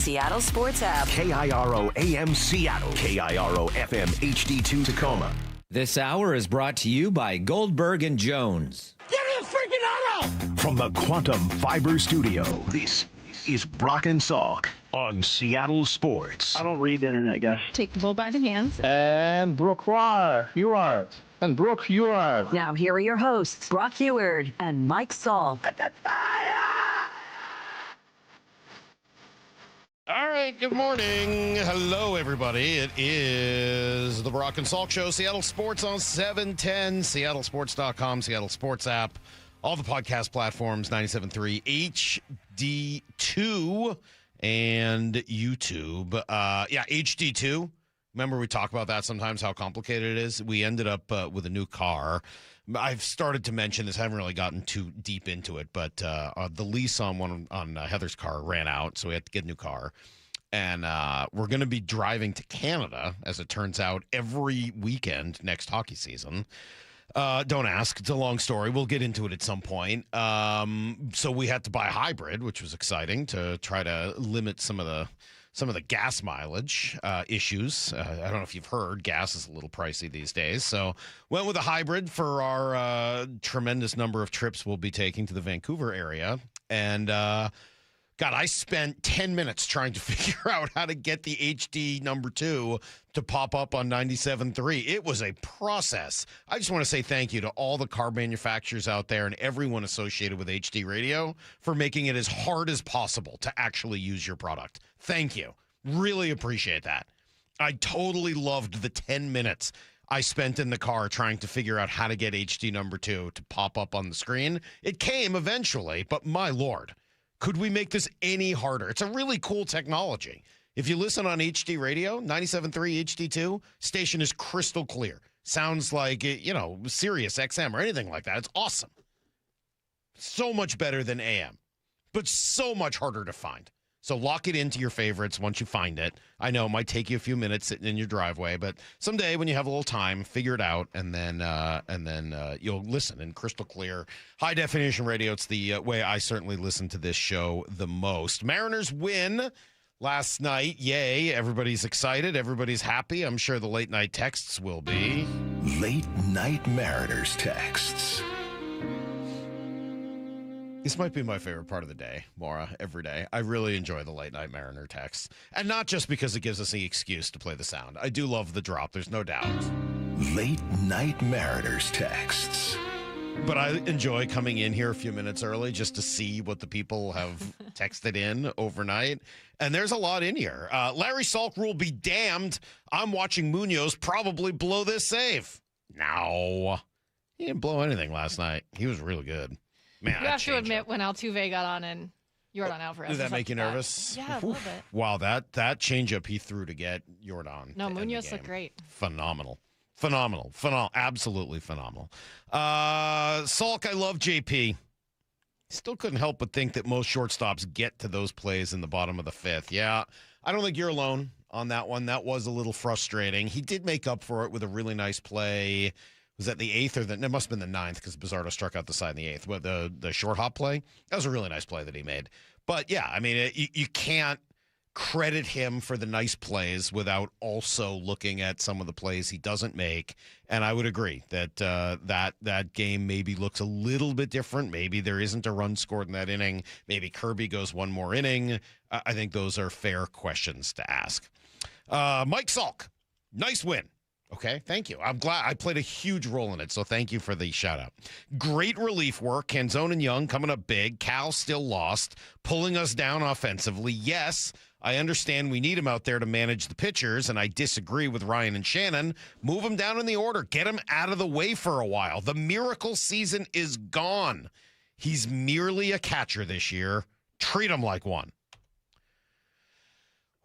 Seattle Sports App. KIRO AM Seattle. KIRO FM HD2 Tacoma. This hour is brought to you by Goldberg and Jones. Give me a freaking auto! From the Quantum Fiber Studio, this is Brock and Salk on Seattle Sports. I don't read the internet, guys. Take the bull by the hands. And Brooke Ewart. And Brooke Ewart. Now here are your hosts, Brock Ewart and Mike Salk. All right, good morning. Hello, everybody. It is the Brock and Salk Show, Seattle Sports on 710, seattlesports.com, Seattle Sports app, all the podcast platforms, 97.3 HD2 and YouTube. HD2. Remember we talk about that sometimes, how complicated it is? We ended up with a new car. I've started to mention this. I haven't really gotten too deep into it, but the lease on Heather's car ran out, so we had to get a new car. And we're going to be driving to Canada, as it turns out, every weekend next hockey season. Don't ask. It's a long story. We'll get into it at some point. So we had to buy a hybrid, which was exciting to try to limit some of the gas mileage issues. I don't know if you've heard, gas is a little pricey these days. So went with a hybrid for our tremendous number of trips we'll be taking to the Vancouver area. And God, I spent 10 minutes trying to figure out how to get the HD number 2 to pop up on 97.3. It was a process. I just want to say thank you to all the car manufacturers out there and everyone associated with HD Radio for making it as hard as possible to actually use your product. Thank you. Really appreciate that. I totally loved the 10 minutes I spent in the car trying to figure out how to get HD number 2 to pop up on the screen. It came eventually, but my Lord, could we make this any harder? It's a really cool technology. If you listen on HD Radio, 97.3 HD2, station is crystal clear. Sounds like, Sirius XM or anything like that. It's awesome. So much better than AM, but so much harder to find. So lock it into your favorites once you find it. I know it might take you a few minutes sitting in your driveway, but someday when you have a little time, figure it out, and then you'll listen in crystal clear, high definition radio. It's the way I certainly listen to this show the most. Mariners win last night. Yay. Everybody's excited. Everybody's happy. I'm sure the late night texts will be. Late Night Mariners texts. This might be my favorite part of the day, Maura, every day. I really enjoy the late night Mariner texts. And not just because it gives us the excuse to play the sound. I do love the drop, there's no doubt. Late Night Mariners texts. But I enjoy coming in here a few minutes early just to see what the people have texted in overnight. And there's a lot in here. Larry Salk rule be damned. I'm watching Munoz probably blow this save. No. He didn't blow anything last night. He was really good. Man, you have to admit when Altuve got on and Yordan Alvarez. Did that make you nervous? Yeah, a little bit. Wow, that changeup he threw to get Yordan. No, Munoz looked great. Phenomenal. Absolutely phenomenal. Salk, I love JP. Still couldn't help but think that most shortstops get to those plays in the bottom of the fifth. Yeah, I don't think you're alone on that one. That was a little frustrating. He did make up for it with a really nice play. Was that the eighth or it must have been the ninth because Bizarro struck out the side in the eighth. But the short hop play, that was a really nice play that he made. But yeah, I mean, you can't credit him for the nice plays without also looking at some of the plays he doesn't make. And I would agree that that game maybe looks a little bit different. Maybe there isn't a run scored in that inning. Maybe Kirby goes one more inning. I think those are fair questions to ask. Mike Salk, nice win. Okay, thank you. I'm glad I played a huge role in it, so thank you for the shout-out. Great relief work. Canzone and Young coming up big. Cal still lost, pulling us down offensively. Yes, I understand we need him out there to manage the pitchers, and I disagree with Ryan and Shannon. Move him down in the order. Get him out of the way for a while. The miracle season is gone. He's merely a catcher this year. Treat him like one.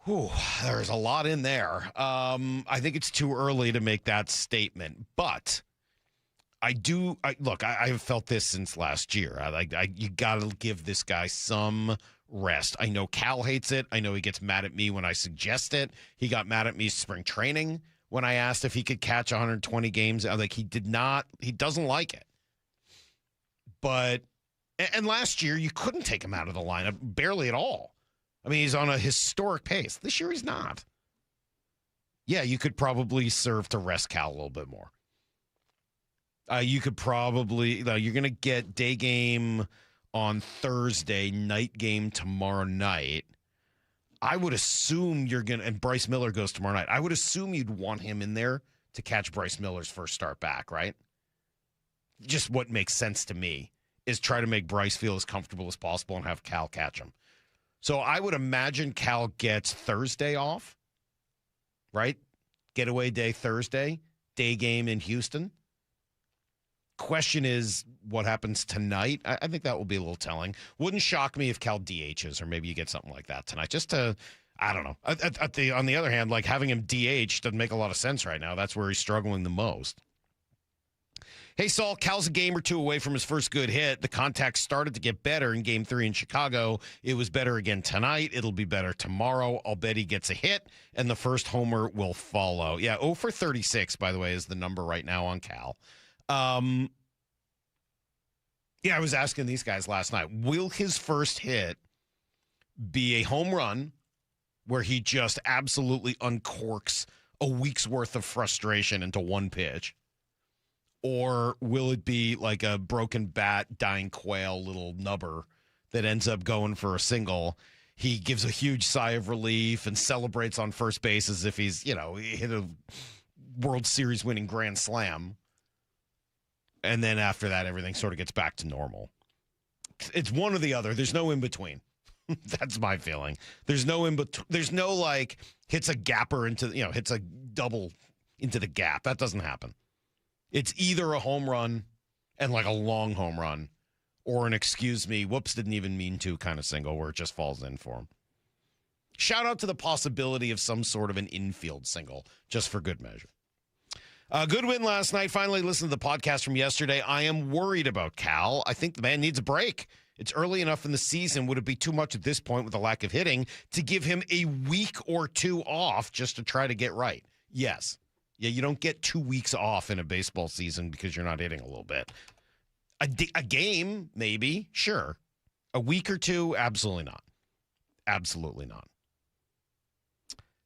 Whew, there's a lot in there. I think it's too early to make that statement, but I've felt this since last year. You got to give this guy some rest. I know Cal hates it. I know he gets mad at me when I suggest it. He got mad at me spring training when I asked if he could catch 120 games. He doesn't like it. But, and last year you couldn't take him out of the lineup barely at all. I mean, he's on a historic pace. This year he's not. Yeah, you could probably serve to rest Cal a little bit more. You could probably, you're going to get day game on Thursday, night game tomorrow night. I would assume you're going to, and Bryce Miller goes tomorrow night. I would assume you'd want him in there to catch Bryce Miller's first start back, right? Just what makes sense to me is try to make Bryce feel as comfortable as possible and have Cal catch him. So I would imagine Cal gets Thursday off, right? Getaway day Thursday, day game in Houston. Question is what happens tonight. I think that will be a little telling. Wouldn't shock me if Cal DHs, or maybe you get something like that tonight. Just to, I don't know. On the other hand, like having him DH doesn't make a lot of sense right now. That's where he's struggling the most. Hey, Saul, Cal's a game or two away from his first good hit. The contact started to get better in Game 3 in Chicago. It was better again tonight. It'll be better tomorrow. I'll bet he gets a hit, and the first homer will follow. Yeah, 0 for 36, by the way, is the number right now on Cal. Yeah, I was asking these guys last night, will his first hit be a home run where he just absolutely uncorks a week's worth of frustration into one pitch? Or will it be like a broken bat, dying quail little nubber that ends up going for a single? He gives a huge sigh of relief and celebrates on first base as if he's, hit a World Series winning grand slam. And then after that, everything sort of gets back to normal. It's one or the other. There's no in between. That's my feeling. There's no in between. There's no like hits a gapper into, hits a double into the gap. That doesn't happen. It's either a home run and like a long home run or an excuse me, whoops, didn't even mean to kind of single where it just falls in for him. Shout out to the possibility of some sort of an infield single just for good measure. Good win last night. Finally listened to the podcast from yesterday. I am worried about Cal. I think the man needs a break. It's early enough in the season. Would it be too much at this point with the lack of hitting to give him a week or two off just to try to get right? Yes. Yeah, you don't get 2 weeks off in a baseball season because you're not hitting a little bit. A game, maybe, sure. A week or two, absolutely not. Absolutely not.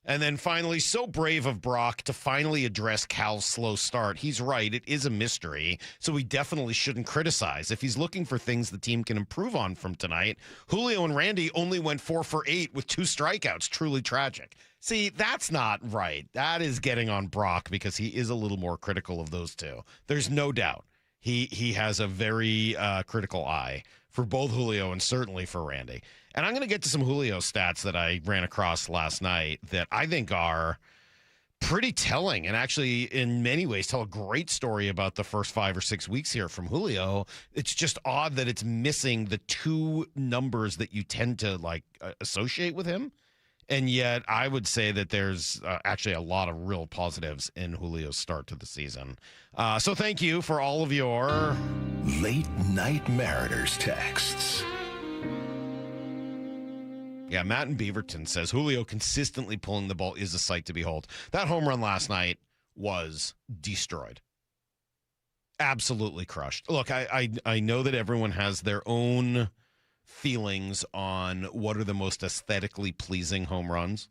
And then finally, so brave of Brock to finally address Cal's slow start. He's right. It is a mystery, so we definitely shouldn't criticize. If he's looking for things the team can improve on from tonight, Julio and Randy only went 4 for 8 with 2 strikeouts. Truly tragic. See, that's not right. That is getting on Brock because he is a little more critical of those two. There's no doubt. He has a very critical eye for both Julio and certainly for Randy. And I'm going to get to some Julio stats that I ran across last night that I think are pretty telling and actually in many ways tell a great story about the first 5 or 6 weeks here from Julio. It's just odd that it's missing the 2 numbers that you tend to associate with him. And yet I would say that there's actually a lot of real positives in Julio's start to the season. So thank you for all of your Late Night Mariners texts. Yeah, Matt in Beaverton says Julio consistently pulling the ball is a sight to behold. That home run last night was destroyed. Absolutely crushed. Look, I know that everyone has their own feelings on what are the most aesthetically pleasing home runs.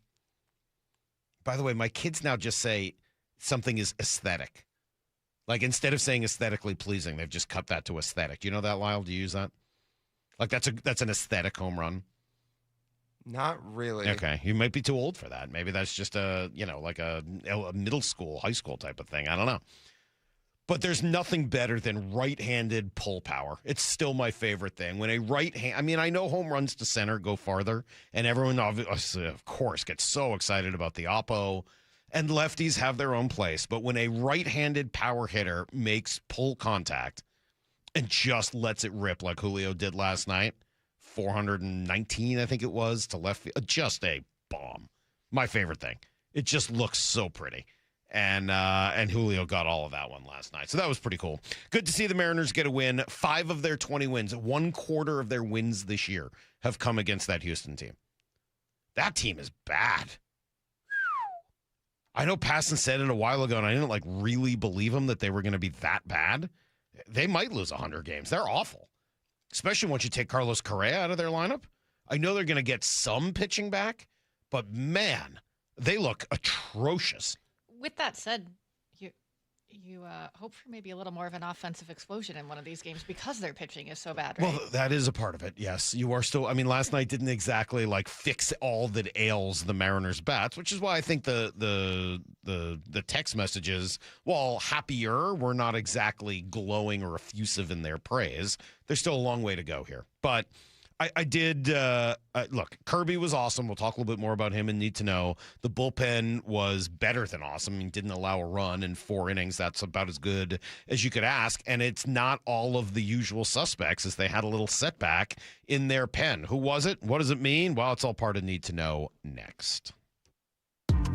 By the way, my kids now just say something is aesthetic. Like instead of saying aesthetically pleasing, they've just cut that to aesthetic. Do you know that, Lyle? Do you use that? Like that's an aesthetic home run. Not really. Okay, you might be too old for that. Maybe that's just a middle school, high school type of thing. I don't know. But there's nothing better than right-handed pull power. It's still my favorite thing. When a I know home runs to center go farther, and everyone, obviously, of course, gets so excited about the oppo, and lefties have their own place. But when a right-handed power hitter makes pull contact and just lets it rip like Julio did last night, 419, I think it was, to left field, just a bomb. My favorite thing. It just looks so pretty. And Julio got all of that one last night. So that was pretty cool. Good to see the Mariners get a win. 5 of their 20 wins, 1/4 of their wins this year have come against that Houston team. That team is bad. I know Passan said it a while ago, and I didn't really believe him that they were going to be that bad. They might lose 100 games. They're awful, especially once you take Carlos Correa out of their lineup. I know they're going to get some pitching back, but man, they look atrocious. With that said, you hope for maybe a little more of an offensive explosion in one of these games because their pitching is so bad, right? Well, that is a part of it. Yes, you are still. I mean, last night didn't exactly fix all that ails the Mariners' bats, which is why I think the text messages, while happier, were not exactly glowing or effusive in their praise. There's still a long way to go here, but. I did look. Kirby was awesome. We'll talk a little bit more about him and Need to Know. The bullpen was better than awesome. He didn't allow a run in 4 innings. That's about as good as you could ask. And it's not all of the usual suspects, as they had a little setback in their pen. Who was it? What does it mean? Well, it's all part of Need to Know next.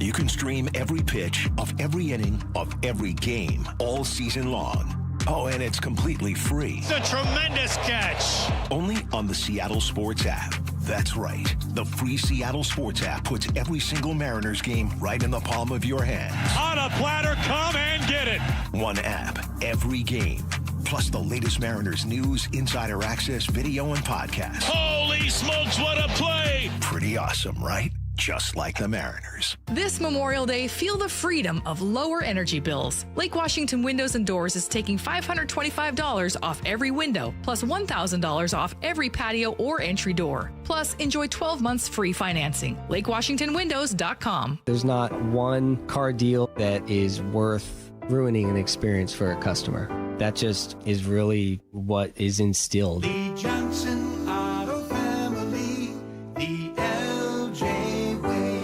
You can stream every pitch of every inning of every game all season long. Oh, and it's completely free. It's a tremendous catch. Only on the Seattle Sports app. That's right. The free Seattle Sports app puts every single Mariners game right in the palm of your hand. On a platter, come and get it. One app, every game. Plus the latest Mariners news, insider access, video, and podcast. Holy smokes, what a play. Pretty awesome, right? Just like the Mariners. This Memorial Day, feel the freedom of lower energy bills. Lake Washington Windows and Doors is taking $525 off every window, plus $1,000 off every patio or entry door. Plus, enjoy 12 months free financing. LakeWashingtonWindows.com. There's not one car deal that is worth ruining an experience for a customer. That just is really what is instilled. The Johnson Auto Family, the LJ way.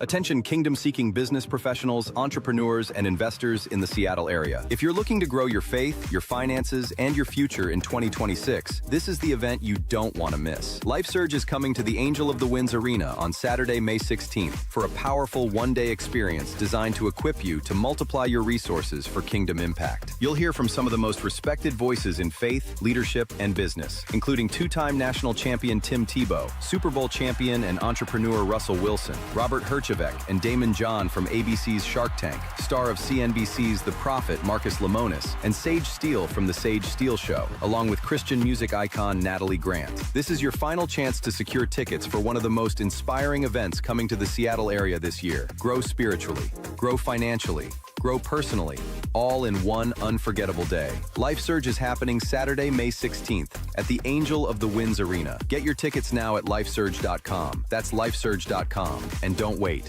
Attention kingdom-seeking business professionals, entrepreneurs, and investors in the Seattle area. If you're looking to grow your faith, your finances, and your future in 2026, this is the event you don't want to miss. LifeSurge is coming to the Angel of the Winds Arena on Saturday, May 16th for a powerful one-day experience designed to equip you to multiply your resources for kingdom impact. You'll hear from some of the most respected voices in faith, leadership, and business, including two-time national champion Tim Tebow, Super Bowl champion and entrepreneur Russell Wilson, Robert Herjavec, and Damon John from ABC's Shark Tank, star of CNBC's The Prophet Marcus Lemonis, and Sage Steele from The Sage Steele Show, along with Christian music icon Natalie Grant. This is your final chance to secure tickets for one of the most inspiring events coming to the Seattle area this year. Grow spiritually, grow financially, grow personally, all in one unforgettable day. LifeSurge is happening Saturday, May 16th at the Angel of the Winds Arena. Get your tickets now at lifesurge.com. That's lifesurge.com. And don't wait.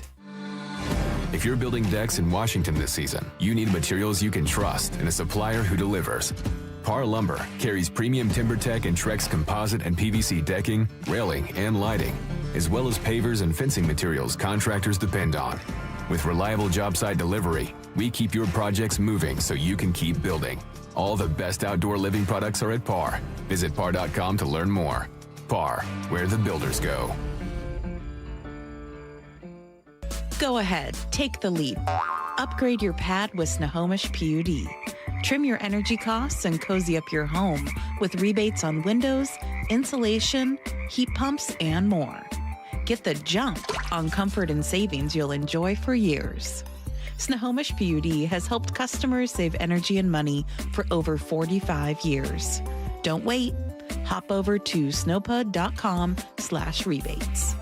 If you're building decks in Washington this season, you need materials you can trust and a supplier who delivers. Par Lumber carries premium TimberTech and Trex composite and PVC decking, railing, and lighting, as well as pavers and fencing materials contractors depend on. With reliable job site delivery, we keep your projects moving so you can keep building. All the best outdoor living products are at Par. Visit par.com to learn more. Par, where the builders go. Go ahead, take the leap. Upgrade your pad with Snohomish PUD. Trim your energy costs and cozy up your home with rebates on windows, insulation, heat pumps, and more. Get the jump on comfort and savings you'll enjoy for years. Snohomish PUD has helped customers save energy and money for over 45 years. Don't wait. Hop over to snowpud.com/rebates.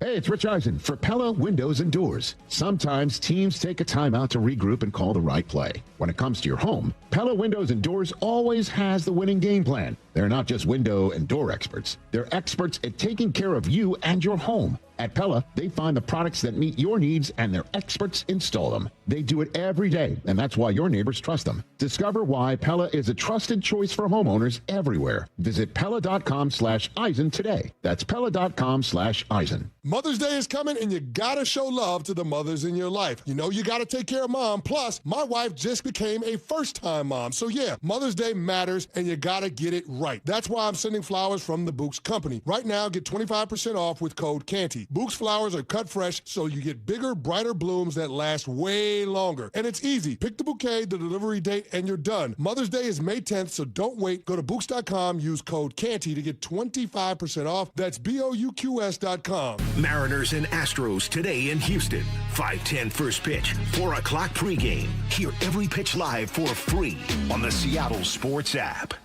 Hey, it's Rich Eisen for Pella Windows and Doors. Sometimes teams take a time out to regroup and call the right play. When it comes to your home, Pella Windows and Doors always has the winning game plan. They're not just window and door experts. They're experts at taking care of you and your home. At Pella, they find the products that meet your needs and their experts install them. They do it every day, and that's why your neighbors trust them. Discover why Pella is a trusted choice for homeowners everywhere. Visit Pella.com/Eisen today. That's Pella.com/Eisen. Mother's Day is coming, and you gotta show love to the mothers in your life. You know you gotta take care of mom. Plus, my wife just became a first-time mom. So yeah, Mother's Day matters, and you gotta get it right. That's why I'm sending flowers from the Books Company. Right now, get 25% off with code Canty. Books flowers are cut fresh, so you get bigger, brighter blooms that last way longer. And it's easy. Pick the bouquet, the delivery date, and you're done. Mother's Day is May 10th, so don't wait. Go to Books.com, use code Canty to get 25% off. That's BOUQS.com. Mariners and Astros today in Houston. 5:10 first pitch, 4 o'clock pregame. Hear every pitch live for free on the Seattle Sports app.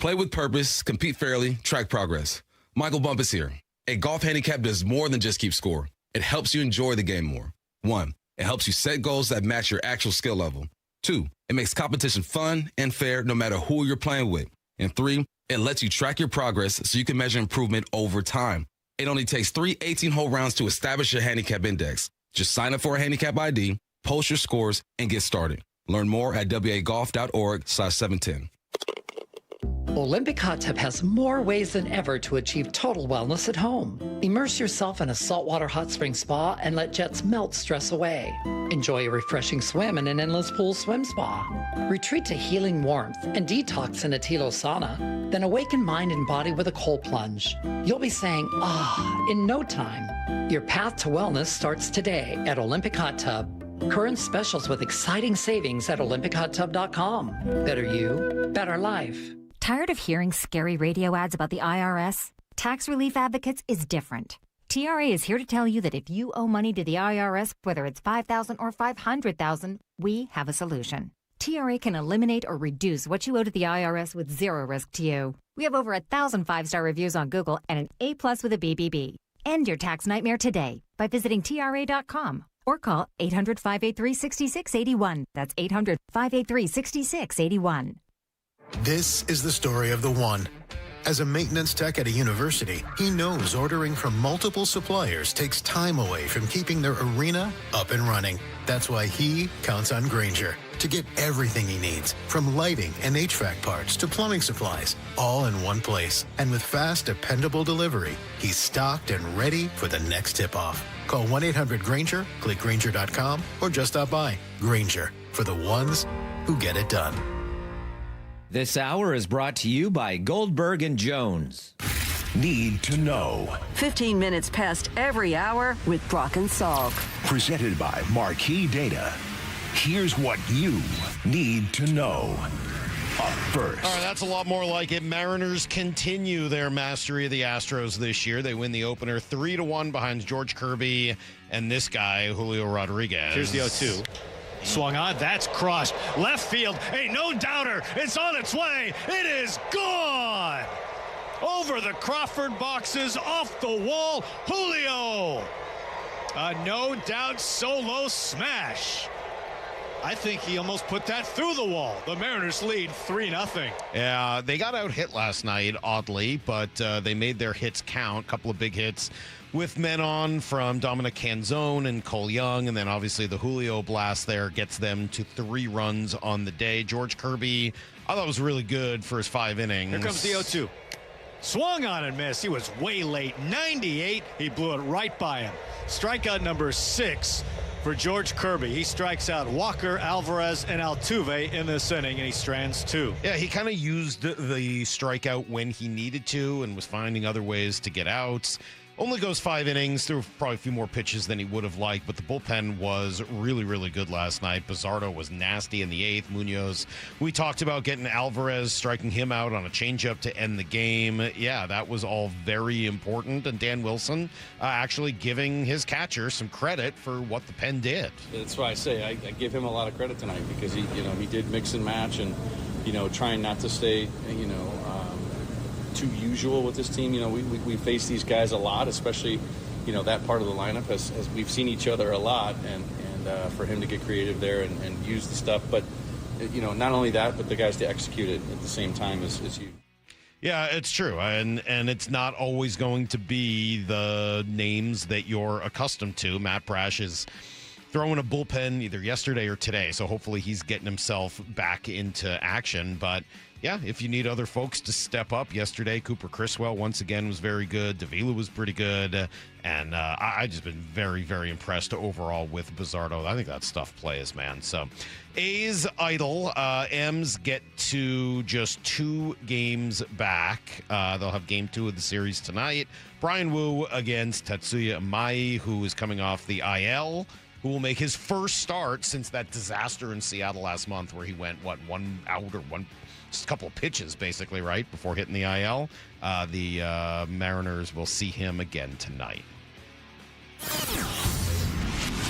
Play with purpose, compete fairly, track progress. Michael Bumpus here. A golf handicap does more than just keep score. It helps you enjoy the game more. 1, it helps you set goals that match your actual skill level. 2, it makes competition fun and fair no matter who you're playing with. And 3, it lets you track your progress so you can measure improvement over time. It only takes 3 18-hole rounds to establish your handicap index. Just sign up for a handicap ID, post your scores, and get started. Learn more at wagolf.org/710. Olympic Hot Tub has more ways than ever to achieve total wellness at home. Immerse yourself in a saltwater hot spring spa and let jets melt stress away. Enjoy a refreshing swim in an endless pool swim spa. Retreat to healing warmth and detox in a Tilo sauna. Then awaken mind and body with a cold plunge. You'll be saying, ah, in no time. Your path to wellness starts today at Olympic Hot Tub. Current specials with exciting savings at OlympicHotTub.com. Better you, better life. Tired of hearing scary radio ads about the IRS? Tax Relief Advocates is different. TRA is here to tell you that if you owe money to the IRS, whether it's $5,000 or $500,000, we have a solution. TRA can eliminate or reduce what you owe to the IRS with zero risk to you. We have over 1,000 5-star reviews on Google and an A+ with a BBB. End your tax nightmare today by visiting TRA.com or call 800-583-6681. That's 800-583-6681. This is the story of the one. As a maintenance tech at a university, he knows ordering from multiple suppliers takes time away from keeping their arena up and running. That's why he counts on Grainger to get everything he needs, from lighting and HVAC parts to plumbing supplies, all in one place. And with fast, dependable delivery, he's stocked and ready for the next tip-off. Call 1-800-GRAINGER, click Grainger.com, or just stop by. Grainger, for the ones who get it done. This hour is brought to you by Goldberg and Jones. Need to know. 15 minutes past every hour with Brock and Salk. Presented by Marquee Data. Here's what you need to know. Up first. All right, that's a lot more like it. Mariners continue their mastery of the Astros this year. They win the opener 3-1 behind George Kirby and this guy, Julio Rodriguez. Here's the 0-2. Swung on, that's crushed. Left field, a no doubter. It's on its way. It is gone. Over the Crawford boxes, off the wall, Julio. A no doubt solo smash. I think he almost put that through the wall. The Mariners lead 3-0. Yeah, they got out hit last night, oddly, but they made their hits count. A couple of big hits with men on from Dominic Canzone and Cole Young, and then obviously the Julio blast there gets them to 3 runs on the day. George Kirby, I thought was really good for his 5 innings. Here comes the 0-2. Swung on and missed. He was way late. 98. He blew it right by him. Strikeout number 6 for George Kirby. He strikes out Walker, Alvarez, and Altuve in this inning, and he strands 2. Yeah, he kind of used the strikeout when he needed to and was finding other ways to get outs. Only goes 5 innings. There were probably a few more pitches than he would have liked, but the bullpen was really, really good last night. Bizzardo was nasty in the 8th. Munoz, we talked about getting Alvarez, striking him out on a changeup to end the game. Yeah, that was all very important. And Dan Wilson actually giving his catcher some credit for what the pen did. That's why I say I give him a lot of credit tonight because he did mix and match and, trying not to stay, too usual with this team. We face these guys a lot, especially, that part of the lineup as we've seen each other a lot, and for him to get creative there and use the stuff. But, not only that, but the guys to execute it at the same time is huge. Yeah, it's true. And it's not always going to be the names that you're accustomed to. Matt Brash is throwing a bullpen either yesterday or today, so hopefully he's getting himself back into action. But yeah, if you need other folks to step up, yesterday Cooper Criswell once again was very good. Davila was pretty good, and I just been very, very impressed overall with Bizzardo. I think that stuff plays, man. So A's idle. M's get to just 2 games back. They'll have game 2 of the series tonight. Brian Wu against Tatsuya Amai, who is coming off the IL, who will make his first start since that disaster in Seattle last month where he went, 1 out or just a couple of pitches, basically, right, before hitting the IL. The Mariners will see him again tonight.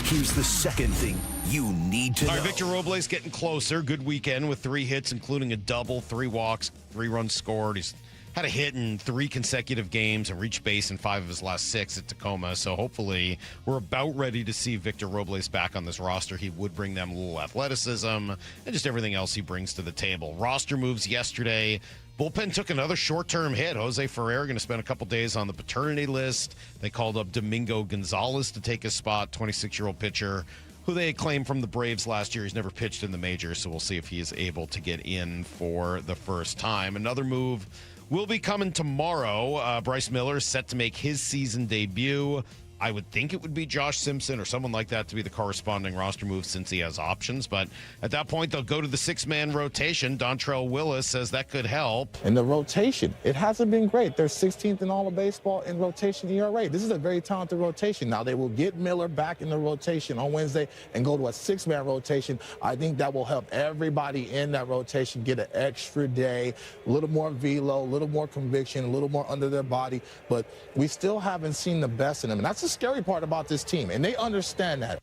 Here's the second thing you need to know. All right, Victor Robles getting closer. Good weekend with 3 hits, including a double, 3 walks, 3 runs scored. He's had a hit in 3 consecutive games and reached base in 5 of his last 6 at Tacoma. So hopefully we're about ready to see Victor Robles back on this roster. He would bring them a little athleticism and just everything else he brings to the table. Roster moves yesterday. Bullpen took another short-term hit. Jose Ferrer going to spend a couple days on the paternity list. They called up Domingo Gonzalez to take his spot, 26-year-old pitcher who they claimed from the Braves last year. He's never pitched in the majors, so we'll see if he is able to get in for the first time. Another move will be coming tomorrow. Bryce Miller is set to make his season debut. I would think it would be Josh Simpson or someone like that to be the corresponding roster move since he has options. But at that point, they'll go to the 6-man rotation. Dontrell Willis says that could help. And the rotation, it hasn't been great. They're 16th in all of baseball in rotation ERA. This is a very talented rotation. Now, they will get Miller back in the rotation on Wednesday and go to a 6-man rotation. I think that will help everybody in that rotation get an extra day, a little more velo, a little more conviction, a little more under their body. But we still haven't seen the best in them. And that's the scary part about this team, and they understand that.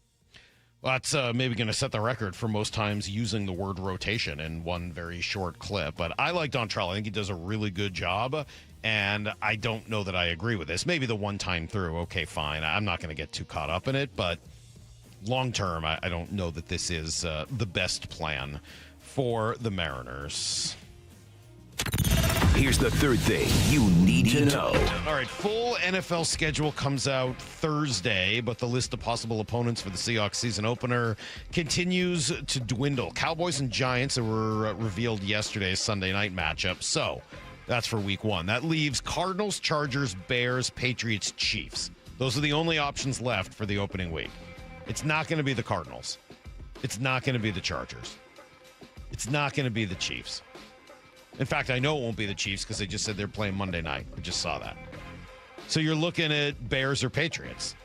Well, that's maybe going to set the record for most times using the word rotation in one very short clip. But I like Dontrell. I think he does a really good job, and I don't know that I agree with this. Maybe the one time through, okay, fine. I'm not going to get too caught up in it, but long term, I don't know that this is the best plan for the Mariners. Here's the third thing you need to know. All right, full NFL schedule comes out Thursday, but the list of possible opponents for the Seahawks season opener continues to dwindle. Cowboys and Giants were revealed yesterday's Sunday night matchup, so that's for week 1. That leaves Cardinals, Chargers, Bears, Patriots, Chiefs. Those are the only options left for the opening week. It's not going to be the Cardinals. It's not going to be the Chargers. It's not going to be the Chiefs. In fact, I know it won't be the Chiefs because they just said they're playing Monday night. I just saw that. So you're looking at Bears or Patriots.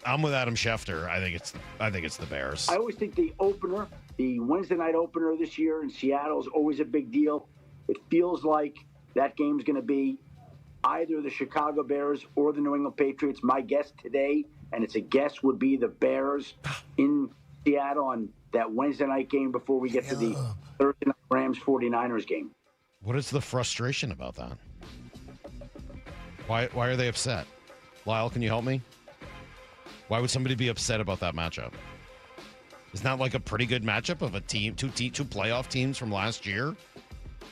I'm with Adam Schefter. I think it's the Bears. I always think the opener, the Wednesday night opener this year in Seattle is always a big deal. It feels like that game's going to be either the Chicago Bears or the New England Patriots. My guess today, and it's a guess, would be the Bears in Seattle on that Wednesday night game before we get to the Thursday night Rams 49ers game. What is the frustration about that? Why are they upset? Lyle, can you help me? Why would somebody be upset about that matchup? Isn't that like a pretty good matchup of a team, two playoff teams from last year?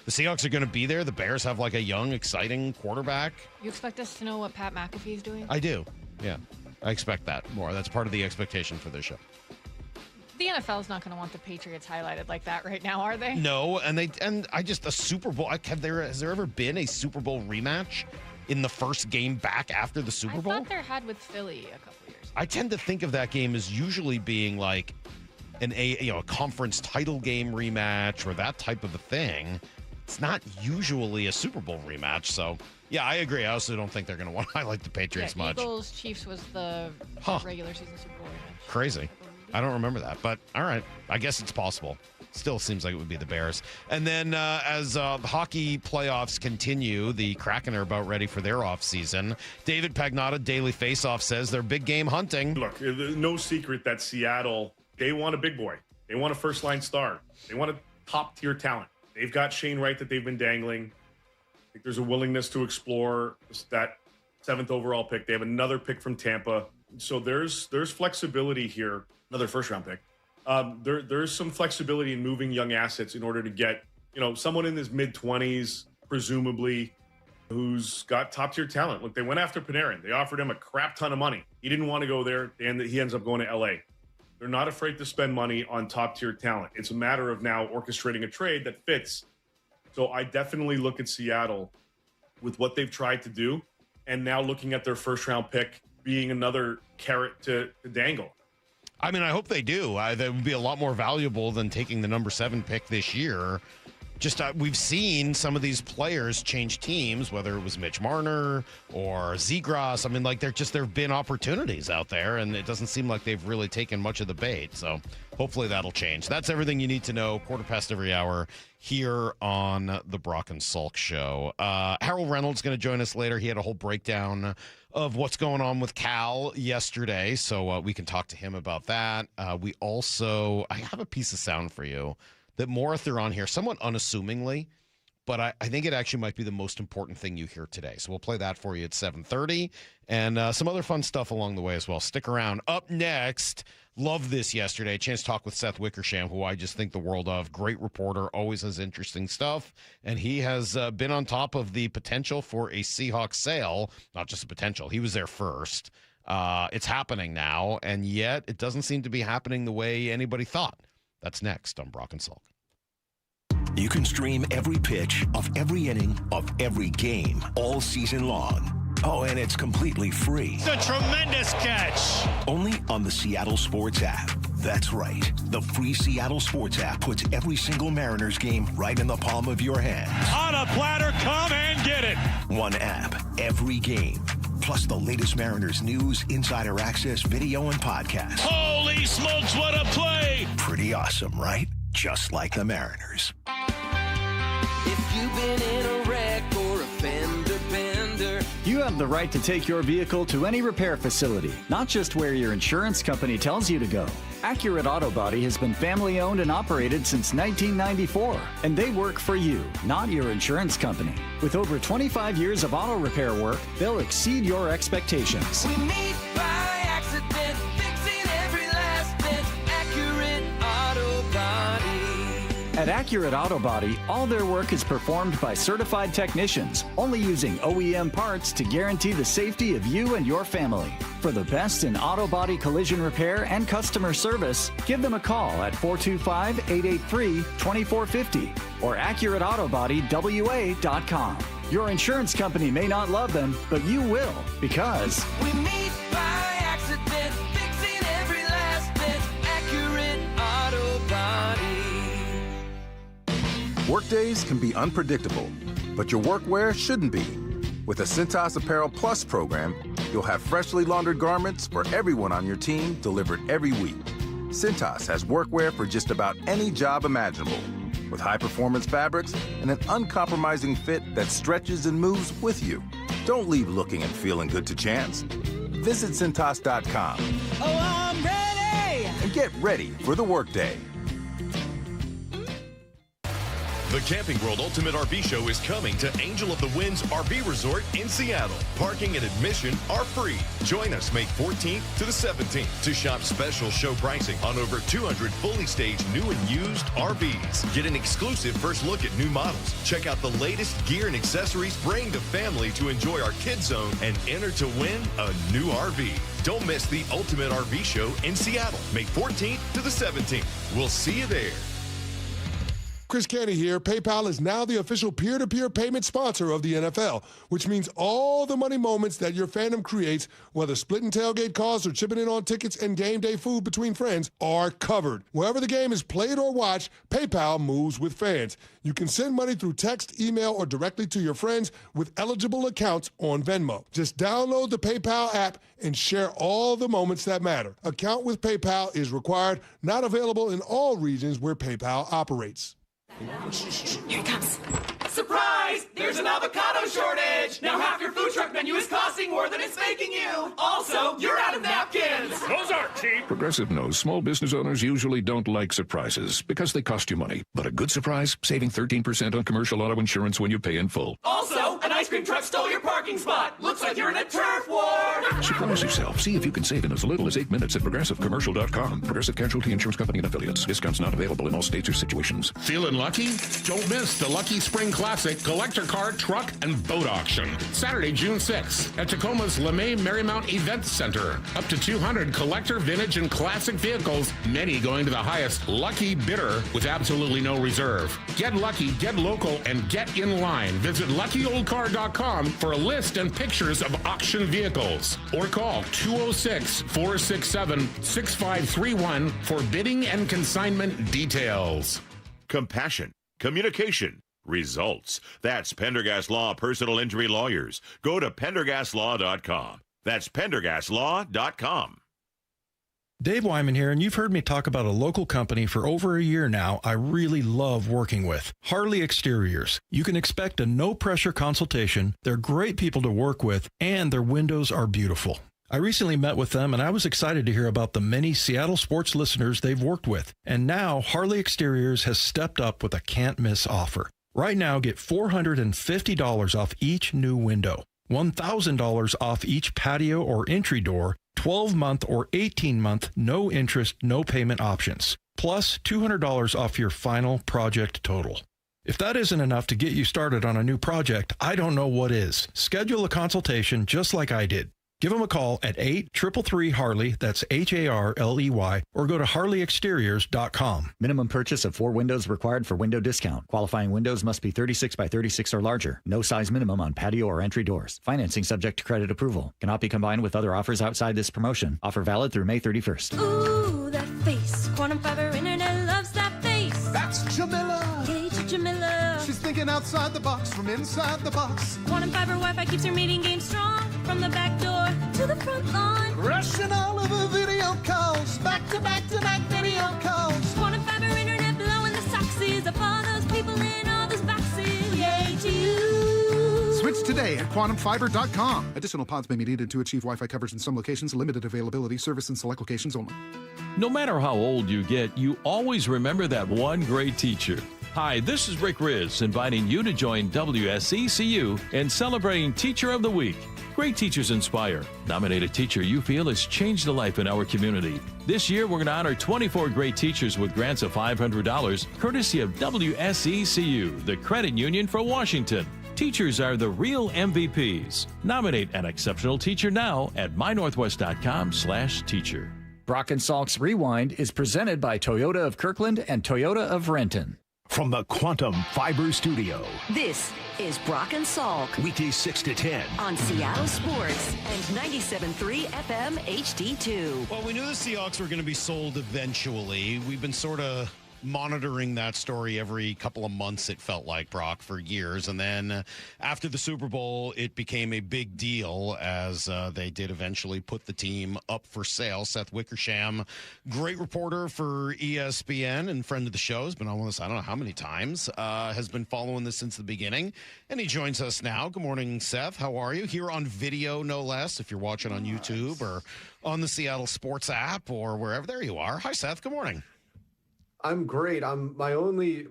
The Seahawks are going to be there. The Bears have like a young, exciting quarterback. You expect us to know what Pat McAfee's doing? I do. Yeah, I expect that more. That's part of the expectation for this show. The NFL's not going to want the Patriots highlighted like that right now, are they? No, and I just a Super Bowl. Has there ever been a Super Bowl rematch in the first game back after the Super Bowl? I thought there had with Philly a couple years ago. I tend to think of that game as usually being like a conference title game rematch or that type of a thing. It's not usually a Super Bowl rematch, so yeah, I agree. I also don't think they're going to want to highlight the Patriots much. Eagles Chiefs was the regular season Super Bowl rematch. Crazy. I don't remember that, but all right. I guess it's possible. Still seems like it would be the Bears. And then as the hockey playoffs continue, the Kraken are about ready for their offseason. David Pagnotta, Daily Faceoff, says they're big game hunting. Look, no secret that Seattle, they want a big boy. They want a first-line star. They want a top-tier talent. They've got Shane Wright that they've been dangling. I think there's a willingness to explore that 7th overall pick. They have another pick from Tampa. So there's flexibility here. Another first-round pick. There's some flexibility in moving young assets in order to get, someone in his mid-20s, presumably, who's got top-tier talent. Look, they went after Panarin. They offered him a crap ton of money. He didn't want to go there, and he ends up going to L.A. They're not afraid to spend money on top-tier talent. It's a matter of now orchestrating a trade that fits. So I definitely look at Seattle with what they've tried to do, and now looking at their first-round pick being another carrot to dangle. I mean, I hope they do. That would be a lot more valuable than taking the number 7 pick this year. just we've seen some of these players change teams, whether it was Mitch Marner or Zegras. I mean, like there have been opportunities out there, and it doesn't seem like they've really taken much of the bait. So hopefully that'll change. That's everything you need to know. 1/4 every hour here on the Brock and Salk Show. Harold Reynolds going to join us later. He had a whole breakdown of what's going on with Cal yesterday, so we can talk to him about that. I have a piece of sound for you that Morris threw on here, somewhat unassumingly, but I think it actually might be the most important thing you hear today. So we'll play that for you at 7:30, and some other fun stuff along the way as well. Stick around. Up next, loved this yesterday. Chance to talk with Seth Wickersham, who I just think the world of. Great reporter, always has interesting stuff, and he has been on top of the potential for a Seahawks sale. Not just a potential. He was there first. It's happening now, and yet it doesn't seem to be happening the way anybody thought. That's next on Brock and Salk. You can stream every pitch of every inning of every game all season long. Oh, and it's completely free. It's a tremendous catch. Only on the Seattle Sports app. That's right. The free Seattle Sports app puts every single Mariners game right in the palm of your hand. On a platter, come and get it. One app, every game. Plus the latest Mariners news, insider access, video, and podcast. Holy smokes, what a play! Pretty awesome, right? Just like the Mariners. If you've been in a wreck or a fender bender, you have the right to take your vehicle to any repair facility, not just where your insurance company tells you to go. Accurate Auto Body has been family owned and operated since 1994, and they work for you, not your insurance company. With over 25 years of auto repair work, they'll exceed your expectations. we meet by accident, fixing every last dent. Accurate Auto Body. At Accurate Auto Body, all their work is performed by certified technicians, only using OEM parts to guarantee the safety of you and your family. For the best in auto body collision repair and customer service, give them a call at 425-883-2450 or AccurateAutoBodyWA.com. Your insurance company may not love them, but you will, because we meet by accident, fixing every last dent. Accurate Auto Body. Workdays can be unpredictable, but your workwear shouldn't be. With the Cintas Apparel Plus program, you'll have freshly laundered garments for everyone on your team delivered every week. Cintas has workwear for just about any job imaginable, with high-performance fabrics and an uncompromising fit that stretches and moves with you. Don't leave looking and feeling good to chance. Visit Cintas.com. Oh, I'm ready! And get ready for the workday. The Camping World Ultimate RV Show is coming to Angel of the Winds RV Resort in Seattle. Parking and admission are free. Join us May 14th to the 17th to shop special show pricing on over 200 fully staged new and used RVs. Get an exclusive first look at new models. Check out the latest gear and accessories. Bring the family to enjoy our kids zone and enter to win a new RV. Don't miss the Ultimate RV Show in Seattle, May 14th to the 17th. We'll see you there. Chris Canty here. PayPal is now the official peer-to-peer payment sponsor of the NFL, which means all the money moments that your fandom creates, whether splitting tailgate costs or chipping in on tickets and game day food between friends, are covered. Wherever the game is played or watched, PayPal moves with fans. You can send money through text, email, or directly to your friends with eligible accounts on Venmo. Just download the PayPal app and share all the moments that matter. Account with PayPal is required, not available in all regions where PayPal operates. Here it comes. Surprise! There's an avocado shortage! Now half your food truck menu is costing more than it's making you! Also, you're out of napkins! Those aren't cheap! Progressive knows small business owners usually don't like surprises because they cost you money. But a good surprise, saving 13% on commercial auto insurance when you pay in full. Also, an ice cream truck stole your parking spot! Looks like you're in a turf war! Surprise yourself. See if you can save in as little as 8 minutes at ProgressiveCommercial.com. Progressive Casualty Insurance Company and Affiliates. Discounts not available in all states or situations. Feeling lucky? Don't miss the Lucky Spring Classic Collector Car, Truck, and Boat Auction. Saturday, June 6th at Tacoma's LeMay Marymount Event Center. Up to 200 collector, vintage, and classic vehicles, many going to the highest lucky bidder with absolutely no reserve. Get lucky, get local, and get in line. Visit LuckyOldCar.com for a list and pictures of auction vehicles. Or call 206-467-6531 for bidding and consignment details. Compassion. communication, results. That's Pendergast Law Personal Injury Lawyers. Go to pendergastlaw.com. That's pendergastlaw.com. Dave Wyman here, and you've heard me talk about a local company for over a year now I really love working with, Holley Exteriors. You can expect a no-pressure consultation. They're great people to work with, and their windows are beautiful. I recently met with them, and I was excited to hear about the many Seattle sports listeners they've worked with. And now, Holley Exteriors has stepped up with a can't-miss offer. Right now, get $450 off each new window, $1,000 off each patio or entry door, 12-month or 18-month no interest, no payment options, plus $200 off your final project total. If that isn't enough to get you started on a new project, I don't know what is. Schedule a consultation just like I did. Give them a call at 833-HARLEY, that's HARLEY, or go to HarleyExteriors.com. Minimum purchase of 4 windows required for window discount. Qualifying windows must be 36 by 36 or larger. No size minimum on patio or entry doors. Financing subject to credit approval. Cannot be combined with other offers outside this promotion. Offer valid through May 31st. Ooh, that face. Quantum Fiber Internet loves that face. That's Jamila. Gage Jamila. She's thinking outside the box from inside the box. Quantum Fiber Wi-Fi keeps her meeting game strong. From the back door to the front lawn. Rushing all of her video calls. Back to back to back video calls. Quantum Fiber Internet blowing the soxies up all those people in all those boxes. Yay to you. Switch today at quantumfiber.com. Additional pods may be needed to achieve Wi-Fi coverage in some locations. Limited availability. Service in select locations only. No matter how old you get, you always remember that one great teacher. Hi, this is Rick Riz, inviting you to join WSECU in celebrating Teacher of the Week. Great teachers inspire. Nominate a teacher you feel has changed a life in our community. This year, we're going to honor 24 great teachers with grants of $500, courtesy of WSECU, the credit union for Washington. Teachers are the real MVPs. Nominate an exceptional teacher now at mynorthwest.com/teacher. Brock and Salk's Rewind is presented by Toyota of Kirkland and Toyota of Renton. From the Quantum Fiber Studio. This is Brock and Salk. Weekdays 6 to 10. On Seattle Sports and 97.3 FM HD2. Well, we knew the Seahawks were going to be sold eventually. We've been sort of monitoring that story every couple of months, it felt like, Brock, for years. And then after the Super Bowl, it became a big deal as they did eventually put the team up for sale. Seth Wickersham, great reporter for ESPN and friend of the show, has been on with us I don't know how many times, has been following this since the beginning. And he joins us now. Good morning, Seth. How are you? Here on video, no less, if you're watching on YouTube or on the Seattle Sports app or wherever. There you are. Hi, Seth. Good morning. I'm great. The only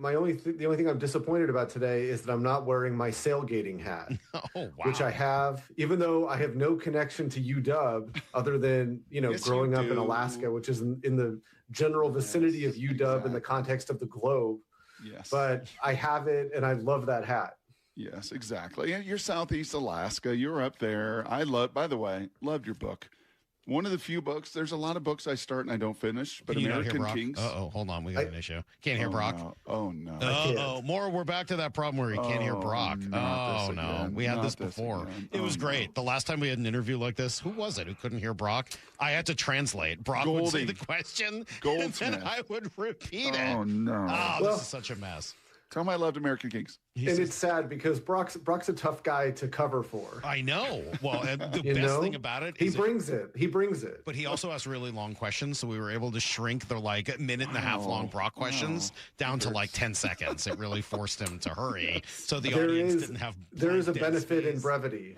thing I'm disappointed about today is that I'm not wearing my sailgating hat, which I have, even though I have no connection to UW other than, Yes, growing you up in do. Alaska, which is in the general vicinity of UW in the context of the globe. Yes. But I have it and I love that hat. Yes, exactly. And you're Southeast Alaska. You're up there. By the way, loved your book. One of the few books. There's a lot of books I start and I don't finish, but Can you not hear American Brock? Kings. Uh-oh, hold on. We got an issue. Can't hear Brock. No. Oh, no. Uh-oh. More, we're back to that problem where you can't hear Brock. not Oh, this no. again. We had Not this this before. again. It was Oh, great. no. The last time we had an interview like this, who was it who couldn't hear Brock? I had to translate. Brock would say Goldie. the question, and Goldsmith. then I would repeat it. Oh, no. Oh, Well- this is such a mess. Tell him I loved American Kings. And it's sad because Brock's a tough guy to cover for. I know. Well, and the You best know? thing about it He is brings it. He brings it. But he also asks really long questions, so we were able to shrink the minute and a half long Brock questions down to 10 seconds. It really forced him to hurry, so the audience didn't have. There is a dead benefit in brevity.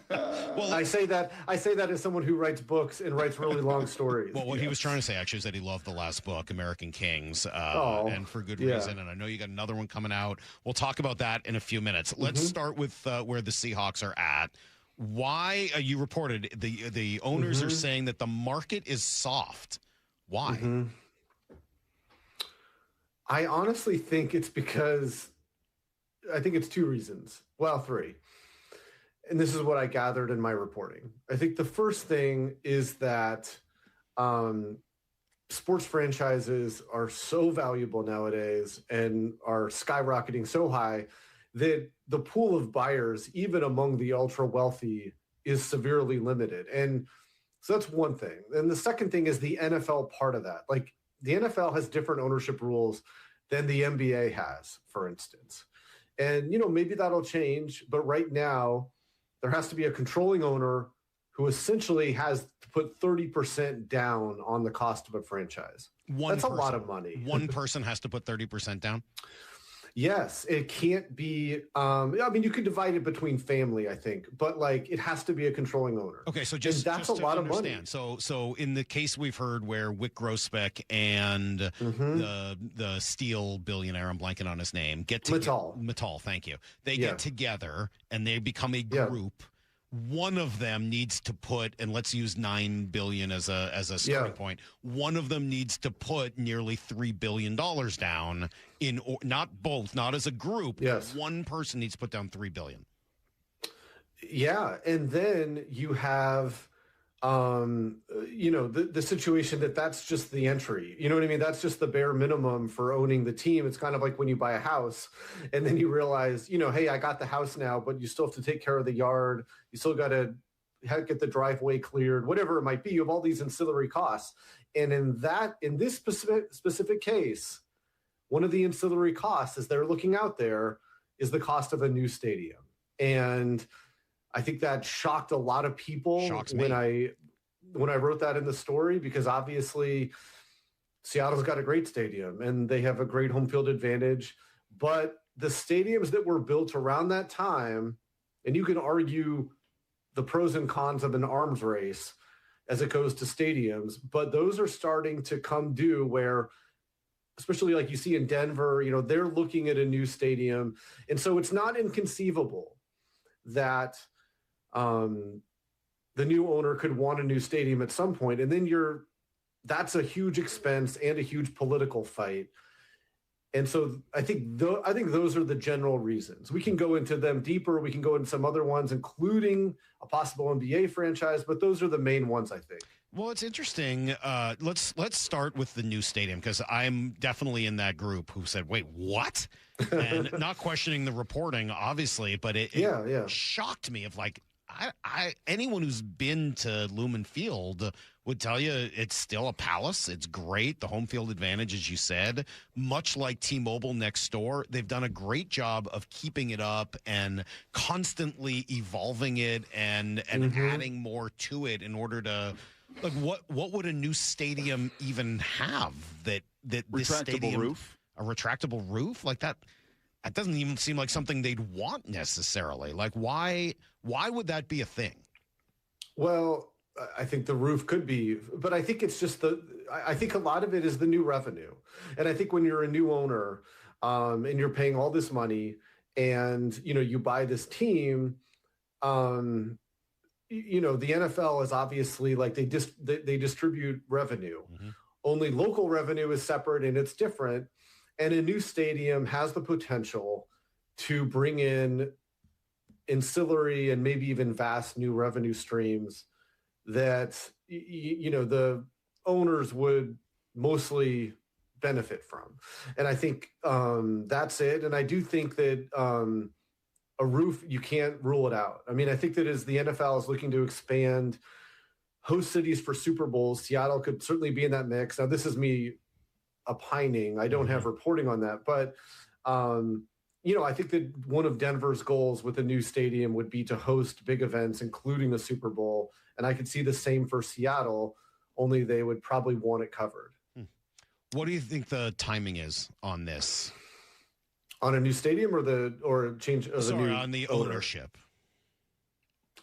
Well, I say that as someone who writes books and writes really long stories. Well, what he was trying to say actually is that he loved the last book, American Kings, and for good yeah. reason. And I know you got another one coming out. We'll talk about that in a few minutes. Let's start with where the Seahawks are at. Why you reported the owners are saying that the market is soft. Why? I honestly think it's because I think it's two reasons. Well, three. And this is what I gathered in my reporting. I think the first thing is that sports franchises are so valuable nowadays and are skyrocketing so high that the pool of buyers, even among the ultra wealthy, is severely limited. And so that's one thing. And the second thing is the NFL part of that. Like the NFL has different ownership rules than the NBA has, for instance. And, maybe that'll change. But right now, there has to be a controlling owner who essentially has to put 30% down on the cost of a franchise. That's a lot of money. One person has to put 30% down? Yes, it can't be. You could divide it between family, I think, but it has to be a controlling owner. Okay, so that's a lot of money. So in the case we've heard where Wick Grossbeck and the steel billionaire, I'm blanking on his name, get together. Mittal, thank you. They get together and they become a group. Yeah. One of them needs to put, and let's use $9 billion as a starting point. One of them needs to put nearly $3 billion down not as a group. Yes. One person needs to put down $3 billion. Yeah, and then you have, the situation that's just the entry. You know what I mean? That's just the bare minimum for owning the team. It's kind of like when you buy a house and then you realize, hey, I got the house now, but you still have to take care of the yard. You still got to get the driveway cleared, whatever it might be. You have all these ancillary costs. And in this specific case, one of the ancillary costs as they're looking out there is the cost of a new stadium. And I think that shocked a lot of people when I wrote that in the story, because obviously Seattle's got a great stadium and they have a great home field advantage. But the stadiums that were built around that time, and you can argue the pros and cons of an arms race as it goes to stadiums, but those are starting to come due where, especially like you see in Denver, they're looking at a new stadium. And so it's not inconceivable that the new owner could want a new stadium at some point. And then that's a huge expense and a huge political fight. And so I think those are the general reasons. We can go into them deeper. We can go into some other ones, including a possible NBA franchise, but those are the main ones, I think. Well, it's interesting. Let's start with the new stadium, because I'm definitely in that group who said, wait, what? And not questioning the reporting, obviously, but it shocked me of anyone who's been to Lumen Field would tell you it's still a palace. It's great. The home field advantage, as you said, much like T-Mobile next door, they've done a great job of keeping it up and constantly evolving it and adding more to it in order to what would a new stadium even have that this stadium roof? A retractable roof like that? That doesn't even seem like something they'd want necessarily. Why would that be a thing? Well, I think the roof could be, but I think it's just I think a lot of it is the new revenue. And I think when you're a new owner and you're paying all this money and, you buy this team, the NFL is obviously they distribute revenue. Mm-hmm. Only local revenue is separate and it's different. And a new stadium has the potential to bring in ancillary and maybe even vast new revenue streams that, the owners would mostly benefit from. And I think that's it. And I do think that a roof, you can't rule it out. I mean, I think that as the NFL is looking to expand host cities for Super Bowls, Seattle could certainly be in that mix. Now, this is me opining. I don't have reporting on that, but I think that one of Denver's goals with a new stadium would be to host big events, including the Super Bowl. And I could see the same for Seattle, only they would probably want it covered. What do you think the timing is on this? On a new stadium or change of the new on the ownership?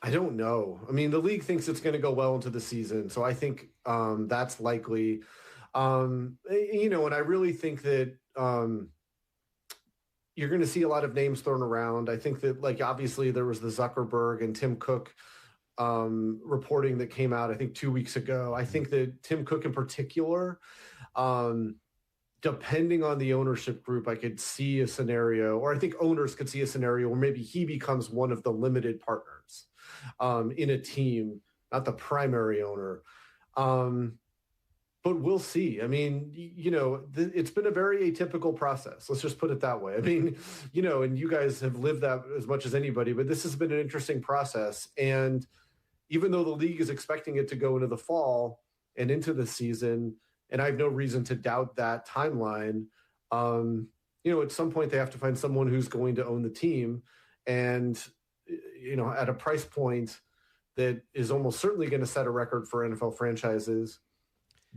I don't know. I mean, the league thinks it's going to go well into the season, so I think that's likely. And I really think that you're going to see a lot of names thrown around. I think that, obviously there was the Zuckerberg and Tim Cook reporting that came out, I think 2 weeks ago. I think that Tim Cook in particular, depending on the ownership group, I could see a scenario, or I think owners could see a scenario where maybe he becomes one of the limited partners in a team, not the primary owner. But we'll see. I mean, it's been a very atypical process. Let's just put it that way. I mean, and you guys have lived that as much as anybody, but this has been an interesting process. And even though the league is expecting it to go into the fall and into the season, and I have no reason to doubt that timeline, At some point they have to find someone who's going to own the team, and at a price point that is almost certainly going to set a record for NFL franchises.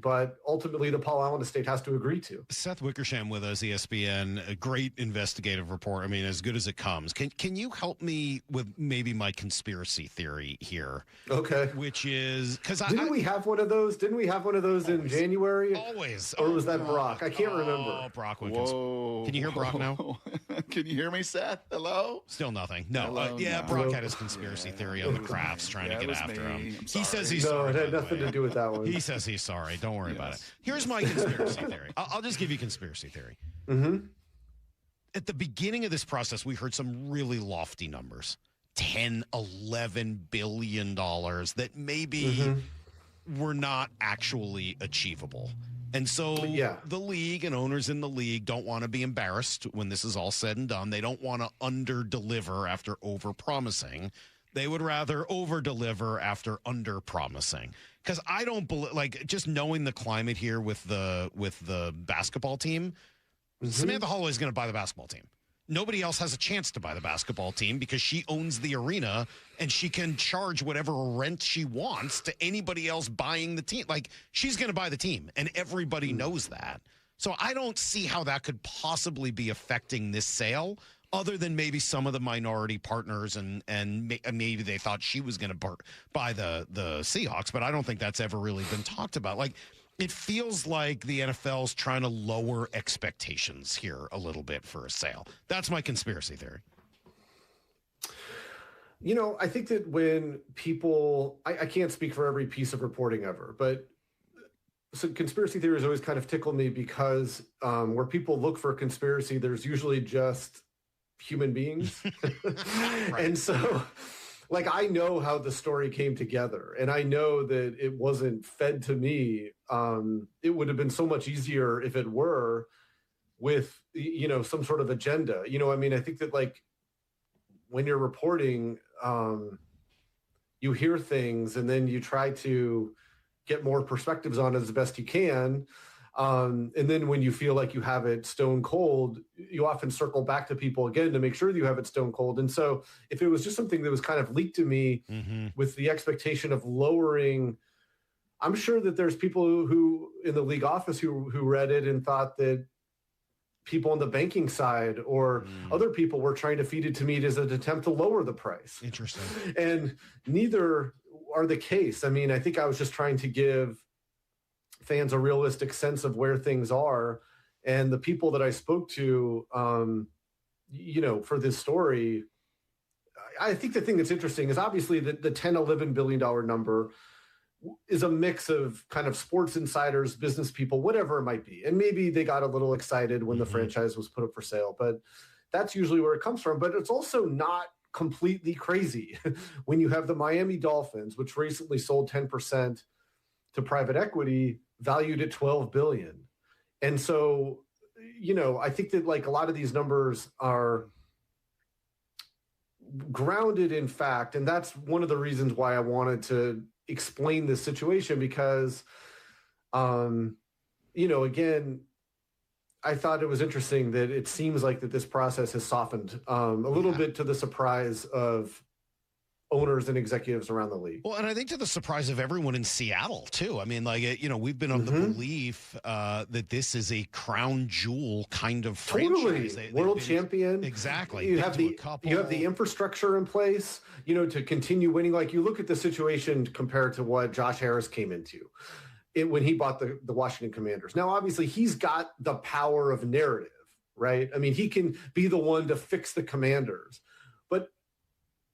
But ultimately, the Paul Allen estate has to agree to. Seth Wickersham with us, ESPN, a great investigative report. I mean, as good as it comes. Can you help me with maybe my conspiracy theory here? Okay. Which is because Didn't we have one of those? Didn't we have one of those in January? Always. Or was that Brock? I can't remember. Oh, Brock. Whoa. Can you hear Brock now? Can you hear me, Seth? Hello? Still nothing. No. Hello? Brock had his conspiracy theory on the Crafts trying to get after him. He says he's no, sorry. it had nothing to do with that one. He says he's sorry. Don't worry about it. Here's my conspiracy theory. I'll just give you conspiracy theory. Mm-hmm. At the beginning of this process, we heard some really lofty numbers. $10, $11 billion that maybe were not actually achievable. And so the league and owners in the league don't want to be embarrassed when this is all said and done. They don't want to under-deliver after over-promising. They would rather over-deliver after under-promising. Because I don't believe, just knowing the climate here with the basketball team, Samantha Holley is going to buy the basketball team. Nobody else has a chance to buy the basketball team because she owns the arena and she can charge whatever rent she wants to anybody else buying the team. She's going to buy the team, and everybody knows that. So I don't see how that could possibly be affecting this sale, other than maybe some of the minority partners and maybe they thought she was going to buy the Seahawks, but I don't think that's ever really been talked about. It feels like the NFL's trying to lower expectations here a little bit for a sale. That's my conspiracy theory. I think that when people, I can't speak for every piece of reporting ever, but so conspiracy theories always kind of tickle me because where people look for a conspiracy, there's usually just human beings. Right. And so I know how the story came together, and I know that it wasn't fed to me. It would have been so much easier if it were with, some sort of agenda. I think that when you're reporting, you hear things and then you try to get more perspectives on it as best you can. And then when you feel like you have it stone cold, you often circle back to people again to make sure that you have it stone cold. And so if it was just something that was kind of leaked to me with the expectation of lowering, I'm sure that there's people who in the league office who read it and thought that people on the banking side or other people were trying to feed it to me as an attempt to lower the price. Interesting. And neither are the case. I mean, I think I was just trying to give fans a realistic sense of where things are. And the people that I spoke to, for this story, I think the thing that's interesting is obviously the $10, $11 billion number is a mix of kind of sports insiders, business people, whatever it might be. And maybe they got a little excited when the franchise was put up for sale, but that's usually where it comes from. But it's also not completely crazy when you have the Miami Dolphins, which recently sold 10% to private equity, valued at $12 billion. And so, I think that a lot of these numbers are grounded in fact. And that's one of the reasons why I wanted to explain this situation because, again, I thought it was interesting that it seems like that this process has softened a little bit to the surprise of owners and executives around the league. Well, and I think to the surprise of everyone in Seattle too. I mean, we've been of the belief that this is a crown jewel kind of franchise. World champion. Exactly. You have the infrastructure in place, to continue winning. You look at the situation compared to what Josh Harris came into when he bought the Washington Commanders. Now, obviously, he's got the power of narrative, right? I mean, he can be the one to fix the Commanders, but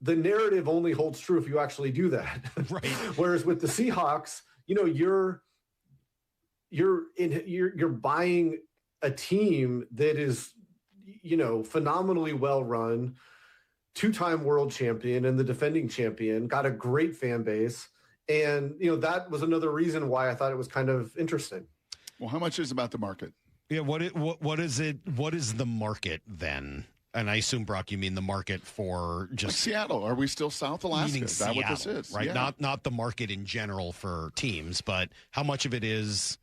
the narrative only holds true if you actually do that. Right. Whereas with the Seahawks, you're buying a team that is, phenomenally well run, 2-time world champion and the defending champion, got a great fan base. And, that was another reason why I thought it was kind of interesting. Well, how much is about the market? Yeah. What is it? What is the market then? And I assume, Brock, you mean the market for just Seattle. Are we still South Alaska? Is that what this is? Right. Yeah. Not the market in general for teams, but how much of it is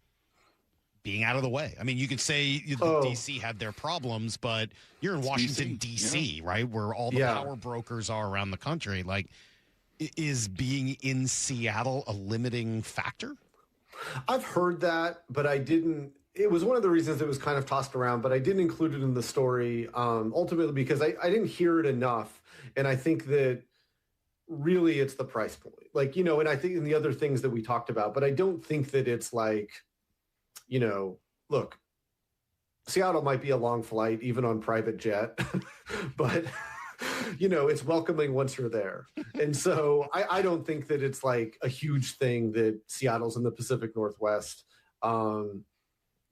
being out of the way. I mean, you could say DC had their problems, but you're in Washington, DC, right, where all the power brokers are around the country. Like, is being in Seattle a limiting factor? I've heard that, but I didn't. It was one of the reasons it was kind of tossed around, but I didn't include it in the story ultimately because I didn't hear it enough. And I think that really it's the price point. Like, you know, and I think in the other things that we talked about, but I don't think that it's like, you know, look, Seattle might be a long flight, even on private jet, but, you know, it's welcoming once you're there. And so I don't think that it's like a huge thing that Seattle's in the Pacific Northwest.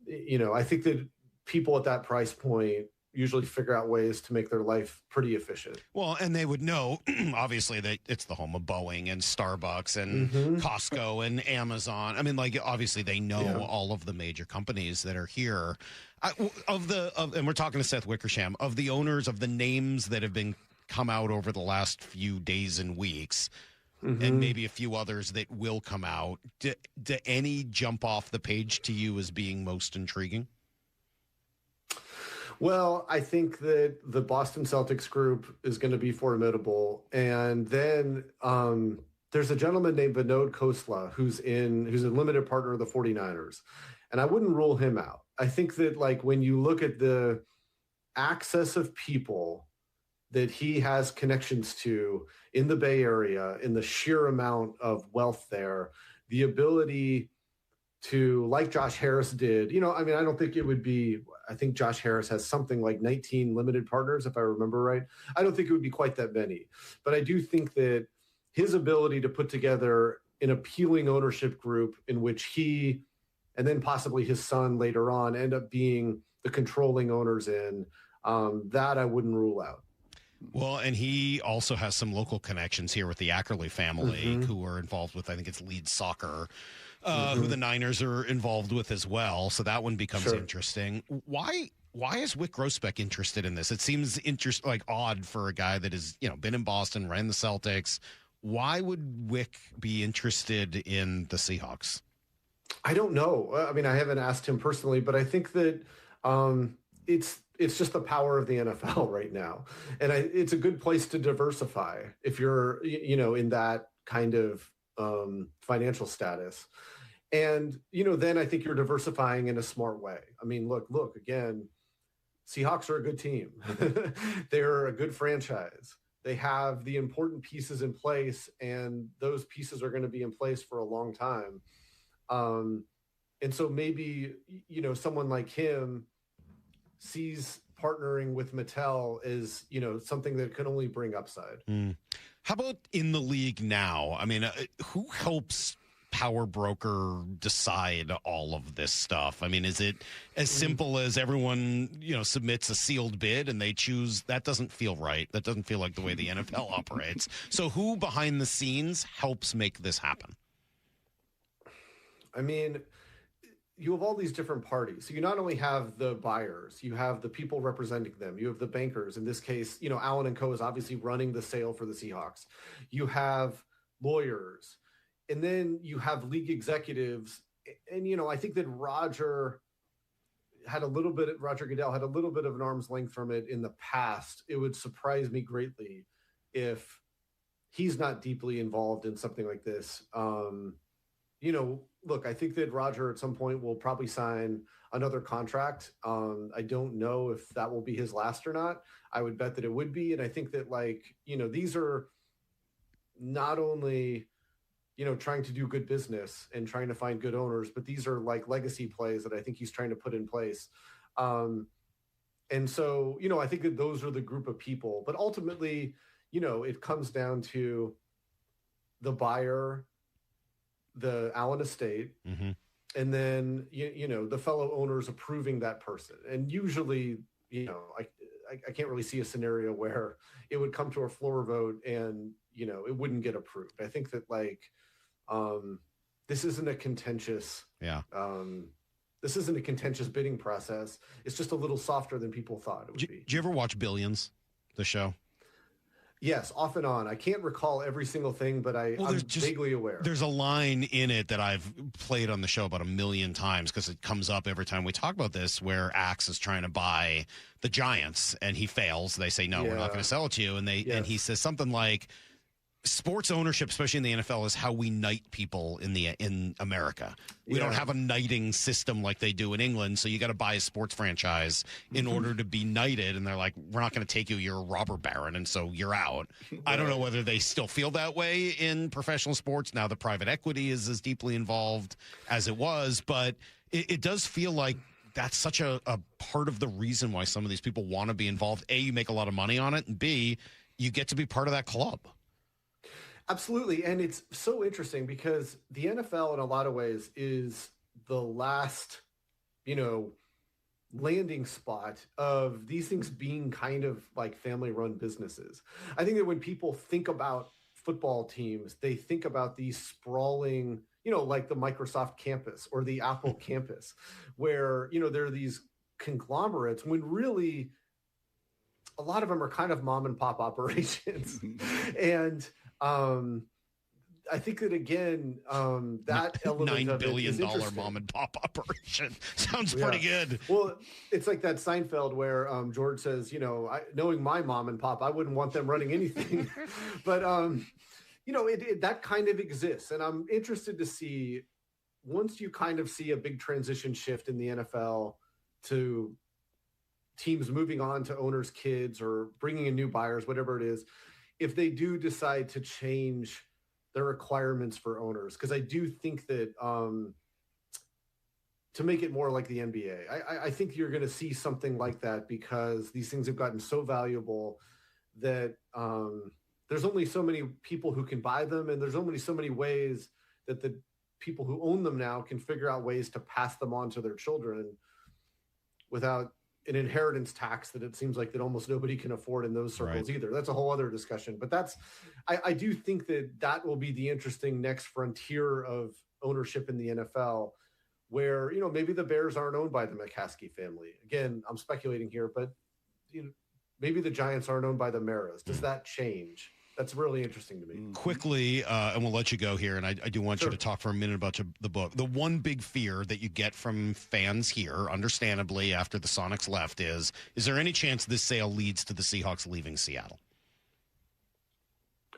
You know, I think that people at that price point usually figure out ways to make their life pretty efficient. Well, and they would know, obviously, that it's the home of Boeing and Starbucks and Costco and Amazon. I mean, like, obviously, they know all of the major companies that are here. And we're talking to Seth Wickersham, of the owners, of the names that have been come out over the last few days and weeks, and maybe a few others that will come out. Do any jump off the page to you as being most intriguing? Well, I think that the Boston Celtics group is going to be formidable. And then there's a gentleman named Vinod Khosla who's a limited partner of the 49ers. And I wouldn't rule him out. I think that, like, when you look at the access of people that he has connections to in the Bay Area, in the sheer amount of wealth there, the ability to, like Josh Harris did, you know, I mean, I don't think it would be, I think Josh Harris has something like 19 limited partners, if I remember right. I don't think it would be quite that many, but I do think that his ability to put together an appealing ownership group in which he, and then possibly his son later on, end up being the controlling owners in, that I wouldn't rule out. Well, and he also has some local connections here with the Ackerley family who are involved with, I think it's Leeds Soccer, who the Niners are involved with as well. So that one becomes interesting. Why is Wick Grossbeck interested in this? It seems odd for a guy that has, you know, been in Boston, ran the Celtics. Why would Wick be interested in the Seahawks? I don't know. I mean, I haven't asked him personally, but I think that it's just the power of the NFL right now. And it's a good place to diversify if you're, you know, in that kind of financial status. And, you know, then I think you're diversifying in a smart way. I mean, look, again, Seahawks are a good team. They're a good franchise. They have the important pieces in place, and those pieces are going to be in place for a long time. And so maybe, you know, someone like him sees partnering with Mattel as, you know, something that can only bring upside. How about in the league now? I mean, who helps power broker decide all of this stuff? I mean, is it as simple as everyone, you know, submits a sealed bid and they choose? That doesn't feel right. That doesn't feel like the way the NFL operates. So who behind the scenes helps make this happen? I mean, you have all these different parties. So you not only have the buyers, you have the people representing them, you have the bankers. In this case, you know, Allen & Co. is obviously running the sale for the Seahawks. You have lawyers, and then you have league executives. And, you know, I think that Roger Goodell had a little bit of an arm's length from it in the past. It would surprise me greatly if he's not deeply involved in something like this. You know, look, I think that Roger at some point will probably sign another contract. I don't know if that will be his last or not. I would bet that it would be. And I think that, like, you know, these are not only, you know, trying to do good business and trying to find good owners, but these are like legacy plays that I think he's trying to put in place. And so, you know, I think that those are the group of people. But ultimately, you know, it comes down to the buyer, the Allen estate, and then you know, the fellow owners approving that person. And usually, you know, I can't really see a scenario where it would come to a floor vote and, you know, it wouldn't get approved. I think that, like, this isn't a contentious bidding process. It's just a little softer than people thought it would be. Did you ever watch Billions, the show? Yes, off and on. I can't recall every single thing, but I'm vaguely aware. There's a line in it that I've played on the show about 1 million times because it comes up every time we talk about this, where Axe is trying to buy the Giants and he fails. They say, no, we're not going to sell it to you. And and he says something like, sports ownership, especially in the NFL, is how we knight people in America. We don't have a knighting system like they do in England, so you got to buy a sports franchise in order to be knighted. And they're like, we're not going to take you. You're a robber baron, and so you're out. I don't know whether they still feel that way in professional sports now that private equity is as deeply involved as it was, but it does feel like that's such a part of the reason why some of these people want to be involved. A, you make a lot of money on it, and B, you get to be part of that club. Absolutely. And it's so interesting because the NFL in a lot of ways is the last, landing spot of these things being kind of like family run businesses. I think that when people think about football teams, they think about these sprawling, like the Microsoft campus or the Apple campus, where, there are these conglomerates when really a lot of them are kind of mom and pop operations. And, I think that again, that element $9 of billion it is mom and pop operation sounds pretty good. Well, it's like that Seinfeld where George says, knowing my mom and pop, I wouldn't want them running anything. But that kind of exists, and I'm interested to see once you kind of see a big transition shift in the NFL to teams moving on to owners' kids or bringing in new buyers, whatever it is. If they do decide to change their requirements for owners, because I do think that to make it more like the NBA, I think you're going to see something like that because these things have gotten so valuable that there's only so many people who can buy them, and there's only so many ways that the people who own them now can figure out ways to pass them on to their children without an inheritance tax that it seems like that almost nobody can afford in those circles either. That's a whole other discussion. But I do think that will be the interesting next frontier of ownership in the NFL, where, maybe the Bears aren't owned by the McCaskey family. Again, I'm speculating here, but maybe the Giants aren't owned by the Maras. Does that change? That's really interesting to me. Quickly, and we'll let you go here, and I do want you to talk for a minute about the book. The one big fear that you get from fans here, understandably, after the Sonics left is there any chance this sale leads to the Seahawks leaving Seattle?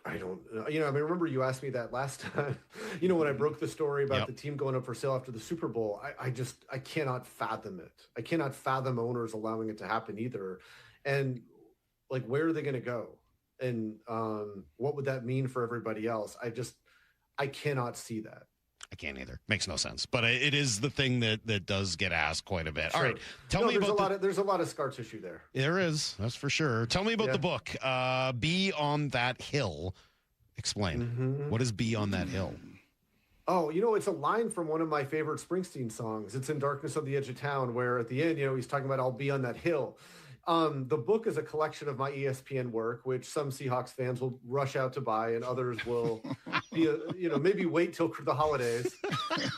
I don't I remember you asked me that last time, when I broke the story about the team going up for sale after the Super Bowl. I cannot fathom it. I cannot fathom owners allowing it to happen either. And like, where are they going to go? And what would that mean for everybody else? I cannot see that. I can't either. Makes no sense. But it is the thing that does get asked quite a bit. Sure. All right. Tell me about there's a lot of scar tissue there. There is. That's for sure. Tell me about the book. Be on That Hill. Explain. What is Be on That Hill? Oh, it's a line from one of my favorite Springsteen songs. It's In Darkness on the Edge of Town, where at the end, he's talking about I'll be on that hill. The book is a collection of my ESPN work, which some Seahawks fans will rush out to buy, and others will be, maybe wait till the holidays.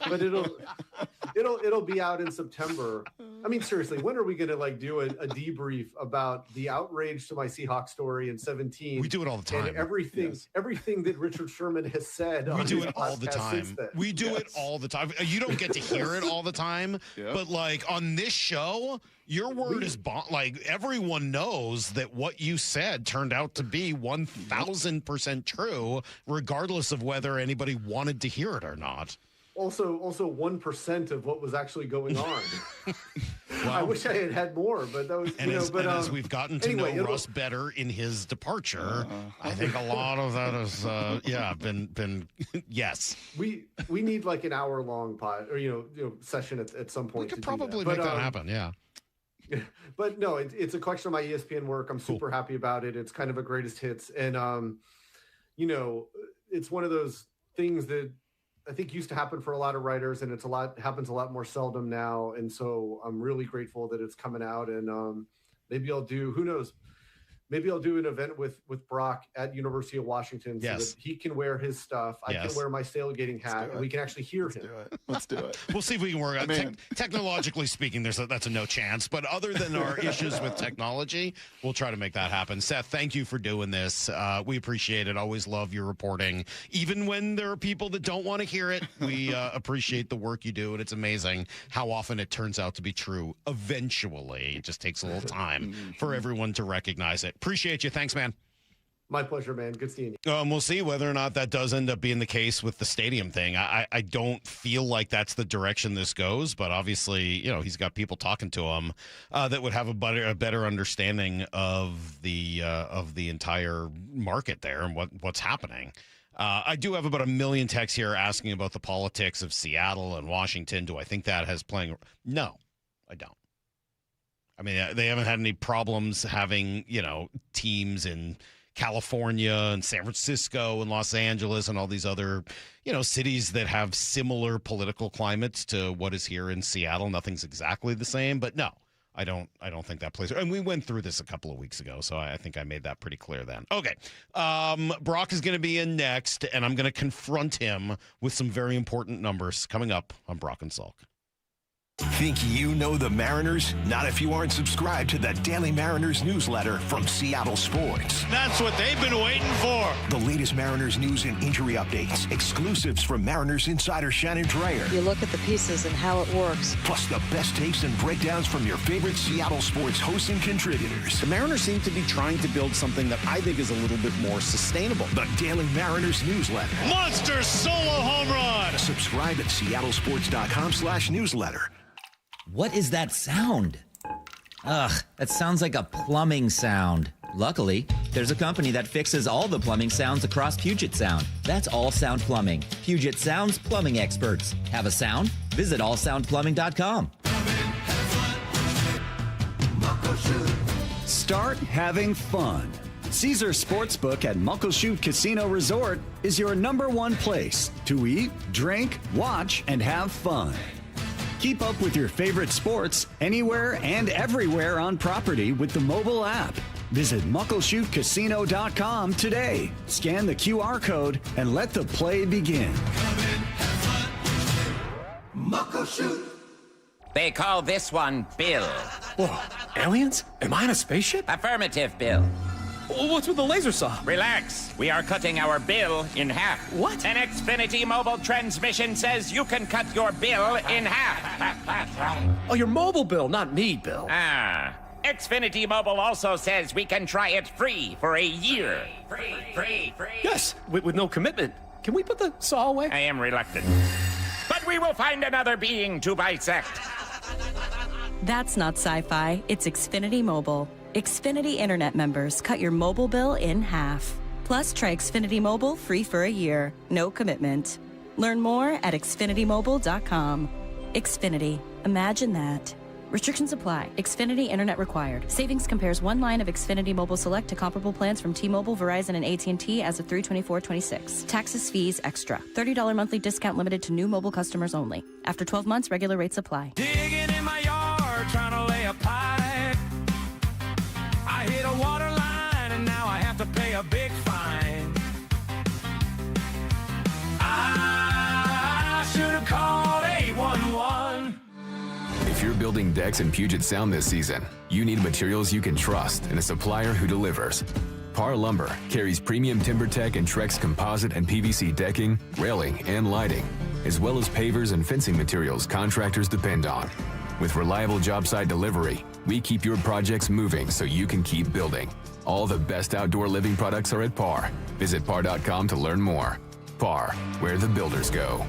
But it'll be out in September. I mean, seriously, when are we going to do a debrief about the outrage to my Seahawks story in 2017? We do it all the time. And everything that Richard Sherman has said. We do it all the time. We do it all the time. You don't get to hear it all the time, but on this show, your word is everyone knows that what you said turned out to be 1,000% true, regardless of whether anybody wanted to hear it or not. Also 1% of what was actually going on. I wish I had more, but that was, as we've gotten to know Russ better in his departure, I think a lot of that has, been yes. We need an hour long pod or session at some point. We could probably make that happen. Yeah. But no, it's a collection of my ESPN work. I'm super happy about it. It's kind of a greatest hits. And, it's one of those things that I think used to happen for a lot of writers, and happens a lot more seldom now. And so I'm really grateful that it's coming out, and maybe I'll do, who knows, maybe I'll do an event with Brock at University of Washington so that he can wear his stuff. I can wear my sailgating hat, and we can actually hear him. Let's do it. We'll see if we can work on technologically speaking, that's a no chance. But other than our issues with technology, we'll try to make that happen. Seth, thank you for doing this. We appreciate it. Always love your reporting. Even when there are people that don't want to hear it, we appreciate the work you do. And it's amazing how often it turns out to be true eventually. It just takes a little time for everyone to recognize it. Appreciate you. Thanks, man. My pleasure, man. Good seeing you. We'll see whether or not that does end up being the case with the stadium thing. I don't feel like that's the direction this goes, but obviously, he's got people talking to him that would have a better understanding of the entire market there and what's happening. I do have about 1 million texts here asking about the politics of Seattle and Washington. Do I think that has playing? No, I don't. I mean, they haven't had any problems having, teams in California and San Francisco and Los Angeles and all these other, cities that have similar political climates to what is here in Seattle. Nothing's exactly the same, but no, I don't think that plays. And we went through this a couple of weeks ago, so I think I made that pretty clear then. Okay. Brock is going to be in next, and I'm going to confront him with some very important numbers coming up on Brock and Salk. Think you know the Mariners? Not if you aren't subscribed to the Daily Mariners newsletter from Seattle Sports. That's what they've been waiting for. The latest Mariners news and injury updates, exclusives from Mariners insider Shannon Dreyer. You look at the pieces and how it works. Plus the best takes and breakdowns from your favorite Seattle Sports hosts and contributors. The Mariners seem to be trying to build something that I think is a little bit more sustainable. The Daily Mariners newsletter. Monster solo home run. Subscribe at seattlesports.com/newsletter. What is that sound? Ugh, that sounds like a plumbing sound. Luckily, there's a company that fixes all the plumbing sounds across Puget Sound. That's All Sound Plumbing. Puget Sound's plumbing experts. Have a sound? Visit allsoundplumbing.com. Start having fun. Caesar Sportsbook at Muckleshoot Casino Resort is your #1 place to eat, drink, watch, and have fun. Keep up with your favorite sports anywhere and everywhere on property with the mobile app. Visit muckleshootcasino.com today. Scan the QR code and let the play begin. Muckleshoot. They call this one Bill. Whoa, aliens? Am I in a spaceship? Affirmative, Bill. What's with the laser saw? Relax. We are cutting our bill in half. What? An Xfinity mobile transmission says you can cut your bill in half. Oh, your mobile bill, not me, Bill. Xfinity Mobile also says we can try it free for a year. Free. Yes, with no commitment. Can we put the saw away? I am reluctant. But we will find another being to bisect. That's not sci-fi. It's Xfinity Mobile. Xfinity Internet members cut your mobile bill in half. Plus, try Xfinity Mobile free for a year. No commitment. Learn more at xfinitymobile.com. Xfinity. Imagine that. Restrictions apply. Xfinity Internet required. Savings compares one line of Xfinity Mobile Select to comparable plans from T-Mobile, Verizon, and AT&T as of 3/24/26. Taxes, fees, extra. $30 monthly discount limited to new mobile customers only. After 12 months, regular rates apply. Digging in my yard, trying to lay a pipe. I hit a water line and now I have to pay a big fine. I should have called 811. If you're building decks in Puget Sound this season, you need materials you can trust and a supplier who delivers. Par Lumber carries premium TimberTech and Trex composite and PVC decking, railing, and lighting, as well as pavers and fencing materials contractors depend on. With reliable job site delivery, we keep your projects moving so you can keep building. All the best outdoor living products are at Par. Visit par.com to learn more. Par, where the builders go.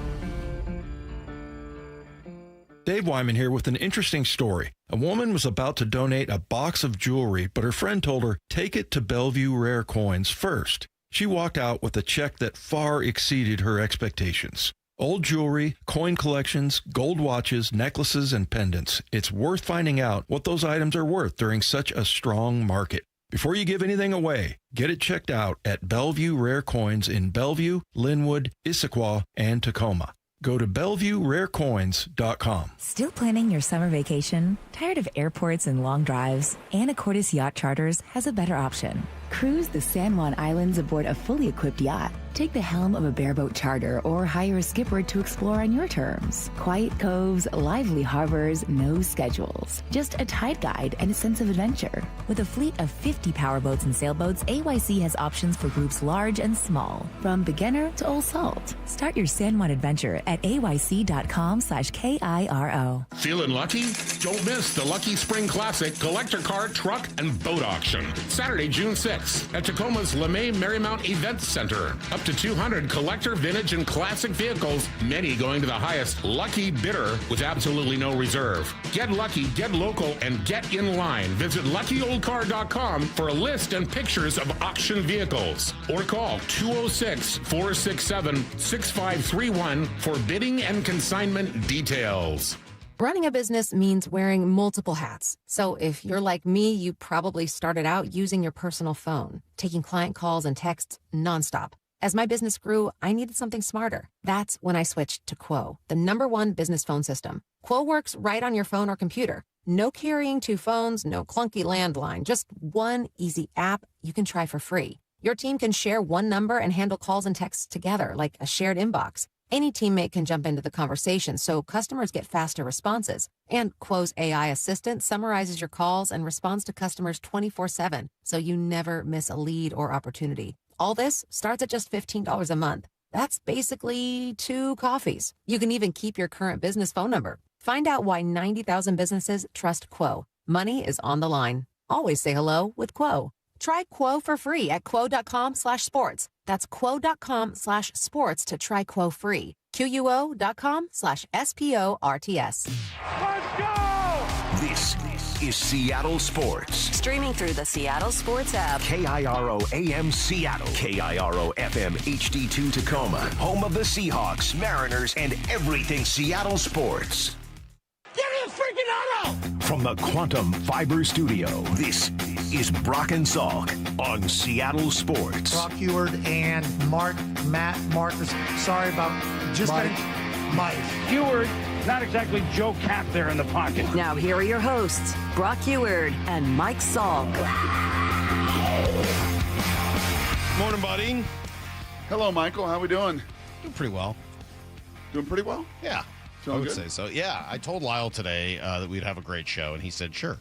Dave Wyman here with an interesting story. A woman was about to donate a box of jewelry, but her friend told her, take it to Bellevue Rare Coins first. She walked out with a check that far exceeded her expectations. Old jewelry, coin collections, gold watches, necklaces, and pendants. It's worth finding out what those items are worth during such a strong market. Before you give anything away, get it checked out at Bellevue Rare Coins in Bellevue, Linwood, Issaquah, and Tacoma. Go to BellevueRareCoins.com. Still planning your summer vacation? Tired of airports and long drives? Anacortes Yacht Charters has a better option. Cruise the San Juan Islands aboard a fully equipped yacht. Take the helm of a bareboat charter or hire a skipper to explore on your terms. Quiet coves, lively harbors, no schedules. Just a tide guide and a sense of adventure. With a fleet of 50 powerboats and sailboats, AYC has options for groups large and small, from beginner to old salt. Start your San Juan adventure at ayc.com/KIRO. Feeling lucky? Don't miss the Lucky Spring Classic Collector Car, Truck, and Boat Auction. Saturday, June 6th at Tacoma's LeMay Marymount Event Center. Up to 200 collector, vintage, and classic vehicles, many going to the highest lucky bidder with absolutely no reserve. Get lucky, get local, and get in line. Visit luckyoldcar.com for a list and pictures of auction vehicles. Or call 206-467-6531 for bidding and consignment details. Running a business means wearing multiple hats. So if you're like me, you probably started out using your personal phone, taking client calls and texts nonstop. As my business grew, I needed something smarter. That's when I switched to Quo, the #1 business phone system. Quo works right on your phone or computer. No carrying 2 phones, no clunky landline, just one easy app you can try for free. Your team can share one number and handle calls and texts together like a shared inbox. Any teammate can jump into the conversation, so customers get faster responses. And Quo's AI assistant summarizes your calls and responds to customers 24/7, so you never miss a lead or opportunity. All this starts at just $15 a month. That's basically 2 coffees. You can even keep your current business phone number. Find out why 90,000 businesses trust Quo. Money is on the line. Always say hello with Quo. Try Quo for free at quo.com/sports. That's quo.com/sports to try Quo free. QUO.com/SPORTS. Let's go! This is Seattle Sports. Streaming through the Seattle Sports app. KIRO AM Seattle. KIRO FM HD2 Tacoma. Home of the Seahawks, Mariners, and everything Seattle sports. Give me a freaking auto! From the Quantum Fiber Studio, this is Brock and Salk on Seattle Sports. Brock Heward and Matt Marcus. Sorry about just Mike. Heward, not exactly Joe Cap there in the pocket. Now here are your hosts, Brock Heward and Mike Salk. Morning, buddy. Hello, Michael. How we doing? Doing pretty well. Doing pretty well? Yeah. I would say so. Yeah, I told Lyle today that we'd have a great show, and he said, sure.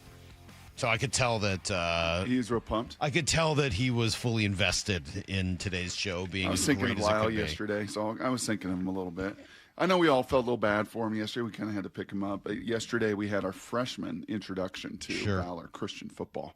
So I could tell that... He's real pumped. I could tell that he was fully invested in today's show being as great as it could be. I was thinking of Lyle yesterday, so I was thinking of him a little bit. I know we all felt a little bad for him yesterday. We kind of had to pick him up. But yesterday we had our freshman introduction to Valor Christian football.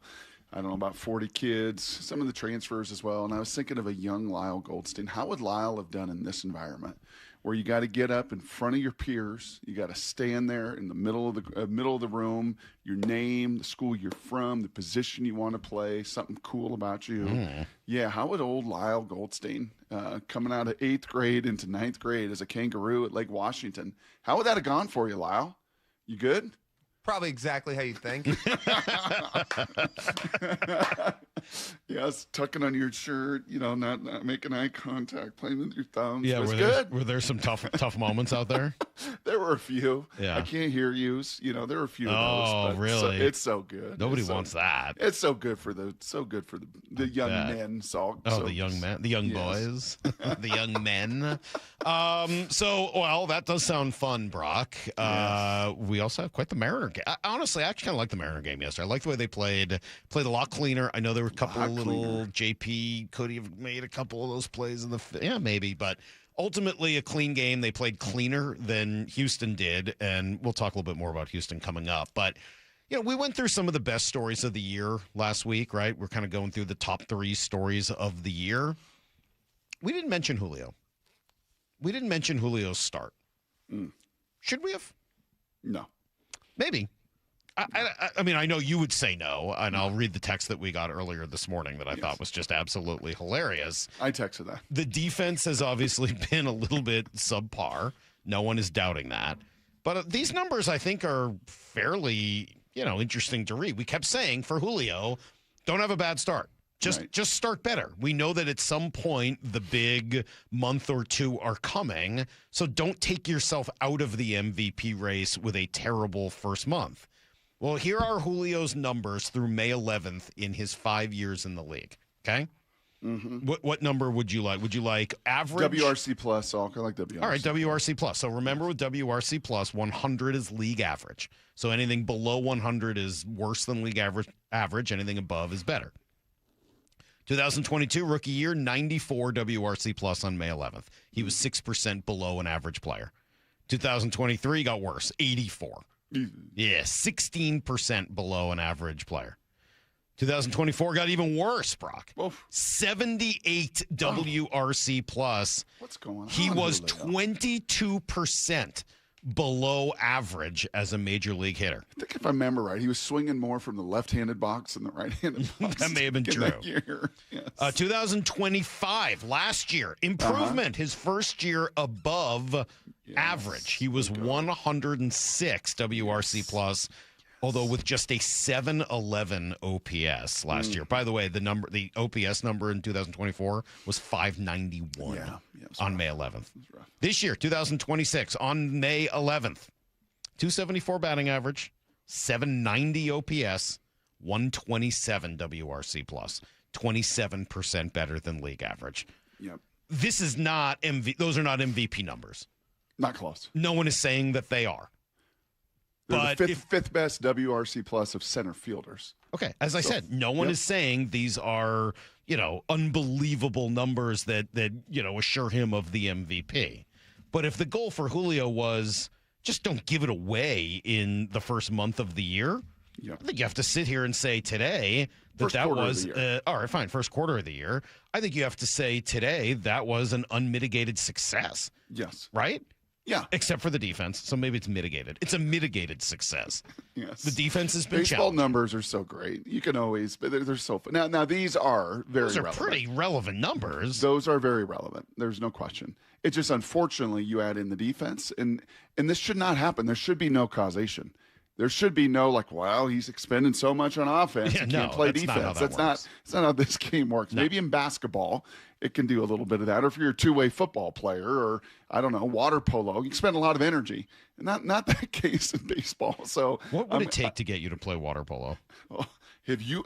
I don't know, about 40 kids, some of the transfers as well. And I was thinking of a young Lyle Goldstein. How would Lyle have done in this environment? Where you got to get up in front of your peers, you got to stand there in the middle of the room, your name, the school you're from, the position you want to play, something cool about you. Yeah, how would old Lyle Goldstein, coming out of 8th grade into 9th grade as a kangaroo at Lake Washington, how would that have gone for you, Lyle? You good? Probably exactly how you think. Yes, tucking on your shirt, not making eye contact, playing with your thumbs. Yeah, it was good. Were there some tough moments out there? There were a few. Yeah. I can't hear you. There were a few of those. Oh, really? It's so good. Nobody wants that. It's so good for the young men. The young men, the young boys, the young men. That does sound fun, Brock. Yes. We also have quite the Mariner game. Honestly, I actually kind of like the Mariner game yesterday. I like the way they played a lot cleaner. I know there were a couple of little JP could have made a couple of those plays in maybe, but ultimately a clean game. They played cleaner than Houston did, and we'll talk a little bit more about Houston coming up. But we went through some of the best stories of the year last week, right? We're kind of going through the top 3 stories of the year. We didn't mention Julio. We didn't mention Julio's start. Should we have? No. Maybe. I mean, I know you would say no, and I'll read the text that we got earlier this morning that I thought was just absolutely hilarious. I texted that. The defense has obviously been a little bit subpar. No one is doubting that. But these numbers, I think, are fairly, interesting to read. We kept saying for Julio, don't have a bad start. Just start better. We know that at some point the big month or two are coming, so don't take yourself out of the MVP race with a terrible first month. Well, here are Julio's numbers through May 11th in his 5 years in the league, okay? Mm-hmm. What number would you like? Would you like average? WRC plus, Salk. I like WRC. All right, WRC plus. So remember with WRC plus, 100 is league average. So anything below 100 is worse than league average. Anything above is better. 2022 rookie year, 94 WRC plus on May 11th. He was 6% below an average player. 2023 got worse, 84. Yeah, 16% below an average player. 2024 got even worse, Brock. 78 WRC plus. What's going on? He was 22% below average as a major league hitter. I think if I remember right, he was swinging more from the left-handed box than the right-handed box. That may have been true. That year. Yes. 2025, last year, improvement. His first year above average. He was 106 WRC plus, although with just a 711 OPS last year. By the way, the OPS number in 2024 was 591 on May 11th. This year, 2026, on May 11th, 274 batting average, 790 OPS, 127 WRC plus, 27% better than league average. Yep. This is not those are not MVP numbers. Not close. No one is saying that they are. They're the fifth best WRC plus of center fielders. Okay, as I said, no one is saying these are, unbelievable numbers that assure him of the MVP. But if the goal for Julio was just don't give it away in the first month of the year, I think you have to sit here and say today that was all right, fine, first quarter of the year. I think you have to say today that was an unmitigated success. Yes. Right? Yeah. Except for the defense. So maybe it's mitigated. It's a mitigated success. Yes. The defense has been Baseball challenged. numbers are so great. You can always, but they're so fun. Now these are very Those are relevant. pretty relevant numbers. Those are very relevant. There's no question. It's just unfortunately you add in the defense, and this should not happen. There should be no causation. There should be no he's expending so much on offense. He can't play defense. That's not how this game works. No. Maybe in basketball it can do a little bit of that. Or if you're a two-way football player or, I don't know, water polo, you spend a lot of energy. And not that case in baseball. So what would it take to get you to play water polo? Well, have you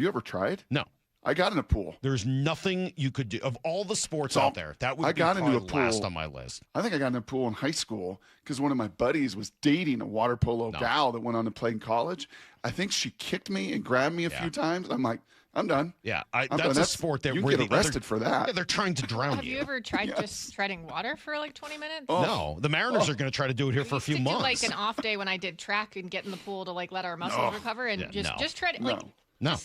ever tried? No. I got in a pool. There's nothing you could do. Of all the sports out there, that would be probably last on my list. I think I got in a pool in high school because one of my buddies was dating a water polo gal that went on to play in college. I think she kicked me and grabbed me a few times. I'm like, I'm done. Yeah, that's a sport that you get arrested for that. Yeah, they're trying to drown Have you ever tried just treading water for 20 minutes? No, the Mariners are going to try to do it here for a few months. I used to do an off day when I did track and get in the pool to let our muscles recover and just tread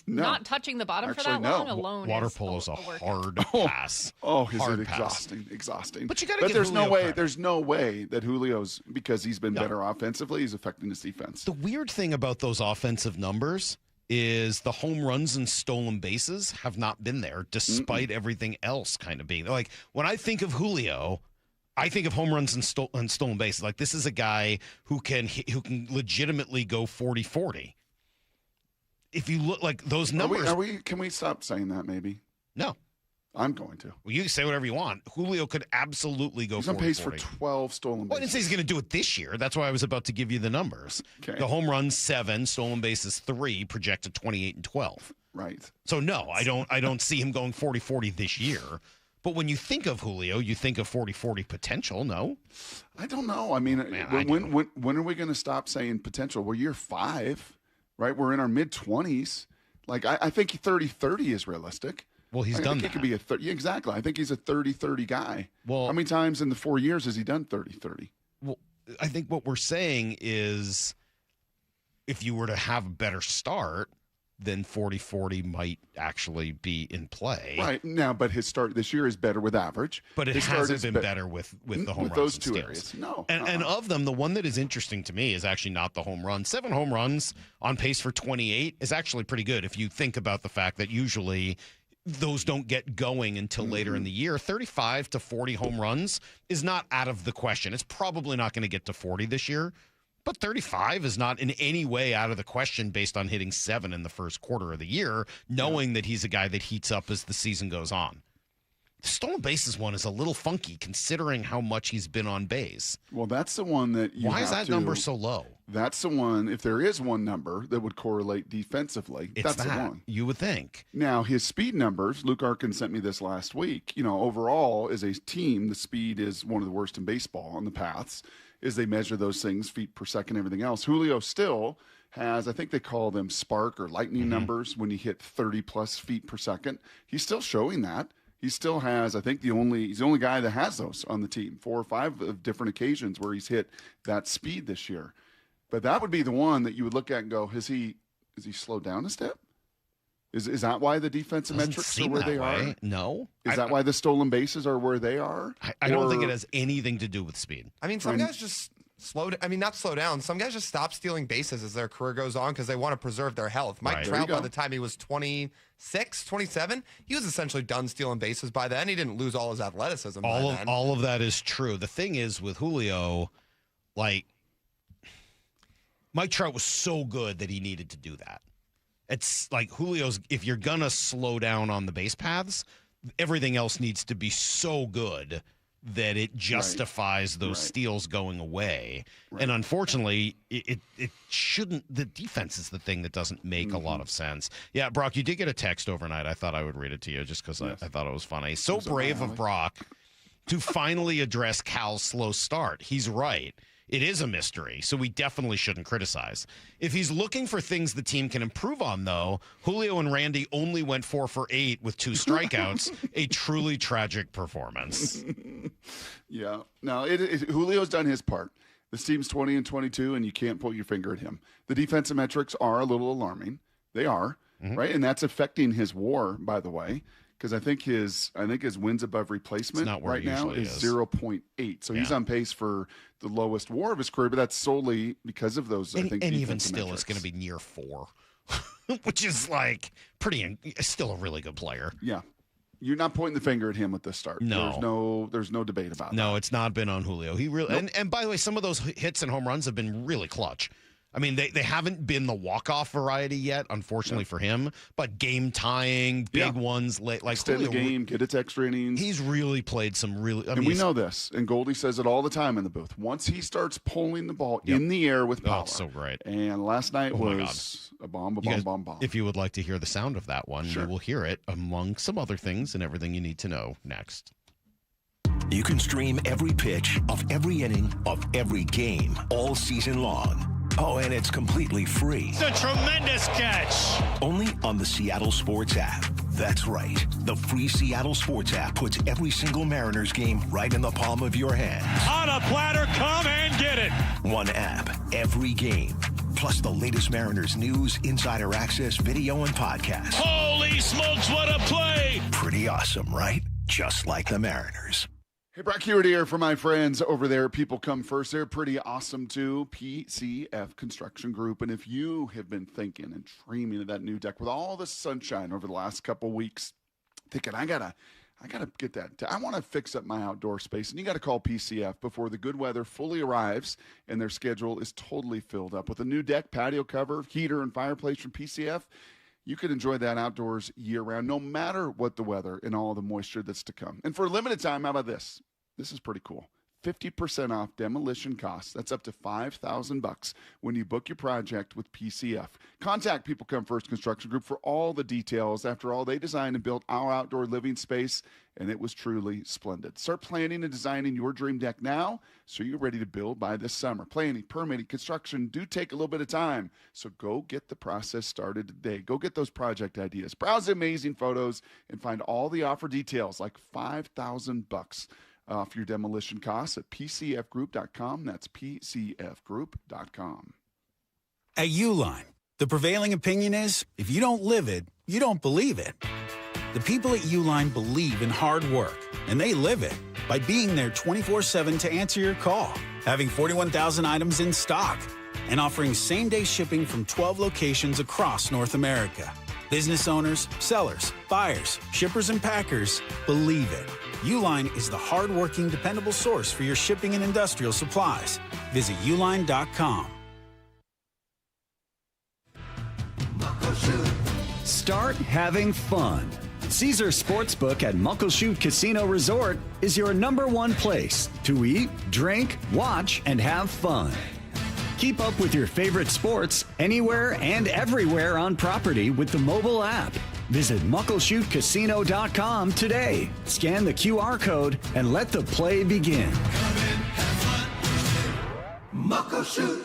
not touching the bottom for that long alone. Water polo is a hard pass. Is it exhausting? But you got to. But there's no way that Julio's, because he's been better offensively, he's affecting his defense. The weird thing about those offensive numbers is the home runs and stolen bases have not been there, despite everything else kind of being like. When I think of Julio, I think of home runs and stolen bases. Like, this is a guy who can legitimately go 40-40. If you look like those numbers, can we stop saying that? Maybe no. I'm going to. Well, you can say whatever you want. Julio could absolutely go. He's on pace for 12 stolen bases. Well, I didn't say he's going to do it this year. That's why I was about to give you the numbers. Okay. The home runs 7, stolen bases 3, projected 28 and 12. Right. So no, I don't see him going 40-40 this year. But when you think of Julio, you think of 40-40 potential. No, I don't know. I mean, when are we going to stop saying potential? Well, year 5, right? We're in our mid-20s. Like I think 30-30 is realistic. Well, he's done that. He could be exactly. I think he's a 30-30 guy. Well, how many times in the 4 years has he done 30-30? Well, I think what we're saying is if you were to have a better start, then 40-40 might actually be in play. Right. Now, but his start this year is better with average. But it hasn't been better with the home runs. Those two steals. areas. No. And of them, the one that is interesting to me is actually not the home run. 7 home runs on pace for 28 is actually pretty good if you think about the fact that usually those don't get going until later in the year. 35 to 40 home runs is not out of the question. It's probably not going to get to 40 this year, But 35 is not in any way out of the question based on hitting 7 in the first quarter of the year, knowing that he's a guy that heats up as the season goes on. The stolen bases one is a little funky considering how much he's been on base. Well, that's the one that you Why is that number so low? That's the one, if there is one number that would correlate defensively, that's the one. You would think. Now, his speed numbers, Luke Arkin sent me this last week. Overall, as a team, the speed is one of the worst in baseball on the paths, as they measure those things, feet per second, everything else. Julio still has, I think they call them spark or lightning numbers when you hit 30-plus feet per second. He's still showing that. He still has, I think, he's the only guy that has those on the team. 4 or 5 of different occasions where he's hit that speed this year. But that would be the one that you would look at and go, has he slowed down a step? Is that why the defensive metrics are where they are? No. Is that why the stolen bases are where they are? I don't think it has anything to do with speed. I mean, some guys just not slow down. Some guys just stop stealing bases as their career goes on because they want to preserve their health. Mike Trout, by the time he was 26, 27, he was essentially done stealing bases by then. He didn't lose all his athleticism by then. All of that is true. The thing is with Julio, Mike Trout was so good that he needed to do that. It's like Julio's, if you're going to slow down on the base paths, everything else needs to be so good that it justifies those steals going away. And unfortunately, it shouldn't. The defense is the thing that doesn't make a lot of sense. Yeah, Brock, you did get a text overnight. I thought I would read it to you just because I thought it was funny. So brave of Brock to finally address Cal's slow start. He's right. It is a mystery, so we definitely shouldn't criticize. If he's looking for things the team can improve on, though, Julio and Randy only went 4 for 8 with 2 strikeouts, a truly tragic performance. Yeah. No, Julio's done his part. This team's 20-22, and you can't point your finger at him. The defensive metrics are a little alarming. They are, right? And that's affecting his WAR, by the way. Because I think his wins above replacement right now is 0.8. So he's on pace for the lowest WAR of his career, but that's solely because of those, I think, and even still, it's going to be near 4, which is still a really good player. Yeah. You're not pointing the finger at him with this start. No. There's no debate about that. No, it's not been on Julio. He really, and by the way, some of those hits and home runs have been really clutch. I mean, they haven't been the walk-off variety yet, unfortunately for him, but game-tying, big ones late. Like extend the game, get its extra innings. He's really played some really... and we know this, and Goldie says it all the time in the booth. Once he starts pulling the ball in the air with power. Oh, so great. And last night was a bomb. If you would like to hear the sound of that one, you will hear it among some other things and everything you need to know next. You can stream every pitch of every inning of every game all season long. Oh, and it's completely free. It's a tremendous catch. Only on the Seattle Sports app. That's right. The free Seattle Sports app puts every single Mariners game right in the palm of your hand. On a platter, come and get it. One app, every game. Plus the latest Mariners news, insider access, video, and podcast. Holy smokes, what a play. Pretty awesome, right? Just like the Mariners. Hey, Brock Hewitt here for my friends over there. People Come First. They're pretty awesome, too. PCF Construction Group. And if you have been thinking and dreaming of that new deck with all the sunshine over the last couple weeks, thinking, I gotta get that. I want to fix up my outdoor space. And you got to call PCF before the good weather fully arrives and their schedule is totally filled up. With a new deck, patio cover, heater, and fireplace from PCF, you can enjoy that outdoors year-round, no matter what the weather and all the moisture that's to come. And for a limited time, how about this? This is pretty cool. 50% off demolition costs. That's up to $5,000 when you book your project with PCF. Contact People Come First Construction Group for all the details. After all, they designed and built our outdoor living space, and it was truly splendid. Start planning and designing your dream deck now so you're ready to build by this summer. Planning, permitting, construction do take a little bit of time, so go get the process started today. Go get those project ideas. Browse the amazing photos and find all the offer details, like $5,000 off your demolition costs at PCFgroup.com. That's PCFgroup.com. At Uline, the prevailing opinion is, if you don't live it, you don't believe it. The people at Uline believe in hard work, and they live it by being there 24/7 to answer your call, having 41,000 items in stock, and offering same-day shipping from 12 locations across North America. Business owners, sellers, buyers, shippers, and packers believe it. Uline is the hard-working, dependable source for your shipping and industrial supplies. Visit uline.com. Start having fun. Caesar Sportsbook at Muckleshoot Casino Resort is your #1 place to eat, drink, watch, and have fun. Keep up with your favorite sports anywhere and everywhere on property with the mobile app. Visit muckleshootcasino.com today. Scan the QR code and let the play begin. Muckleshoot.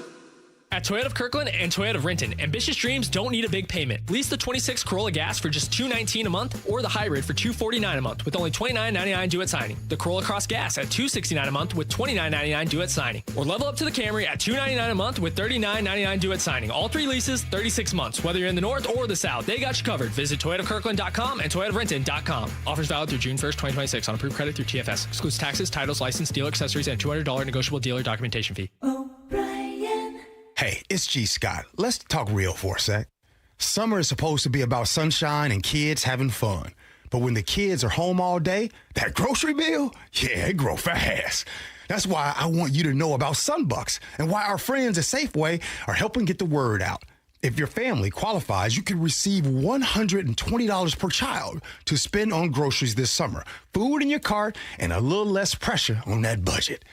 At Toyota of Kirkland and Toyota of Renton, ambitious dreams don't need a big payment. Lease the 26 Corolla Gas for just $219 a month or the hybrid for $249 a month with only $29.99 due at signing. The Corolla Cross Gas at $269 a month with $29.99 due at signing. Or level up to the Camry at $299 a month with $39.99 due at signing. All 3 leases, 36 months. Whether you're in the north or the south, they got you covered. Visit ToyotaKirkland.com and ToyotaofRenton.com. Offers valid through June 1st, 2026 on approved credit through TFS. Excludes taxes, titles, license, dealer accessories, and $200 negotiable dealer documentation fee. Hey, it's G. Scott. Let's talk real for a sec. Summer is supposed to be about sunshine and kids having fun. But when the kids are home all day, that grocery bill, yeah, it grows fast. That's why I want you to know about Sunbucks and why our friends at Safeway are helping get the word out. If your family qualifies, you can receive $120 per child to spend on groceries this summer, food in your cart, and a little less pressure on that budget.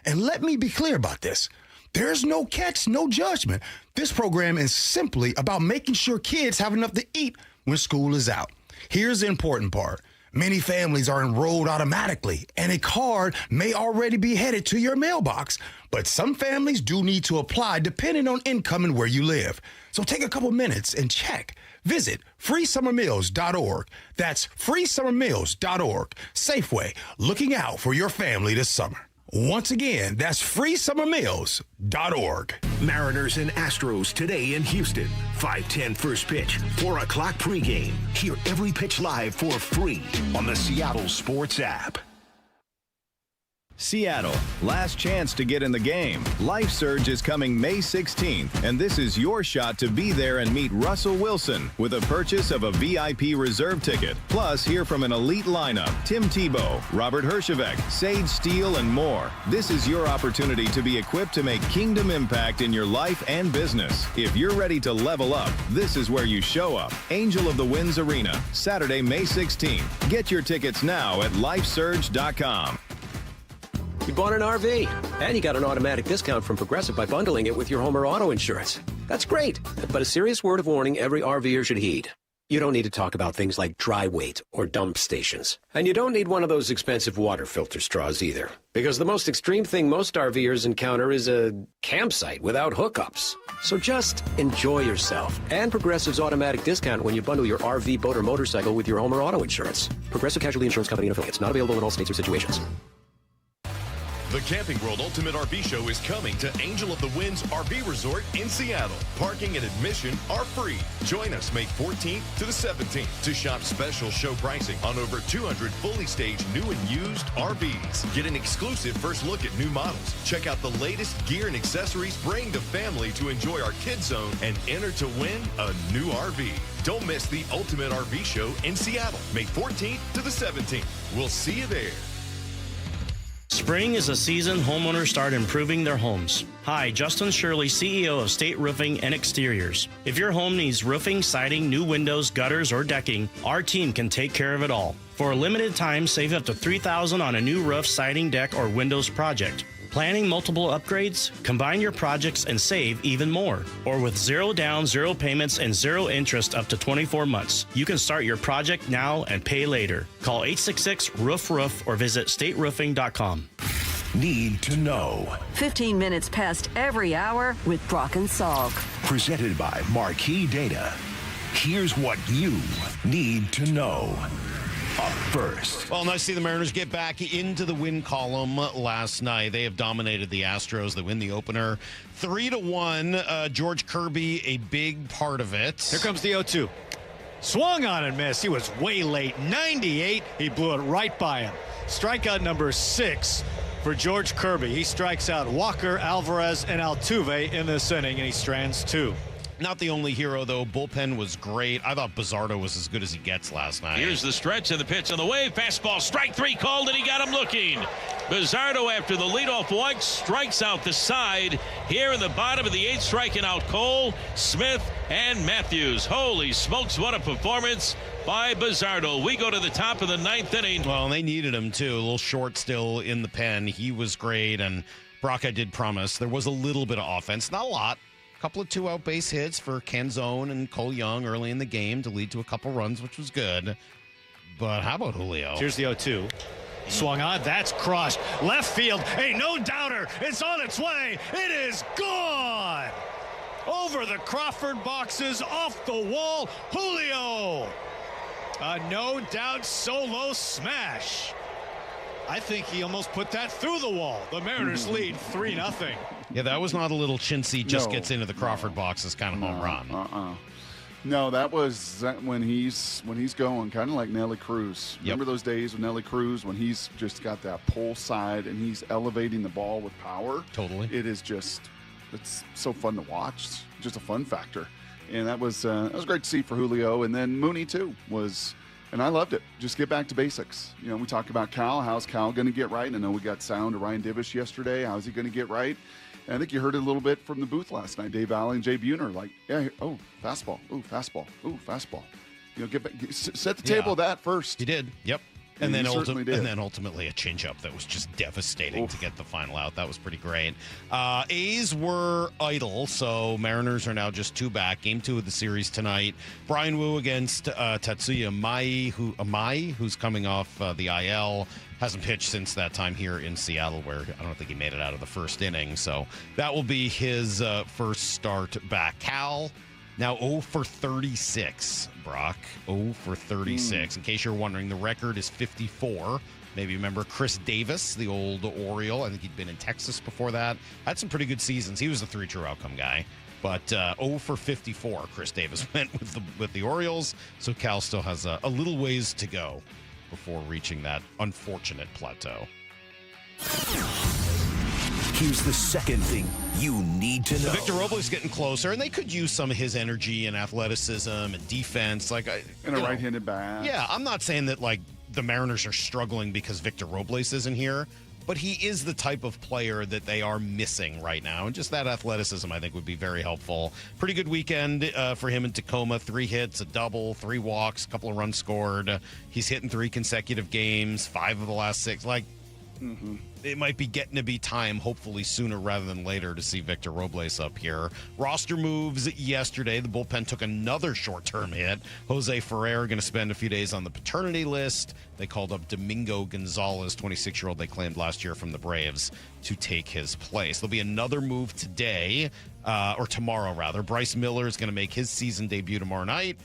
And let me be clear about this. There's no catch, no judgment. This program is simply about making sure kids have enough to eat when school is out. Here's the important part. Many families are enrolled automatically, and a card may already be headed to your mailbox. But some families do need to apply depending on income and where you live. So take a couple minutes and check. Visit freesummermeals.org. That's freesummermeals.org. Safeway, looking out for your family this summer. Once again, that's freesummermeals.org. Mariners and Astros today in Houston. 5:10 first pitch, 4 o'clock pregame. Hear every pitch live for free on the Seattle Sports app. Seattle, last chance to get in the game. Life Surge is coming May 16th, and this is your shot to be there and meet Russell Wilson with a purchase of a VIP reserve ticket. Plus, hear from an elite lineup, Tim Tebow, Robert Herjavec, Sage Steele, and more. This is your opportunity to be equipped to make kingdom impact in your life and business. If you're ready to level up, this is where you show up. Angel of the Winds Arena, Saturday, May 16th. Get your tickets now at lifesurge.com. You bought an RV, and you got an automatic discount from Progressive by bundling it with your home or auto insurance. That's great, but a serious word of warning every RVer should heed. You don't need to talk about things like dry weight or dump stations. And you don't need one of those expensive water filter straws either. Because the most extreme thing most RVers encounter is a campsite without hookups. So just enjoy yourself and Progressive's automatic discount when you bundle your RV, boat, or motorcycle with your home or auto insurance. Progressive Casualty Insurance Company and affiliates. Not available in all states or situations. The Camping World Ultimate RV Show is coming to Angel of the Winds RV Resort in Seattle. Parking and admission are free. Join us May 14th to the 17th to shop special show pricing on over 200 fully staged new and used RVs. Get an exclusive first look at new models. Check out the latest gear and accessories. Bring the family to enjoy our kids zone and enter to win a new RV. Don't miss the Ultimate RV Show in Seattle, May 14th to the 17th. We'll see you there. Spring is a season homeowners start improving their homes. Hi, Justin Shirley, CEO of State Roofing and Exteriors. If your home needs roofing, siding, new windows, gutters, or decking, our team can take care of it all. For a limited time, save up to $3,000 on a new roof, siding, deck, or windows project. Planning multiple upgrades? Combine your projects and save even more. Or with 0 down, 0 payments, and 0 interest up to 24 months. You can start your project now and pay later. Call 866-ROOF-ROOF or visit stateroofing.com. Need to know. 15 minutes past every hour with Brock and Salk. Presented by Marquee Data. Here's what you need to know. Up first. Well, nice to see the Mariners get back into the win column last night. They have dominated the Astros. They win the opener 3-1. George Kirby, a big part of it. Here comes the 0-2. Swung on and missed. He was way late. 98. He blew it right by him. Strikeout number 6 for George Kirby. He strikes out Walker, Alvarez, and Altuve in this inning, and he strands 2. Not the only hero, though. Bullpen was great. I thought Bizzardo was as good as he gets last night. Here's the stretch of the pitch on the way. Fastball, strike 3 called, and he got him looking. Bizzardo, after the leadoff walk, strikes out the side. Here in the bottom of the 8th, striking out Cole, Smith, and Matthews. Holy smokes, what a performance by Bizzardo. We go to the top of the 9th inning. Well, they needed him, too. A little short still in the pen. He was great, and Brock, I did promise there was a little bit of offense. Not a lot. Couple of 2-out base hits for Canzone and Cole Young early in the game to lead to a couple runs, which was good. But how about Julio? Here's the 0-2. Swung on. That's crushed. Left field. Hey, no doubter. It's on its way. It is gone. Over the Crawford boxes, off the wall. Julio. A no-doubt solo smash. I think he almost put that through the wall. The Mariners lead 3-0. Yeah, that was not a little chintzy, just gets into the Crawford boxes kind of home run. No, that was when he's going, kind of like Nelly Cruz. Remember those days with Nelly Cruz when he's just got that pull side and he's elevating the ball with power? Totally. It's so fun to watch. It's just a fun factor. And that was great to see for Julio. And then Mooney, too, and I loved it. Just get back to basics. You know, we talk about Cal. How's Cal going to get right? And I know we got sound to Ryan Divish yesterday. How's he going to get right? And I think you heard it a little bit from the booth last night. Dave Alley and Jay Buhner like, fastball. Ooh, fastball. Ooh, fastball. You know, set the table with that first. He did. Yep. And then ultimately a changeup that was just devastating to get the final out. That was pretty great. A's were idle, so Mariners are now just 2 back. Game 2 of the series tonight. Brian Wu against Tatsuya Amai, who's coming off the IL. Hasn't pitched since that time here in Seattle, where I don't think he made it out of the first inning. So that will be his first start back. Cal, now 0 for 36, Brock. 0 for 36. In case you're wondering, the record is 54. Maybe you remember Chris Davis, the old Oriole. I think he'd been in Texas before that. Had some pretty good seasons. He was the 3 true outcome guy. But 0 for 54, Chris Davis went with the Orioles. So Cal still has a little ways to go before reaching that unfortunate plateau. Here's the second thing you need to know. Victor Robles getting closer, and they could use some of his energy and athleticism and defense. And a right-handed bat. Yeah, I'm not saying that, the Mariners are struggling because Victor Robles isn't here, but he is the type of player that they are missing right now. And just that athleticism, I think, would be very helpful. Pretty good weekend for him in Tacoma. 3 hits, a double, 3 walks, a couple of runs scored. He's hitting 3 consecutive games, 5 of the last 6. It might be getting to be time, hopefully sooner rather than later, to see Victor Robles up here. Roster moves yesterday. The bullpen took another short-term hit. Jose Ferrer going to spend a few days on the paternity list. They called up Domingo Gonzalez, 26-year-old they claimed last year from the Braves, to take his place. There'll be another move today, or tomorrow, rather. Bryce Miller is going to make his season debut tomorrow night.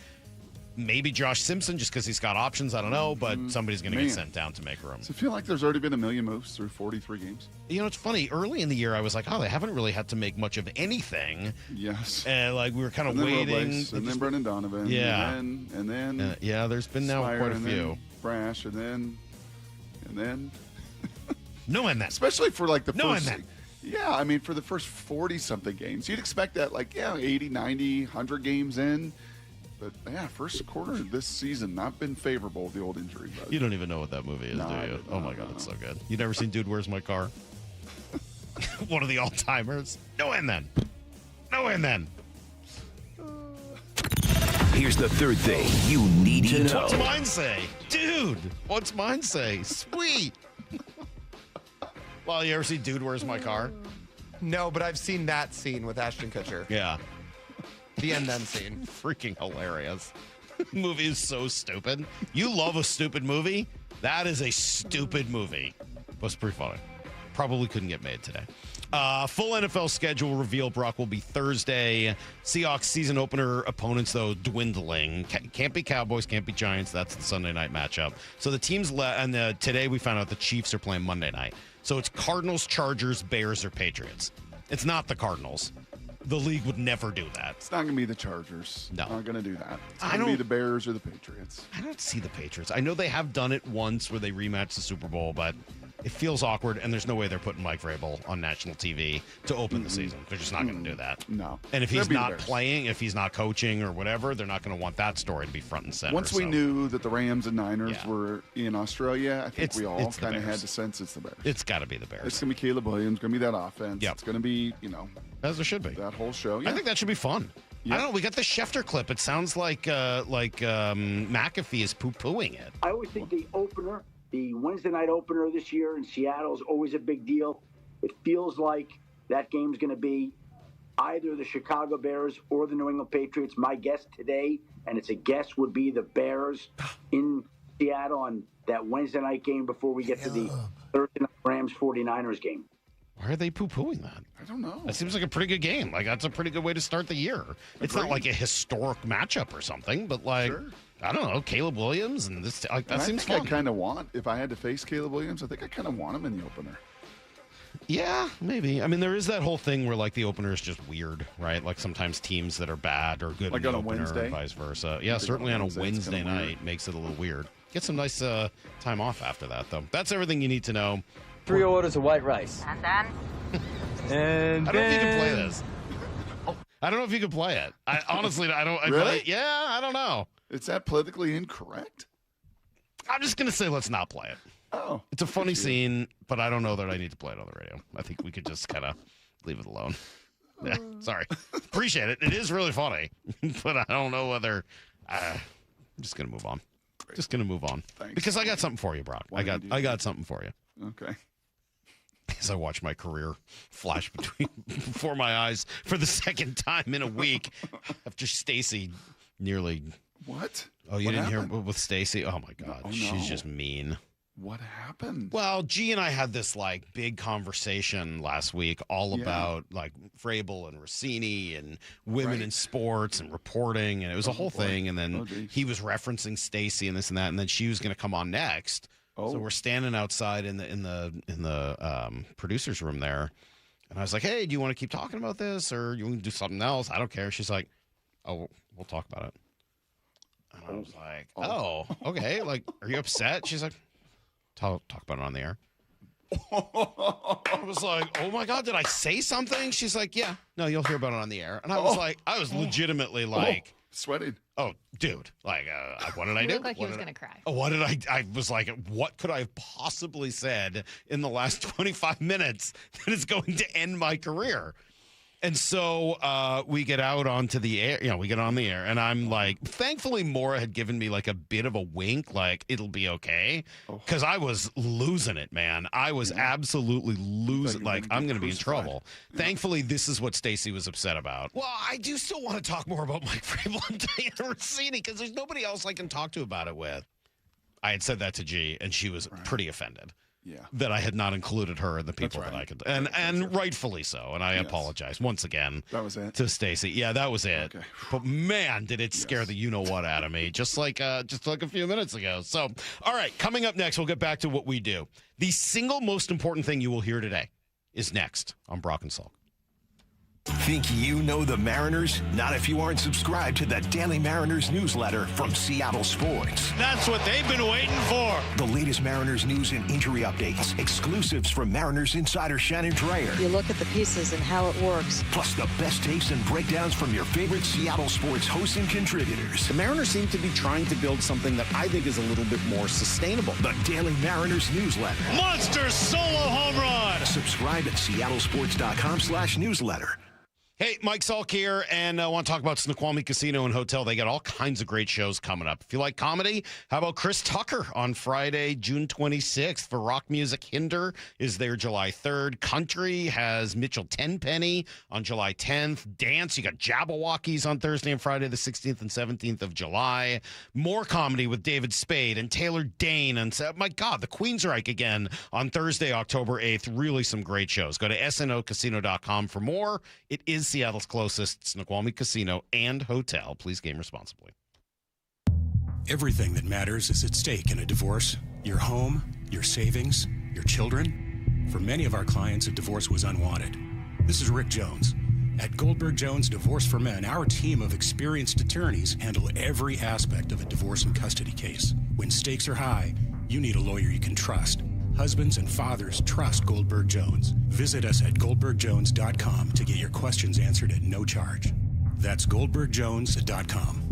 Maybe Josh Simpson, just because he's got options. I don't know, but somebody's going to get sent down to make room. Does it feel like there's already been 1 million moves through 43 games? You know, it's funny. Early in the year, I was like, they haven't really had to make much of anything. Yes. And, we were kind of waiting. Robles, and then Brendan Donovan. Yeah. And then there's been now Spire, quite a few. Brash, and then. No end that. Especially for, the no first. End that. Yeah, I mean, for the first 40-something games. You'd expect that, 80, 90, 100 games in. But, first quarter of this season not been favorable with the old injury bug. You don't even know what that movie is, do you? Oh, my God, it's so good. You never seen Dude, Where's My Car? One of the all-timers. No end then. Here's the third thing you need to know. What's mine say? Dude, what's mine say? Sweet. Well, you ever see Dude, Where's My Car? No, but I've seen that scene with Ashton Kutcher. Yeah. The end then scene. Freaking hilarious. Movie is so stupid. You love a stupid movie? That is a stupid movie. But it's pretty funny. Probably couldn't get made today. Full NFL schedule reveal, Brock, will be Thursday. Seahawks season opener opponents, though, dwindling. Can't be Cowboys, can't be Giants. That's the Sunday night matchup. So the teams and today we found out the Chiefs are playing Monday night. So it's Cardinals, Chargers, Bears, or Patriots. It's not the Cardinals. The league would never do that. It's not going to be the Chargers. No. Not going to do that. It's going to be the Bears or the Patriots. I don't see the Patriots. I know they have done it once where they rematched the Super Bowl, but it feels awkward, and there's no way they're putting Mike Vrabel on national TV to open the season. They're just not going to do that. No. And if he's not playing, if he's not coaching or whatever, they're not going to want that story to be front and center. Once we knew that the Rams and Niners were in Australia, I think we all kind of had the sense it's the Bears. It's got to be the Bears. It's going to be Caleb Williams, going to be that offense. Yep. It's going to be, as there should be. That whole show. I think that should be fun. Yep. I don't know. We got the Schefter clip. It sounds like McAfee is poo-pooing it. I always think the opener, the Wednesday night opener this year in Seattle is always a big deal. It feels like that game's going to be either the Chicago Bears or the New England Patriots. My guess today, and it's a guess, would be the Bears in Seattle on that Wednesday night game before we get to the Thursday night Rams 49ers game. Why are they poo-pooing that? I don't know. That seems like a pretty good game. Like, that's a pretty good way to start the year. It's not like a historic matchup or something, but I don't know, Caleb Williams and this, that seems fun. I kind of want, if I had to face Caleb Williams, I think I kind of want him in the opener. Yeah, maybe. I mean, there is that whole thing where, the opener is just weird, right? Like, sometimes teams that are bad are good in the opener Wednesday? and vice versa. Yeah, certainly on a Wednesday night makes it a little weird. Get some nice time off after that, though. That's everything you need to know. 3 orders of white rice. And then? And I don't know if you can play this. I don't know if you can play it. Honestly, I don't. Really? I don't know. Is that politically incorrect? I'm just going to say let's not play it. Oh. It's a funny scene, but I don't know that I need to play it on the radio. I think we could just kind of leave it alone. Yeah, sorry. Appreciate it. It is really funny, but I don't know whether... I'm just going to move on. Great. Just going to move on. Thanks. Because I got something for you, Brock. I got something for you. Okay. As I watch my career flash before my eyes for the second time in a week after Stacy nearly... What? Oh, you didn't happened? hear with Stacy? Oh, my God. No. She's just mean. What happened? Well, G and I had this big conversation last week all about Vrabel and Rossini and women in sports and reporting, and it was a whole thing. And then he was referencing Stacy and this and that, and then she was going to come on next. So we're standing outside in the producer's room there, and I was like, "Hey, do you want to keep talking about this, or you want to do something else?" I don't care. She's like, "Oh, we'll talk about it." And I was like, "Oh, okay. Are you upset?" She's like, Talk about it on the air. I was like, oh my God, did I say something? She's like, yeah, no, you'll hear about it on the air. And I was I was legitimately sweating. Oh, dude, what did I do? You looked like he was going to cry. Oh, what did I was like, what could I have possibly said in the last 25 minutes that is going to end my career? And so we get out onto the air, we get on the air, and I'm like, thankfully Maura had given me a bit of a wink, it'll be okay. Because I was losing it, man. I was absolutely losing, I'm going to be in trouble. Yeah. Thankfully, this is what Stacy was upset about. Well, I do still want to talk more about Mike Vrabel and Diana Rossini, because there's nobody else I can talk to about it with. I had said that to G, and she was pretty offended. Yeah. That I had not included her in the people that I could, and rightfully so. And I apologize once again. That was it. To Stacy. Yeah, that was it. Okay. But man, did it scare the you know what out of me, just like a few minutes ago. So, all right, coming up next, we'll get back to what we do. The single most important thing you will hear today is next on Brock and Salk. Think you know the Mariners? Not if you aren't subscribed to the Daily Mariners newsletter from Seattle Sports. That's what they've been waiting for. The latest Mariners news and injury updates. Exclusives from Mariners insider Shannon Dreyer. You look at the pieces and how it works. Plus the best takes and breakdowns from your favorite Seattle sports hosts and contributors. The Mariners seem to be trying to build something that I think is a little bit more sustainable. The Daily Mariners newsletter. Monster solo home run. Subscribe at seattlesports.com/newsletter. Hey, Mike Salk here, and I want to talk about Snoqualmie Casino and Hotel. They got all kinds of great shows coming up. If you like comedy, how about Chris Tucker on Friday, June 26th? For rock music, Hinder is there July 3rd. Country has Mitchell Tenpenny on July 10th. Dance, you got Jabberwockies on Thursday and Friday, the 16th and 17th of July. More comedy with David Spade and Taylor Dane. And my God, the Queensryche again on Thursday, October 8th. Really some great shows. Go to snocasino.com for more. It is Seattle's closest Snoqualmie Casino and Hotel. Please game responsibly. Everything that matters is at stake in a divorce. Your home, your savings, your children. For many of our clients, a divorce was unwanted. This is Rick Jones. At Goldberg Jones Divorce for Men, our team of experienced attorneys handle every aspect of a divorce and custody case. When stakes are high, you need a lawyer you can trust. Husbands and fathers trust Goldberg Jones. Visit us at goldbergjones.com to get your questions answered at no charge. That's goldbergjones.com.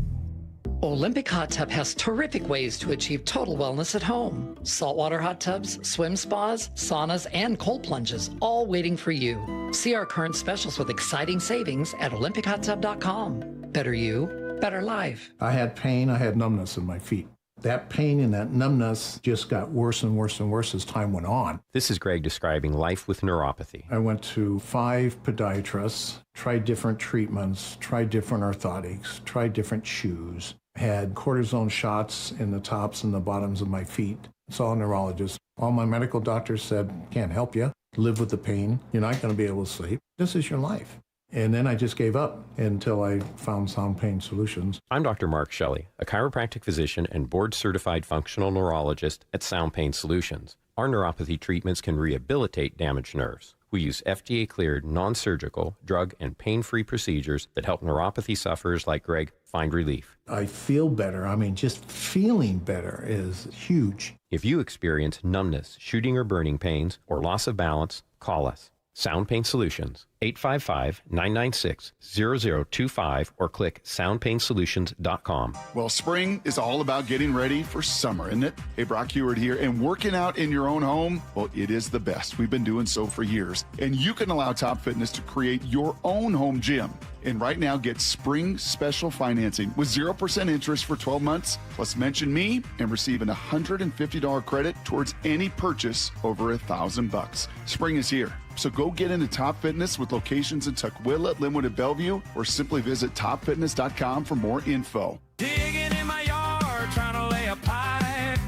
Olympic Hot Tub has terrific ways to achieve total wellness at home. Saltwater hot tubs, swim spas, saunas, and cold plunges, all waiting for you. See our current specials with exciting savings at olympichottub.com. Better you, better life. I had pain, I had numbness in my feet. That pain and that numbness just got worse and worse and worse as time went on. This is Greg describing life with neuropathy. I went to 5 podiatrists, tried different treatments, tried different orthotics, tried different shoes, had cortisone shots in the tops and the bottoms of my feet. Saw a neurologist. All my medical doctors said, can't help you. Live with the pain. You're not going to be able to sleep. This is your life. And then I just gave up until I found Sound Pain Solutions. I'm Dr. Mark Shelley, a chiropractic physician and board-certified functional neurologist at Sound Pain Solutions. Our neuropathy treatments can rehabilitate damaged nerves. We use FDA-cleared, non-surgical, drug, and pain-free procedures that help neuropathy sufferers like Greg find relief. I feel better. I mean, just feeling better is huge. If you experience numbness, shooting or burning pains, or loss of balance, call us. Sound Pain Solutions, 855-996-0025, or click soundpainsolutions.com. Well, spring is all about getting ready for summer, isn't it? Hey, Brock Heward here, and working out in your own home, well, it is the best. We've been doing so for years, and you can allow Top Fitness to create your own home gym. And right now, get spring special financing with 0% interest for 12 months, plus mention me and receive an $150 credit towards any purchase over $1,000. Spring is here, so go get into Top Fitness with locations in Tukwila, Linwood, and Bellevue, or simply visit topfitness.com for more info. Digging in my yard, trying to lay a pipe.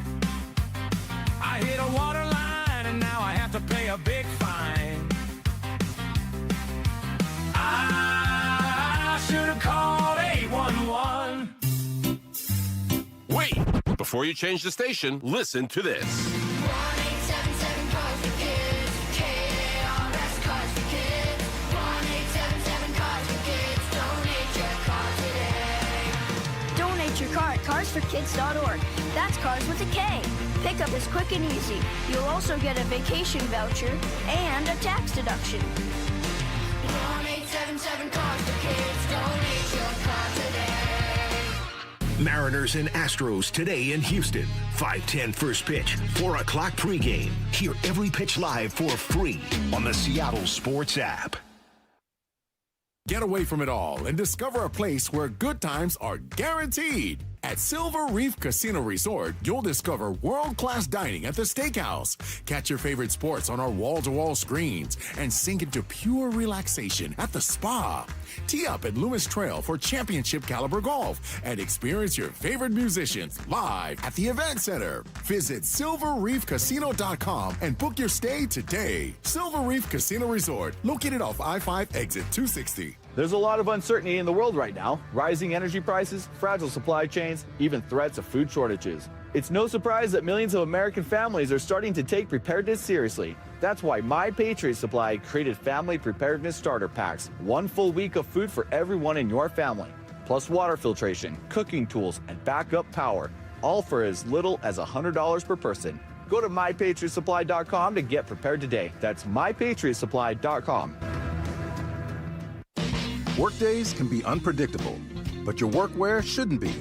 I hit a water line, and now I have to pay a big fine. I should have called 811. Wait, before you change the station, listen to this. 1-877 Cars for Kids. KRS Cars for Kids. 1-877 Cars for Kids. Donate your car today. Donate your car at carsforkids.org. That's cars with a K. Pickup is quick and easy. You'll also get a vacation voucher and a tax deduction. 1-877 Cars for Kids. Donate your car today. Mariners and Astros today in Houston. 5:10 first pitch, 4 o'clock pregame. Hear every pitch live for free on the Seattle Sports app. Get away from it all and discover a place where good times are guaranteed. At Silver Reef Casino Resort, you'll discover world-class dining at the steakhouse. Catch your favorite sports on our wall-to-wall screens and sink into pure relaxation at the spa. Tee up at Loomis Trail for championship caliber golf and experience your favorite musicians live at the event center. Visit silverreefcasino.com and book your stay today. Silver Reef Casino Resort, located off I-5 exit 260. There's a lot of uncertainty in the world right now. Rising energy prices, fragile supply chains, even threats of food shortages. It's no surprise that millions of American families are starting to take preparedness seriously. That's why My Patriot Supply created Family Preparedness Starter Packs. 1 full week of food for everyone in your family. Plus water filtration, cooking tools, and backup power. All for as little as $100 per person. Go to MyPatriotSupply.com to get prepared today. That's MyPatriotSupply.com. Workdays can be unpredictable, but your workwear shouldn't be.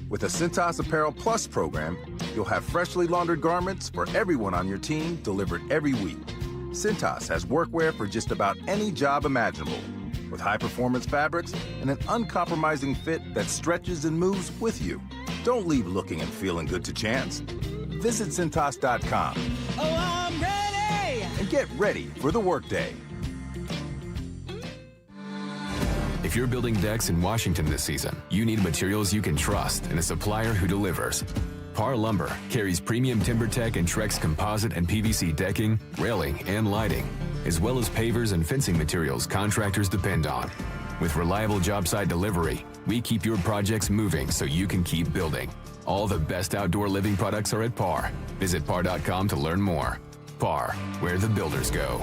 With the Cintas Apparel Plus program, you'll have freshly laundered garments for everyone on your team delivered every week. Cintas has workwear for just about any job imaginable, with high-performance fabrics and an uncompromising fit that stretches and moves with you. Don't leave looking and feeling good to chance. Visit Cintas.com. Oh, I'm ready! And get ready for the workday. If you're building decks in Washington this season, you need materials you can trust and a supplier who delivers. Par Lumber carries premium TimberTech and Trex composite and PVC decking, railing, and lighting, as well as pavers and fencing materials contractors depend on. With reliable job site delivery, we keep your projects moving so you can keep building. All the best outdoor living products are at Par. Visit par.com to learn more. Par, where the builders go.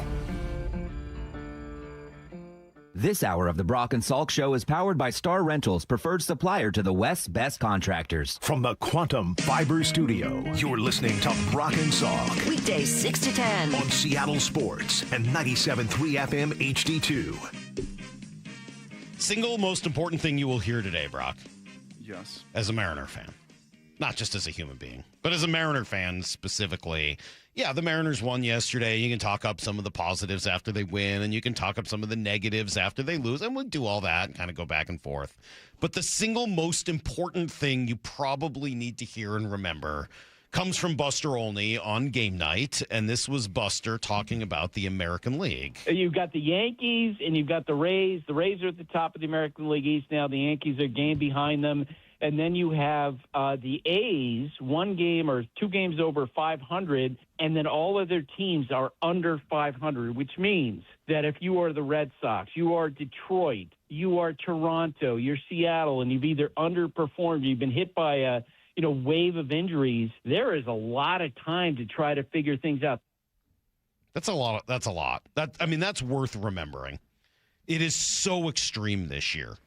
This hour of the Brock and Salk Show is powered by Star Rentals, preferred supplier to the West's best contractors. From the Quantum Fiber Studio, you're listening to Brock and Salk. Weekdays 6 to 10. On Seattle Sports and 97.3 FM HD2. Single most important thing you will hear today, Brock. Yes. As a Mariner fan. Not just as a human being, but as a Mariner fan specifically. Yeah, the Mariners won yesterday. You can talk up some of the positives after they win, and you can talk up some of the negatives after they lose, and we'll do all that and kind of go back and forth. But the single most important thing you probably need to hear and remember comes from Buster Olney on game night, and this was Buster talking about the American League. You've got the Yankees, and you've got the Rays. The Rays are at the top of the American League East now. The Yankees are a game behind them. And then you have the A's, 1 game or 2 games over 500, and then all other teams are under 500, which means that if you are the Red Sox, you are Detroit, you are Toronto, you're Seattle, and you've either underperformed, you've been hit by a wave of injuries, there is a lot of time to try to figure things out. That's a lot. That's worth remembering. It is so extreme this year.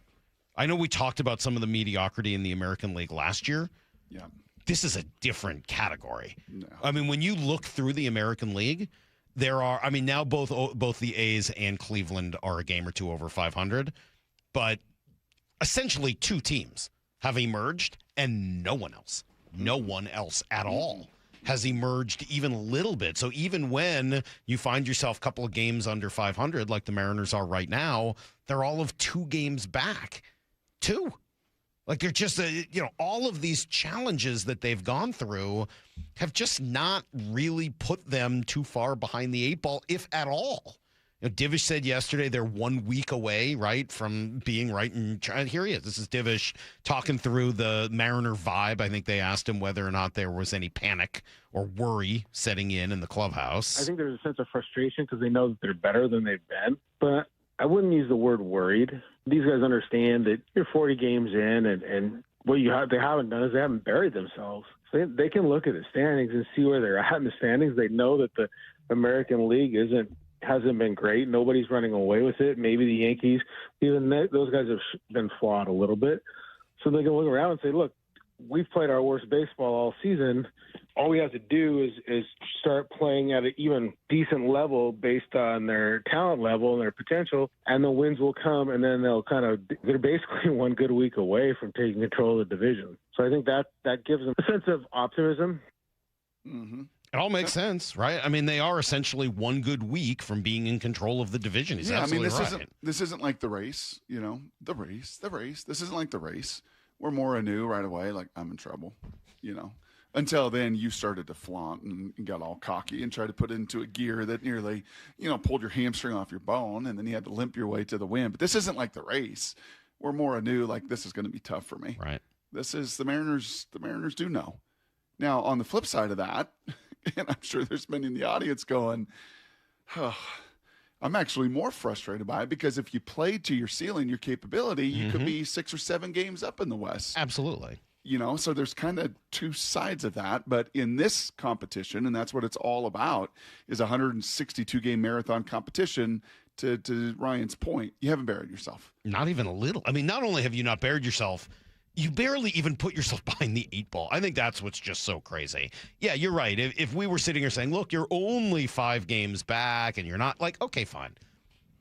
I know we talked about some of the mediocrity in the American League last year. Yeah. This is a different category. No. I mean, when you look through the American League, there are, now both the A's and Cleveland are a game or 2 over 500, but essentially 2 teams have emerged and no one else at all has emerged even a little bit. So even when you find yourself a couple of games under 500, like the Mariners are right now, they're all of 2 games back. 2. Like they're just, all of these challenges that they've gone through have just not really put them too far behind the 8 ball, if at all. Divish said yesterday they're 1 week away, right, from being right. And here he is. This is Divish talking through the Mariner vibe. I think they asked him whether or not there was any panic or worry setting in the clubhouse. I think there's a sense of frustration because they know that they're better than they've been. But I wouldn't use the word worried. These guys understand that you're 40 games in, and what they haven't done is they haven't buried themselves. So they can look at the standings and see where they're at in the standings. They know that the American League hasn't been great. Nobody's running away with it. Maybe the Yankees, those guys have been flawed a little bit. So they can look around and say, look, we've played our worst baseball all season. All we have to do is start playing at an even decent level based on their talent level and their potential, and the wins will come, and then they're basically 1 good week away from taking control of the division. So I think that gives them a sense of optimism. Mm-hmm. It all makes sense, right? I mean, they are essentially 1 good week from being in control of the division. He's absolutely right. This isn't like the race, the race. This isn't like the race. We're more anew right away, like I'm in trouble, Until then, you started to flaunt and got all cocky and tried to put it into a gear that nearly, pulled your hamstring off your bone, and then you had to limp your way to the win. But this isn't like the race. We're more anew, like this is going to be tough for me. Right. This is the Mariners. The Mariners do know. Now, on the flip side of that, and I'm sure there's many in the audience going, I'm actually more frustrated by it because if you played to your ceiling, your capability, you could be 6 or 7 games up in the West. Absolutely. So there's kind of 2 sides of that. But in this competition, and that's what it's all about, is a 162-game marathon competition. To Ryan's point, you haven't buried yourself. Not even a little. I mean, not only have you not buried yourself, you barely even put yourself behind the 8 ball. I think that's what's just so crazy. Yeah, you're right. If we were sitting here saying, look, you're only 5 games back and you're not, like, okay, fine.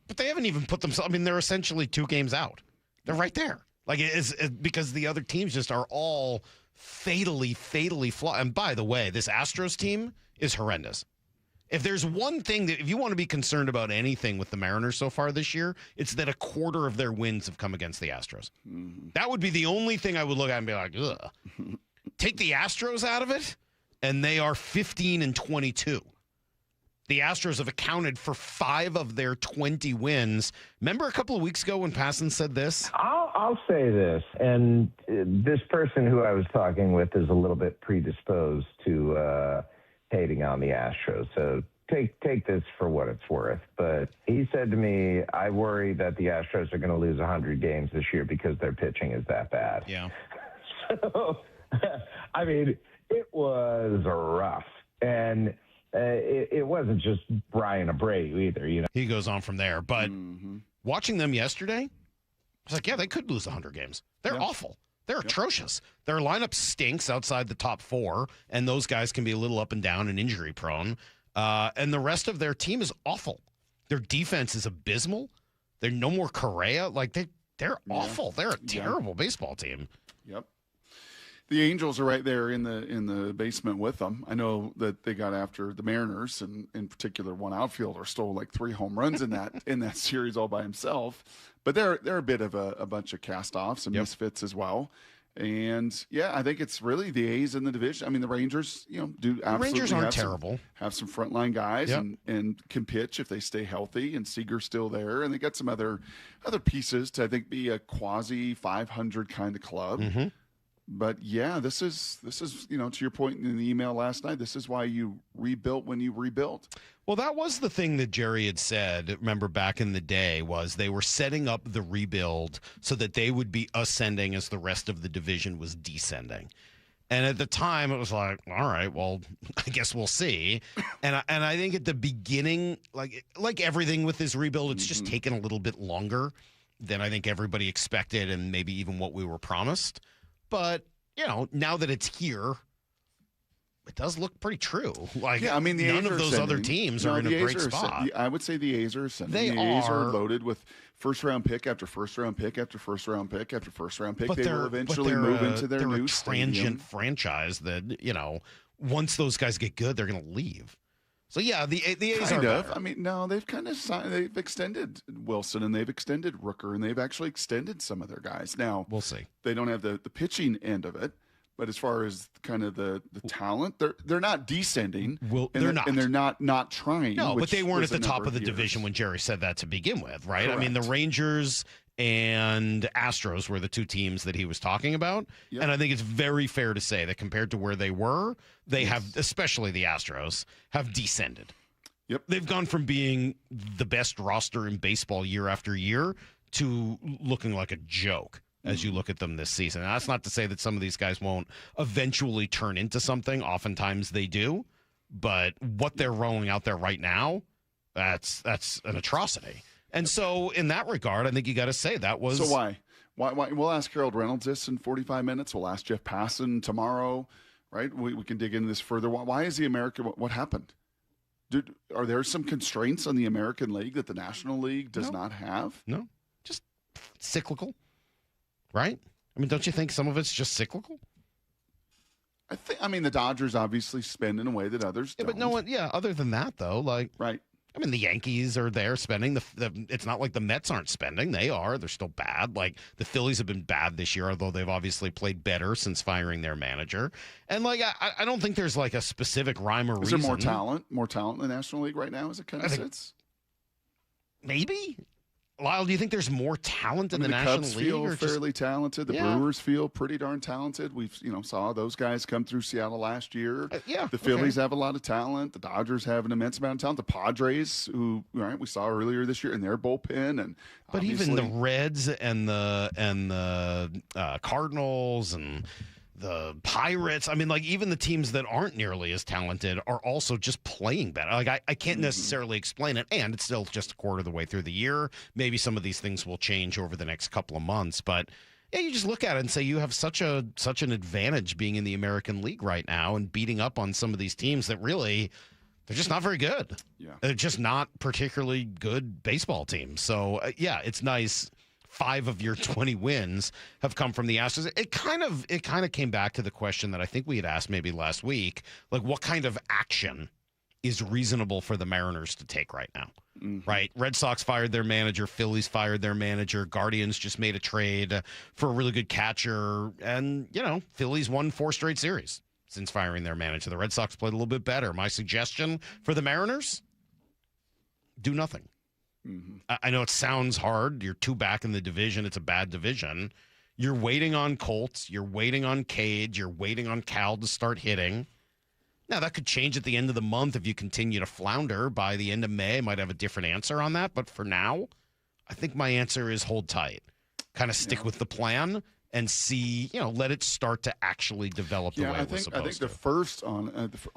But they haven't even put themselves, they're essentially 2 games out. They're right there. Like, it's because the other teams just are all fatally flawed. And by the way, this Astros team is horrendous. If there's one thing that, if you want to be concerned about anything with the Mariners so far this year, it's that a quarter of their wins have come against the Astros. Mm-hmm. That would be the only thing I would look at and be like, ugh. Take the Astros out of it, and they are 15-22. The Astros have accounted for 5 of their 20 wins. Remember a couple of weeks ago when Passan said this? I'll say this, and this person who I was talking with is a little bit predisposed to hating on the Astros. So take this for what it's worth. But he said to me, I worry that the Astros are going to lose 100 games this year because their pitching is that bad. Yeah. So, it was rough. And it wasn't just Brian Abreu either, He goes on from there. But watching them yesterday, I was like, yeah, they could lose 100 games. They're awful. They're atrocious. Their lineup stinks outside the top 4, and those guys can be a little up and down and injury prone. And the rest of their team is awful. Their defense is abysmal. They're no more Correa. Like, they're awful. They're a terrible baseball team. Yep. The Angels are right there in the basement with them. I know that they got after the Mariners, and in particular, one outfielder stole like 3 home runs in that series all by himself. But they're a bit of a bunch of cast-offs and misfits as well. And I think it's really the A's in the division. I mean, the Rangers, do absolutely. The Rangers aren't terrible. Have some frontline guys and can pitch if they stay healthy. And Seager's still there, and they got some other pieces to I think be a quasi 500 kind of club. Mm-hmm. But this is to your point in the email last night. This is why you rebuilt when you rebuilt. Well, that was the thing that Jerry had said, remember, back in the day, was they were setting up the rebuild so that they would be ascending as the rest of the division was descending. And at the time, it was like, all right, well, I guess we'll see. And I think at the beginning, like everything with this rebuild, it's just taken a little bit longer than I think everybody expected and maybe even what we were promised. But, now that it's here, it does look pretty true. I mean, none of those other teams are in a great spot. I would say the A's are ascending. The A's are loaded with first-round pick after first-round pick after first-round pick after first-round pick. They will eventually move into their new transient franchise that, once those guys get good, they're going to leave. So, the A's are better. I mean, no, they've kind of they've extended Wilson, and they've extended Rooker, and they've actually extended some of their guys. Now, we'll see. They don't have the pitching end of it. But as far as kind of the talent, they're not descending. They're not. And they're not trying. No, but they weren't at the top of the division when Jerry said that to begin with, right? Correct. I mean, the Rangers and Astros were the two teams that he was talking about. Yep. And I think it's very fair to say that compared to where they were, they have, especially the Astros, have descended. Yep. They've gone from being the best roster in baseball year after year to looking like a joke as you look at them this season. And that's not to say that some of these guys won't eventually turn into something. Oftentimes they do. But what they're rolling out there right now, that's an atrocity. And so in that regard, I think you got to say that was... So why? We'll ask Harold Reynolds this in 45 minutes. We'll ask Jeff Passan tomorrow, right? We can dig into this further. Why is the American... What happened? Are there some constraints on the American League that the National League does not have? No. Just cyclical. Right? I mean, don't you think some of it's just cyclical? I mean, the Dodgers obviously spend in a way that others don't. But no one, other than that, though, right. I mean, the Yankees are there spending. It's not like the Mets aren't spending. They are. They're still bad. Like, the Phillies have been bad this year, although they've obviously played better since firing their manager. And, I don't think there's, a specific rhyme or reason. Is there more talent in the National League right now as it kind of sits? Maybe. Lyle, do you think there's more talent in the National Cubs League? feel fairly talented. The Brewers feel pretty darn talented. We've saw those guys come through Seattle last year. The Phillies have a lot of talent. The Dodgers have an immense amount of talent. The Padres, who we saw earlier this year in their bullpen, but even the Reds and the Cardinals and the Pirates, I mean, even the teams that aren't nearly as talented are also just playing better. I can't necessarily explain it, and it's still just a quarter of the way through the year. Maybe some of these things will change over the next couple of months, but you just look at it and say you have such an advantage being in the American League right now and beating up on some of these teams that really, they're just not very good. Yeah. They're just not particularly good baseball teams. So, it's nice. 5 of your 20 wins have come from the Astros. It kind of came back to the question that I think we had asked maybe last week, what kind of action is reasonable for the Mariners to take right now? Mm-hmm. Right? Red Sox fired their manager, Phillies fired their manager, Guardians just made a trade for a really good catcher, and Phillies won 4 straight series since firing their manager. The Red Sox played a little bit better. My suggestion for the Mariners: do nothing. Mm-hmm. I know it sounds hard. You're 2 back in the division. It's a bad division. You're waiting on Colts. You're waiting on Cade. You're waiting on Cal to start hitting. Now, that could change at the end of the month if you continue to flounder. By the end of May, I might have a different answer on that. But for now, I think my answer is hold tight. Kind of stick with the plan and see, let it start to actually develop the way it was supposed to. I think the first,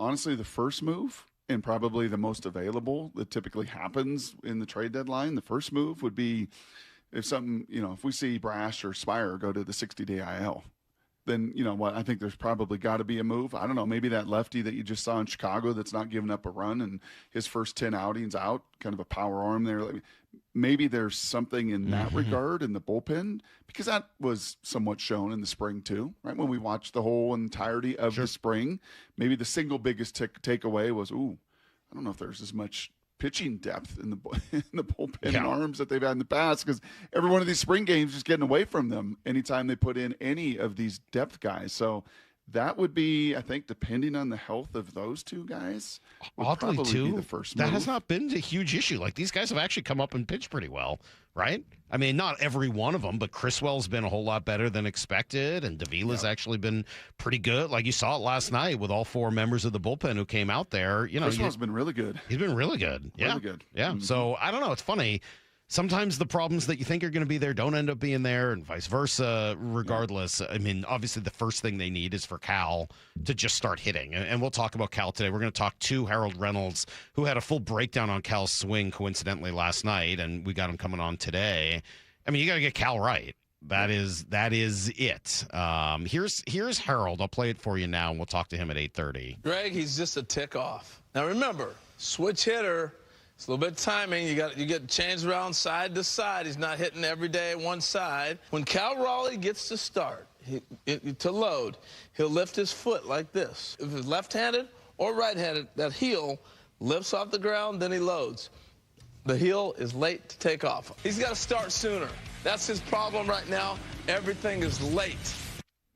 honestly, the first move and probably the most available that typically happens in the trade deadline. The first move would be if we see Brash or Spire go to the 60-day IL, then you know what? I think there's probably got to be a move. I don't know, maybe that lefty that you just saw in Chicago that's not giving up a run and his first 10 outings out, kind of a power arm there. Maybe there's something in that regard in the bullpen, because that was somewhat shown in the spring too, right? When we watched the whole entirety of the spring, maybe the single biggest takeaway was, I don't know if there's as much pitching depth in the bullpen arms that they've had in the past, because every one of these spring games is getting away from them anytime they put in any of these depth guys. So that would be, I think, depending on the health of those two guys, oddly too, be the first that move. has not been a huge issue. Like, these guys have actually come up and pitched pretty well, right? I mean, not every one of them, but Criswell's been a whole lot better than expected, and Davila's actually been pretty good. Like, you saw it last night with all four members of the bullpen who came out there. You know, Criswell's been really good. He's been really good. Yeah. Really good. Yeah. So I don't know. It's funny. Sometimes the problems that you think are going to be there don't end up being there, and vice versa. Regardless, I mean, obviously the first thing they need is for Cal to just start hitting. And we'll talk about Cal today. We're going to talk to Harold Reynolds, who had a full breakdown on Cal's swing, coincidentally, last night, and we got him coming on today. I mean, you got to get Cal right. That is it. Here's Harold. I'll play it for you now, and we'll talk to him at 8:30. Greg, he's just a tick off. Now remember, switch hitter. It's a little bit of timing. You get changed around side to side. He's not hitting every day at one side. When Cal Raleigh gets to start, to load, he'll lift his foot like this. If it's left-handed or right-handed, that heel lifts off the ground, then he loads. The heel is late to take off. He's got to start sooner. That's his problem right now. Everything is late.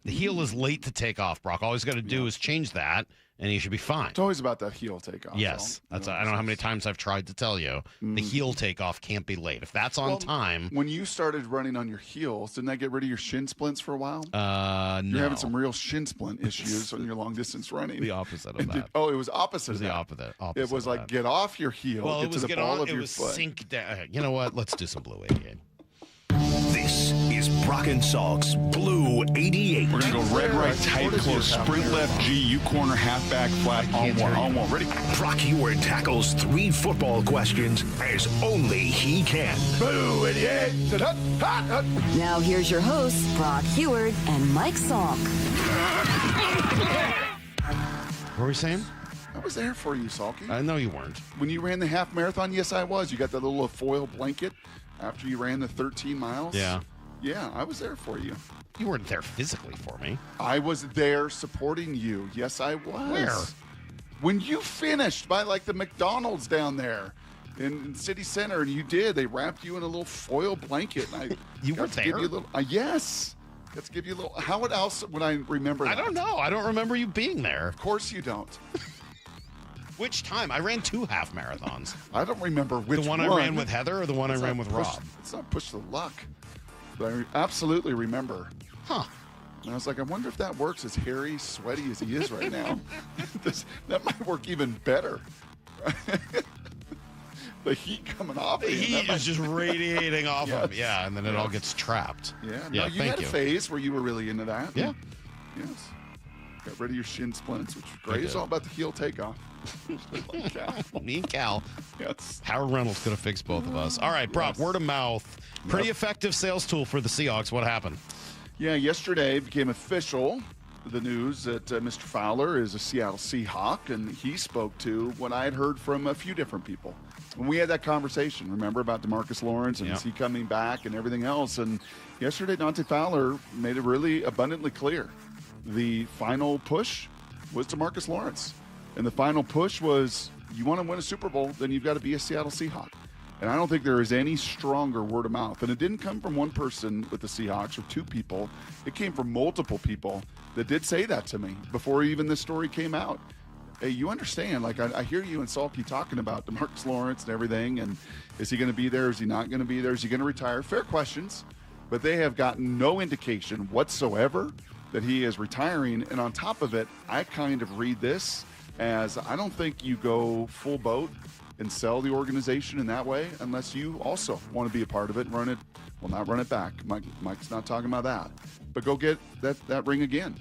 The heel is late to take off, Brock. All he's got to do is change that, and he should be fine. It's always about that heel takeoff. Yes. I don't know how many times I've tried to tell you. The heel takeoff can't be late. If that's on time. When you started running on your heels, didn't that get rid of your shin splints for a while? No. You're having some real shin splint issues on your long distance running. The opposite of that. It was opposite. It was the opposite. It was like, get off your heel, well, get to the ball of it your was foot. sink down. You know what? Let's do some Blue 88. This is Brock and Salk's Blue 88. We're going to go red, right, tight, close, sprint left, G, U corner, halfback, flat, on one. Ready? Brock Heward tackles 3 football questions as only he can. Blue 88. Now here's your hosts, Brock Heward and Mike Salk. What were we saying? I was there for you, Salky. I know you weren't. When you ran the half marathon, yes, I was. You got that little foil blanket after you ran the 13 miles. Yeah. Yeah, I was there for you. You weren't there physically for me. I was there supporting you. Yes, I was. Where? When you finished by like the McDonald's down there in City Center, and you did. They wrapped you in a little foil blanket. And you were there? Yes. Let's give you a little. How else would I remember that? I don't know. I don't remember you being there. Of course you don't. Which time? I ran 2 half marathons. I don't remember which one. The one I ran with Heather or the one I ran with Rob? It's not push the luck. But I absolutely remember. Huh. And I was like, I wonder if that works as hairy, sweaty as he is right now. That might work even better. The heat coming off. The heat is just radiating off of him. Yeah, and then it all gets trapped. Yeah. No, you had a phase where you were really into that. Yeah. Yes. Got rid of your shin splints, which was great. It's all about the heel takeoff. Like Cal. Me and Cal. Yes. Howard Reynolds could have fixed both of us. All right, Brock, word of mouth. Pretty effective sales tool for the Seahawks. What happened? Yeah, yesterday it became official, the news that Mr. Fowler is a Seattle Seahawk, and he spoke to what I had heard from a few different people. When we had that conversation, remember, about DeMarcus Lawrence and is he coming back and everything else, and yesterday Dante Fowler made it really abundantly clear. The final push was DeMarcus Lawrence. And the final push was, you want to win a Super Bowl, then you've got to be a Seattle Seahawk. And I don't think there is any stronger word of mouth. And it didn't come from one person with the Seahawks or 2 people. It came from multiple people that did say that to me before even this story came out. Hey, you understand, like I hear you and Salky talking about DeMarcus Lawrence and everything, and is he going to be there? Is he not going to be there? Is he going to retire? Fair questions, but they have gotten no indication whatsoever that he is retiring. And on top of it, I kind of read this as I don't think you go full boat and sell the organization in that way unless you also want to be a part of it and run it. Well, not run it back. Mike's not talking about that. But go get that ring again.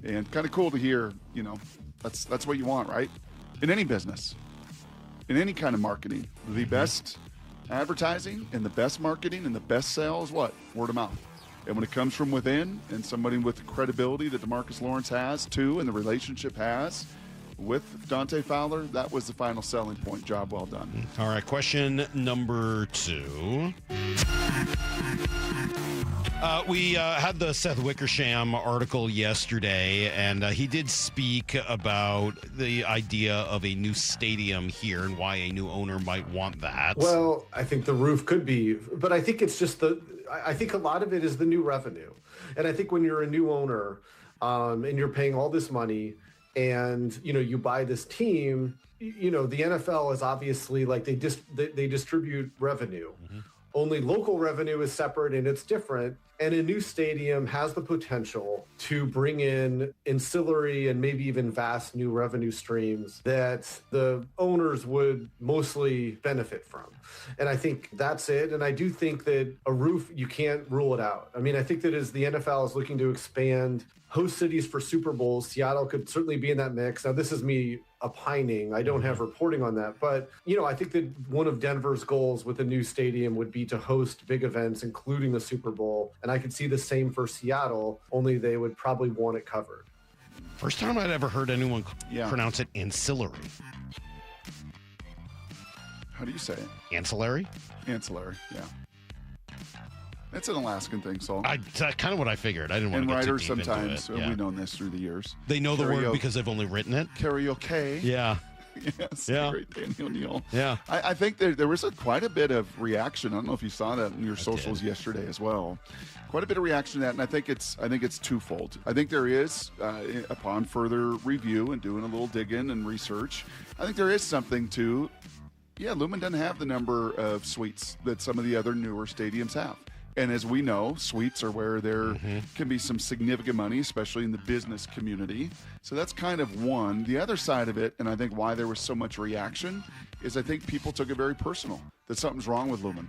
And kind of cool to hear, that's what you want, right? In any business. in any kind of marketing, the best advertising and the best marketing and the best sale is what? Word of mouth. And when it comes from within and somebody with the credibility that DeMarcus Lawrence has too, and the relationship has with Dante Fowler, that was the final selling point. Job well done. All right, question number 2. We had the Seth Wickersham article yesterday, and he did speak about the idea of a new stadium here and why a new owner might want that. Well, I think the roof could be, but I think it's just I think a lot of it is the new revenue. And I think when you're a new owner and you're paying all this money and, you buy this team, the NFL is obviously like they distribute revenue. Only local revenue is separate and it's different. And a new stadium has the potential to bring in ancillary and maybe even vast new revenue streams that the owners would mostly benefit from. And I think that's it. And I do think that a roof, you can't rule it out. I mean, I think that as the NFL is looking to expand host cities for Super Bowls, Seattle could certainly be in that mix. Now, this is me opining. I don't have reporting on that. But, I think that one of Denver's goals with a new stadium would be to host big events, including the Super Bowl. And I could see the same for Seattle, only they would probably want it covered. First time I'd ever heard anyone pronounce it ancillary. How do you say it? Ancillary? Ancillary, yeah. It's an Alaskan thing, so. That's kind of what I figured. I didn't want to get too writers deep into sometimes, it. Yeah. we've known this through the years. They know the word because they've only written it? Karaoke. Yeah. Yes, Yeah. great Daniel Neal. Yeah. I think there was quite a bit of reaction. I don't know if you saw that in your socials yesterday as well. Quite a bit of reaction to that, and I think it's twofold. I think there is, upon further review and doing a little digging and research, I think there is something to, Lumen doesn't have the number of suites that some of the other newer stadiums have. And as we know, suites are where there can be some significant money, especially in the business community. So that's kind of one. The other side of it, and I think why there was so much reaction, is I think people took it very personal that something's wrong with Lumen.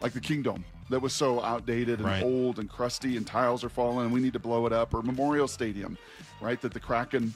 Like the Kingdom, that was so outdated and old and crusty and tiles are falling and we need to blow it up. Or Memorial Stadium, right, that the Kraken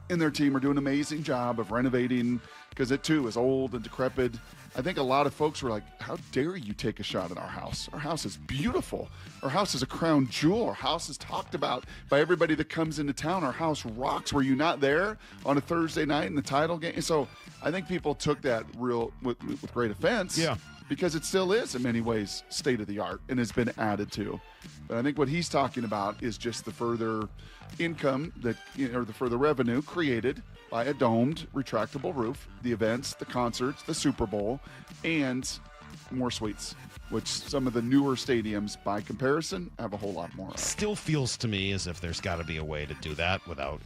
and their team are doing an amazing job of renovating because it too is old and decrepit. I think a lot of folks were like, how dare you take a shot at our house? Our house is beautiful. Our house is a crown jewel. Our house is talked about by everybody that comes into town. Our house rocks. Were you not there on a Thursday night in the title game? So I think people took that with great offense. Yeah. Because it still is, in many ways, state of the art and has been added to. But I think what he's talking about is just the further income that, or the further revenue created by a domed, retractable roof, the events, the concerts, the Super Bowl, and more suites, which some of the newer stadiums, by comparison, have a whole lot more of. Still feels to me as if there's got to be a way to do that without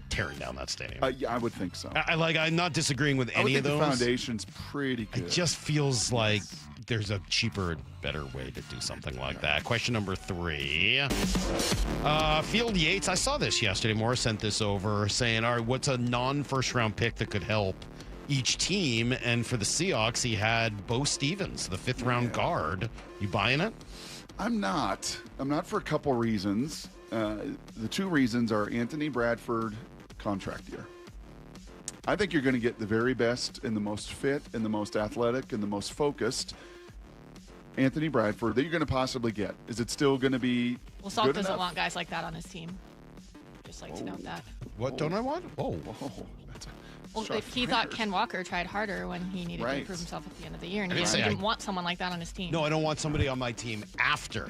tearing down that stadium. Yeah, I would think so. I'm not disagreeing with any of those. The foundation's pretty good. It just feels like there's a cheaper, better way to do something like that. Question number 3. Field Yates, I saw this yesterday. Morris sent this over saying, all right, what's a non-first round pick that could help each team? And for the Seahawks, he had Bo Stevens, the 5th round guard. You buying it? I'm not. I'm not for a couple reasons. The 2 reasons are Anthony Bradford contract year. I think you're going to get the very best and the most fit and the most athletic and the most focused Anthony Bradford that you're going to possibly get. Is it still going to be Well, Salk good doesn't enough? want guys like that on his team. Just like to note that. What don't I want? Whoa. That's Well, if he thought Ken Walker tried harder when he needed to prove himself at the end of the year, and he didn't want someone like that on his team. No, I don't want somebody on my team after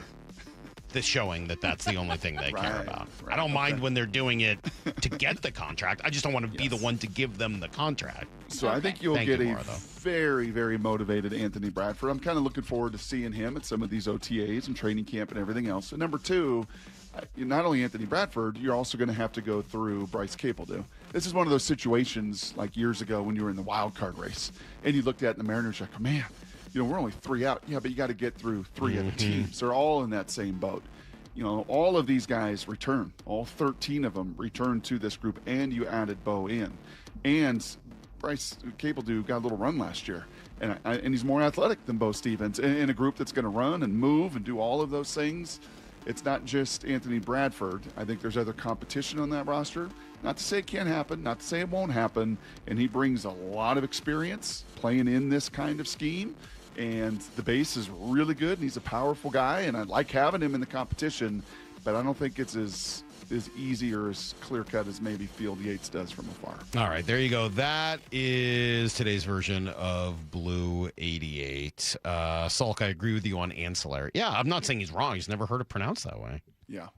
the showing that's the only thing they care about. I don't mind when they're doing it to get the contract. I just don't want to be the one to give them the contract. So I think you'll get a very, very motivated Anthony Bradford. I'm kind of looking forward to seeing him at some of these OTAs and training camp and everything else. And number 2, not only Anthony Bradford, you're also going to have to go through Bryce Capeldew. This is one of those situations like years ago when you were in the wild card race and you looked at the Mariners like, oh, man, we're only 3 out. Yeah, but you got to get through 3 other teams. They're all in that same boat. All of these guys return. All 13 of them return to this group, and you added Bo in. And Bryce Capeldew got a little run last year, and he's more athletic than Bo Stevens in a group that's going to run and move and do all of those things. it's not just Anthony Bradford. I think there's other competition on that roster. Not to say it can't happen, not to say it won't happen. And he brings a lot of experience playing in this kind of scheme. And the base is really good, and he's a powerful guy, and I like having him in the competition, but I don't think it's as easy or as clear-cut as maybe Field Yates does from afar. All right, there you go. That is today's version of Blue 88. Salk, I agree with you on ancillary. Yeah, I'm not saying he's wrong. He's never heard it pronounced that way. Yeah.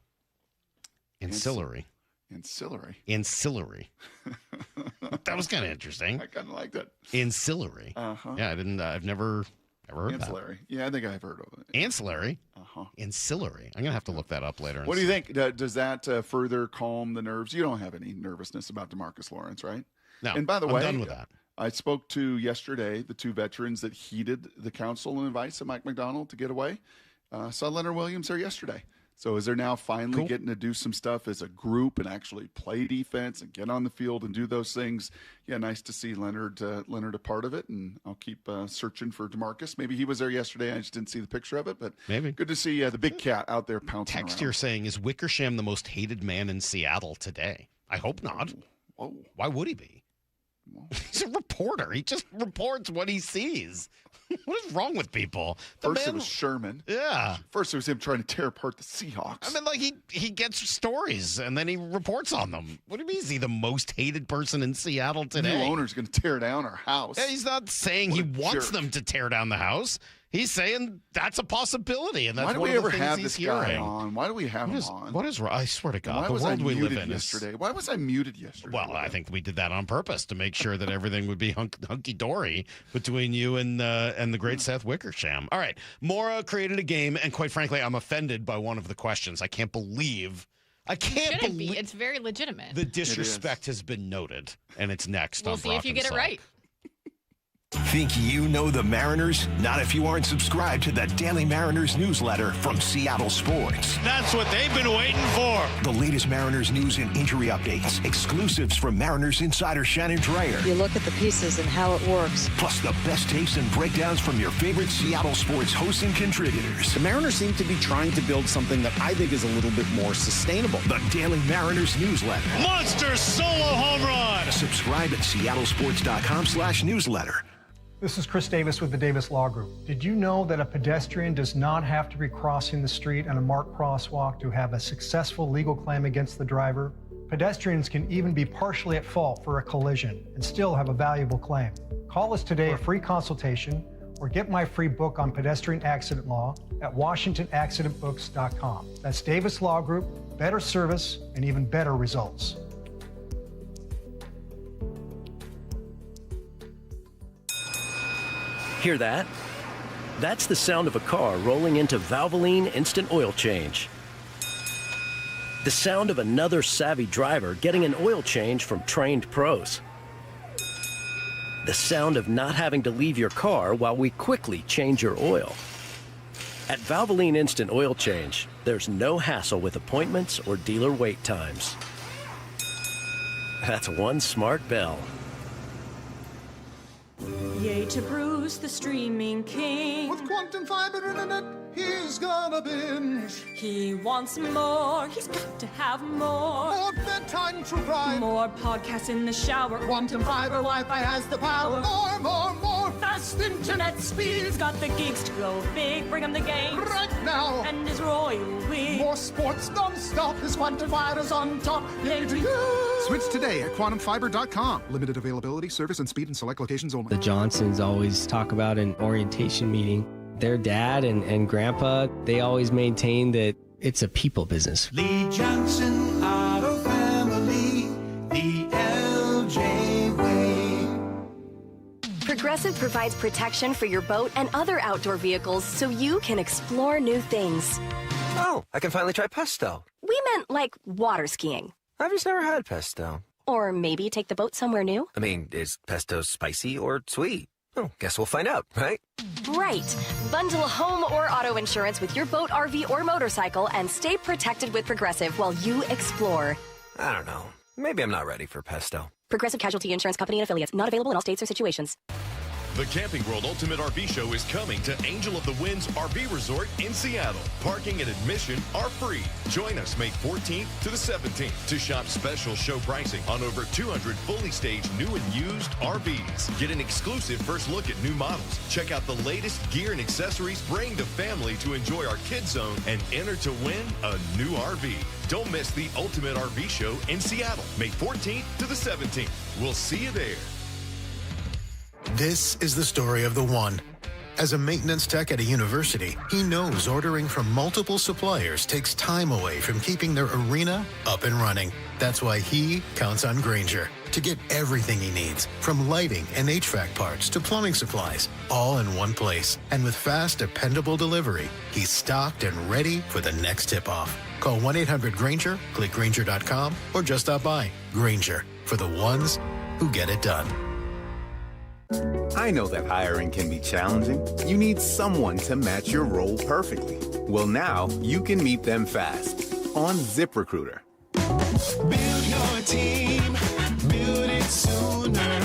Ancillary. Ancillary. Ancillary. That was kind of interesting. I kind of like that. Ancillary. Uh-huh. Yeah, I've never heard Ancillary. that. Yeah, I think I've heard of it. Ancillary? Uh-huh. Ancillary. I'm going to have to look that up later. What do you think? Does that further calm the nerves? You don't have any nervousness about DeMarcus Lawrence, right? No, and by the I'm way, done with that. I spoke to yesterday the two veterans that heeded the counsel and advice of Mike McDonald to get away. Saw Leonard Williams there yesterday. So is they're now finally getting to do some stuff as a group and actually play defense and get on the field and do those things. Yeah, nice to see Leonard a part of it, and I'll keep searching for DeMarcus. Maybe he was there yesterday. I just didn't see the picture of it, but maybe good to see the big cat out there pouncing Text around. here saying, is Wickersham the most hated man in Seattle today? I hope not. Whoa. Why would he be? He's a reporter. He just reports what he sees. What is wrong with people? First it was Sherman. Yeah. First it was him trying to tear apart the Seahawks. I mean, like, he gets stories and then he reports on them. What do you mean? Is he the most hated person in Seattle today? New owner's going to tear down our house. Yeah, he's not saying he wants them to tear down the house. He's saying that's a possibility, and that's Why do one we of the ever things have he's this guy hearing. on? Why do we have him on? What is wrong? I swear to God, Why the was world I we live muted in yesterday? Why was I muted yesterday? Well, I think we did that on purpose to make sure that everything would be hunky-dory between you and the great Seth Wickersham. All right, Maura created a game, and quite frankly, I'm offended by one of the questions. I can't believe It's very legitimate. the disrespect has been noted, and it's next. We'll on see Brock if you and get it Salk. right. Think you know the Mariners? Not if you aren't subscribed to the Daily Mariners newsletter from Seattle Sports. That's what they've been waiting for. The latest Mariners news and injury updates, exclusives from Mariners insider Shannon Dreyer. You look at the pieces and how it works. Plus the best takes and breakdowns from your favorite Seattle sports hosts and contributors. The Mariners seem to be trying to build something that I think is a little bit more sustainable. The Daily Mariners newsletter. Monster solo home run. Subscribe at seattlesports.com/newsletter. This is Chris Davis with the Davis Law Group. Did you know that a pedestrian does not have to be crossing the street on a marked crosswalk to have a successful legal claim against the driver? Pedestrians can even be partially at fault for a collision and still have a valuable claim. Call us today for a free consultation or get my free book on pedestrian accident law at WashingtonAccidentBooks.com. That's Davis Law Group, better service and even better results. Hear that? That's the sound of a car rolling into Valvoline Instant Oil Change. The sound of another savvy driver getting an oil change from trained pros. The sound of not having to leave your car while we quickly change your oil. At Valvoline Instant Oil Change, there's no hassle with appointments or dealer wait times. That's one smart bell. Yay to Bruce, the streaming king. With quantum fiber internet, he's gonna binge. He wants more, he's got to have more. More bedtime true crime. More podcasts in the shower. Quantum fiber Wi-Fi has the power. More fast internet speed. He's got the geeks to go big, bring him the games. Right now. And his royal we. More sports non-stop. His quantum fiber's on top. Yay to you. Switch today at quantumfiber.com. Limited availability, service, and speed in select locations only. The Johnsons always talk about an orientation meeting. Their dad and grandpa, they always maintain that it's a people business. Lee Johnson Auto Family, the LJ way. Progressive provides protection for your boat and other outdoor vehicles so you can explore new things. Oh, I can finally try pesto. We meant like water skiing. I've just never had pesto. Or maybe take the boat somewhere new. I mean, is pesto spicy or sweet? Oh, guess we'll find out, right? Right. Bundle home or auto insurance with your boat, RV, or motorcycle and stay protected with Progressive while you explore. I don't know. Maybe I'm not ready for pesto. Progressive Casualty Insurance Company and Affiliates. Not available in all states or situations. The Camping World Ultimate RV Show is coming to Angel of the Winds RV Resort in Seattle. Parking and admission are free. Join us May 14th to the 17th to shop special show pricing on over 200 fully staged new and used RVs. Get an exclusive first look at new models. Check out the latest gear and accessories. Bring the family to enjoy our Kids Zone and enter to win a new RV. Don't miss the Ultimate RV Show in Seattle, May 14th to the 17th. We'll see you there. This is the story of the one. As a maintenance tech at a university, he knows ordering from multiple suppliers takes time away from keeping their arena up and running. That's why he counts on Grainger to get everything he needs, from lighting and HVAC parts to plumbing supplies, all in one place. And with fast, dependable delivery, he's stocked and ready for the next tip-off. Call 1-800-GRAINGER, click Grainger.com, or just stop by. Grainger, for the ones who get it done. I know that hiring can be challenging. You need someone to match your role perfectly. Well, now you can meet them fast on ZipRecruiter. Build your team, build it sooner.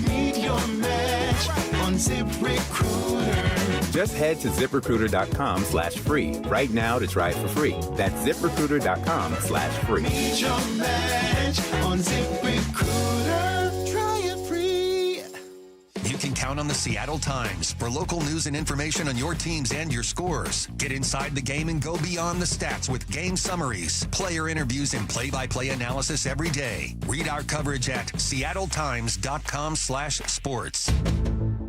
Meet your match on ZipRecruiter. Just head to ZipRecruiter.com/free right now to try it for free. That's ZipRecruiter.com/free. Meet your match on ZipRecruiter. Try it free. You can count on the Seattle Times for local news and information on your teams and your scores. Get inside the game and go beyond the stats with game summaries, player interviews, and play-by-play analysis every day. Read our coverage at seattletimes.com/sports.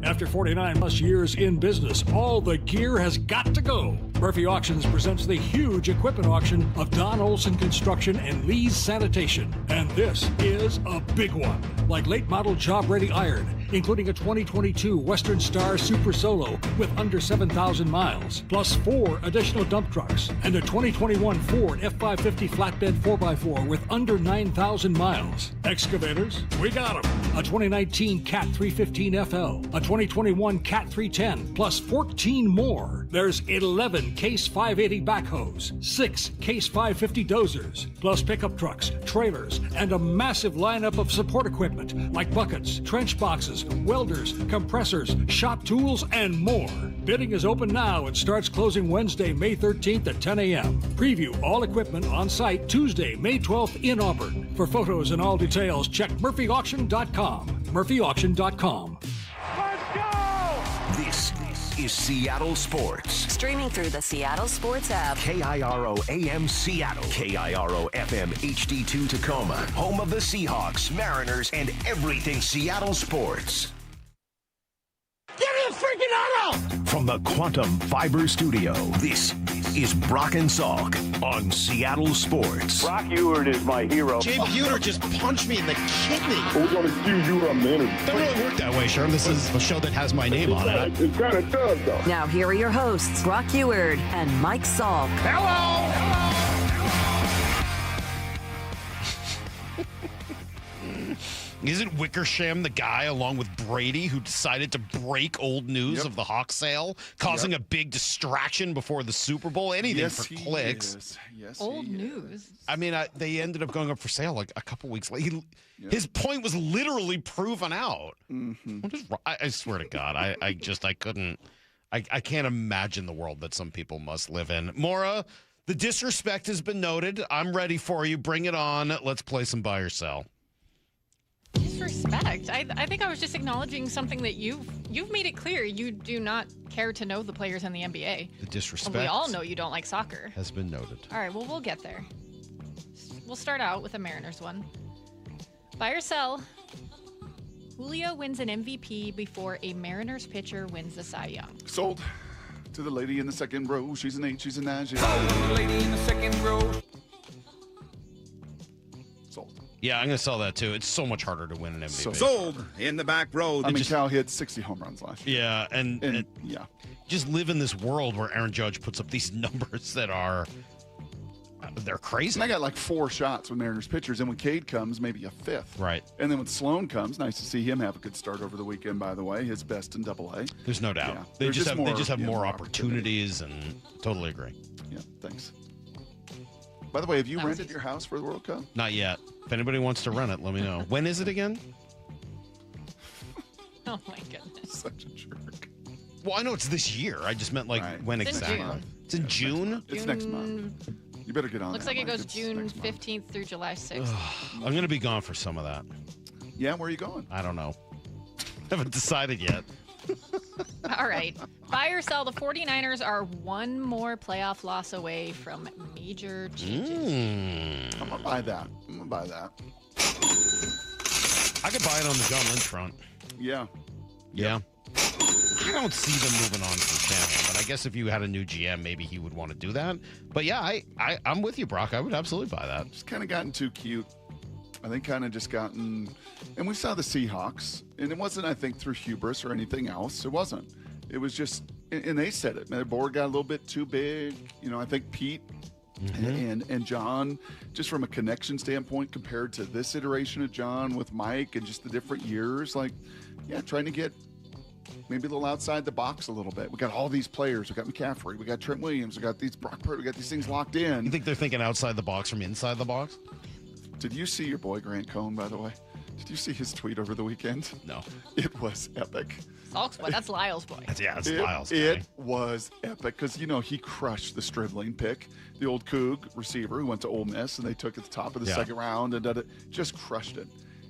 After 49 plus years in business, all the gear has got to go. Murphy Auctions presents the huge equipment auction of Don Olson Construction and Lee's Sanitation. And this is a big one. Like late model job ready iron, including a 2022 Western Star Super Solo with under 7,000 miles, plus 4 additional dump trucks, and a 2021 Ford F550 flatbed 4x4 with under 9,000 miles. Excavators, we got them. A 2019 Cat 315 FL, a 2021 Cat 310, plus 14 more. There's 11 Case 580 backhoes, 6 Case 550 dozers, plus pickup trucks, trailers, and a massive lineup of support equipment like buckets, trench boxes, welders, compressors, shop tools, and more. Bidding is open now and starts closing Wednesday, May 13th at 10 a.m. Preview all equipment on site Tuesday, May 12th in Auburn. For photos and all details, check murphyauction.com. murphyauction.com. This is Seattle Sports. Streaming through the Seattle Sports app. KIRO AM Seattle. KIRO FM HD2 Tacoma. Home of the Seahawks, Mariners, and everything Seattle sports. Give me a freaking auto! From the Quantum Fiber Studio, this is Brock and Salk on Seattle Sports. Brock Ewert is my hero. Jay Buhner just punched me in the kidney. We're going to do you a minute. Doesn't really work that way, Sherm. This is a show that has my name on it. It kind of does, though. Now here are your hosts, Brock Ewert and Mike Salk. Isn't Wickersham the guy, along with Brady, who decided to break old news of the Hawk sale, causing a big distraction before the Super Bowl? Anything for clicks. Yes, old news. I mean, they ended up going up for sale like a couple weeks later. His point was literally proven out. What is, I swear to God, I couldn't. I can't imagine the world that some people must live in. Maura, the disrespect has been noted. I'm ready for you. Bring it on. Let's play some buy or sell. Disrespect. I think I was just acknowledging something that you've made it clear you do not care to know the players in the NBA. The disrespect. And we all know you don't like soccer. Has been noted. All right, well, we'll get there. We'll start out with a Mariners one. Buy or sell. Julio wins an MVP before a Mariners pitcher wins the Cy Young. Sold to the lady in the second row. She's an 8, she's a 9. She's the lady in the second row. Sold. Yeah, I'm going to sell that too. It's so much harder to win an MVP. Sold in the back row. I mean, Cal hit 60 home runs last year. Yeah, and yeah, just live in this world where Aaron Judge puts up these numbers that are they're crazy. And I got like 4 shots with Mariners pitchers, and when Cade comes, maybe a 5th. Right. And then when Sloan comes, nice to see him have a good start over the weekend. By the way, his best in AA. There's no doubt. Yeah. They just have more opportunities, and totally agree. Yeah, thanks. By the way, have you rented your house for the World Cup? Not yet. If anybody wants to rent it, let me know. When is it again? Oh, my goodness. Such a jerk. Well, I know it's this year. I just meant when It's in exactly. June. It's in June? It's next month. You better get on Looks that, like it Mike. goes It's June next month. 15th through July 6th. I'm going to be gone for some of that. Yeah, where are you going? I don't know. Haven't decided yet. All right. Buy or sell, the 49ers are one more playoff loss away from major changes. I'm going to buy that. I could buy it on the John Lynch front. Yeah. Yeah. I don't see them moving on from Shanahan, but I guess if you had a new GM, maybe he would want to do that. But yeah, I'm with you, Brock. I would absolutely buy that. Just kind of gotten too cute. I think kind of just gotten, and we saw the Seahawks, and it wasn't, I think, through hubris or anything else. It wasn't. It was just, and they said it. Their board got a little bit too big. I think Pete and John, just from a connection standpoint, compared to this iteration of John with Mike and just the different years, trying to get maybe a little outside the box a little bit. We got all these players. We got McCaffrey. We got Trent Williams. We got these Brock Purdy. We got these things locked in. You think they're thinking outside the box from inside the box? Did you see your boy Grant Cohn, by the way? Did you see his tweet over the weekend? No. It was epic. Salk's boy. That's Lyle's boy. That's Lyle's guy. It was epic because, he crushed the Stribling pick, the old Coug receiver who went to Ole Miss, and they took at the top of the second round and just crushed it.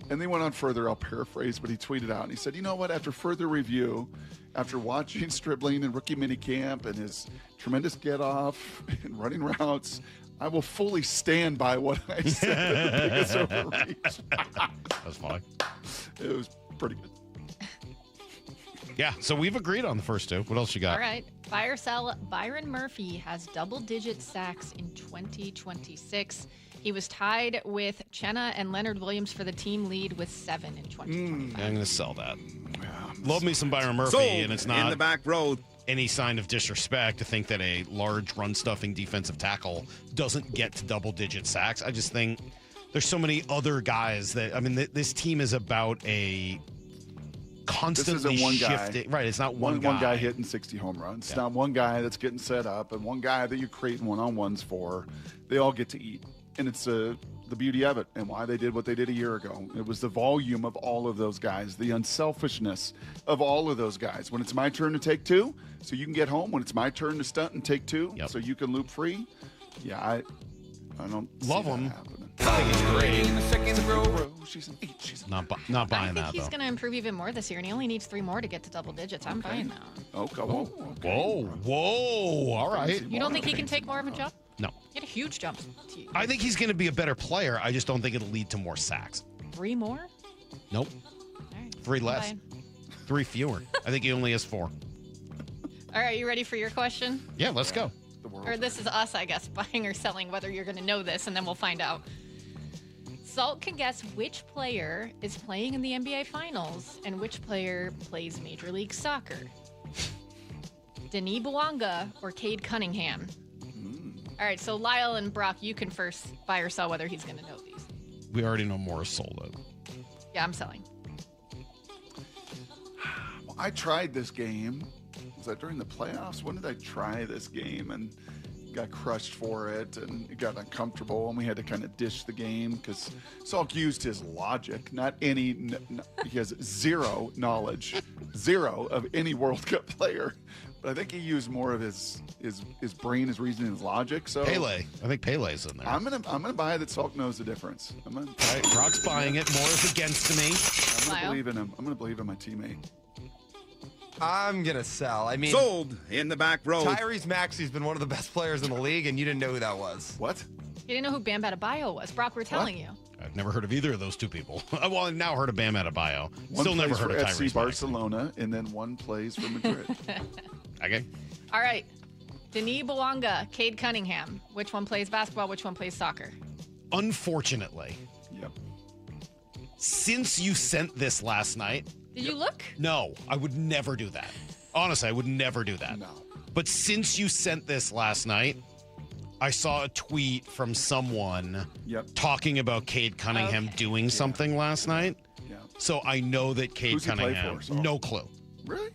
And they went on further, I'll paraphrase, but he tweeted out, and he said, you know what, after further review, after watching Stribling in rookie minicamp and his tremendous get-off and running routes, I will fully stand by what I said at the biggest overreach. That was funny. It was pretty good. Yeah, so we've agreed on the first two. What else you got? All right. Buy or sell, Byron Murphy has double-digit sacks in 2026. He was tied with Chenna and Leonard Williams for the team lead with 7 in 2025. I'm going to sell that. Love me some Byron Murphy, Sold and it's not in the back row. Any sign of disrespect to think that a large run-stuffing defensive tackle doesn't get to double-digit sacks. I just think there's so many other guys this team is about a constantly this isn't one shifting. guy. Right, it's not one guy hitting 60 home runs. It's not one guy that's getting set up and one guy that you're creating one-on-ones for. They all get to eat. And it's the beauty of it and why they did what they did a year ago. It was the volume of all of those guys, the unselfishness of all of those guys. When it's my turn to take two, so you can get home. When it's my turn to stunt and take two, so you can loop free. Yeah, I don't love see that him. happening. I think he's great. In the second row. She's an 8. She's not buying I that, think he's though. going to improve even more this year, and he only needs 3 more to get to double digits. I'm buying that. Okay. Whoa. All right. You don't think he can take more of a jump? No. He had a huge jump. I think he's going to be a better player. I just don't think it'll lead to more sacks. 3 more? Nope. All right. 3 less. Buying. 3 fewer. I think he only has 4. All right, you ready for your question? Yeah, let's go. Or this is us, I guess, buying or selling, whether you're going to know this, and then we'll find out. Salk can guess which player is playing in the NBA Finals and which player plays Major League Soccer. Denis Bouanga or Cade Cunningham? All right, so Lyle and Brock, you can first buy or sell whether he's going to know these. We already know Morris sold it. Yeah, I'm selling. Well, I tried this game. Was that during the playoffs? When did I try this game and got crushed for it and it got uncomfortable and we had to kind of dish the game because Salk used his logic, not any. He has zero knowledge, zero of any World Cup player. But I think he used more of his brain, his reasoning, his logic. So Pele. I think Pele's in there. I'm gonna buy that Salk knows the difference. All right, Brock's buying it. Morris against me. I'm gonna believe in him. I'm gonna believe in my teammate. I'm going to sell. I mean, Sold in the back row. Tyrese Maxey's been one of the best players in the league, and you didn't know who that was. What? You didn't know who Bam Adebayo was. Brock, we're telling you. I've never heard of either of those two people. Well, I've now heard of Bam Adebayo. One Still never plays heard for of FC Tyrese Barcelona, and then one plays for Madrid. Okay. All right. Denis Bouanga, Cade Cunningham. Which one plays basketball? Which one plays soccer? Unfortunately. Yep. Since you sent this last night. Did you look? No, I would never do that. Honestly, I would never do that. No. But since you sent this last night, I saw a tweet from someone talking about Cade Cunningham doing something last night. Yeah. So I know that Cade Who's he play Cunningham, for, Saul? no clue. Really?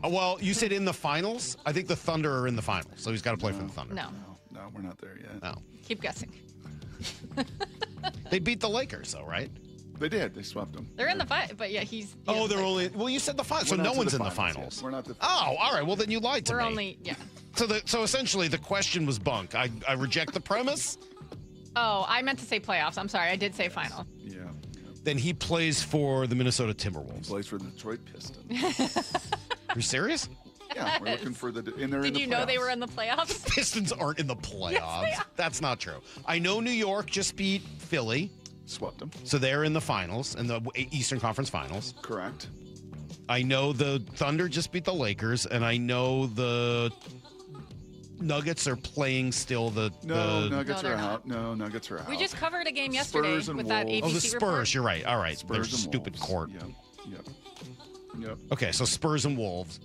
Well, you said in the finals? I think the Thunder are in the finals, so he's got to play for the Thunder. No. No, we're not there yet. No. Keep guessing. They beat the Lakers, though, right? They did. They swept them. They're in the fight, but yeah, he's. Oh, they're only. Well, you said the final, so no one's in the finals. We're not the. Oh, all right. Well, then you lied to We're me. only So essentially, the question was bunk. I reject the premise. Oh, I meant to say playoffs. I'm sorry. I did say final. Yeah. Then he plays for the Minnesota Timberwolves. He plays for the Detroit Pistons. You're serious? Yeah, we're looking for the. And they're Did you know they were in the playoffs? Pistons aren't in the playoffs. That's not true. I know New York just beat Philly. Swept them. So they're in the finals, in the Eastern Conference Finals. Correct. I know the Thunder just beat the Lakers, and I know the Nuggets are playing still. Nuggets are out. No, Nuggets are out. We just covered a game yesterday Spurs and with that ABC Wolves. Oh, the Spurs. report. You're right. All right. Spurs Their and stupid Wolves. court. Yep. Okay, so Spurs and Wolves.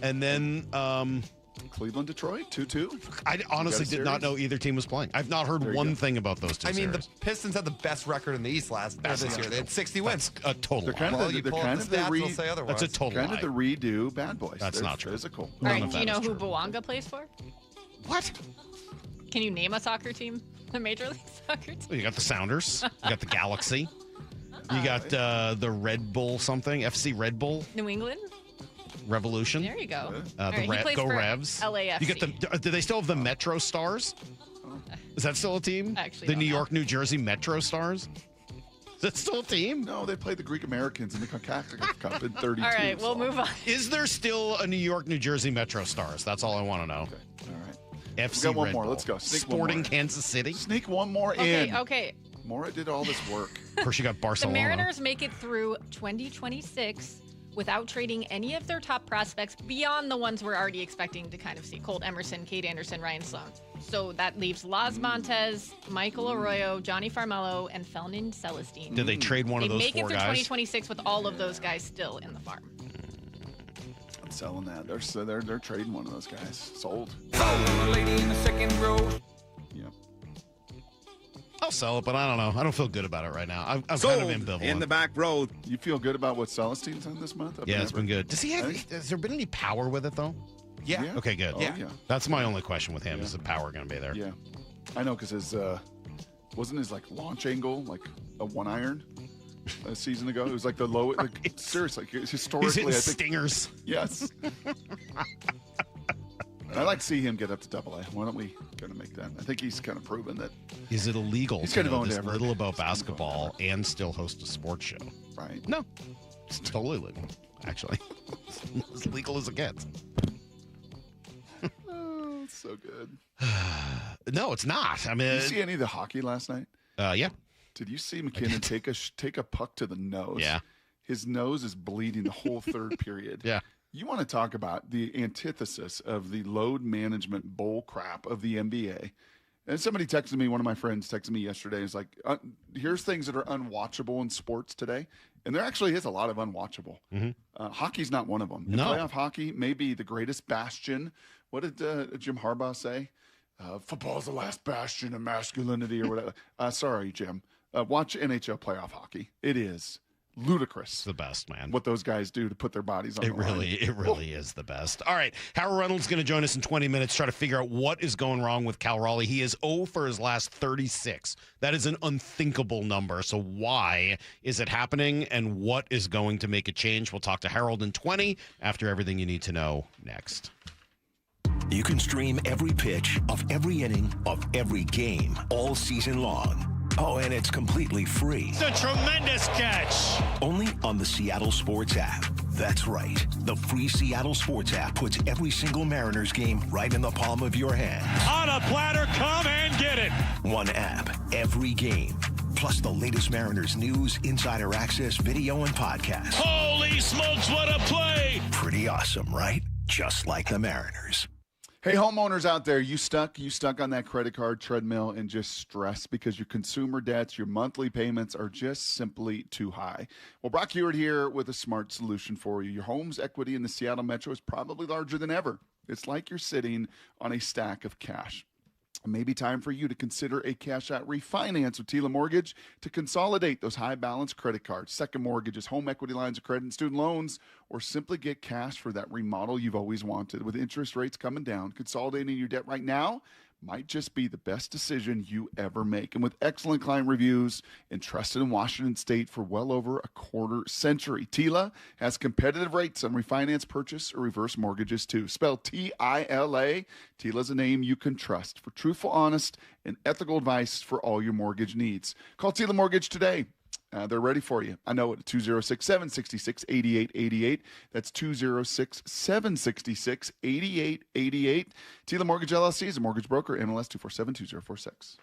And then Cleveland, Detroit, 2-2. I honestly did not know either team was playing. I've not heard one thing about those two. I mean, series. the Pistons had the best record in the East this year. They had 60 wins. A total. They're kind Well, of you the, pull up the stats, they'll say otherwise. That's a total kind lie. of the redo Bad Boys. That's They're not true. Physical. All right, do you know who Bouanga plays for? What? Can you name a soccer team? The Major League Soccer team? Well, you got the Sounders. You got the Galaxy. You got the Red Bull something. FC Red Bull New England? Revolution. There you go. The All right, he plays Go for Revs. LAFC. You get the. Do they still have the Metro Stars? Is that still a team? Actually, the don't New know. York, New Jersey Metro Stars. Is that still a team? No, they played the Greek Americans in the CONCACAF Cup in 32. All right, we'll move on. Is there still a New York, New Jersey Metro Stars? That's all I want to know. Okay. All right. FC We got one Red more. Bull. Let's go. Sneak one Sporting more. Kansas City. Sneak one more Okay, in. okay. Mora did all this work. Of course, you got The Barcelona. Mariners make it through 2026 without trading any of their top prospects beyond the ones we're already expecting to kind of see. Colt Emerson, Kate Anderson, Ryan Sloan. So that leaves Las Montez, Michael Arroyo, Johnny Farmelo, and Felnin Celestine. Did they trade one of those They make it four through guys? 2026 with all of those guys still in the farm. I'm selling that. They're trading one of those guys. Sold. lady in the second row. Yeah. I'll sell it, but I don't know. I don't feel good about it right now. I'm kind of ambivalent. In the back row. You feel good about what Celestine's done this month? Yeah, it's been good. Does he have? Has there been any power with it though? Yeah. Okay, good. Oh, yeah. That's my only question with him. Is the power going to be there? Yeah. I know because his wasn't his like launch angle like a 1-iron a season ago. It was like the low. Like, seriously, historically, He's hitting I think stingers. yes. I'd like to see him get up to AA. Why don't we kind of make that? I think he's kind of proven that. Is it illegal He's to kind of know owned this everything. little about basketball and still host a sports show? Right. No, it's totally legal. Actually, as legal as it gets. Oh, it's so good. No, it's not. I mean, Did you see any of the hockey last night? Yeah. Did you see McKinnon take a puck to the nose? Yeah. His nose is bleeding the whole third period. Yeah. You want to talk about the antithesis of the load management bull crap of the NBA. And somebody texted me, one of my friends texted me yesterday. It's like, here's things that are unwatchable in sports today. And there actually is a lot of unwatchable. Hockey's not one of them. No. Playoff hockey may be the greatest bastion. What did Jim Harbaugh say? Football's the last bastion of masculinity or whatever. Sorry, Jim. Watch NHL playoff hockey. It is ludicrous. It's the best, man. What those guys do to put their bodies on It the line. really is the best. All right, Howard Reynolds going to join us in 20 minutes, try to figure out what is going wrong with Cal Raleigh. He is 0 for his last 36. That is an unthinkable number. So why is it happening, and what is going to make a change? We'll talk to Harold in 20 after everything you need to know next. You can stream every pitch of every inning of every game all season long. Oh, and it's completely free. It's a tremendous catch. Only on the Seattle Sports app. That's right. The free Seattle Sports app puts every single Mariners game right in the palm of your hand. On a platter, come and get it. One app, every game. Plus the latest Mariners news, insider access, video, and podcast. Holy smokes, what a play. Pretty awesome, right? Just like the Mariners. Hey, homeowners out there, you stuck on that credit card treadmill and just stressed because your consumer debts, your monthly payments are just simply too high. Well, Brock Hewitt here with a smart solution for you. Your home's equity in the Seattle Metro is probably larger than ever. It's like you're sitting on a stack of cash. It may be time for you to consider a cash-out refinance with Tila Mortgage to consolidate those high-balance credit cards, second mortgages, home equity lines of credit, and student loans, or simply get cash for that remodel you've always wanted. With interest rates coming down, consolidating your debt right now might just be the best decision you ever make. And with excellent client reviews and trusted in Washington State for well over a quarter century, TILA has competitive rates on refinance, purchase, or reverse mortgages too. Spelled T-I-L-A. TILA is a name you can trust for truthful, honest, and ethical advice for all your mortgage needs. Call TILA Mortgage today. They're ready for you. I know it. 206-766-8888. That's 206-766-8888. TILA Mortgage LLC is a mortgage broker. MLS 2472046.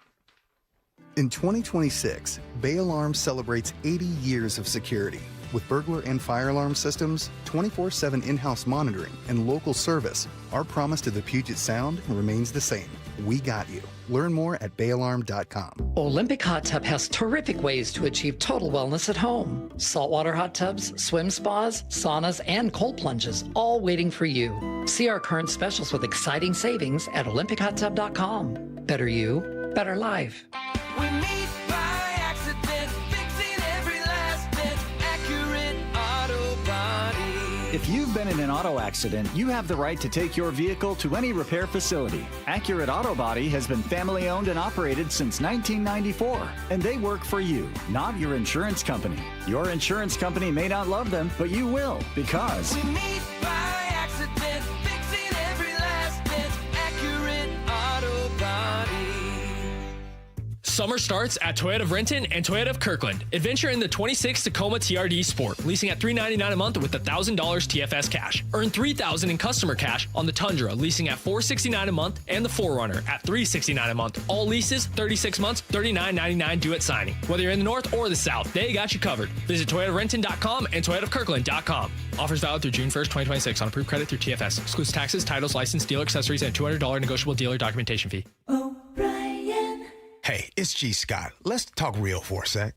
In 2026, Bay Alarm celebrates 80 years of security. With burglar and fire alarm systems, 24/7 in-house monitoring, and local service, our promise to the Puget Sound remains the same. We got you. Learn more at bayalarm.com. Olympic Hot Tub has terrific ways to achieve total wellness at home. Saltwater hot tubs, swim spas, saunas, and cold plunges, all waiting for you. See our current specials with exciting savings at olympichottub.com. Better you, better life. We meet by accident, fixing every last bit, Accurate Auto Body. If you've been in an auto accident, you have the right to take your vehicle to any repair facility. Accurate Auto Body has been family owned and operated since 1994, and they work for you, not your insurance company. Your insurance company may not love them, but you will, because We meet by accident, fixing every last bit, Accurate Auto Body. Summer starts at Toyota of Renton and Toyota of Kirkland. Adventure in the 26 Tacoma TRD Sport, leasing at $399 a month with $1,000 TFS cash. Earn $3,000 in customer cash on the Tundra, leasing at $469 a month, and the 4Runner at $369 a month. All leases, 36 months, $39.99 due at signing. Whether you're in the north or the south, they got you covered. Visit ToyotaofRenton.com and ToyotaofKirkland.com. Offers valid through June 1st, 2026 on approved credit through TFS. Excludes taxes, titles, license, dealer accessories, and $200 negotiable dealer documentation fee. Hey, it's G. Scott. Let's talk real for a sec.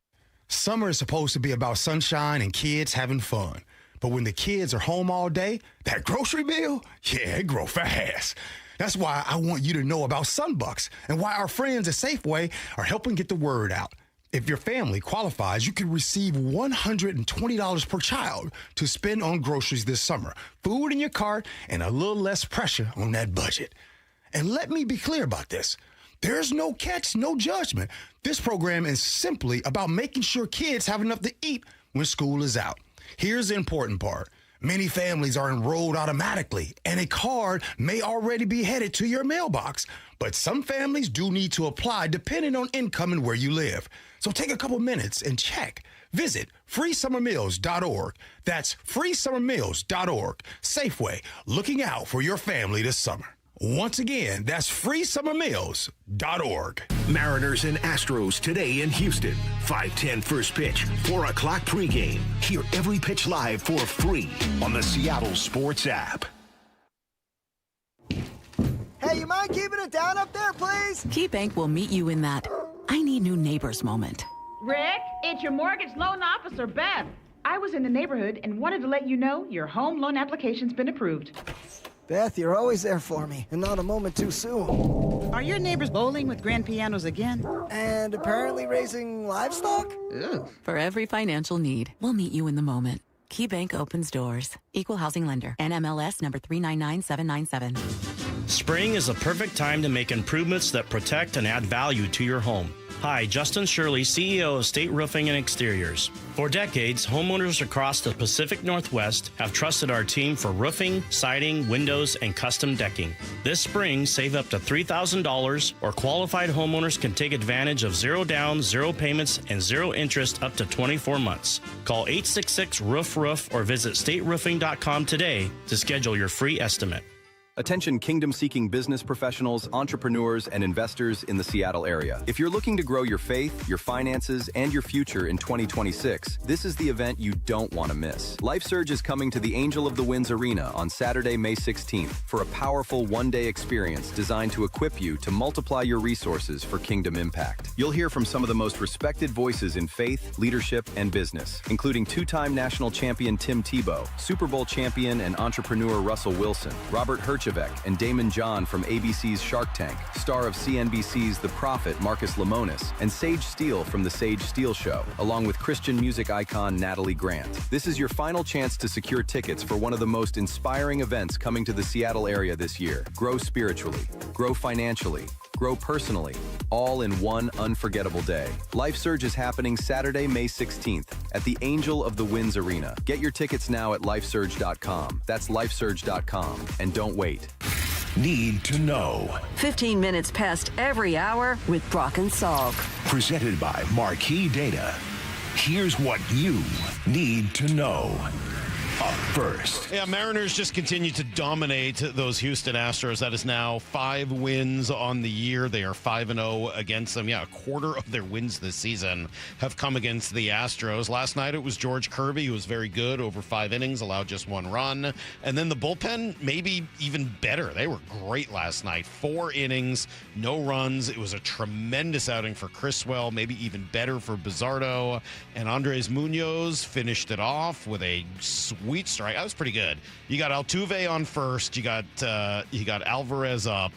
Summer is supposed to be about sunshine and kids having fun. But when the kids are home all day, that grocery bill, yeah, it grows fast. That's why I want you to know about Sunbucks and why our friends at Safeway are helping get the word out. If your family qualifies, you can receive $120 per child to spend on groceries this summer. Food in your cart and a little less pressure on that budget. And let me be clear about this. There's no catch, no judgment. This program is simply about making sure kids have enough to eat when school is out. Here's the important part. Many families are enrolled automatically, and a card may already be headed to your mailbox. But some families do need to apply depending on income and where you live. So take a couple minutes and check. Visit freesummermeals.org. That's freesummermeals.org. Safeway, looking out for your family this summer. Once again, that's freesummermeals.org. Mariners and Astros today in Houston. 5:10 first pitch, 4 o'clock pregame. Hear every pitch live for free on the Seattle Sports app. Hey, you mind keeping it down up there, please? KeyBank will meet you in that I need new neighbors moment. Rick, it's your mortgage loan officer, Beth. I was in the neighborhood and wanted to let you know your home loan application's been approved. Beth, you're always there for me, and not a moment too soon. Are your neighbors bowling with grand pianos again? And apparently raising livestock? Ooh. For every financial need, we'll meet you in the moment. KeyBank opens doors. Equal housing lender. NMLS number 399797. Spring is the perfect time to make improvements that protect and add value to your home. Hi, Justin Shirley, CEO of State Roofing and Exteriors. For decades, homeowners across the Pacific Northwest have trusted our team for roofing, siding, windows, and custom decking. This spring, save up to $3,000, or qualified homeowners can take advantage of 0 down, 0 payments, and 0 interest up to 24 months. Call 866-ROOF-ROOF or visit stateroofing.com today to schedule your free estimate. Attention kingdom-seeking business professionals, entrepreneurs, and investors in the Seattle area. If you're looking to grow your faith, your finances, and your future in 2026, this is the event you don't want to miss. LifeSurge is coming to the Angel of the Winds Arena on Saturday, May 16th for a powerful one-day experience designed to equip you to multiply your resources for kingdom impact. You'll hear from some of the most respected voices in faith, leadership, and business, including two-time national champion Tim Tebow, Super Bowl champion and entrepreneur Russell Wilson, Robert Herjavec, and Damon John from ABC's Shark Tank, star of CNBC's The Prophet Marcus Lemonis, and Sage Steele from The Sage Steele Show, along with Christian music icon Natalie Grant. This is your final chance to secure tickets for one of the most inspiring events coming to the Seattle area this year. Grow spiritually, grow financially, grow personally, all in one unforgettable day. Life Surge is happening Saturday, May 16th at the Angel of the Winds Arena. Get your tickets now at lifesurge.com. That's lifesurge.com. And don't wait. Need to know. 15 minutes past every hour with Brock and Salk. Presented by Marquee Data. Here's what you need to know. Up first. Yeah, Mariners just continue to dominate those Houston Astros. That is now 5 wins on the year. They are 5-0 against them. Yeah, a quarter of their wins this season have come against the Astros. Last night it was George Kirby, who was very good over 5 innings, allowed just 1 run. And then the bullpen, maybe even better. They were great last night. 4 innings, no runs. It was a tremendous outing for Criswell, maybe even better for Bizardo. And Andres Munoz finished it off with a sweet strike. That was pretty good. You got Altuve on first. You got Alvarez up.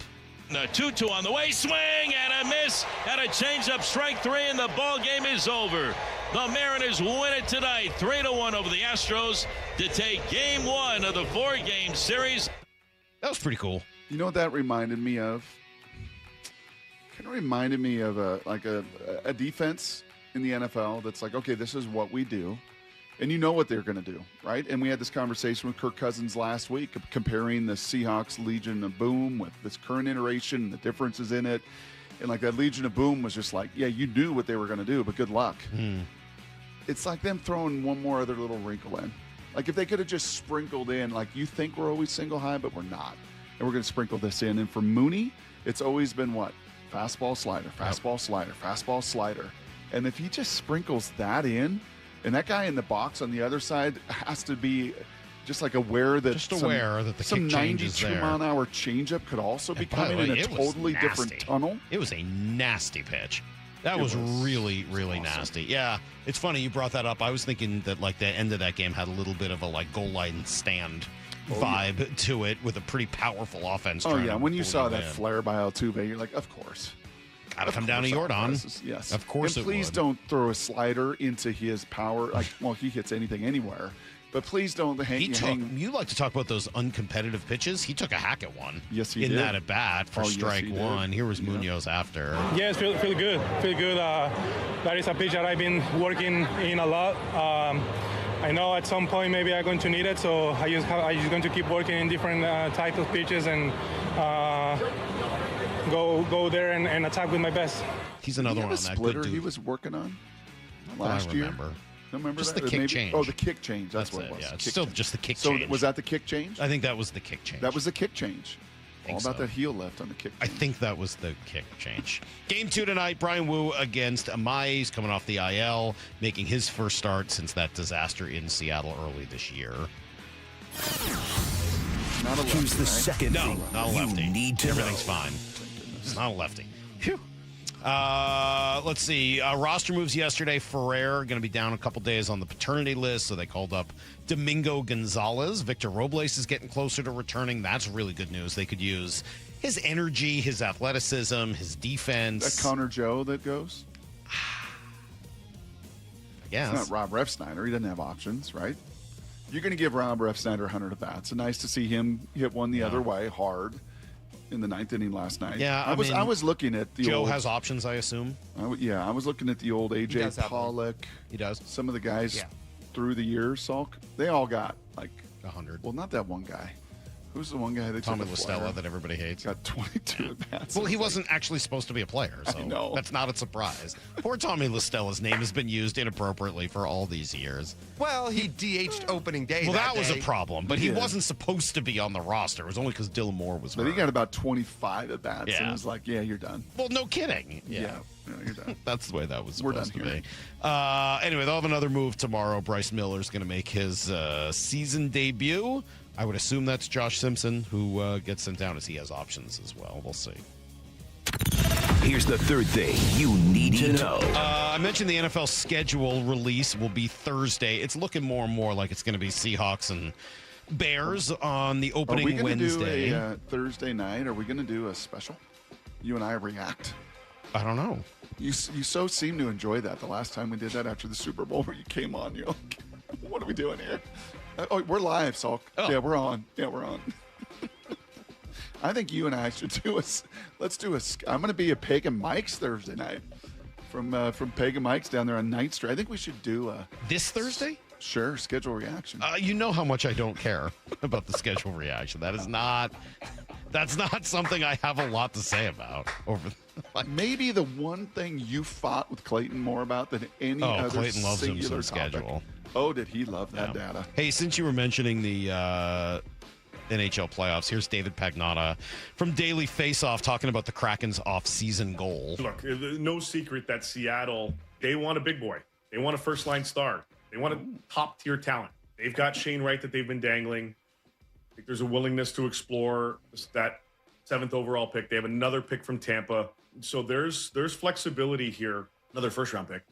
2-2 on the way. Swing and a miss. And a changeup, strike 3, and the ball game is over. The Mariners win it tonight, 3-1 over the Astros to take Game 1 of the 4-game series. That was pretty cool. You know what that reminded me of? Kind of reminded me of a defense in the NFL that's like, okay, this is what we do. And you know what they're going to do, right? And we had this conversation with Kirk Cousins last week, comparing the Seahawks Legion of Boom with this current iteration and the differences in it. And like that Legion of Boom was just like, yeah, you knew what they were going to do, but good luck. It's like them throwing one more other little wrinkle in. Like if they could have just sprinkled in, like you think we're always single high, but we're not. And we're going to sprinkle this in. And for Mooney, it's always been what? Fastball, slider, fastball, slider, fastball, slider. And if he just sprinkles that in, and that guy in the box on the other side has to be just like aware that some 92-mile-an-hour changeup could also be coming in a totally different tunnel. It was a nasty pitch. That was really, really nasty. Yeah, it's funny you brought that up. I was thinking that like the end of that game had a little bit of a like goal line stand vibe to it with a pretty powerful offense. Oh yeah, when you saw that flare by Altuve, you're like, of course. Got to come down to Jordan. Yes. Of course. And please don't throw a slider into his power. Like, well, he hits anything anywhere. But please don't hang. You like to talk about those uncompetitive pitches. He took a hack at one. Yes, he did. In that at bat for strike 1. Here was Munoz after. Yes, feel good. Feel good. That is a pitch that I've been working in a lot. I know at some point maybe I'm going to need it, so I'm just going to keep working in different types of pitches and go there and attack with my best. He's another one on that splitter good dude. he was working on last year. Remember. Don't remember just that? the kick change. Oh, the kick change. That's what it was. Yeah, it's still just the kick change. So was that the kick change? I think that was the kick change. That was the kick change. All about that heel lift on the kick change. I think that was the kick change. Game 2 tonight, Brian Wu against Amais, coming off the IL, making his first start since that disaster in Seattle early this year. Not a lefty, Here's the second thing not a lefty. you need to Everything's know. fine. It's not a lefty. Phew. Let's see. Roster moves yesterday. Ferrer going to be down a couple days on the paternity list, so they called up Domingo Gonzalez. Victor Robles is getting closer to returning. That's really good news. They could use his energy, his athleticism, his defense. That Connor Joe that goes? I guess. It's not Rob Refsnyder. He doesn't have options, right? You're going to give Rob Refsnyder 100 at bats. It's nice to see him hit one the other way hard in the 9th inning last night. Yeah, I was looking at the Joe old, has options, I assume. I was looking at the old AJ Pollock. He does. Some of the guys through the years, Salk, they all got like 100. Well, not that one guy. Who's the one guy that Tommy took the flyer? LaStella that everybody hates. Got 22 at bats. Well, he wasn't actually supposed to be a player, so that's not a surprise. Poor Tommy LaStella's name has been used inappropriately for all these years. Well, he DH'd opening day. Well, that was day. a problem, but he wasn't supposed to be on the roster. It was only because Dylan Moore was hurt. But he got about 25 at bats, Yeah. and it was like, yeah, you're done. Well, no kidding. Yeah, you're done. That's the way that was We're supposed to done be. Anyway, they'll have another move tomorrow. Bryce Miller's going to make his season debut. I would assume that's Josh Simpson, who gets sent down as he has options as well. We'll see. Here's the third thing you need to know. I mentioned the NFL schedule release will be Thursday. It's looking more and more like it's going to be Seahawks and Bears on the opening Wednesday. Are we going to do a Thursday night? Are we going to do a special? You and I react. I don't know. You so seem to enjoy that. The last time we did that after the Super Bowl where you came on, you're like, what are we doing here? Oh, we're live, Salk. Oh. Yeah, we're on. I think you and I should do I'm going to be at Pagan Mike's Thursday night from Pagan Mike's down there on 9th Street. I think we should do this Thursday? Sure, schedule reaction. You know how much I don't care about the schedule reaction. That's not something I have a lot to say about. Maybe the one thing you fought with Clayton more about than any other Clayton loves him singular some topic. schedule. Oh, did he love that data? Hey, since you were mentioning the NHL playoffs, here's David Pagnotta from Daily Faceoff talking about the Kraken's off-season goal. Look, no secret that Seattle, they want a big boy. They want a first-line star. They want a top-tier talent. They've got Shane Wright that they've been dangling. I think there's a willingness to explore that 7th overall pick. They have another pick from Tampa. So there's flexibility here, another first-round pick.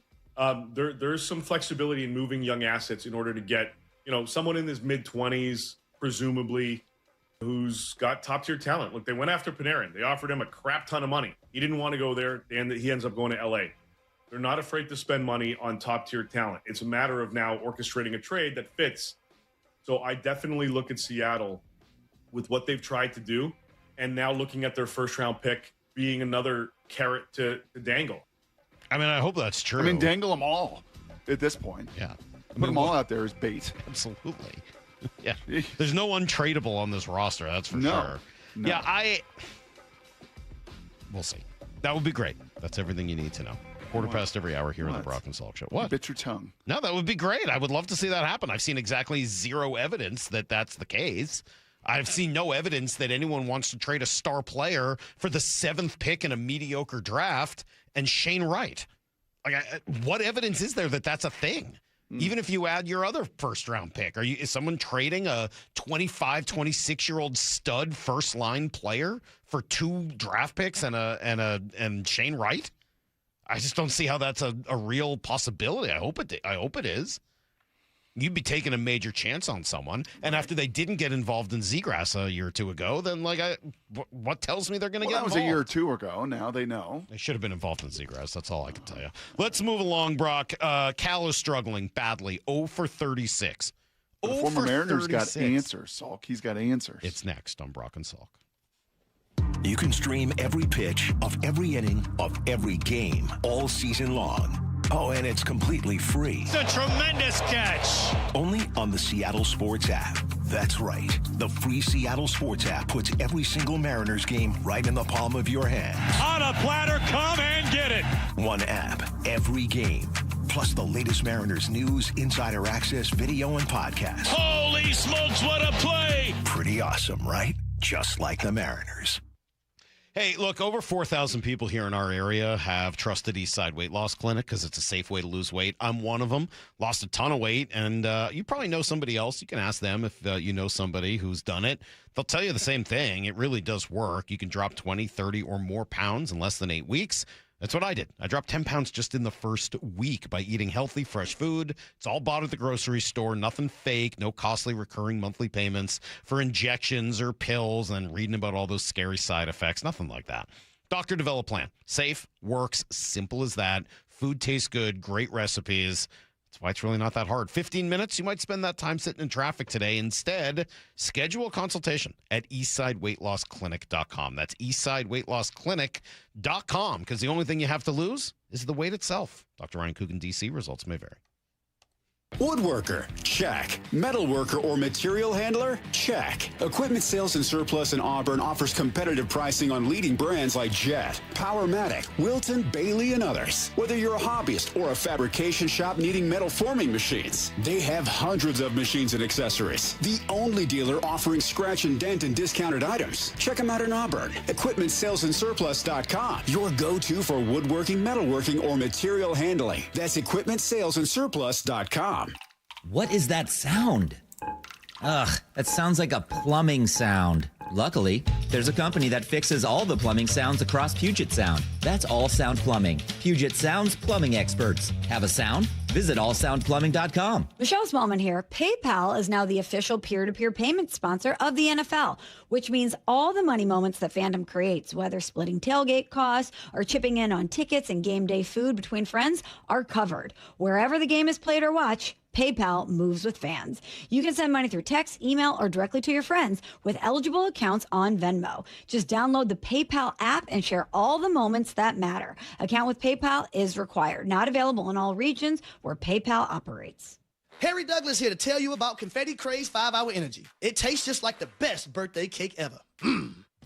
There's some flexibility in moving young assets in order to get, someone in his mid-20s, presumably, who's got top-tier talent. Look, they went after Panarin. They offered him a crap ton of money. He didn't want to go there, and he ends up going to L.A. They're not afraid to spend money on top-tier talent. It's a matter of now orchestrating a trade that fits. So I definitely look at Seattle with what they've tried to do, and now looking at their first-round pick being another carrot to dangle. I mean, I hope that's true. I mean, dangle them all at this point. Yeah. Put them all out there as bait. Absolutely. Yeah. There's no untradeable on this roster, that's for sure. No. Yeah, we'll see. That would be great. That's everything you need to know. Quarter past every hour here on the Brock and Salk Show. What? Bit your tongue. No, that would be great. I would love to see that happen. I've seen exactly zero evidence that that's the case. I've seen no evidence that anyone wants to trade a star player for the 7th pick in a mediocre draft and Shane Wright. What evidence is there that that's a thing? Even if you add your other first-round pick, is someone trading a 25, 26-year-old stud first-line player for 2 draft picks and Shane Wright? I just don't see how that's a real possibility. I hope it is. You'd be taking a major chance on someone, and after they didn't get involved in Zegras a year or two ago, then what tells me they're going to get involved? That was a year or two ago. Now they know. They should have been involved in Zegras. That's all I can tell you. Let's move along, Brock. Cal is struggling badly. 0 for 36. The former Mariners got answers, Salk. He's got answers. It's next on Brock and Salk. You can stream every pitch of every inning of every game all season long. Oh, and it's completely free. It's a tremendous catch. Only on the Seattle Sports app. That's right. The free Seattle Sports app puts every single Mariners game right in the palm of your hand. On a platter, come and get it. One app, every game. Plus the latest Mariners news, insider access, video, and podcast. Holy smokes, what a play. Pretty awesome, right? Just like the Mariners. Hey, look, over 4,000 people here in our area have trusted Eastside Weight Loss Clinic because it's a safe way to lose weight. I'm one of them. Lost a ton of weight, and you probably know somebody else. You can ask them if you know somebody who's done it. They'll tell you the same thing. It really does work. You can drop 20, 30, or more pounds in less than 8 weeks. That's what I did. I dropped 10 pounds just in the first week by eating healthy, fresh food. It's all bought at the grocery store, nothing fake, no costly recurring monthly payments for injections or pills and reading about all those scary side effects, nothing like that. Doctor developed plan. Safe, works, simple as that. Food tastes good, great recipes. That's why it's really not that hard. 15 minutes, you might spend that time sitting in traffic today. Instead, schedule a consultation at eastsideweightlossclinic.com. That's eastsideweightlossclinic.com, because the only thing you have to lose is the weight itself. Dr. Ryan Coogan, D.C., results may vary. Woodworker, check. Metalworker or material handler, check. Equipment Sales and Surplus in Auburn offers competitive pricing on leading brands like Jet, Powermatic, Wilton, Bailey, and others. Whether you're a hobbyist or a fabrication shop needing metal forming machines, they have hundreds of machines and accessories. The only dealer offering scratch and dent and discounted items. Check them out in Auburn. EquipmentSalesandSurplus.com. Your go-to for woodworking, metalworking, or material handling. That's EquipmentSalesandSurplus.com. What is that sound? Ugh, that sounds like a plumbing sound. Luckily, there's a company that fixes all the plumbing sounds across Puget Sound. That's All Sound Plumbing. Puget Sound's plumbing experts. Have a sound? Visit allsoundplumbing.com. Michelle Smallman here. PayPal is now the official peer-to-peer payment sponsor of the NFL, which means all the money moments that fandom creates, whether splitting tailgate costs or chipping in on tickets and game day food between friends, are covered. Wherever the game is played or watched, PayPal moves with fans. You can send money through text, email, or directly to your friends with eligible accounts on Venmo. Just download the PayPal app and share all the moments that matter. Account with PayPal is required. Not available in all regions where PayPal operates. Harry Douglas here to tell you about Confetti Craze 5-Hour Energy. It tastes just like the best birthday cake ever.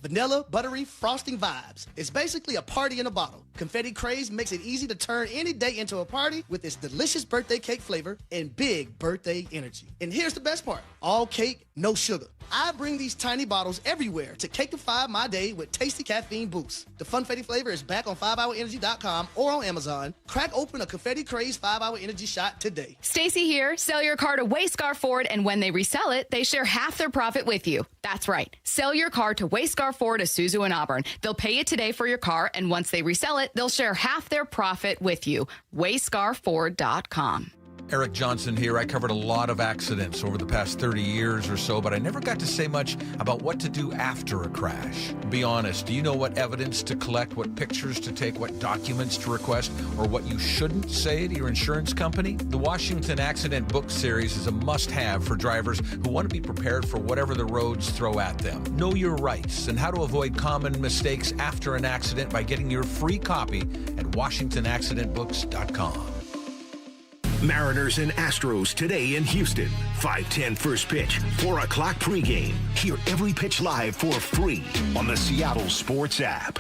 Vanilla, buttery, frosting vibes. It's basically a party in a bottle. Confetti Craze makes it easy to turn any day into a party with its delicious birthday cake flavor and big birthday energy. And here's the best part. All cake, no sugar. I bring these tiny bottles everywhere to cakeify my day with tasty caffeine boosts. The Funfetti flavor is back on 5hourenergy.com or on Amazon. Crack open a Confetti Craze 5-Hour Energy shot today. Stacy here. Sell your car to Wayscar Ford, and when they resell it, they share half their profit with you. That's right. Sell your car to Wayscar Ford, Isuzu, and Auburn. They'll pay you today for your car, and once they resell it, they'll share half their profit with you. WayscarFord.com. Eric Johnson here. I covered a lot of accidents over the past 30 years or so, but I never got to say much about what to do after a crash. Be honest, do you know what evidence to collect, what pictures to take, what documents to request, or what you shouldn't say to your insurance company? The Washington Accident Book Series is a must-have for drivers who want to be prepared for whatever the roads throw at them. Know your rights and how to avoid common mistakes after an accident by getting your free copy at WashingtonAccidentBooks.com. Mariners and Astros today in Houston. 5:10 first pitch, 4 o'clock pregame. Hear every pitch live for free on the Seattle Sports app.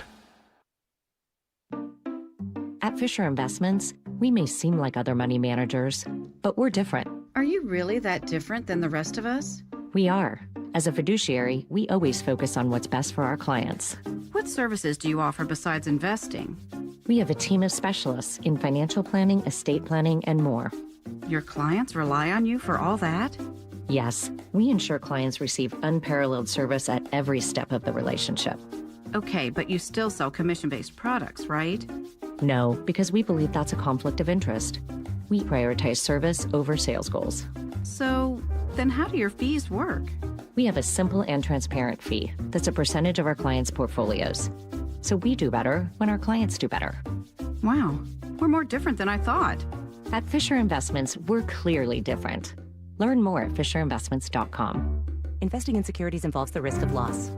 At Fisher Investments, we may seem like other money managers, but we're different. Are you really that different than the rest of us? We are. As a fiduciary, we always focus on what's best for our clients. What services do you offer besides investing? We have a team of specialists in financial planning, estate planning, and more. Your clients rely on you for all that? Yes, we ensure clients receive unparalleled service at every step of the relationship. Okay, but you still sell commission-based products, right? No, because we believe that's a conflict of interest. We prioritize service over sales goals. So, then how do your fees work? We have a simple and transparent fee that's a percentage of our clients' portfolios. So we do better when our clients do better. Wow, we're more different than I thought. At Fisher Investments, we're clearly different. Learn more at FisherInvestments.com. Investing in securities involves the risk of loss.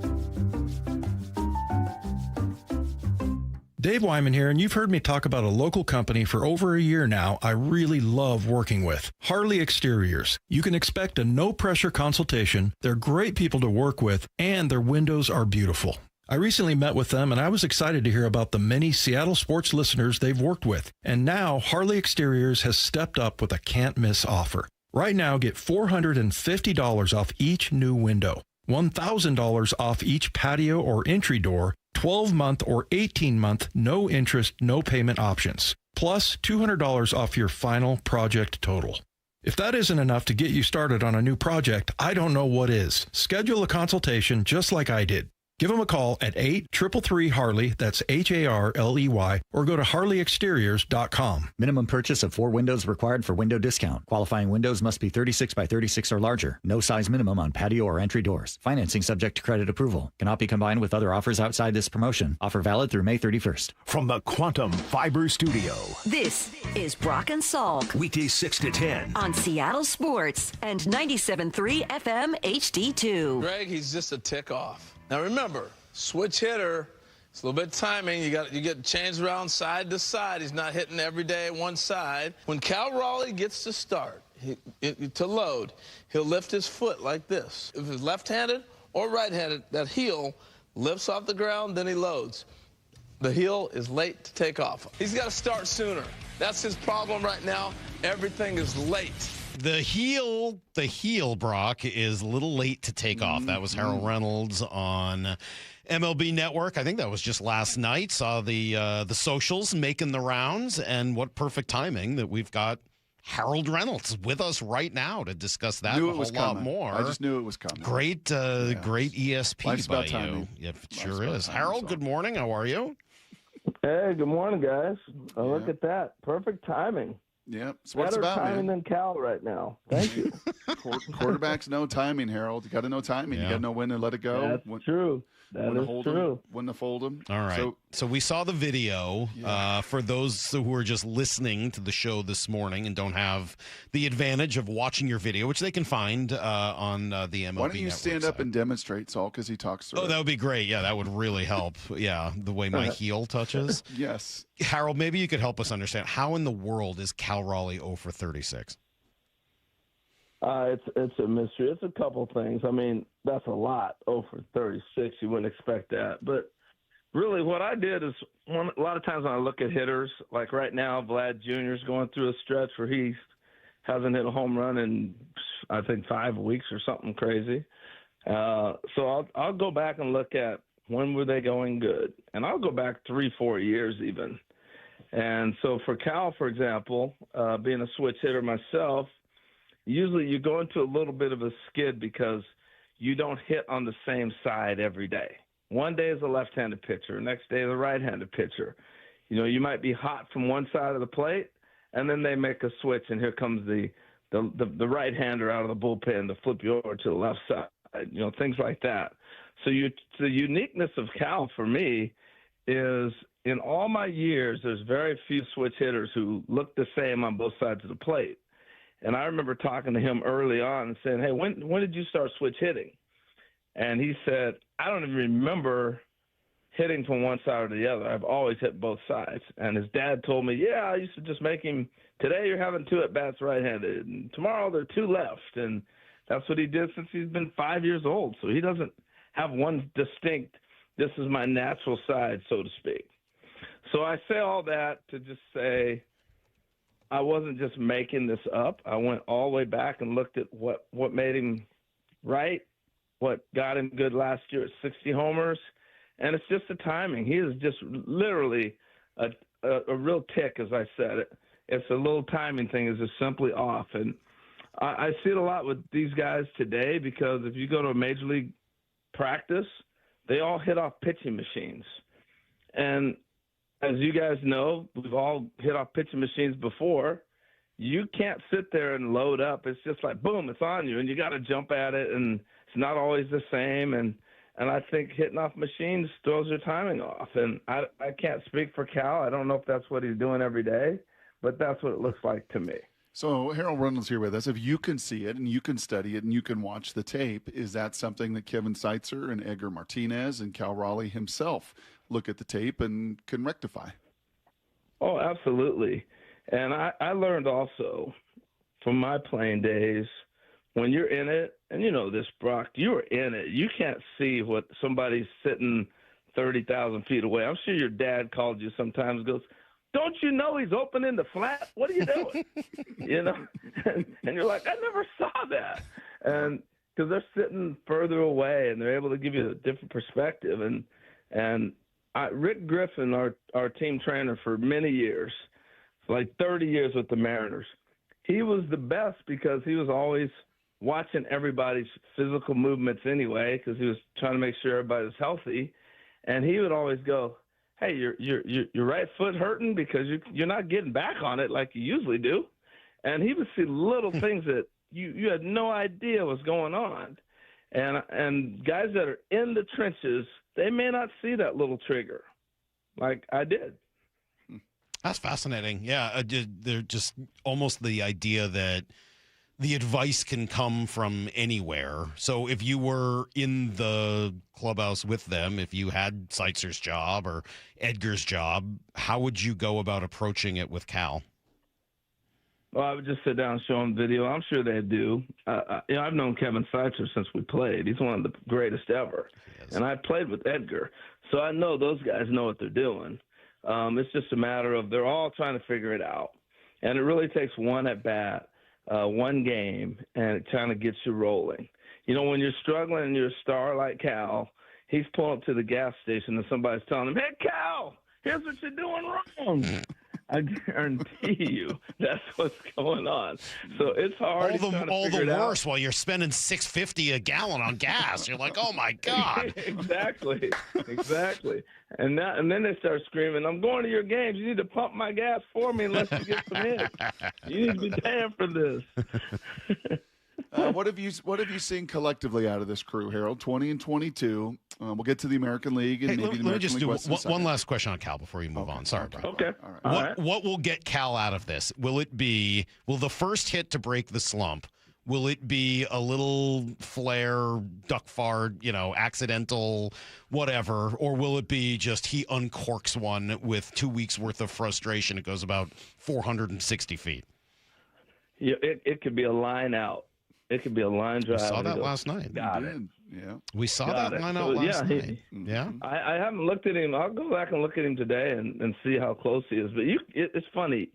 Dave Wyman here, and you've heard me talk about a local company for over a year now I really love working with, Holley Exteriors. You can expect a no-pressure consultation, they're great people to work with, and their windows are beautiful. I recently met with them, and I was excited to hear about the many Seattle sports listeners they've worked with. And now, Holley Exteriors has stepped up with a can't-miss offer. Right now, get $450 off each new window, $1,000 off each patio or entry door, 12-month or 18-month no interest, no payment options, plus $200 off your final project total. If that isn't enough to get you started on a new project, I don't know what is. Schedule a consultation just like I did. Give them a call at 8-333-HARLEY, that's HARLEY, or go to HarleyExteriors.com. Minimum purchase of 4 windows required for window discount. Qualifying windows must be 36 by 36 or larger. No size minimum on patio or entry doors. Financing subject to credit approval. Cannot be combined with other offers outside this promotion. Offer valid through May 31st. From the Quantum Fiber Studio. This is Brock and Salk. Weekdays 6 to 10. On Seattle Sports and 97.3 FM HD2. Greg, he's just a tick off. Now remember, switch hitter, it's a little bit of timing. You get changed around side to side. He's not hitting every day at one side. When Cal Raleigh gets to start, to load, he'll lift his foot like this. If it's left-handed or right-handed, that heel lifts off the ground, then he loads. The heel is late to take off. He's got to start sooner. That's his problem right now. Everything is late. The heel, Brock, is a little late to take off. That was Harold Reynolds on MLB Network. I think that was just last night. Saw the socials making the rounds, and what perfect timing that we've got Harold Reynolds with us right now to discuss that and a whole lot more. I just knew it was coming. Great ESP Life's by about you. timing. Yep, it sure is. Harold, good morning. How are you? Hey, good morning, guys. Look at that. Perfect timing. Yeah, that's what it's Better about, timing man. than Cal right now. Thank you. Quarterbacks know timing, Harold. You got to know timing. You got to know when to let it go. That's true. That is true. When to fold them. All right. So we saw the video. For those who are just listening to the show this morning and don't have the advantage of watching your video, which they can find on the MLB Why don't you Network stand site. up and demonstrate, Salk, because he talks through Oh, that would be great. Yeah, that would really help. Yeah, the way my heel touches. Yes. Harold, maybe you could help us understand how in the world is Cal Raleigh 0 for 36? It's a mystery. It's a couple things. I mean, that's a lot. 0 for 36. You wouldn't expect that. But really what I did is a lot of times when I look at hitters, like right now, Vlad Jr. is going through a stretch where he hasn't hit a home run in, I think, 5 weeks or something crazy. So I'll go back and look at when were they going good. And I'll go back 3-4 years even. And so for Cal, for example, being a switch hitter myself, usually you go into a little bit of a skid because you don't hit on the same side every day. One day is a left-handed pitcher, next day is a right-handed pitcher. You know, you might be hot from one side of the plate, and then they make a switch, and here comes the right-hander out of the bullpen to flip you over to the left side. You know, things like that. So the uniqueness of Cal for me is in all my years, there's very few switch hitters who look the same on both sides of the plate. And I remember talking to him early on and saying, hey, when did you start switch hitting? And he said, I don't even remember hitting from one side or the other. I've always hit both sides. And his dad told me, yeah, I used to just make him, today you're having 2 at-bats right-handed, and tomorrow there are 2 left. And that's what he did since he's been 5 years old. So he doesn't have one distinct, this is my natural side, so to speak. So I say all that to just say I wasn't just making this up. I went all the way back and looked at what made him right, what got him good last year at 60 homers, and it's just the timing. He is just literally a real tick, as I said. It's a little timing thing is just simply off, and I see it a lot with these guys today because if you go to a major league practice, they all hit off pitching machines, and as you guys know, we've all hit off pitching machines before. You can't sit there and load up. It's just like, boom, it's on you, and you got to jump at it, and it's not always the same. And I think hitting off machines throws your timing off. And I can't speak for Cal. I don't know if that's what he's doing every day, but that's what it looks like to me. So Harold Reynolds here with us. If you can see it and you can study it and you can watch the tape, is that something that Kevin Seitzer and Edgar Martinez and Cal Raleigh himself look at the tape and can rectify? Oh, absolutely. And I learned also from my playing days, when you're in it, and you know this, Brock, you're in it. You can't see what somebody's sitting 30,000 feet away. I'm sure your dad called you sometimes and goes, don't you know he's opening the flat? What are you doing? You know, and you're like, I never saw that. And because they're sitting further away and they're able to give you a different perspective. And Rick Griffin, our team trainer for many years, like 30 years with the Mariners, he was the best because he was always watching everybody's physical movements anyway because he was trying to make sure everybody was healthy. And he would always go, hey, your right foot hurting because you're not getting back on it like you usually do. And he would see little things that you had no idea was going on. And guys that are in the trenches, they may not see that little trigger like I did. That's fascinating. Yeah, they're just almost the idea that the advice can come from anywhere. So if you were in the clubhouse with them, if you had Seitzer's job or Edgar's job, how would you go about approaching it with Cal? Well, I would just sit down and show them video. I'm sure they do. I've known Kevin Seitzer since we played. He's one of the greatest ever. And I played with Edgar. So I know those guys know what they're doing. It's just a matter of they're all trying to figure it out. And it really takes one at-bat, one game, and it kind of gets you rolling. You know, when you're struggling and you're a star like Cal, he's pulling up to the gas station and somebody's telling him, hey, Cal, here's what you're doing wrong. I guarantee you that's what's going on. So it's hard. All the worse while you're spending $6.50 a gallon on gas. You're like, oh my God. Exactly. And then they start screaming, "I'm going to your games. You need to pump my gas for me unless you get some hits. You need to be paying for this." What have you seen collectively out of this crew, Harold? 20 and 22. We'll get to the American League and maybe the American League West. Let me just do one last question on Cal before you move on. Sorry, Brian. Okay. All right. What will get Cal out of this? Will the first hit to break the slump? Will it be a little flare, duck fart, accidental, whatever? Or will it be just he uncorks one with 2 weeks worth of frustration? It goes about 460 feet. Yeah, it could be a line out. It could be a line drive. We saw that last night. Got it. Yeah. We saw that line out last night. Yeah. I haven't looked at him. I'll go back and look at him today and see how close he is. But it's funny.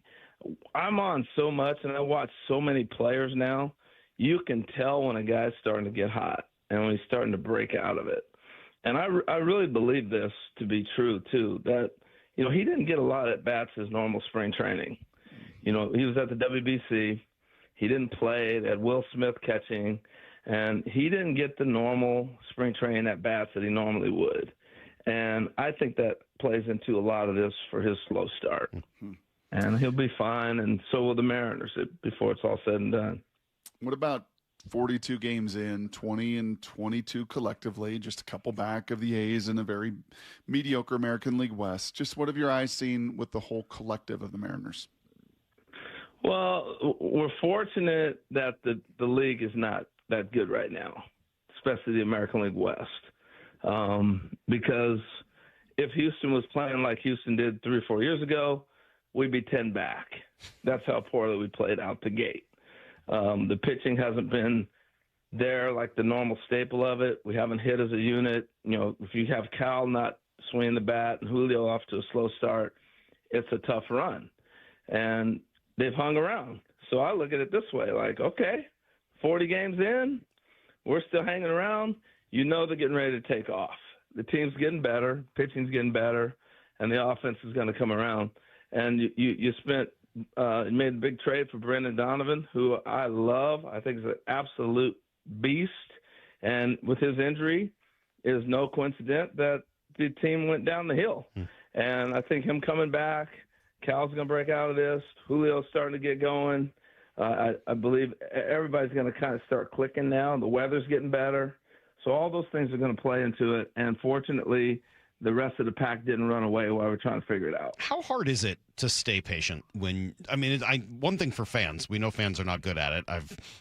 I'm on so much, and I watch so many players now. You can tell when a guy's starting to get hot and when he's starting to break out of it. And I really believe this to be true, too, that, he didn't get a lot at bats his normal spring training. He was at the WBC. He didn't play. They had Will Smith catching, and he didn't get the normal spring training at bats that he normally would. And I think that plays into a lot of this for his slow start. Mm-hmm. And he'll be fine, and so will the Mariners before it's all said and done. What about 42 games in, 20 and 22 collectively, just a couple back of the A's in a very mediocre American League West? Just what have your eyes seen with the whole collective of the Mariners? Well, we're fortunate that the league is not that good right now, especially the American League West. Because if Houston was playing like Houston did 3 or 4 years ago, we'd be 10 back. That's how poorly we played out the gate. The pitching hasn't been there like the normal staple of it. We haven't hit as a unit. If you have Cal not swinging the bat and Julio off to a slow start, it's a tough run. And they've hung around. So I look at it this way, like, okay, 40 games in, we're still hanging around. They're getting ready to take off. The team's getting better, pitching's getting better, and the offense is going to come around. And you made a big trade for Brendan Donovan, who I love. I think is an absolute beast. And with his injury, it is no coincidence that the team went down the hill. And I think him coming back, Cal's going to break out of this. Julio's starting to get going. I believe everybody's going to kind of start clicking now. The weather's getting better. So all those things are going to play into it. And fortunately, the rest of the pack didn't run away while we're trying to figure it out. How hard is it to stay patient one thing for fans, we know fans are not good at it.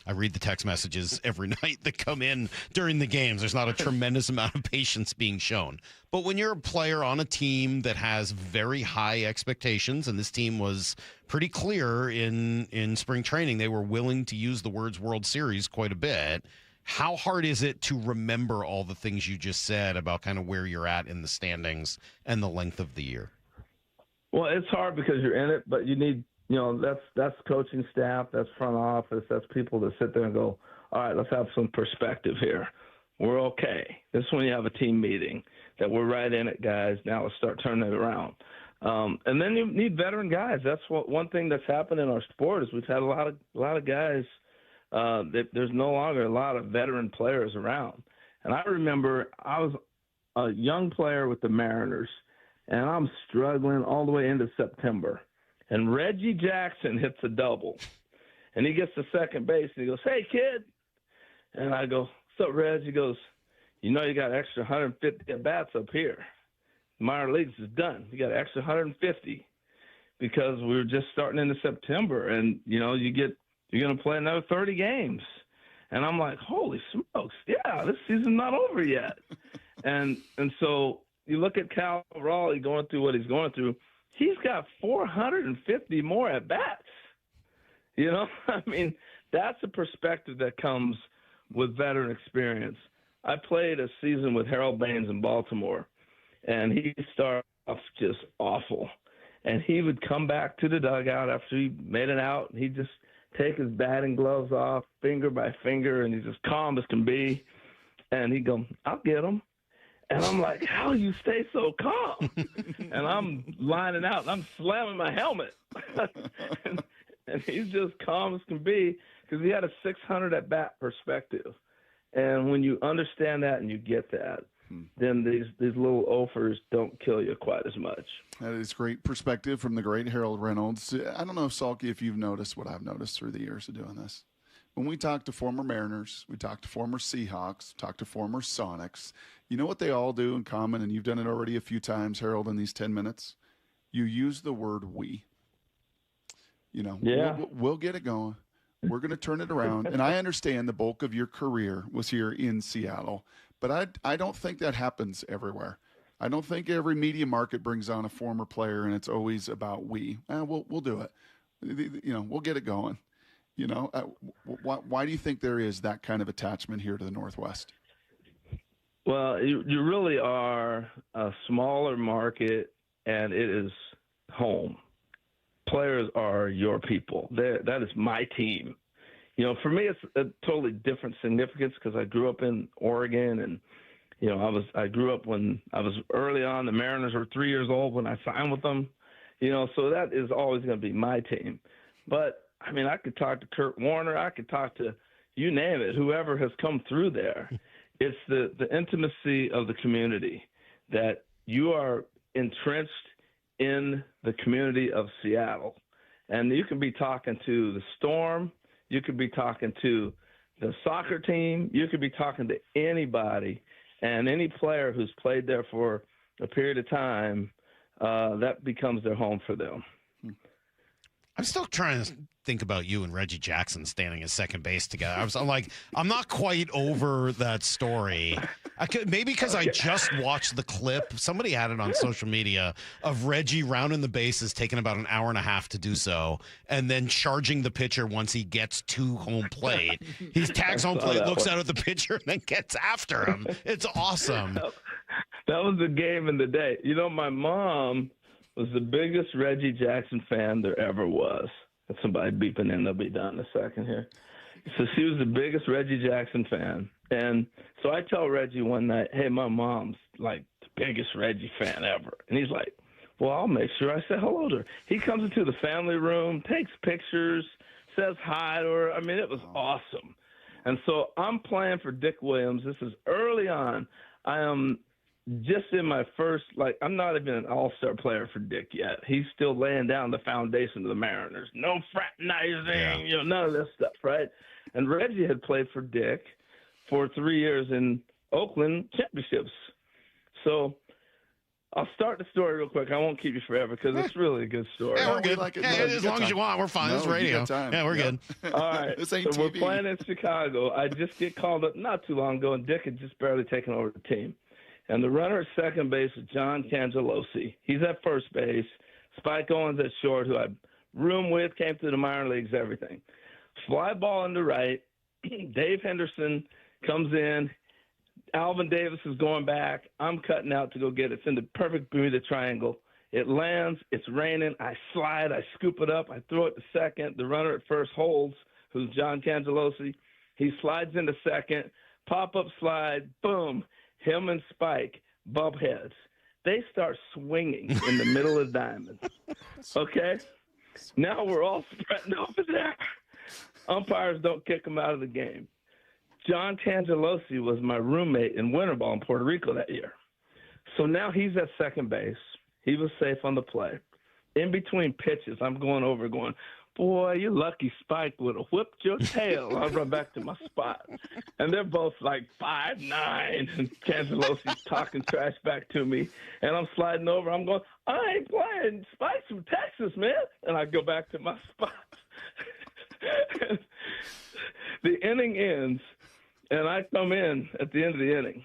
I read the text messages every night that come in during the games. There's not a tremendous amount of patience being shown. But when you're a player on a team that has very high expectations, and this team was pretty clear in spring training, they were willing to use the words World Series quite a bit. How hard is it to remember all the things you just said about kind of where you're at in the standings and the length of the year? Well, it's hard because you're in it, but you need, that's coaching staff, that's front office, that's people that sit there and go, all right, let's have some perspective here. We're okay. This is when you have a team meeting that we're right in it, guys. Now let's start turning it around. And then you need veteran guys. That's one thing that's happened in our sport is we've had a lot of guys. There's no longer a lot of veteran players around. And I remember I was a young player with the Mariners, and I'm struggling all the way into September. And Reggie Jackson hits a double. And he gets to second base, and he goes, "Hey, kid." And I go, "What's up, Reg?" He goes, "You got an extra 150 at-bats up here. Minor leagues is done. You got an extra 150 because we were just starting into September, and, you're going to play another 30 games." And I'm like, holy smokes, yeah, this season's not over yet. and so you look at Cal Raleigh going through what he's going through. He's got 450 more at-bats. That's a perspective that comes with veteran experience. I played a season with Harold Baines in Baltimore, and he started off just awful. And he would come back to the dugout after he made it out, and he'd just take his batting gloves off, finger by finger, and he's as calm as can be. And he'd go, "I'll get him." And I'm like, how do you stay so calm? and I'm lining out, and I'm slamming my helmet. and he's just calm as can be because he had a 600 at-bat perspective. And when you understand that and you get that, then these little offers don't kill you quite as much. That is great perspective from the great Harold Reynolds. I don't know, Salky, if you've noticed what I've noticed through the years of doing this. When we talk to former Mariners, we talk to former Seahawks, talk to former Sonics, you know what they all do in common, and you've done it already a few times, Harold, in these 10 minutes? You use the word we. You know, we'll get it going. We're going to turn it around. And I understand the bulk of your career was here in Seattle, but I don't think that happens everywhere. I don't think every media market brings on a former player and it's always about we. We'll do it. You know, we'll get it going. You know, why do you think there is that kind of attachment here to the Northwest? Well, you really are a smaller market, and it is home. Players are your people. That is my team. You know, for me, it's a totally different significance because I grew up in Oregon, and you know, I grew up when I was early on. The Mariners were 3 years old when I signed with them. You know, so that is always going to be my team. But I mean, I could talk to Kurt Warner. I could talk to you name it, whoever has come through there. It's the intimacy of the community that you are entrenched in the community of Seattle. And you can be talking to the Storm. You could be talking to the soccer team. You could be talking to anybody. And any player who's played there for a period of time, that becomes their home for them. I'm still trying to think about you and Reggie Jackson standing at second base together. I'm not quite over that story. Maybe because I just watched the clip. Somebody had it on social media of Reggie rounding the bases, taking about an hour and a half to do so, and then charging the pitcher once he gets to home plate. He tags home plate, looks out at the pitcher, and then gets after him. It's awesome. That was the game in the day. You know, my mom was the biggest Reggie Jackson fan there ever was. If somebody beeping in, they'll be done in a second here. So she was the biggest Reggie Jackson fan. And so I tell Reggie one night, hey, my mom's like the biggest Reggie fan ever. And he's like, well, I'll make sure I say hello to her. He comes into the family room, takes pictures, says hi to her. I mean, it was awesome. And so I'm playing for Dick Williams. This is early on. I am just in my first, I'm not even an all-star player for Dick yet. He's still laying down the foundation of the Mariners. No fraternizing, you know, none of this stuff, right? And Reggie had played for Dick for 3 years in Oakland championships. So I'll start the story real quick. I won't keep you forever because it's really a good story. Yeah, we're good. As long as you want, we're fine. It's radio. Yeah, we're good. All right. This ain't so we're TV. playing in Chicago. I just get called up not too long ago, and Dick had just barely taken over the team. And the runner at second base is John Cangelosi. He's at first base. Spike Owens at short, who I roomed with, came through the minor leagues, everything. Fly ball into right. Dave Henderson comes in. Alvin Davis is going back. I'm cutting out to go get it. It's in the perfect Bermuda Triangle. It lands. It's raining. I slide. I scoop it up. I throw it to second. The runner at first holds, who's John Cangelosi. He slides into second. Pop-up slide. Boom. Him and Spike bump heads. They start swinging in the middle of the diamond. Okay? Now we're all spreading over there. Umpires don't kick him out of the game. John Cangelosi was my roommate in winter ball in Puerto Rico that year. So now he's at second base. He was safe on the play. In between pitches, I'm going over going, boy, you lucky Spike would have whipped your tail. I'll run back to my spot. And they're both like 5'9", and Cangelosi's talking trash back to me. And I'm sliding over. I'm going, I ain't playing. Spike's from Texas, man. And I go back to my spot. The inning ends, and I come in at the end of the inning.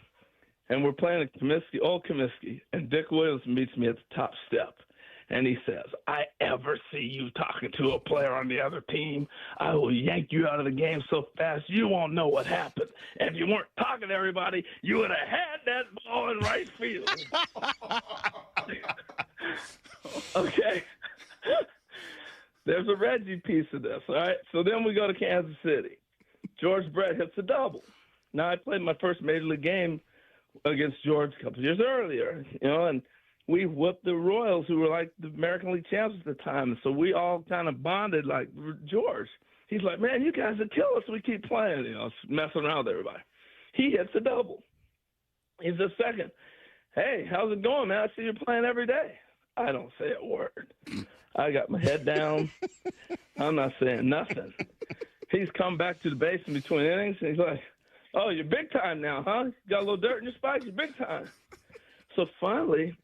And we're playing at Comiskey, Old Comiskey, and Dick Williams meets me at the top step. And he says, I ever see you talking to a player on the other team, I will yank you out of the game so fast you won't know what happened. And if you weren't talking to everybody, you would have had that ball in right field. Okay. There's a Reggie piece of this, all right? So then we go to Kansas City. George Brett hits a double. Now, I played my first Major League game against George a couple years earlier, you know, and we whooped the Royals, who were like the American League champs at the time. So we all kind of bonded like George. He's like, man, you guys would kill us. We keep playing, messing around with everybody. He hits a double. He's a second. Hey, how's it going, man? I see you're playing every day. I don't say a word. I got my head down. I'm not saying nothing. He's come back to the base in between innings, and he's like, oh, you're big time now, huh? You got a little dirt in your spikes? You're big time. So finally,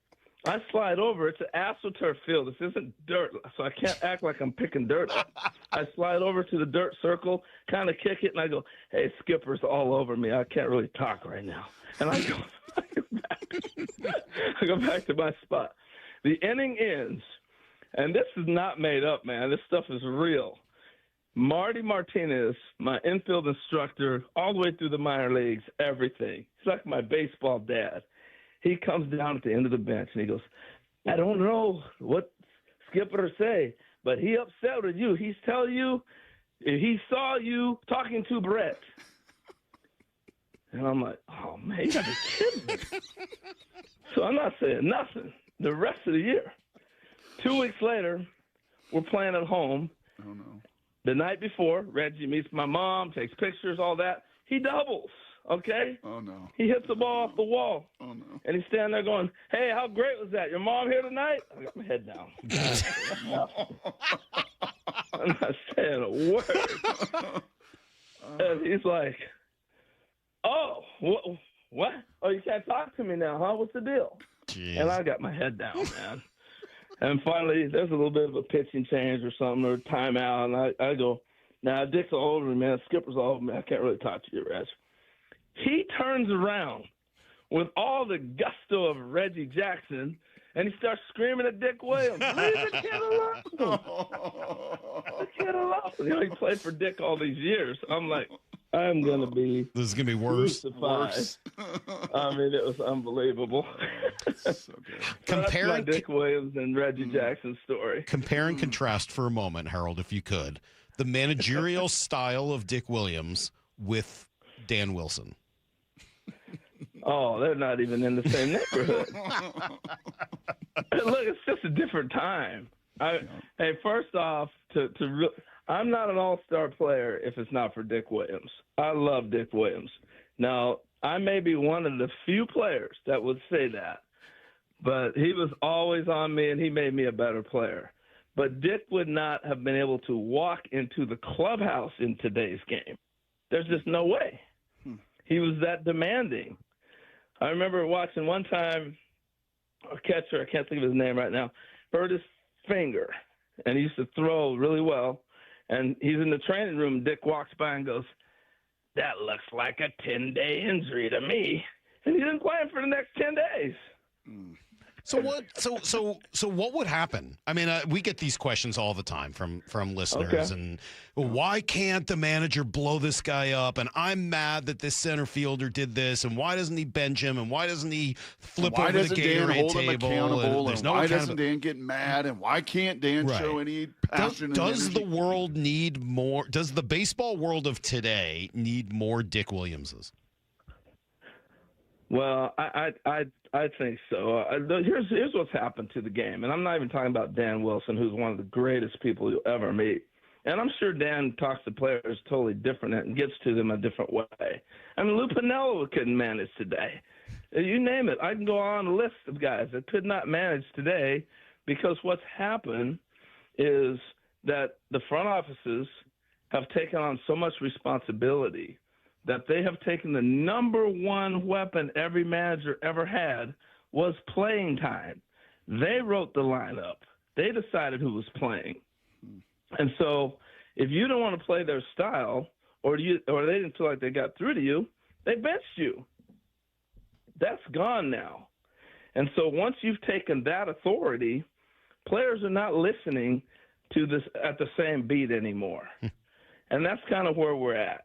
I slide over. It's an AstroTurf field. This isn't dirt, so I can't act like I'm picking dirt up. I slide over to the dirt circle, kind of kick it, and I go, hey, Skipper's all over me. I can't really talk right now. And I go back to my spot. The inning ends, and this is not made up, man. This stuff is real. Marty Martinez, my infield instructor, all the way through the minor leagues, everything. He's like my baseball dad. He comes down at the end of the bench, and he goes, I don't know what Skipper say, but he upset with you. He's telling you he saw you talking to Brett. And I'm like, oh, man, you got to be kidding me. So I'm not saying nothing the rest of the year. 2 weeks later, we're playing at home. Oh, no. The night before, Reggie meets my mom, takes pictures, all that. He doubles, okay? Oh, no. He hits the ball off the wall. Oh, no. And he's standing there going, hey, how great was that? Your mom here tonight? I got my head down. I'm not saying a word. And he's like, oh, what? Oh, you can't talk to me now, huh? What's the deal? Jeez. And I got my head down, man. And finally, there's a little bit of a pitching change or something, or timeout, and I go, now, Dick's all over me, man. Skipper's all over me. I can't really talk to you, Reg. He turns around with all the gusto of Reggie Jackson, and he starts screaming at Dick Williams, leave the kid alone. The kid alone. He played for Dick all these years. I'm like, I'm going to be This is going to be worse. Worse. I mean, it was unbelievable. So good. That's my Dick Williams and Reggie Jackson story. Compare and contrast for a moment, Harold, if you could, the managerial style of Dick Williams with Dan Wilson. Oh, they're not even in the same neighborhood. Look, it's just a different time. Hey, first off, I'm not an all-star player if it's not for Dick Williams. I love Dick Williams. Now, I may be one of the few players that would say that, but he was always on me, and he made me a better player. But Dick would not have been able to walk into the clubhouse in today's game. There's just no way. He was that demanding. I remember watching one time a catcher, I can't think of his name right now, hurt his finger, and he used to throw really well. And he's in the training room. Dick walks by and goes, that looks like a 10-day injury to me. And he didn't play him for the next 10 days. So what? So what would happen? I mean, we get these questions all the time from listeners, and well, why can't the manager blow this guy up? And I'm mad that this center fielder did this, and why doesn't he bench him? And why doesn't he flip over the Gatorade table? And why doesn't Dan get mad? And why can't Dan show any passion? Does the world need more? Does the baseball world of today need more Dick Williamses? Well, I think so. Here's what's happened to the game, and I'm not even talking about Dan Wilson, who's one of the greatest people you'll ever meet. And I'm sure Dan talks to players totally different and gets to them a different way. I mean, Lou Piniella couldn't manage today. You name it. I can go on a list of guys that could not manage today because what's happened is that the front offices have taken on so much responsibility that they have taken the number one weapon every manager ever had was playing time. They wrote the lineup. They decided who was playing. And so if you don't want to play their style or they didn't feel like they got through to you, they benched you. That's gone now. And so once you've taken that authority, players are not listening to this at the same beat anymore. And that's kind of where we're at.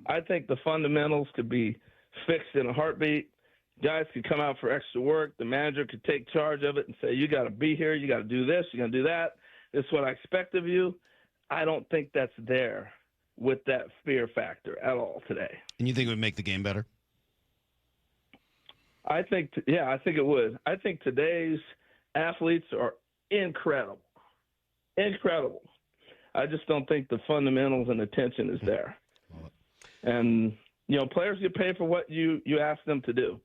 I think the fundamentals could be fixed in a heartbeat. Guys could come out for extra work. The manager could take charge of it and say, you got to be here. You got to do this. You're going to do that. This is what I expect of you. I don't think that's there with that fear factor at all today. And you think it would make the game better? I think it would. I think today's athletes are incredible. Incredible. I just don't think the fundamentals and attention is there. And, players get paid for what you ask them to do.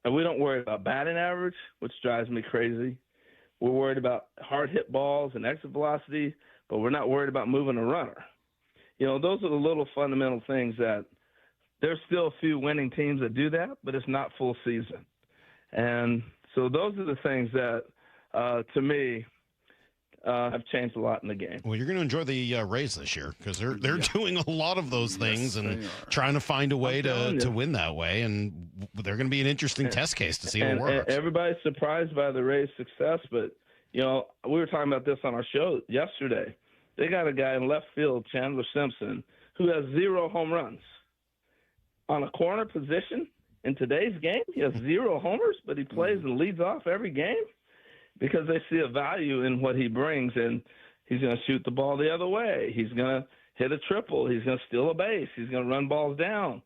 And we don't worry about batting average, which drives me crazy. We're worried about hard hit balls and exit velocity, but we're not worried about moving a runner. Those are the little fundamental things that there's still a few winning teams that do that, but it's not full season. And so those are the things that, to me, have changed a lot in the game. Well, you're going to enjoy the Rays this year because they're doing a lot of those things and trying to find a way to win that way. And they're going to be an interesting test case to see if it works. Everybody's surprised by the Rays' success, but, we were talking about this on our show yesterday. They got a guy in left field, Chandler Simpson, who has 0 home runs. On a corner position in today's game, he has 0 homers, but he plays and leads off every game. Because they see a value in what he brings, and he's going to shoot the ball the other way. He's going to hit a triple. He's going to steal a base. He's going to run balls down.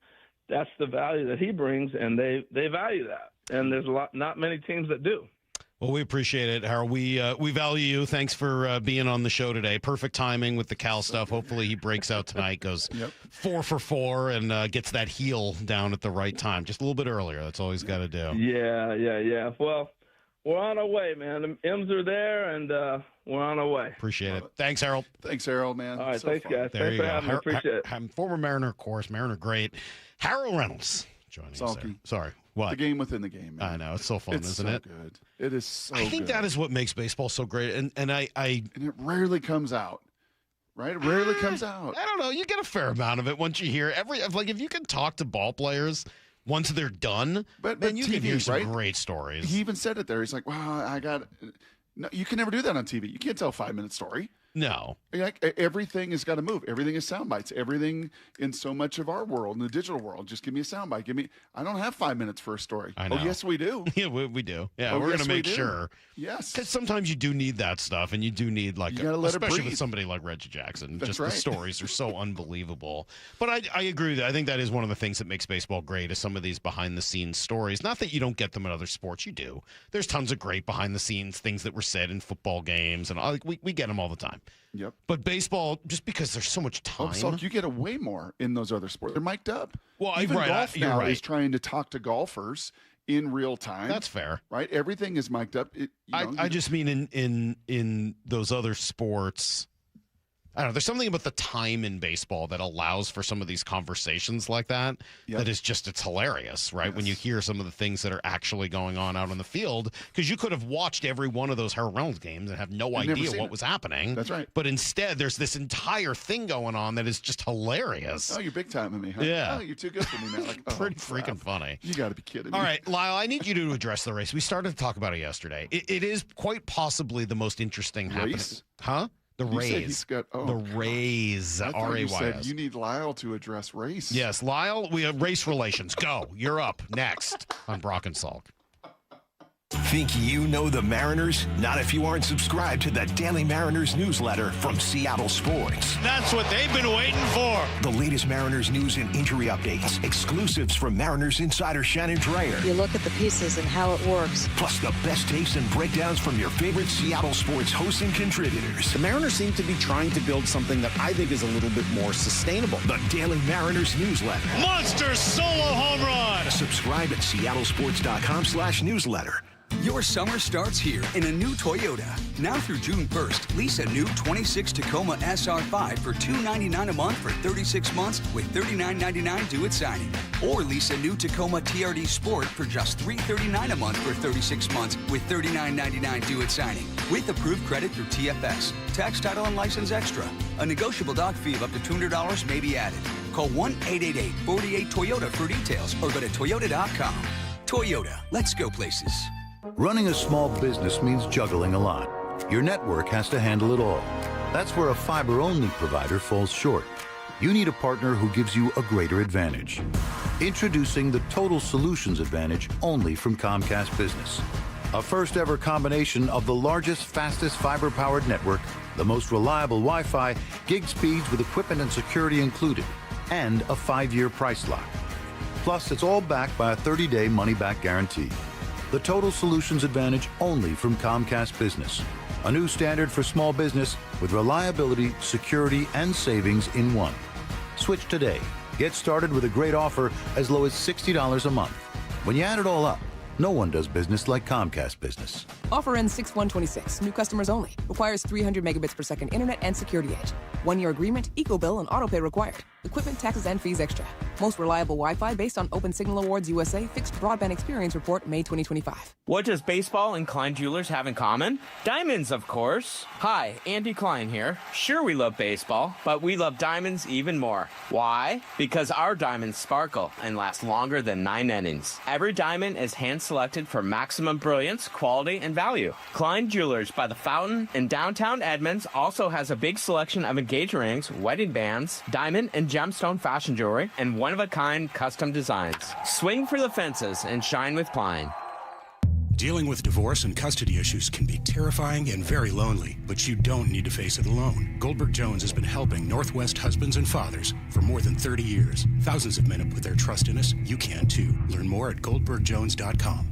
That's the value that he brings, and they value that. And there's not many teams that do. Well, we appreciate it, Harold. We value you. Thanks for being on the show today. Perfect timing with the Cal stuff. Hopefully he breaks out tonight, goes 4 for 4, and gets that heel down at the right time. Just a little bit earlier. That's all he's got to do. Yeah. Well, we're on our way, man. The M's are there, and we're on our way. Appreciate it. Thanks, Harold. Thanks, Harold, man. All right, so thanks, fun. guys. There Thanks you for go. having me. Appreciate it. Former Mariner, of course. Mariner, great. Harold Reynolds joining us there. Sorry. What? The game within the game, man. I know. It's so fun, isn't so it? Good. It is so I think good. that is what makes baseball so great. And And it rarely comes out. Right? It rarely comes out. I don't know. You get a fair amount of it once you hear if you can talk to ball players once they're done, but then you TV, can hear some right? great stories. He even said it there. He's like, "Wow, no, you can never do that on TV. You can't tell a 5-minute story. No. Everything has got to move. Everything is sound bites. Everything in so much of our world, in the digital world, just give me a sound bite. I don't have 5 minutes for a story. I know. Oh, yes, we do. Yeah, we do. Yeah, Oh, we're yes, going to make we do. sure. Yes. Because sometimes you do need that stuff, and you do need, You gotta let it especially breathe. with somebody like Reggie Jackson. That's Just right. the stories are so unbelievable. But I agree with that. I think that is one of the things that makes baseball great is some of these behind-the-scenes stories. Not that you don't get them in other sports. You do. There's tons of great behind-the-scenes things that were said in football games, and we get them all the time. Yep. But baseball, just because there's so much time. So you get away more in those other sports. They're mic'd up. Well, Even right, golf you're now right. is trying to talk to golfers in real time. That's fair. Right? Everything is mic'd up. I just mean in those other sports. I don't know. There's something about the time in baseball that allows for some of these conversations like that. Yep. That is just, it's hilarious, right? Yes. When you hear some of the things that are actually going on out on the field, because you could have watched every one of those Harold Reynolds games and have no I've never idea seen what it. was happening. That's right. But instead, there's this entire thing going on that is just hilarious. Oh, you're big time with me, huh? Yeah. Oh, you're too good for me now. Like, Pretty freaking funny. You got to be kidding me. All right, Lyle, I need you to address the race. We started to talk about it yesterday. It is quite possibly the most interesting happening. Race? Huh? The You said Rays. he's got- the Rays. I thought you said R-A-Y-S. you need Lyle to address race. Yes, Lyle, we have race relations. Go. You're up next on Brock and Salk. Think you know the Mariners? Not if you aren't subscribed to the Daily Mariners newsletter from Seattle Sports. That's what they've been waiting for. The latest Mariners news and injury updates, exclusives from Mariners insider Shannon Dreyer. You look at the pieces and how it works. Plus the best takes and breakdowns from your favorite Seattle sports hosts and contributors. The Mariners seem to be trying to build something that I think is a little bit more sustainable. The Daily Mariners newsletter. Monster solo home run. Subscribe at seattlesports.com/newsletter. Your summer starts here in a new Toyota. Now through June 1st, lease a new 26 Tacoma SR5 for $299 a month for 36 months with $39.99 due at signing. Or lease a new Tacoma TRD Sport for just $339 a month for 36 months with $39.99 due at signing. With approved credit through TFS. Tax, title, and license extra. A negotiable dock fee of up to $200 may be added. Call 1-888-48-TOYOTA for details or go to toyota.com. Toyota, let's go places. Running a small business means juggling a lot. Your network has to handle it all. That's where a fiber-only provider falls short. You need a partner who gives you a greater advantage. Introducing the Total Solutions Advantage only from Comcast Business. A first-ever combination of the largest, fastest fiber-powered network, the most reliable Wi-Fi, gig speeds with equipment and security included, and a 5-year price lock. Plus, it's all backed by a 30-day money-back guarantee. The Total Solutions Advantage only from Comcast Business. A new standard for small business with reliability, security, and savings in one. Switch today. Get started with a great offer as low as $60 a month. When you add it all up, no one does business like Comcast Business. Offer ends 6/1/26. New customers only. Requires 300 megabits per second internet and security edge. 1-year agreement, eco-bill, and autopay required. Equipment, taxes, and fees extra. Most reliable Wi-Fi based on Open Signal Awards USA Fixed Broadband Experience Report, May 2025. What does baseball and Klein Jewelers have in common? Diamonds, of course. Hi, Andy Klein here. Sure, we love baseball, but we love diamonds even more. Why? Because our diamonds sparkle and last longer than 9 innings. Every diamond is hand-selected for maximum brilliance, quality, and value. Klein Jewelers by the Fountain in downtown Edmonds also has a big selection of engagement rings, wedding bands, diamond and gemstone fashion jewelry, and one-of-a-kind custom designs. Swing for the fences and shine with Klein. Dealing with divorce and custody issues can be terrifying and very lonely, but you don't need to face it alone. Goldberg Jones has been helping Northwest husbands and fathers for more than 30 years. Thousands of men have put their trust in us. You can too. Learn more at goldbergjones.com.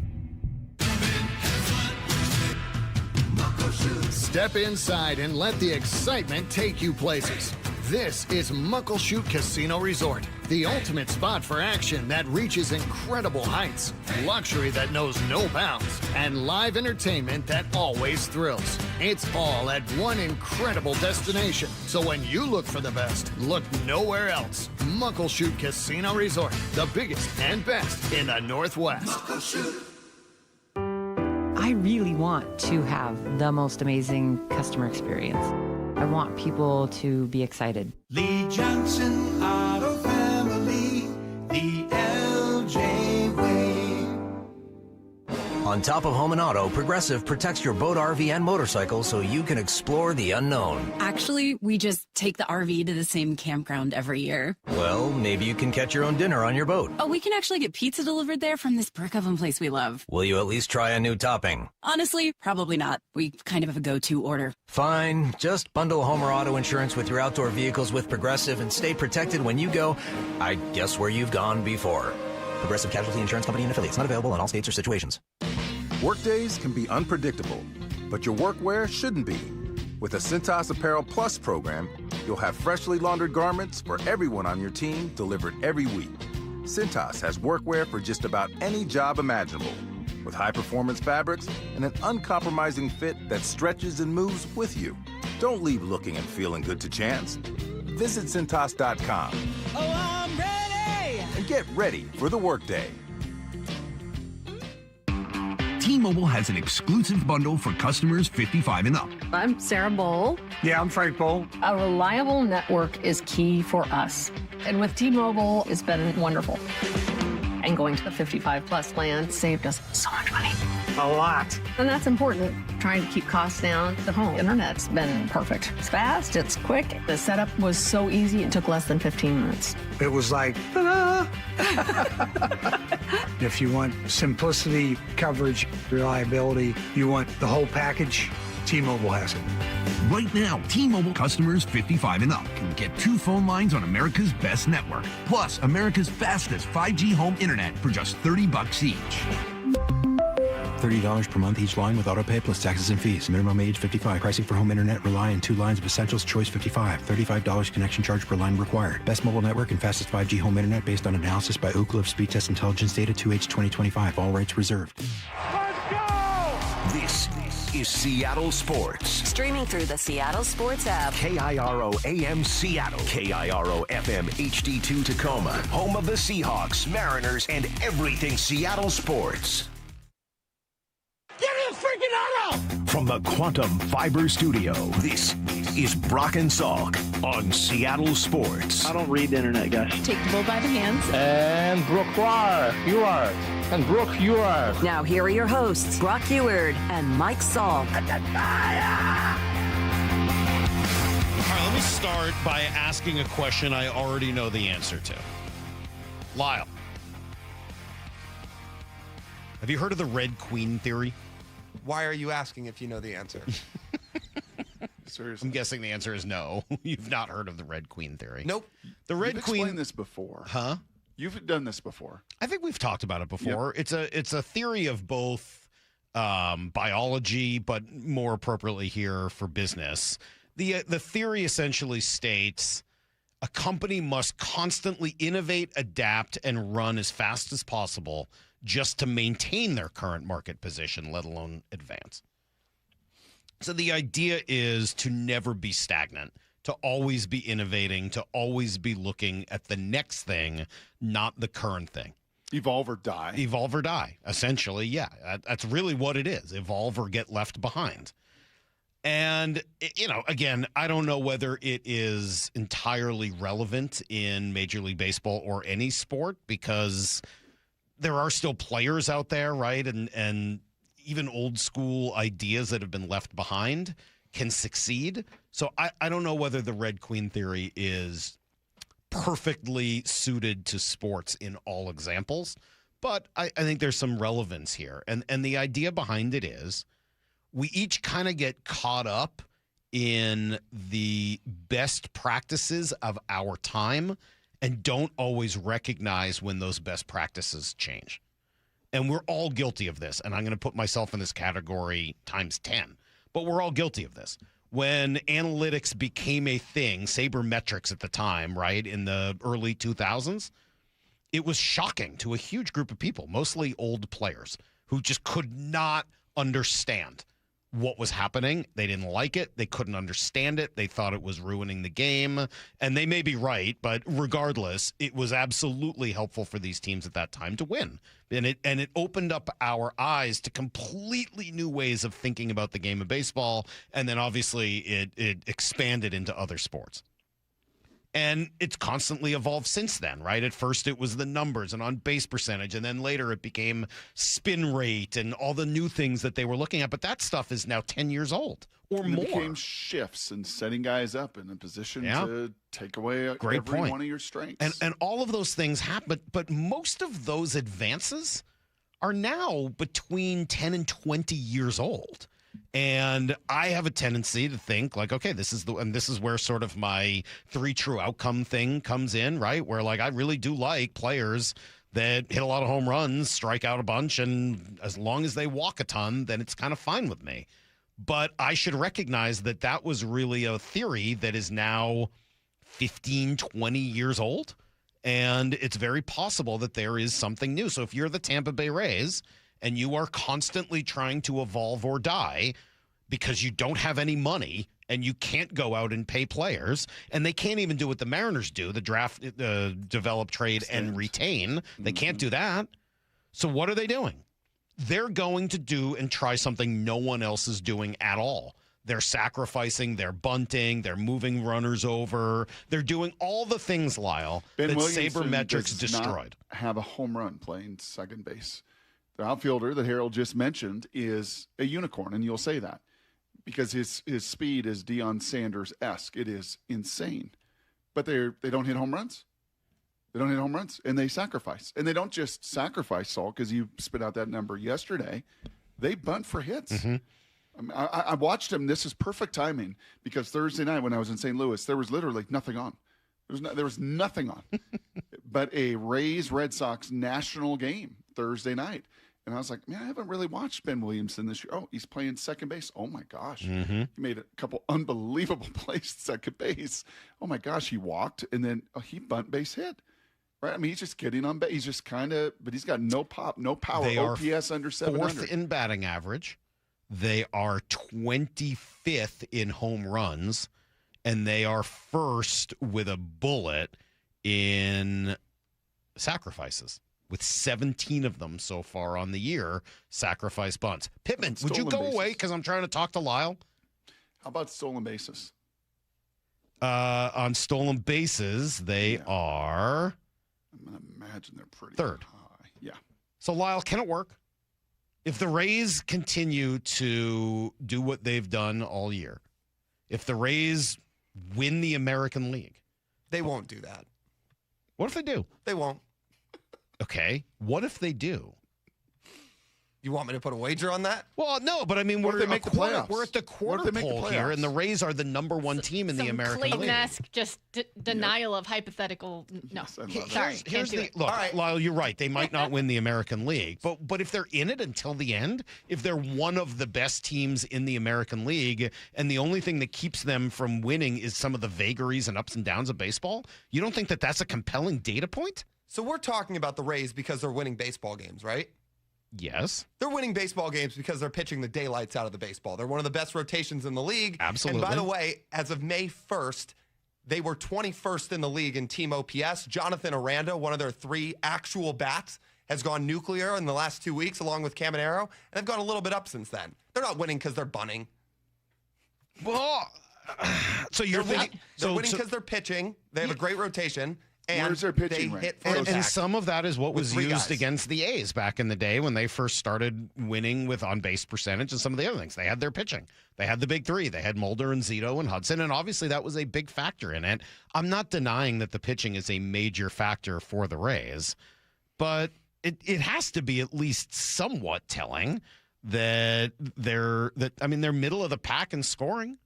Step inside and let the excitement take you places. This is Muckleshoot Casino Resort, the ultimate spot for action that reaches incredible heights, luxury that knows no bounds, and live entertainment that always thrills. It's all at one incredible destination. So when you look for the best, look nowhere else. Muckleshoot Casino Resort, the biggest and best in the Northwest. Muckleshoot. I really want to have the most amazing customer experience. I want people to be excited. Lee Johnson Auto Family, the LJ way. On top of home and auto, Progressive protects your boat, RV, and motorcycle so you can explore the unknown. Actually, we just take the RV to the same campground every year. Well, maybe you can catch your own dinner on your boat. Oh, we can actually get pizza delivered there from this brick oven place we love. Will you at least try a new topping? Honestly, probably not. We kind of have a go-to order. Fine. Just bundle home or auto insurance with your outdoor vehicles with Progressive and stay protected when you go, I guess, where you've gone before. Progressive Casualty Insurance Company and affiliates. Not available in all states or situations. Workdays can be unpredictable, but your workwear shouldn't be. With the Cintas Apparel Plus program, you'll have freshly laundered garments for everyone on your team delivered every week. Cintas has workwear for just about any job imaginable, with high-performance fabrics and an uncompromising fit that stretches and moves with you. Don't leave looking and feeling good to chance. Visit Cintas.com. Oh, I'm ready! And get ready for the workday. T-Mobile has an exclusive bundle for customers 55 and up. I'm Sarah Bowl. Yeah, I'm Frank Bowl. A reliable network is key for us. And with T-Mobile, it's been wonderful. And going to the 55-plus plan saved us so much money. A lot. And that's important. Trying to keep costs down. The home internet's been perfect. It's fast, it's quick. The setup was so easy, it took less than 15 minutes. It was like, ta-da! If you want simplicity, coverage, reliability, you want the whole package, T-Mobile has it. Right now, T-Mobile customers 55 and up can get 2 phone lines on America's best network, plus America's fastest 5G home internet for just $30 each. $30 per month each line with autopay plus taxes and fees. Minimum age 55. Pricing for home internet rely on 2 lines of Essentials Choice 55. $35 connection charge per line required. Best mobile network and fastest 5G home internet based on analysis by Ookla of Speed Test Intelligence data 2H 2025. All rights reserved. This is Seattle Sports. Streaming through the Seattle Sports app. KIRO AM Seattle. KIRO FM HD2 Tacoma. Home of the Seahawks, Mariners, and everything Seattle sports. Give me a freaking auto! From the Quantum Fiber Studio, this is Brock and Salk on Seattle Sports. I don't read the internet, guys. Take the bull by the hands. And Brooke, you are. And Brooke, you are. Now here are your hosts, Brock Heward and Mike Salk. All right, let me start by asking a question I already know the answer to. Lyle, have you heard of the Red Queen theory? Why are you asking if you know the answer? Seriously. I'm guessing the answer is no. You've not heard of the Red Queen theory. Nope. The Red You've Queen. explained this before. Huh? You've done this before. I think we've talked about it before. Yep. It's a theory of both biology, but more appropriately here for business. The theory essentially states a company must constantly innovate, adapt, and run as fast as possible just to maintain their current market position, let alone advance. So the idea is to never be stagnant, to always be innovating, to always be looking at the next thing, not the current thing. Evolve or die. Evolve or die, essentially, yeah. That's really what it is, evolve or get left behind. And, again, I don't know whether it is entirely relevant in Major League Baseball or any sport because there are still players out there, right? And even old school ideas that have been left behind can succeed. So I don't know whether the Red Queen theory is perfectly suited to sports in all examples, but I think there's some relevance here. And the idea behind it is we each kind of get caught up in the best practices of our time and don't always recognize when those best practices change. And we're all guilty of this. And I'm going to put myself in this category times 10. But we're all guilty of this. When analytics became a thing, sabermetrics at the time, right, in the early 2000s, it was shocking to a huge group of people, mostly old players, who just could not understand what was happening. They didn't like it. They couldn't understand it. They thought it was ruining the game. And they may be right, but regardless, it was absolutely helpful for these teams at that time to win. And it opened up our eyes to completely new ways of thinking about the game of baseball. And then obviously it expanded into other sports. And it's constantly evolved since then, right? At first it was the numbers and on base percentage, and then later it became spin rate and all the new things that they were looking at. But that stuff is now 10 years old or more. It became shifts and setting guys up in a position to take away every one of your strengths. And all of those things happen, but most of those advances are now between 10 and 20 years old. And I have a tendency to think like, okay, this is where sort of my 3 true outcome thing comes in, right? Where like I really do like players that hit a lot of home runs, strike out a bunch, and as long as they walk a ton, then it's kind of fine with me. But I should recognize that that was really a theory that is now 15, 20 years old. And it's very possible that there is something new. So if you're the Tampa Bay Rays and you are constantly trying to evolve or die because you don't have any money and you can't go out and pay players, and they can't even do what the Mariners do, the draft, develop, trade, and retain. They can't do that. So what are they doing? They're going to do and try something no one else is doing at all. They're sacrificing, they're bunting, they're moving runners over. They're doing all the things, Lyle, that sabermetrics destroyed. Not have a home run playing second base. The outfielder that Harold just mentioned is a unicorn, and you'll say that because his speed is Deion Sanders-esque. It is insane. But they don't hit home runs. They don't hit home runs, and they sacrifice. And they don't just sacrifice, Salk, because you spit out that number yesterday. They bunt for hits. Mm-hmm. I mean, I watched him. This is perfect timing because Thursday night when I was in St. Louis, there was literally nothing on. There was nothing on but a Rays-Red Sox national game Thursday night. And I was like, man, I haven't really watched Ben Williamson this year. Oh, he's playing second base. Oh, my gosh. Mm-hmm. He made a couple unbelievable plays at second base. Oh, my gosh, he walked, and then he bunt base hit. Right? I mean, he's just getting on base. He's just kind of – but he's got no pop, no power. They OPS under 700. Fourth in batting average. They are 25th in home runs, and they are first with a bullet in sacrifices, with 17 of them so far on the year, sacrifice bunts. Pittman, would you go away because I'm trying to talk to Lyle? How about stolen bases? On stolen bases, they are... I'm going to imagine they're pretty third. High. Yeah. So, Lyle, can it work? If the Rays continue to do what they've done all year, if the Rays win the American League... They won't do that. What if they do? They won't. Okay. What if they do? You want me to put a wager on that? Well, no, but I mean, What if they make the playoffs? We're at the What if they quarter make the pole here, playoffs? and the Rays are the number one team in the American League. Clayton-esque just denial of hypothetical. No, sorry, Here's can't do the it. look, Lyle. You're right. They might not win the American League, but if they're in it until the end, if they're one of the best teams in the American League, and the only thing that keeps them from winning is some of the vagaries and ups and downs of baseball, you don't think that that's a compelling data point? So we're talking about the Rays because they're winning baseball games, right? Yes. They're winning baseball games because they're pitching the daylights out of the baseball. They're one of the best rotations in the league. Absolutely. And by the way, as of May 1st, they were 21st in the league in team OPS. Jonathan Aranda, one of their 3 actual bats, has gone nuclear in the last 2 weeks along with Caminero, and they've gone a little bit up since then. They're not winning because they're bunting. Well, so you're thinking... They're winning because they're pitching. They have a great rotation. And Where's their pitching they rank? hit And contact some of that is what with was 3 used guys. against the A's back in the day when they first started winning with on-base percentage and some of the other things. They had their pitching. They had the big 3. They had Mulder and Zito and Hudson, and obviously that was a big factor in it. I'm not denying that the pitching is a major factor for the Rays, but it has to be at least somewhat telling that they're middle of the pack in scoring.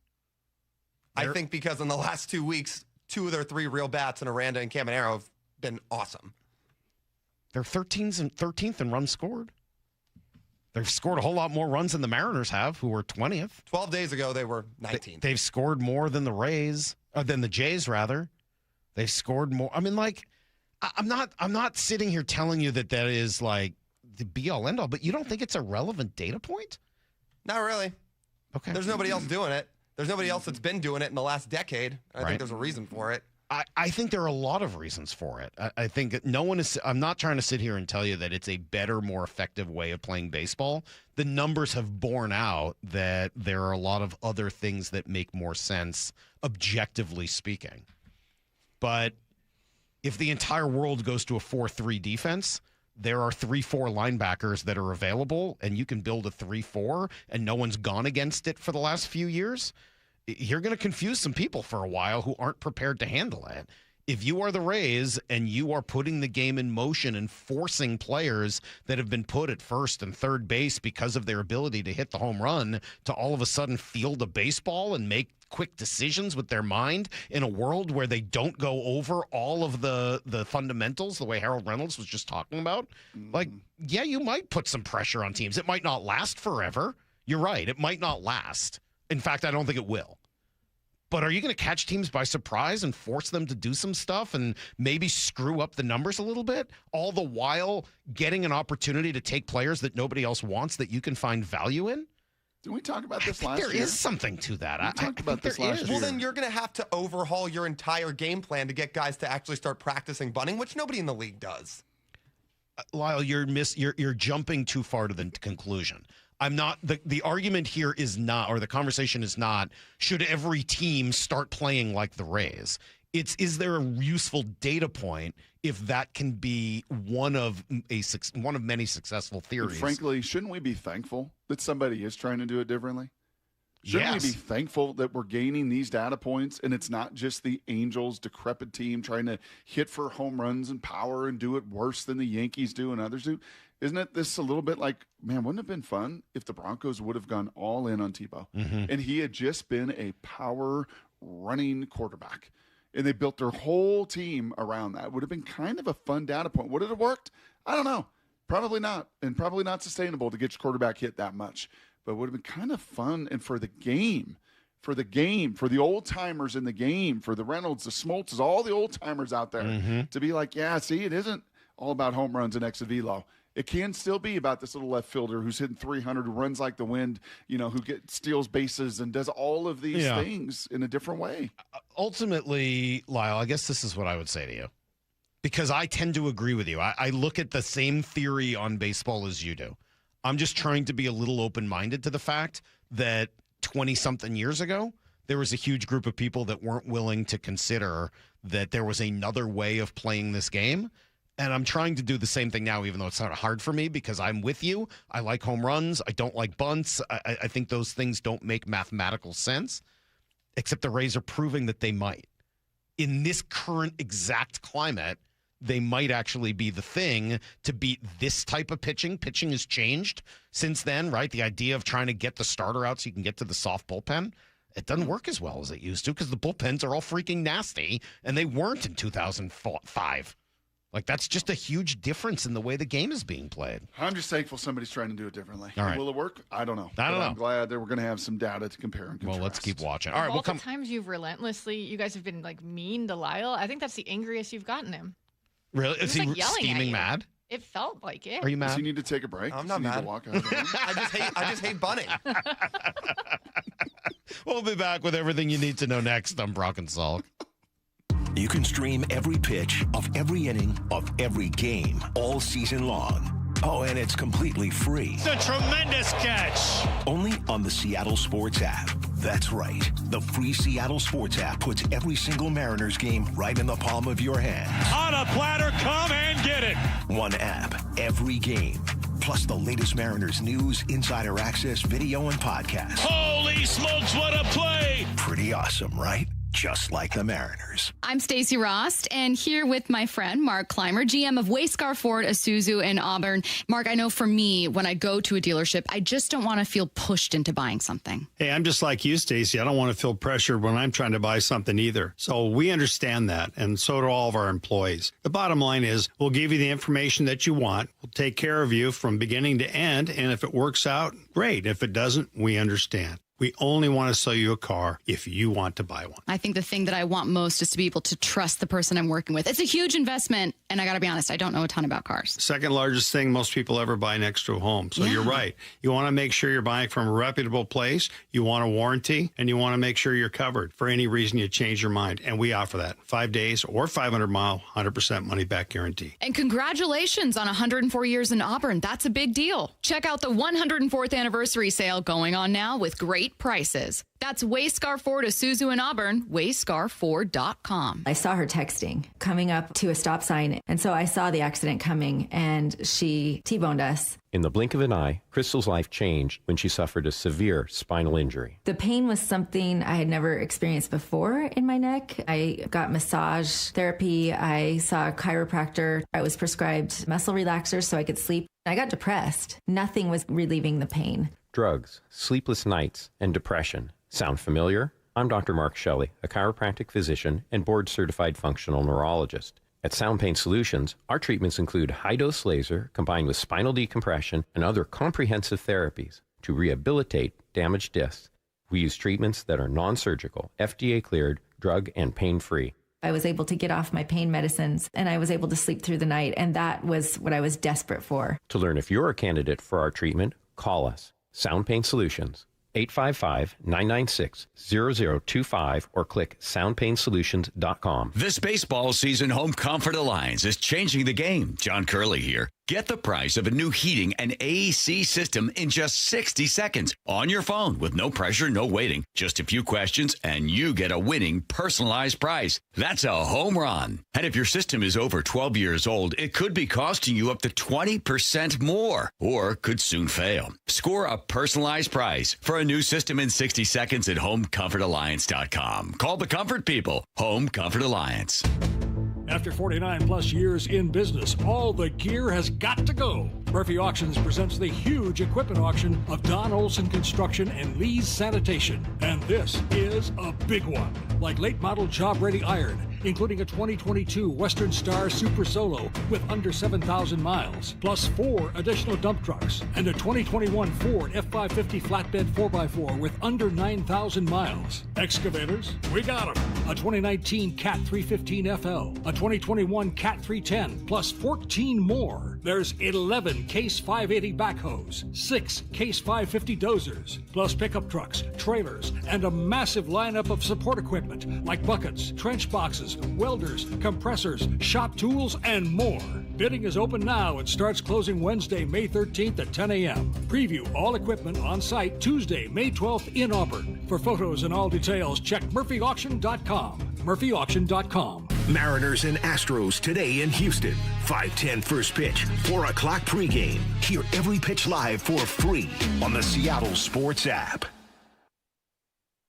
I think because in the last 2 weeks, 2 of their 3 real bats, and Aranda and Caminero, have been awesome. They're 13th in runs scored. They've scored a whole lot more runs than the Mariners have, who were 20th. 12 days ago, they were 19th. They've scored more than than the Jays, rather. They've scored more. I mean, like, I'm not sitting here telling you that is like the be-all, end-all, but you don't think it's a relevant data point? Not really. Okay. There's nobody else doing it. There's nobody else that's been doing it in the last decade. I think there's a reason for it. I think there are a lot of reasons for it. I think I'm not trying to sit here and tell you that it's a better, more effective way of playing baseball. The numbers have borne out that there are a lot of other things that make more sense, objectively speaking. But if the entire world goes to a 4-3 defense, there are 3-4 linebackers that are available, and you can build a 3-4, and no one's gone against it for the last few years. You're going to confuse some people for a while who aren't prepared to handle it. If you are the Rays and you are putting the game in motion and forcing players that have been put at first and third base because of their ability to hit the home run to all of a sudden field a baseball and make quick decisions with their mind in a world where they don't go over all of the fundamentals the way Harold Reynolds was just talking about, yeah, you might put some pressure on teams. It might not last forever. You're right. It might not last. In fact, I don't think it will. But are you going to catch teams by surprise and force them to do some stuff and maybe screw up the numbers a little bit, all the while getting an opportunity to take players that nobody else wants that you can find value in? Did we talk about this last year? year? There is something to that. We talked about this last year. Well, then you're going to have to overhaul your entire game plan to get guys to actually start practicing bunting, which nobody in the league does. Lyle, you're jumping too far to the conclusion. I'm not the argument here is not, or the conversation is not, should every team start playing like the Rays? It's, is there a useful data point if that can be one of many successful theories? And frankly, shouldn't we be thankful that somebody is trying to do it differently? Shouldn't we be thankful that we're gaining these data points and it's not just the Angels' decrepit team trying to hit for home runs and power and do it worse than the Yankees do and others do? Isn't it this a little bit like, man, wouldn't it have been fun if the Broncos would have gone all in on Tebow and he had just been a power running quarterback and they built their whole team around that? Would have been kind of a fun data point. Would it have worked? I don't know. Probably not, and probably not sustainable to get your quarterback hit that much. But it would have been kind of fun, and for the game, for the old-timers in the game, for the Reynolds, the Smoltzes, all the old-timers out there, to be like, yeah, see, it isn't all about home runs and exit velo. It can still be about this little left fielder who's hitting 300, who runs like the wind, who steals bases and does all of these things in a different way. Ultimately, Lyle, I guess this is what I would say to you, because I tend to agree with you. I look at the same theory on baseball as you do. I'm just trying to be a little open-minded to the fact that 20-something years ago, there was a huge group of people that weren't willing to consider that there was another way of playing this game. And I'm trying to do the same thing now, even though it's not hard for me, because I'm with you. I like home runs. I don't like bunts. I think those things don't make mathematical sense, except the Rays are proving that they might. In this current exact climate, they might actually be the thing to beat this type of pitching. Pitching has changed since then, right? The idea of trying to get the starter out so you can get to the soft bullpen, it doesn't work as well as it used to because the bullpens are all freaking nasty, and they weren't in 2005. Like, that's just a huge difference in the way the game is being played. I'm just thankful somebody's trying to do it differently. All right. Will it work? I don't know. I don't know. I'm glad that we're going to have some data to compare and contrast. Well, let's keep watching. All right, all the times you guys have been like mean to Lyle. I think that's the angriest you've gotten him. Really? Is he yelling steaming mad? It felt like it. Are you mad? Does he need to take a break? I'm not Does he need mad. to walk out of the room? I just hate bunting. We'll be back with everything you need to know next on Brock and Salk. You can stream every pitch of every inning of every game all season long. Oh, and it's completely free. It's a tremendous catch. Only on the Seattle Sports app. That's right. The free Seattle Sports app puts every single Mariners game right in the palm of your hand. On a platter, come and get it. One app, every game. Plus the latest Mariners news, insider access, video, and podcast. Holy smokes, what a play. Pretty awesome, right? Just like the Mariners. I'm Stacey Rost, and here with my friend Mark Clymer, GM of Wayscar Ford, Isuzu in Auburn. Mark, I know for me, when I go to a dealership, I just don't want to feel pushed into buying something. Hey, I'm just like you, Stacey. I don't want to feel pressured when I'm trying to buy something either. So we understand that, and so do all of our employees. The bottom line is we'll give you the information that you want. We'll take care of you from beginning to end, and if it works out, great. If it doesn't, we understand. We only want to sell you a car if you want to buy one. I think the thing that I want most is to be able to trust the person I'm working with. It's a huge investment, and I got to be honest, I don't know a ton about cars. Second largest thing most people ever buy next to a home. So You're right. You want to make sure you're buying from a reputable place, you want a warranty, and you want to make sure you're covered for any reason you change your mind. And we offer that. 5 days or 500-mile, 100% money-back guarantee. And congratulations on 104 years in Auburn. That's a big deal. Check out the 104th anniversary sale going on now with great prices. That's Wayscar Ford Isuzu in Auburn, wayscarford.com. I saw her texting coming up to a stop sign, and so I saw the accident coming, and she T-boned us. In the blink of an eye, Crystal's life changed when she suffered a severe spinal injury. The pain was something I had never experienced before in my neck. I got massage therapy. I saw a chiropractor. I was prescribed muscle relaxers so I could sleep. I got depressed. Nothing was relieving the pain. Drugs, sleepless nights, and depression. Sound familiar? I'm Dr. Mark Shelley, a chiropractic physician and board-certified functional neurologist. At Sound Pain Solutions, our treatments include high-dose laser combined with spinal decompression and other comprehensive therapies to rehabilitate damaged discs. We use treatments that are non-surgical, FDA-cleared, drug and pain-free. I was able to get off my pain medicines, and I was able to sleep through the night, and that was what I was desperate for. To learn if you're a candidate for our treatment, call us. Sound Pain Solutions, 855-996-0025 or click soundpainsolutions.com. This baseball season, Home Comfort Alliance is changing the game. John Curley here. Get the price of a new heating and AC system in just 60 seconds on your phone with no pressure, no waiting. Just a few questions and you get a winning personalized price. That's a home run. And if your system is over 12 years old, it could be costing you up to 20% more or could soon fail. Score a personalized price for a new system in 60 seconds at homecomfortalliance.com. Call the comfort people. Home Comfort Alliance. After 49 plus years in business, all the gear has got to go. Murphy Auctions presents the huge equipment auction of Don Olson Construction and Lee's Sanitation. And this is a big one. Like late model job ready iron, including a 2022 Western Star Super Solo with under 7,000 miles, plus 4 additional dump trucks, and a 2021 Ford F550 flatbed 4x4 with under 9,000 miles. Excavators, we got them. A 2019 Cat 315 FL, a 2021 Cat 310, plus 14 more. There's 11 Case 580 backhoes, 6 Case 550 dozers, plus pickup trucks, trailers, and a massive lineup of support equipment like buckets, trench boxes, welders, compressors, shop tools, and more. Bidding is open now and starts closing Wednesday, May 13th at 10 a.m. Preview all equipment on site Tuesday, May 12th in Auburn. For photos and all details, check murphyauction.com. murphyauction.com. Mariners and Astros today in Houston. 5:10 first pitch, 4 o'clock pregame. Hear every pitch live for free on the Seattle Sports app.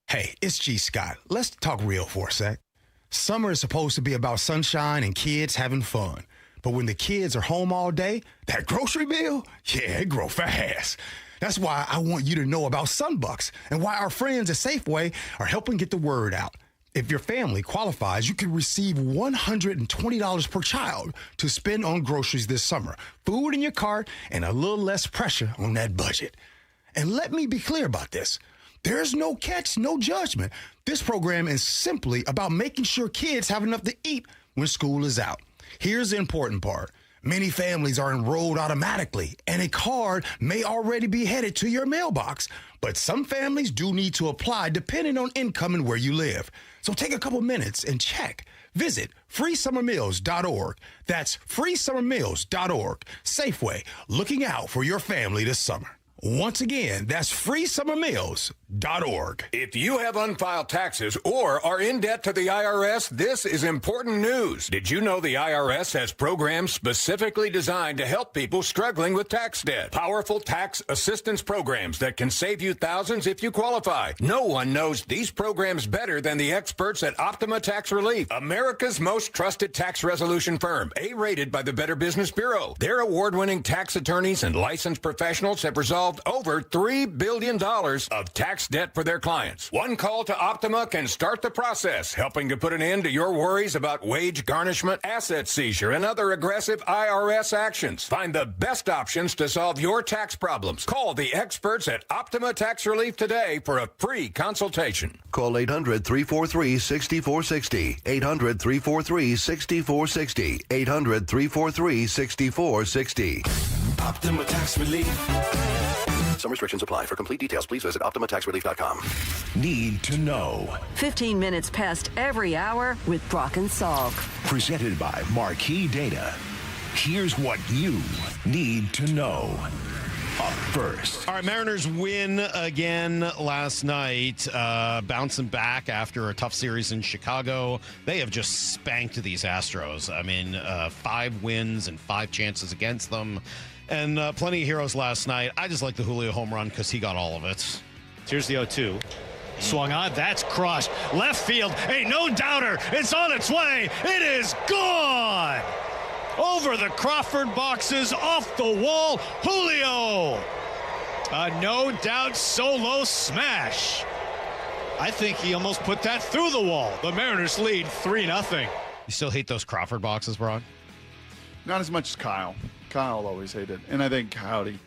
Hey, it's G. Scott. Let's talk real for a sec. Summer is supposed to be about sunshine and kids having fun. But when the kids are home all day, that grocery bill, yeah, it grows fast. That's why I want you to know about Sunbucks and why our friends at Safeway are helping get the word out. If your family qualifies, you can receive $120 per child to spend on groceries this summer, food in your cart, and a little less pressure on that budget. And let me be clear about this. There's no catch, no judgment. This program is simply about making sure kids have enough to eat when school is out. Here's the important part. Many families are enrolled automatically, and a card may already be headed to your mailbox. But some families do need to apply depending on income and where you live. So take a couple minutes and check. Visit freesummermeals.org. That's freesummermeals.org. Safeway, looking out for your family this summer. Once again, that's freesummermeals.org. If you have unfiled taxes or are in debt to the IRS, this is important news. Did you know the IRS has programs specifically designed to help people struggling with tax debt? Powerful tax assistance programs that can save you thousands if you qualify. No one knows these programs better than the experts at Optima Tax Relief, America's most trusted tax resolution firm, A-rated by the Better Business Bureau. Their award-winning tax attorneys and licensed professionals have resolved over $3 billion of tax debt for their clients. One call to Optima can start the process, helping to put an end to your worries about wage garnishment, asset seizure, and other aggressive IRS actions. Find the best options to solve your tax problems. Call the experts at Optima Tax Relief today for a free consultation. Call 800-343-6460. 800-343-6460. 800-343-6460. Optima Tax Relief. Some restrictions apply. For complete details, please visit OptimaTaxRelief.com. Need to know. 15 minutes past every hour with Brock and Salk. Presented by Marquee Data. Here's what you need to know. Up first. All right, Mariners win again last night, bouncing back after a tough series in Chicago. They have just spanked these Astros. I mean, 5 wins and 5 chances against them. And plenty of heroes last night. I just like the Julio home run because he got all of it. Here's the 0-2. Swung on. That's crushed. Left field. Ain't no doubter. It's on its way. It is gone. Over the Crawford boxes, off the wall. Julio. A no-doubt solo smash. I think he almost put that through the wall. The Mariners lead 3-0. You still hate those Crawford boxes, Brock? Not as much as Kyle. Kyle always hated. And I think Howdy.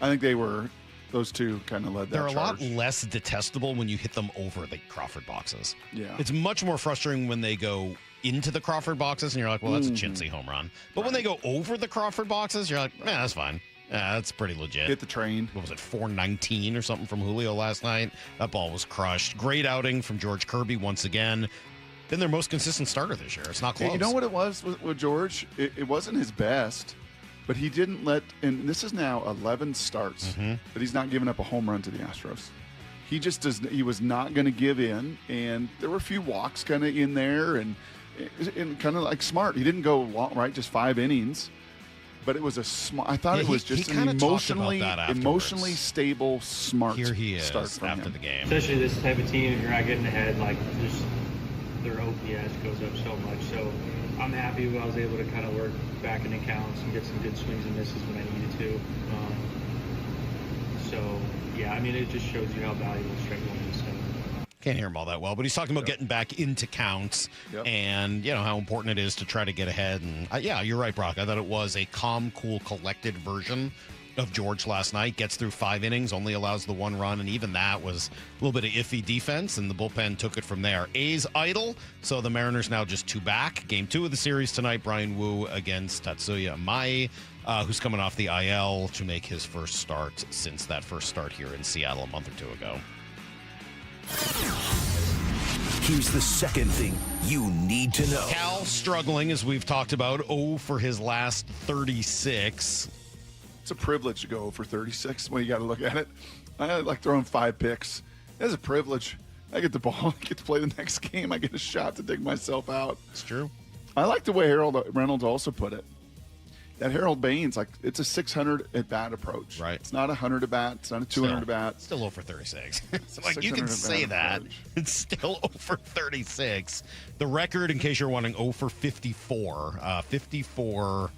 I think those two kind of led that They're a charge. lot less detestable when you hit them over the Crawford boxes. Yeah. It's much more frustrating when they go into the Crawford boxes and you're like, well, that's a chintzy home run. But when they go over the Crawford boxes, you're like, that's fine. Yeah, that's pretty legit. Hit the train. What was it, 419 or something from Julio last night? That ball was crushed. Great outing from George Kirby once again. Been their most consistent starter this year. It's not close. You know what it was with George? It wasn't his best. But he didn't let, and this is now 11 starts, but he's not giving up a home run to the Astros. He just does. He was not going to give in, and there were a few walks kind of in there, and kind of like smart. He didn't go long, right, just 5 innings, but it was a smart. I thought it was just an emotionally stable, smart. Here he is start from after him. the game. Especially this type of team, if you're not getting ahead, like just their OPS goes up so much. So I'm happy I was able to kind of work back into counts and get some good swings and misses when I needed to. So, yeah, I mean, it just shows you how valuable strike one is. So. Can't hear him all that well, but he's talking about getting back into counts and, how important it is to try to get ahead. And, yeah, you're right, Brock. I thought it was a calm, cool, collected version of George last night. Gets through 5 innings, only allows the 1 run, and even that was a little bit of iffy defense, and the bullpen took it from there. A's idle, so the Mariners now just 2 back. Game 2 of the series tonight, Brian Wu against Tatsuya Mai, who's coming off the IL to make his first start since that first start here in Seattle a month or 2 ago. Here's the second thing you need to know. Cal struggling, as we've talked about, 0 for his last 36. It's a privilege to go for 36 when you got to look at it. I like throwing 5 picks. It's a privilege. I get the ball. I get to play the next game. I get a shot to dig myself out. It's true. I like the way Reynolds also put it. That Harold Baines, it's a 600 at-bat approach. Right. It's not a 100 at-bat. It's not a 200 at-bat. Still over 36. So, you can say that. It's still over 36. The record, in case you're wondering, 0 for 54. 54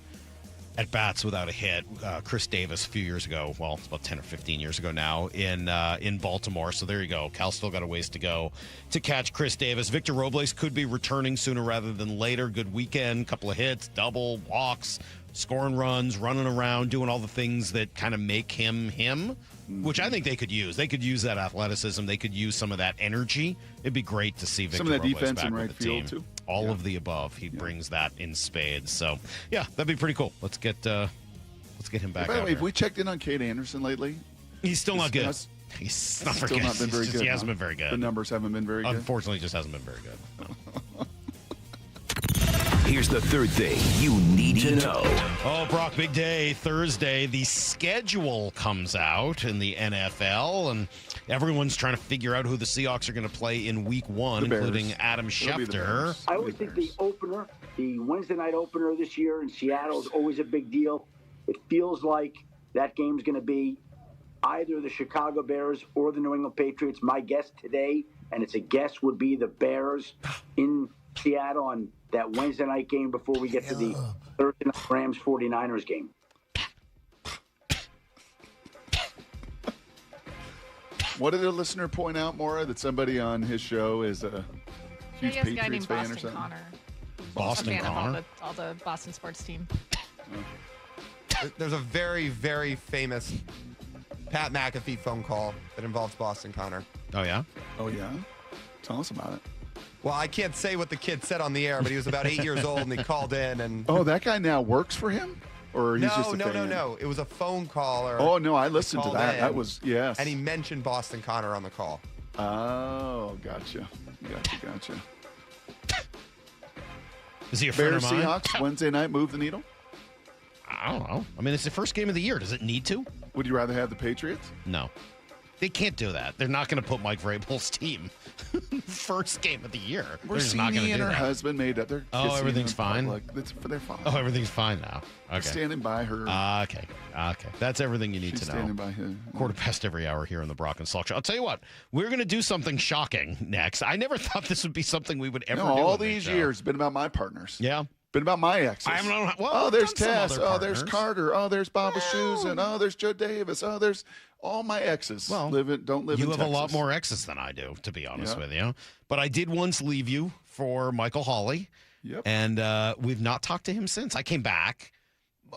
at-bats without a hit. Chris Davis a few years ago. Well, it's about 10 or 15 years ago now in Baltimore. So there you go. Cal still got a ways to go to catch Chris Davis. Victor Robles could be returning sooner rather than later. Good weekend. Couple of hits, double, walks, scoring runs, running around, doing all the things that kind of make him, which I think they could use. They could use that athleticism. They could use some of that energy. It'd be great to see Victor some of that Robles defense back in right with the field, team. too. All of the above. He brings that in spades. So, yeah, that'd be pretty cool. Let's get him back. By the out way, here. have we checked in on Cade Anderson lately? He's still not good. He's not very still good. not been very good. He hasn't been very good. The numbers haven't been very good. Unfortunately, just hasn't been very good. Here's the third thing you need to know. Oh, Brock, big day Thursday. The schedule comes out in the NFL, and everyone's trying to figure out who the Seahawks are going to play in Week 1, including Adam Schefter. I always think the opener, the Wednesday night opener this year in Seattle is always a big deal. It feels like that game's going to be either the Chicago Bears or the New England Patriots. My guess today, and it's a guess, would be the Bears in Seattle on that Wednesday night game before we get to the Thursday night Rams 49ers game. What did a listener point out, Maura, that somebody on his show is a huge He has a guy Patriots named fan or Boston something? Connor. Boston a fan Connor? of all the Boston sports team. There's a very, very famous Pat McAfee phone call that involves Boston Connor. Oh, yeah? Oh, yeah? Tell us about it. Well, I can't say what the kid said on the air, but he was about 8 years old and he called in and. Oh, that guy now works for him? Or he's just a fan? No. It was a phone call. Oh, no, I listened to that. That was, yes. And he mentioned Boston Connor on the call. Oh, gotcha. Is he a friend Bears of mine? Seahawks Wednesday night move the needle? I don't know. I mean, it's the first game of the year. Does it need to? Would you rather have the Patriots? No. They can't do that. They're not going to put Mike Vrabel's team first game of the year. They're just not going to do and her that. husband made up. They're kissing everything's in fine? public. They're fine. Oh, everything's fine now. Okay. Standing by her. Okay. That's everything you need She's to know. standing by him. Quarter past every hour here on the Brock and Salk Show. I'll tell you what, we're going to do something shocking next. I never thought this would be something we would ever do. All on this these show. years, been about my partners. Yeah. Been about my exes. Well, there's we've done some Tess. other Oh, there's partners. Carter. Oh, there's Baba Shusen. Oh, there's Joe Davis. Oh, there's all my exes. Don't live in You have Texas. a lot more exes than I do, to be honest Yeah. with you. But I did once leave you for Michael Holley. Yep. And we've not talked to him since. I came back.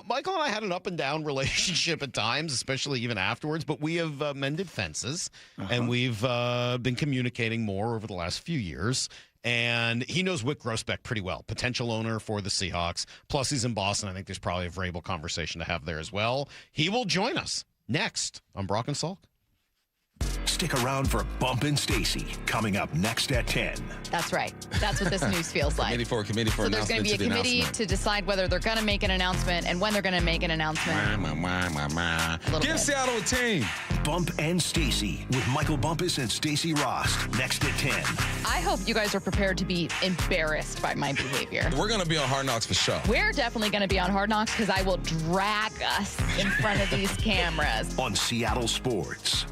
Michael and I had an up and down relationship at times, especially even afterwards, but we have mended fences, and we've been communicating more over the last few years. And he knows Wick Grossbeck pretty well, potential owner for the Seahawks. Plus, he's in Boston. I think there's probably a Vrabel conversation to have there as well. He will join us next on Brock and Salk. Stick around for Bump and Stacy coming up next at 10. That's right. That's what this news feels like. Committee for So there's going to be a committee to decide whether they're going to make an announcement and when they're going to make an announcement. Give Seattle a team. Bump and Stacy with Michael Bumpus and Stacy Rost next at 10. I hope you guys are prepared to be embarrassed by my behavior. We're going to be on Hard Knocks for sure. We're definitely going to be on Hard Knocks because I will drag us in front of these cameras. On Seattle Sports.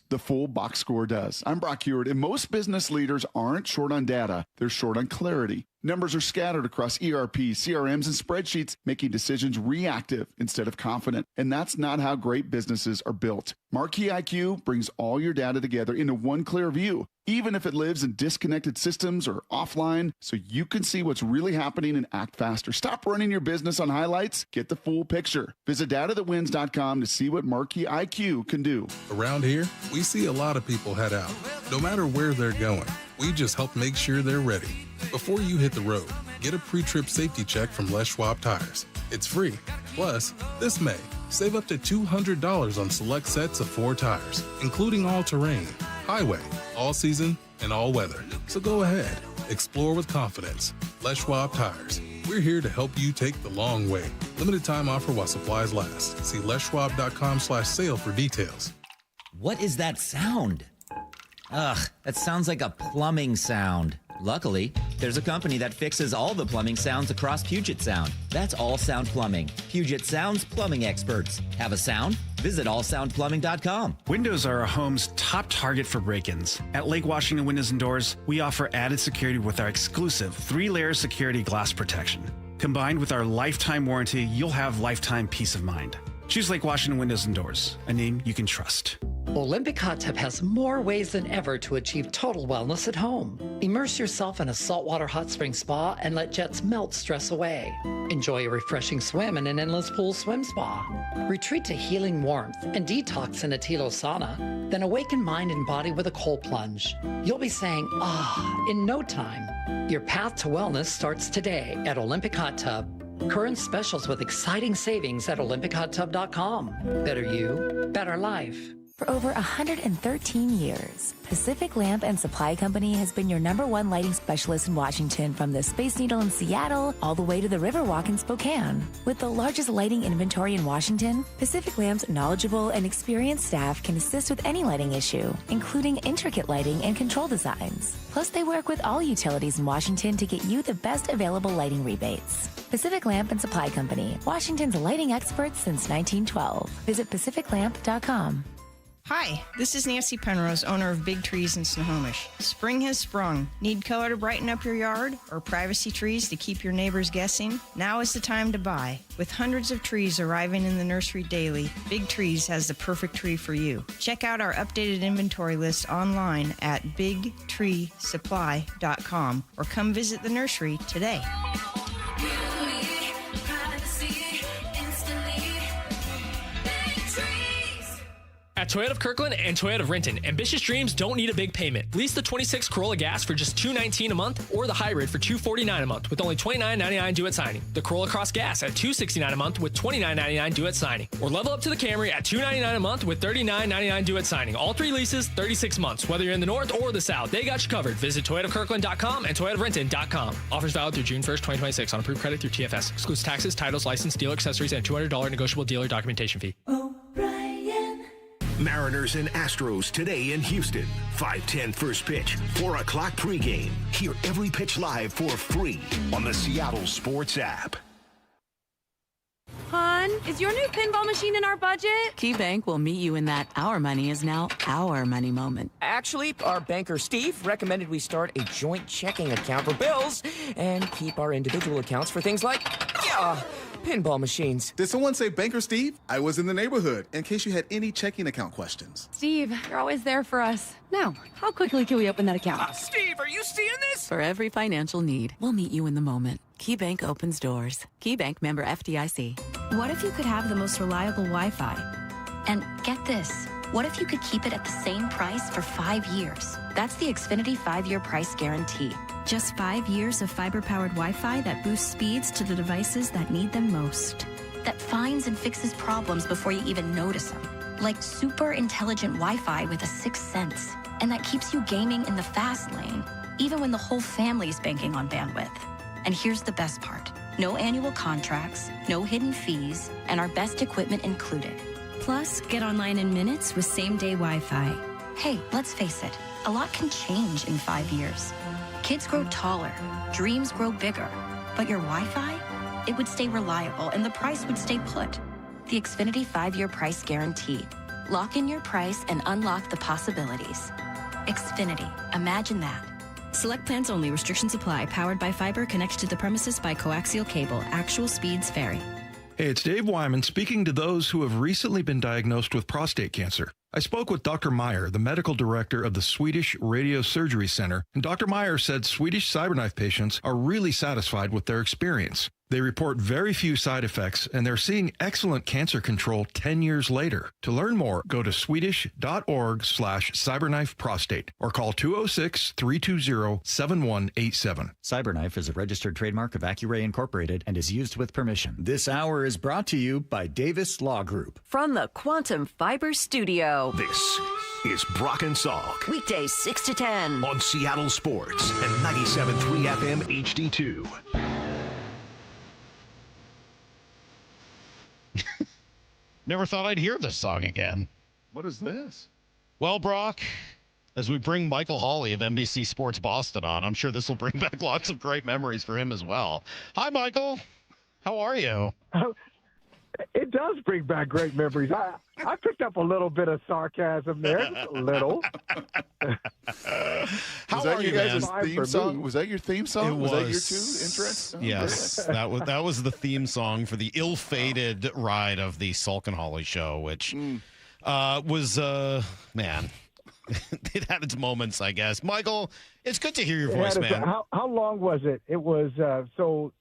The full box score does. I'm Brock Heward, and most business leaders aren't short on data. They're short on clarity. Numbers are scattered across ERP, CRMs, and spreadsheets, making decisions reactive instead of confident. And that's not how great businesses are built. Marquee IQ brings all your data together into one clear view, even if it lives in disconnected systems or offline, so you can see what's really happening and act faster. Stop running your business on highlights. Get the full picture. Visit datathatwins.com to see what Marquee IQ can do. Around here, we see a lot of people head out. No matter where they're going, we just help make sure they're ready. Before you hit the road, get a pre-trip safety check from Les Schwab Tires. It's free. Plus, this May, save up to $200 on select sets of 4 tires, including all-terrain, highway, all-season, and all-weather. So go ahead. Explore with confidence. Les Schwab Tires. We're here to help you take the long way. Limited time offer while supplies last. See leschwab.com/sale for details. What is that sound? Ugh, that sounds like a plumbing sound. Luckily, there's a company that fixes all the plumbing sounds across Puget Sound. That's All Sound Plumbing. Puget Sound's plumbing experts. Have a sound? Visit allsoundplumbing.com. Windows are a home's top target for break-ins. At Lake Washington Windows and Doors, we offer added security with our exclusive 3-layer security glass protection. Combined with our lifetime warranty, you'll have lifetime peace of mind. Choose Lake Washington Windows and Doors, a name you can trust. Olympic Hot Tub has more ways than ever to achieve total wellness at home. Immerse yourself in a saltwater hot spring spa and let jets melt stress away. Enjoy a refreshing swim in an endless pool swim spa. Retreat to healing warmth and detox in a Tilo sauna. Then awaken mind and body with a cold plunge. You'll be saying, in no time. Your path to wellness starts today at Olympic Hot Tub. Current specials with exciting savings at olympichottub.com. Better you, better life. For over 113 years, Pacific Lamp and Supply Company has been your #1 lighting specialist in Washington, from the Space Needle in Seattle all the way to the Riverwalk in Spokane. With the largest lighting inventory in Washington, Pacific Lamp's knowledgeable and experienced staff can assist with any lighting issue, including intricate lighting and control designs. Plus, they work with all utilities in Washington to get you the best available lighting rebates. Pacific Lamp and Supply Company, Washington's lighting experts since 1912. Visit pacificlamp.com. Hi, this is Nancy Penrose, owner of Big Trees in Snohomish. Spring has sprung. Need color to brighten up your yard or privacy trees to keep your neighbors guessing? Now is the time to buy. With hundreds of trees arriving in the nursery daily, Big Trees has the perfect tree for you. Check out our updated inventory list online at bigtreesupply.com or come visit the nursery today. At Toyota of Kirkland and Toyota of Renton, ambitious dreams don't need a big payment. Lease the 26 Corolla Gas for just $219 a month, or the Hybrid for $249 a month with only $29.99 due at signing. The Corolla Cross Gas at $269 a month with $29.99 due at signing. Or level up to the Camry at $299 a month with $39.99 due at signing. All 3 leases, 36 months. Whether you're in the north or the south, they got you covered. Visit ToyotaKirkland.com and ToyotaofRenton.com. Offers valid through June 1st, 2026 on approved credit through TFS. Excludes taxes, titles, license, dealer accessories, and $200 negotiable dealer documentation fee. Mariners and Astros today in Houston. 5:10 first pitch, 4 o'clock pregame. Hear every pitch live for free on the Seattle Sports app. Hon, is your new pinball machine in our budget? KeyBank will meet you in that our money is now our money moment. Actually, our banker Steve recommended we start a joint checking account for bills and keep our individual accounts for things like, pinball machines. Did someone say Banker Steve? I was in the neighborhood in case you had any checking account questions. Steve, you're always there for us. Now, how quickly can we open that account? Steve, are you seeing this? For every financial need, we'll meet you in the moment. KeyBank opens doors. KeyBank member FDIC. What if you could have the most reliable Wi-Fi? And get this, what if you could keep it at the same price for 5 years? That's the Xfinity 5-year price guarantee. Just 5 years of fiber-powered Wi-Fi that boosts speeds to the devices that need them most. That finds and fixes problems before you even notice them. Like super intelligent Wi-Fi with a 6th sense. And that keeps you gaming in the fast lane, even when the whole family's banking on bandwidth. And here's the best part. No annual contracts, no hidden fees, and our best equipment included. Plus, get online in minutes with same-day Wi-Fi. Hey, let's face it, a lot can change in 5 years. Kids grow taller, dreams grow bigger, but your Wi-Fi, it would stay reliable and the price would stay put. The Xfinity 5-year price guarantee. Lock in your price and unlock the possibilities. Xfinity, imagine that. Select plans only. Restrictions apply. Powered by fiber. Connected to the premises by coaxial cable. Actual speeds vary. Hey, it's Dave Wyman speaking to those who have recently been diagnosed with prostate cancer. I spoke with Dr. Meyer, the medical director of the Swedish Radiosurgery Center, and Dr. Meyer said Swedish CyberKnife patients are really satisfied with their experience. They report very few side effects, and they're seeing excellent cancer control 10 years later. To learn more, go to swedish.org/cyberknifeprostate or call 206-320-7187. CyberKnife is a registered trademark of Accuray Incorporated and is used with permission. This hour is brought to you by Davis Law Group. From the Quantum Fiber Studio. This is Brock and Salk. Weekdays 6 to 10. On Seattle Sports and 97.3 FM HD2. Never thought I'd hear this song again. What is this? Well, Brock, as we bring Michael Holley of NBC Sports Boston on. I'm sure this will bring back lots of great memories for him as well. Hi, Michael. How are you? It does bring back great memories. I picked up a little bit of sarcasm there, just a little. How was that are you you, guys' man? theme song? Was that your theme song? It Was that your was. two entrance? Oh, Yes, that was the theme song for the ill-fated ride of the Salk and Lyle show, which was man. It had its moments, I guess. Michael, it's good to hear your voice, man. How long was it? It was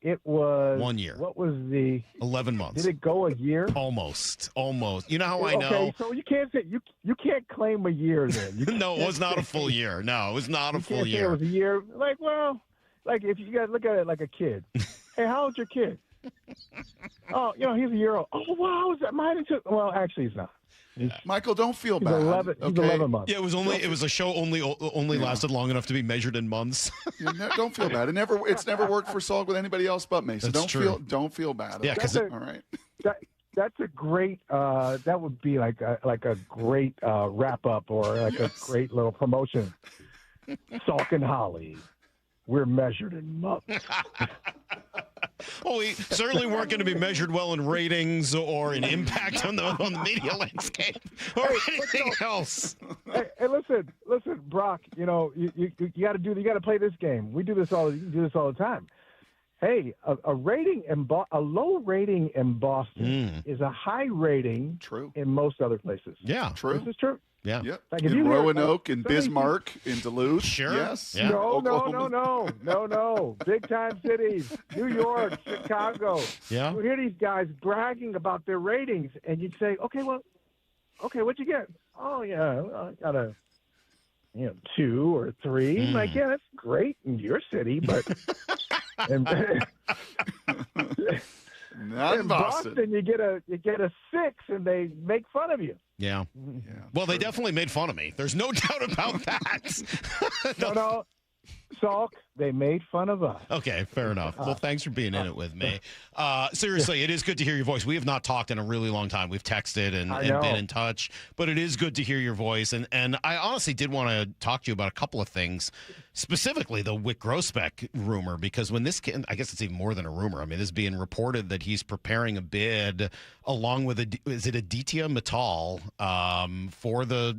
it was 1 year. What was the 11 months? Did it go a year? Almost. You know how I know? Okay, so you can't say you can't claim a year then. No, it was not a full year. No, it was not a full Can't say year. it was a year. Like if you guys look at it like a kid. Hey, how old's your kid? Oh, he's a year old. Oh, wow, is that mine? Well, actually, he's not. Michael, don't feel He's bad. 11, okay? he's 11 months. Yeah, it was a show only lasted long enough to be measured in months. Don't feel bad. It's never worked for Salk with anybody else but me. So That's true. Don't feel bad. Yeah, because all right. That's a great. That would be like a great wrap up or like a great little promotion. Salk and Holley, we're measured in months. Well, we certainly weren't going to be measured well in ratings or in impact on the media landscape or anything else. Hey, listen, Brock. You got to play this game. We do this all. You do this all the time. Hey, a low rating in Boston is a high rating. True. In most other places. Yeah, true. This is true. Yeah. Yep. Like if in you Roanoke, in Bismarck, in Duluth. Sure. Yes. Yeah. No. Big time cities. New York, Chicago. Yeah. You hear these guys bragging about their ratings, and you'd say, okay, what'd you get? Oh, yeah, I got a 2 or 3. Like, yeah, that's great in your city, but Not in Boston, you get a 6, and they make fun of you. Yeah. Well, they definitely made fun of me. There's no doubt about that. No. Salk, they made fun of us. Okay, fair enough. Well, thanks for being in it with me. Seriously, it is good to hear your voice. We have not talked in a really long time. We've texted and been in touch, but it is good to hear your voice. And I honestly did want to talk to you about a couple of things, specifically the Wyc Grousbeck rumor, because when this I guess it's even more than a rumor. I mean, this is being reported that he's preparing a bid along with Aditya Mittal for the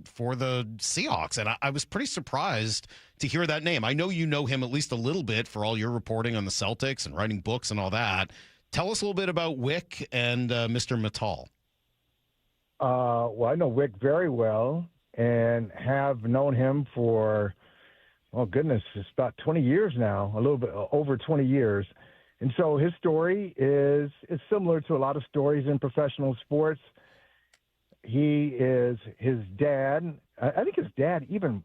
Seahawks. And I was pretty surprised to hear that name. I know you know him at least a little bit for all your reporting on the Celtics and writing books and all that. Tell us a little bit about Wyc and Mr. Mittal. Well, I know Wyc very well and have known him for, it's about 20 years now, a little bit over 20 years. And so his story is similar to a lot of stories in professional sports. His dad, I think his dad even,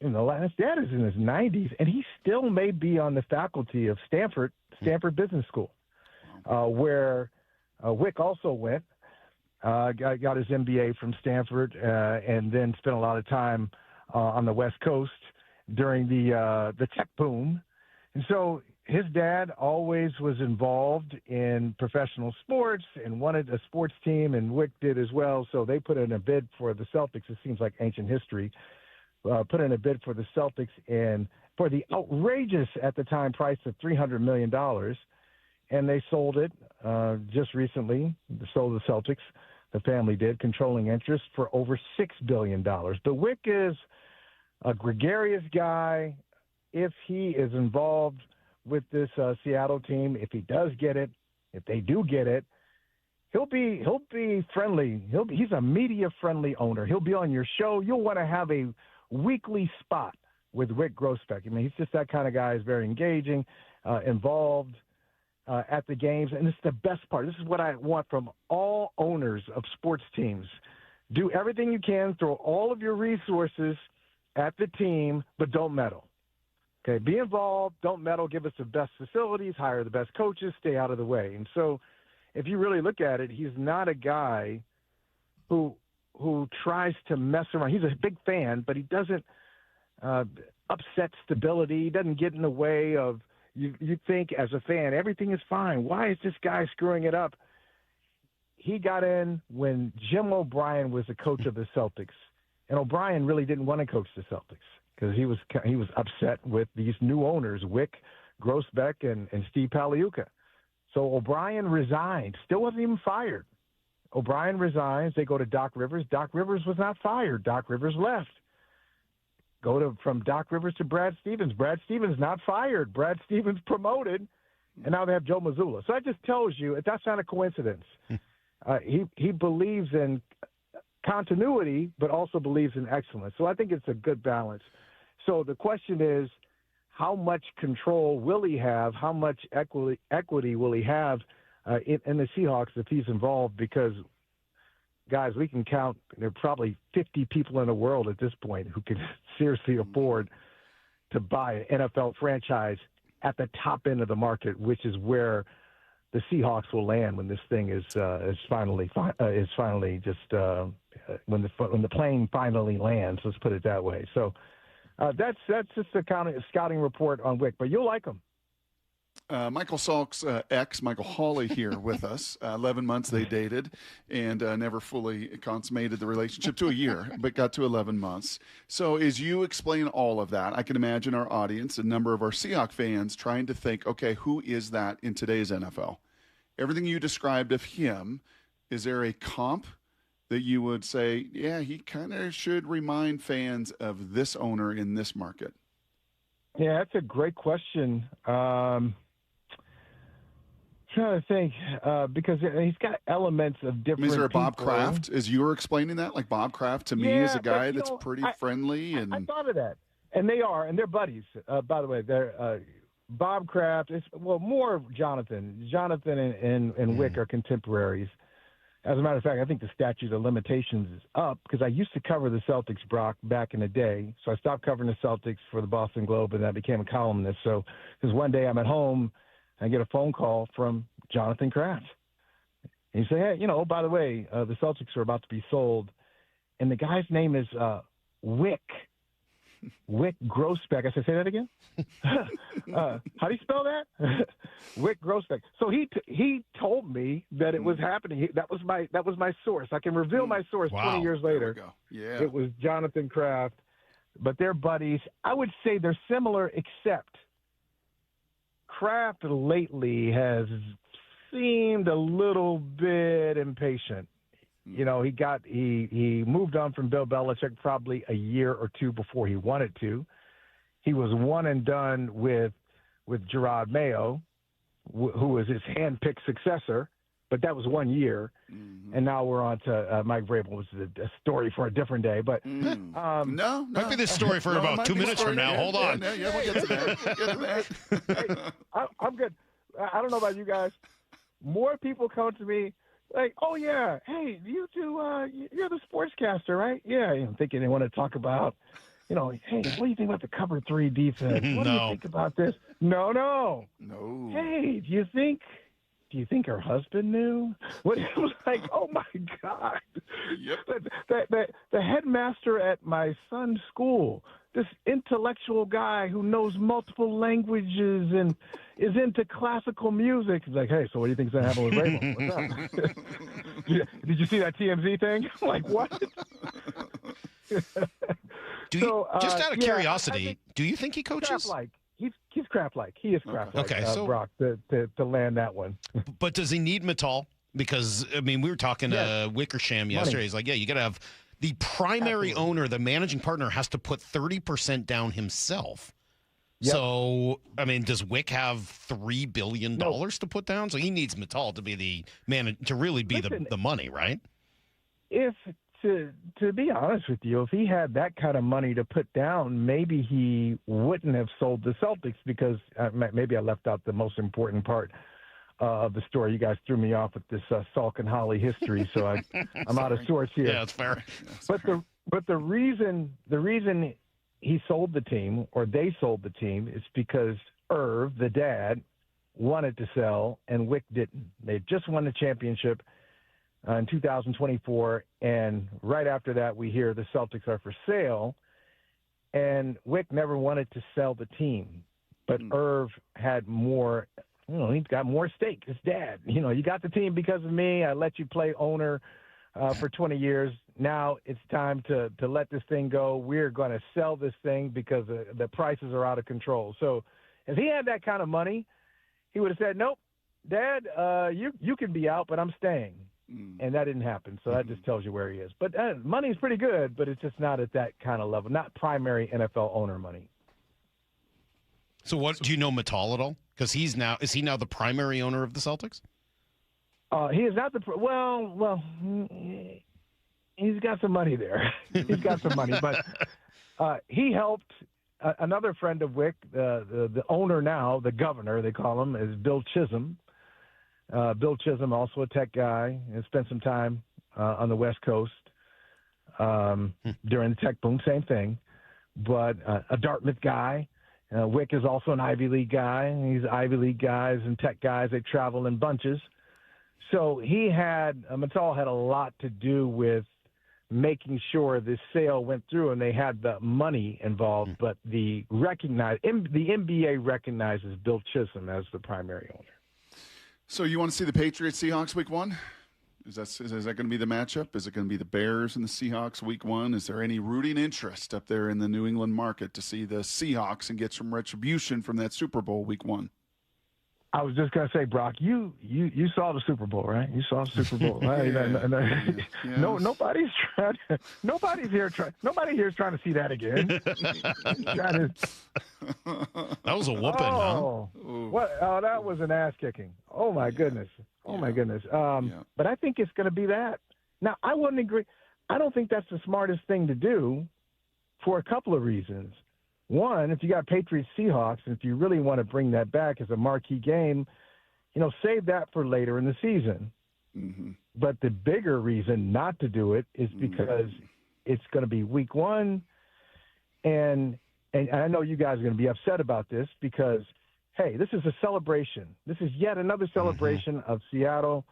his dad is in his 90s, and he still may be on the faculty of Stanford Business School, where Wyc also went, got his MBA from Stanford, and then spent a lot of time on the West Coast during the tech boom. And so his dad always was involved in professional sports and wanted a sports team, and Wyc did as well. So they put in a bid for the Celtics. It seems like ancient history. Put in a bid for the Celtics and for the outrageous at the time price of $300 million. And they sold it just recently. They sold the Celtics. The family did, controlling interest for over $6 billion. But Wyc is a gregarious guy. If he is involved with this Seattle team, if he does get it, if they do get it, he'll be friendly. He's a media-friendly owner. He'll be on your show. You'll want to have a weekly spot with Wyc Grousbeck. I mean, he's just that kind of guy. He's very engaging, involved at the games, and it's the best part. This is what I want from all owners of sports teams. Do everything you can, throw all of your resources at the team, but don't meddle. Okay, be involved, don't meddle, give us the best facilities, hire the best coaches, stay out of the way. And so if you really look at it, he's not a guy who tries to mess around. He's a big fan, but he doesn't upset stability. He doesn't get in the way of you think as a fan, everything is fine. Why is this guy screwing it up? He got in when Jim O'Brien was the coach of the Celtics, And O'Brien really didn't want to coach the Celtics because he was upset with these new owners, Wick, Grossbeck, and Steve Paliuca. So O'Brien resigned. Still wasn't even fired. O'Brien resigns. They go to Doc Rivers. Doc Rivers was not fired. Doc Rivers left. From Doc Rivers to Brad Stevens. Brad Stevens not fired. Brad Stevens promoted, and now they have Joe Mazzulla. So that just tells you that's not a coincidence. He believes in continuity, but also believes in excellence. So I think it's a good balance. So the question is, how much control will he have? How much equity will he have in the Seahawks if he's involved? Because, guys, we can count. There are probably 50 people in the world at this point who can seriously afford to buy an NFL franchise at the top end of the market, which is where the Seahawks will land when this thing is finally just when the plane finally lands. Let's put it that way. So that's just a scouting report on Wick, but you'll like him. Michael Salk's ex, Michael Holley, here with us. 11 months they dated and never fully consummated the relationship to a year, but got to 11 months. So as you explain all of that, I can imagine our audience, a number of our Seahawks fans, trying to think, okay, who is that in today's NFL? Everything you described of him, is there a comp that you would say, yeah, he kind of should remind fans of this owner in this market? Yeah, that's a great question. Trying to think because he's got elements of different. Is there a people. Bob Kraft? As you were explaining that, like Bob Kraft to me is a guy that's pretty friendly, and I thought of that, and they are, and they're buddies. By the way, they're Bob Kraft. More of Jonathan. Jonathan and Wick are contemporaries. As a matter of fact, I think the statute of limitations is up because I used to cover the Celtics, Brock, back in the day. So I stopped covering the Celtics for the Boston Globe, and I became a columnist. So because one day I'm at home. I get a phone call from Jonathan Kraft. And he said, hey, by the way, the Celtics are about to be sold. And the guy's name is Wick Grossbeck. I said, say that again? How do you spell that? Wick Grossbeck. So he told me that it was happening. That was my source. I can reveal my source 20 years later. There we go. Yeah. It was Jonathan Kraft. But they're buddies. I would say they're similar except Kraft lately has seemed a little bit impatient. He moved on from Bill Belichick probably a year or two before he wanted to. He was one and done with Gerard Mayo, who was his hand-picked successor, but that was 1 year. Mm-hmm. And now we're on to Mike Vrabel, which is a story for a different day. But no, might be this story for about 2 minutes from now. Hold on. Yeah, we'll get to that. Hey, I'm good. I don't know about you guys. More people come to me like, oh, yeah, hey, you two, you're the sportscaster, right? Yeah, I'm thinking they want to talk about, hey, what do you think about the cover 3 defense? What do you think about this? No. Hey, do you think her husband knew? What it was like, oh, my God. Yep. The headmaster at my son's school, this intellectual guy who knows multiple languages and is into classical music. He's like, hey, so what do you think's going to happen with Raymond? What's up? Did you see that TMZ thing? I'm like, what? Just out of curiosity, do you think he coaches? Kraft-like. He's Kraft-like. He is Kraft-like, okay, so, Brock, to land that one. But does he need Mittal? Because, we were talking to Wickersham yesterday. He's like, yeah, you got to have the primary owner, the managing partner, has to put 30% down himself. Yep. So, does Wick have $3 billion to put down? So he needs Mittal to be the man, to really be the money, right? To be honest with you, if he had that kind of money to put down, maybe he wouldn't have sold the Celtics because maybe I left out the most important part of the story. You guys threw me off with this Salk and Holley history, so I'm out of sorts here. Yeah, that's fair. But the reason he sold the team, or they sold the team, is because Irv, the dad, wanted to sell and Wick didn't. They just won the championship in 2024, and right after that we hear the Celtics are for sale, and Wick never wanted to sell the team, but Irv had more. He's got more stake. His dad. You got the team because of me. I let you play owner for 20 years. Now it's time to let this thing go. We're going to sell this thing because the prices are out of control. So if he had that kind of money, he would have said, nope, Dad, you can be out, but I'm staying. And that didn't happen. So that just tells you where he is. But money's pretty good, but it's just not at that kind of level, not primary NFL owner money. So what, do you know Matal at all? Because is he now the primary owner of the Celtics? He is not well, he's got some money there. He's got some money, but he helped another friend of Wick, the owner now, the governor, they call him, is Bill Chisholm. Bill Chisholm, also a tech guy, and spent some time on the West Coast during the tech boom, same thing, but a Dartmouth guy. Wick is also an Ivy League guy. These Ivy League guys and tech guys, they travel in bunches. So Matal had a lot to do with making sure this sale went through, and they had the money involved. But the NBA recognizes Bill Chisholm as the primary owner. So you want to see the Patriots Seahawks week 1? Is that going to be the matchup? Is it going to be the Bears and the Seahawks week 1? Is there any rooting interest up there in the New England market to see the Seahawks and get some retribution from that Super Bowl week 1? I was just going to say, Brock, you saw the Super Bowl, right? You saw the Super Bowl, right? Nobody here is trying to see that again. That was a whooping, huh? What? Oh, that was an ass kicking. Oh my goodness. Oh my goodness. But I think it's going to be that. Now, I wouldn't agree. I don't think that's the smartest thing to do for a couple of reasons. One, if you got Patriots Seahawks, and if you really want to bring that back as a marquee game, save that for later in the season. Mm-hmm. But the bigger reason not to do it is because it's going to be week 1, and I know you guys are going to be upset about this because, hey, this is a celebration. This is yet another celebration of Seattle.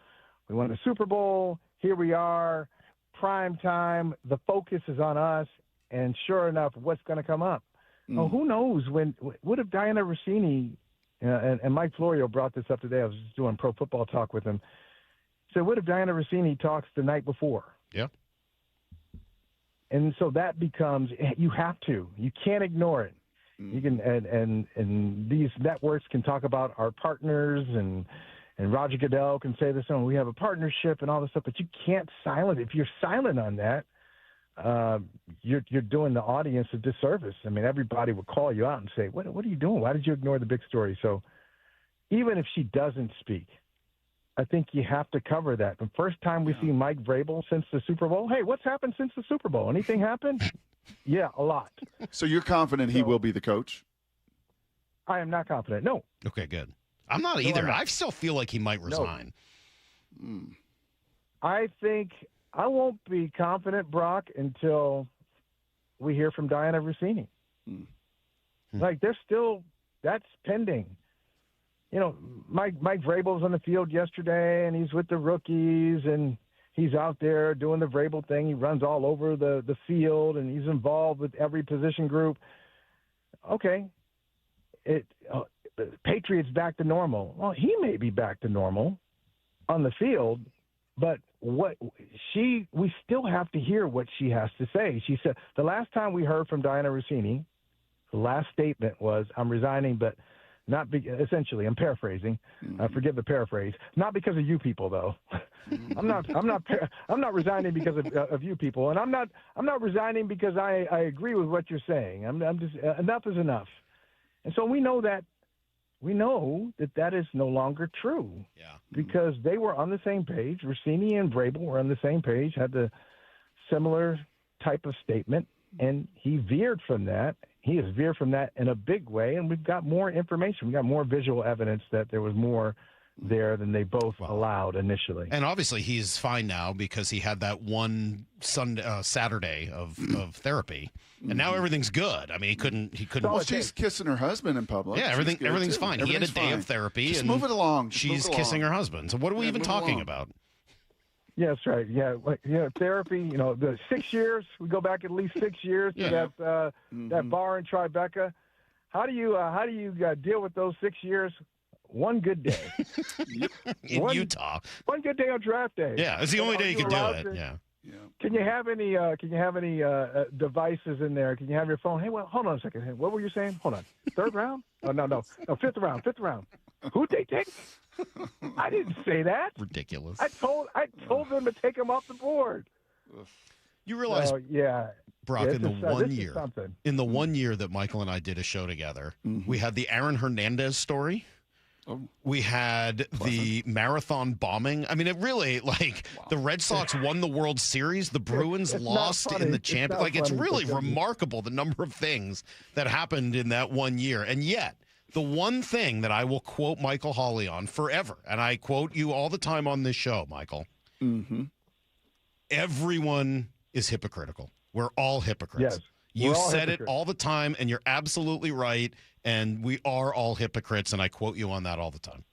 We won the Super Bowl. Here we are, prime time. The focus is on us, and sure enough, what's going to come up? Oh, who knows what if Diana Rossini and Mike Florio brought this up today. I was just doing Pro Football Talk with him. So what if Diana Rossini talks the night before? Yeah. And so that becomes, you can't ignore it. You can, and these networks can talk about our partners, and Roger Goodell can say this, and we have a partnership and all this stuff, but you can't silence it. If you're silent on that, you're doing the audience a disservice. I mean, everybody would call you out and say, what are you doing? Why did you ignore the big story? So even if she doesn't speak, I think you have to cover that. The first time we see Mike Vrabel since the Super Bowl, hey, what's happened since the Super Bowl? Anything happened? Yeah, a lot. So you're confident he will be the coach? I am not confident, no. Okay, good. I'm not either. I still feel like he might resign. No. I think I won't be confident, Brock, until we hear from Diana Rossini. Like, that's pending. Mike Vrabel's on the field yesterday, and he's with the rookies, and he's out there doing the Vrabel thing. He runs all over the field, and he's involved with every position group. Okay. Patriots back to normal. Well, he may be back to normal on the field, but we still have to hear what she has to say. She said the last time we heard from Diana Rossini, the last statement was, "I'm resigning, but not essentially." I'm paraphrasing. Forgive the paraphrase. Not because of you people, though. I'm not resigning because of you people, and I'm not resigning because I agree with what you're saying. I'm just enough is enough, and so we know that is no longer true. Yeah. Because they were on the same page. Rossini and Vrabel were on the same page, had the similar type of statement, and he veered from that. He has veered from that in a big way, and we've got more information. We've got more visual evidence that there was more there than they both allowed initially. And obviously he's fine now because he had that one Saturday of therapy, and now everything's good. I mean, he couldn't. Well, she's kissing her husband in public. Yeah, everything's fine. He had a day of therapy. Just and move it along. She's kissing her husband. So what are we even talking about? Yeah, that's right. Yeah, therapy. The 6 years. We go back at least 6 years to that bar in Tribeca. How do you deal with those 6 years? one good day. In Utah. One good day on draft day. Yeah, it's the only day you can do it. Yeah. Can you have any devices in there? Can you have your phone? Hey, well, hold on a second. Hey, what were you saying? Hold on. Third round? Oh, no, fifth round. Who'd they take? I didn't say that. Ridiculous. I told them to take him off the board. You realize, Brock, in the 1 year that Michael and I did a show together, we had the Aaron Hernandez story. Oh. We had the marathon bombing. I mean, it really, the Red Sox won the World Series. The Bruins lost in the champion. It's really remarkable the number of things that happened in that 1 year. And yet, the one thing that I will quote Michael Holley on forever, and I quote you all the time on this show, Michael, everyone is hypocritical. We're all hypocrites. Yes, you said it all the time, and you're absolutely right. And we are all hypocrites, and I quote you on that all the time.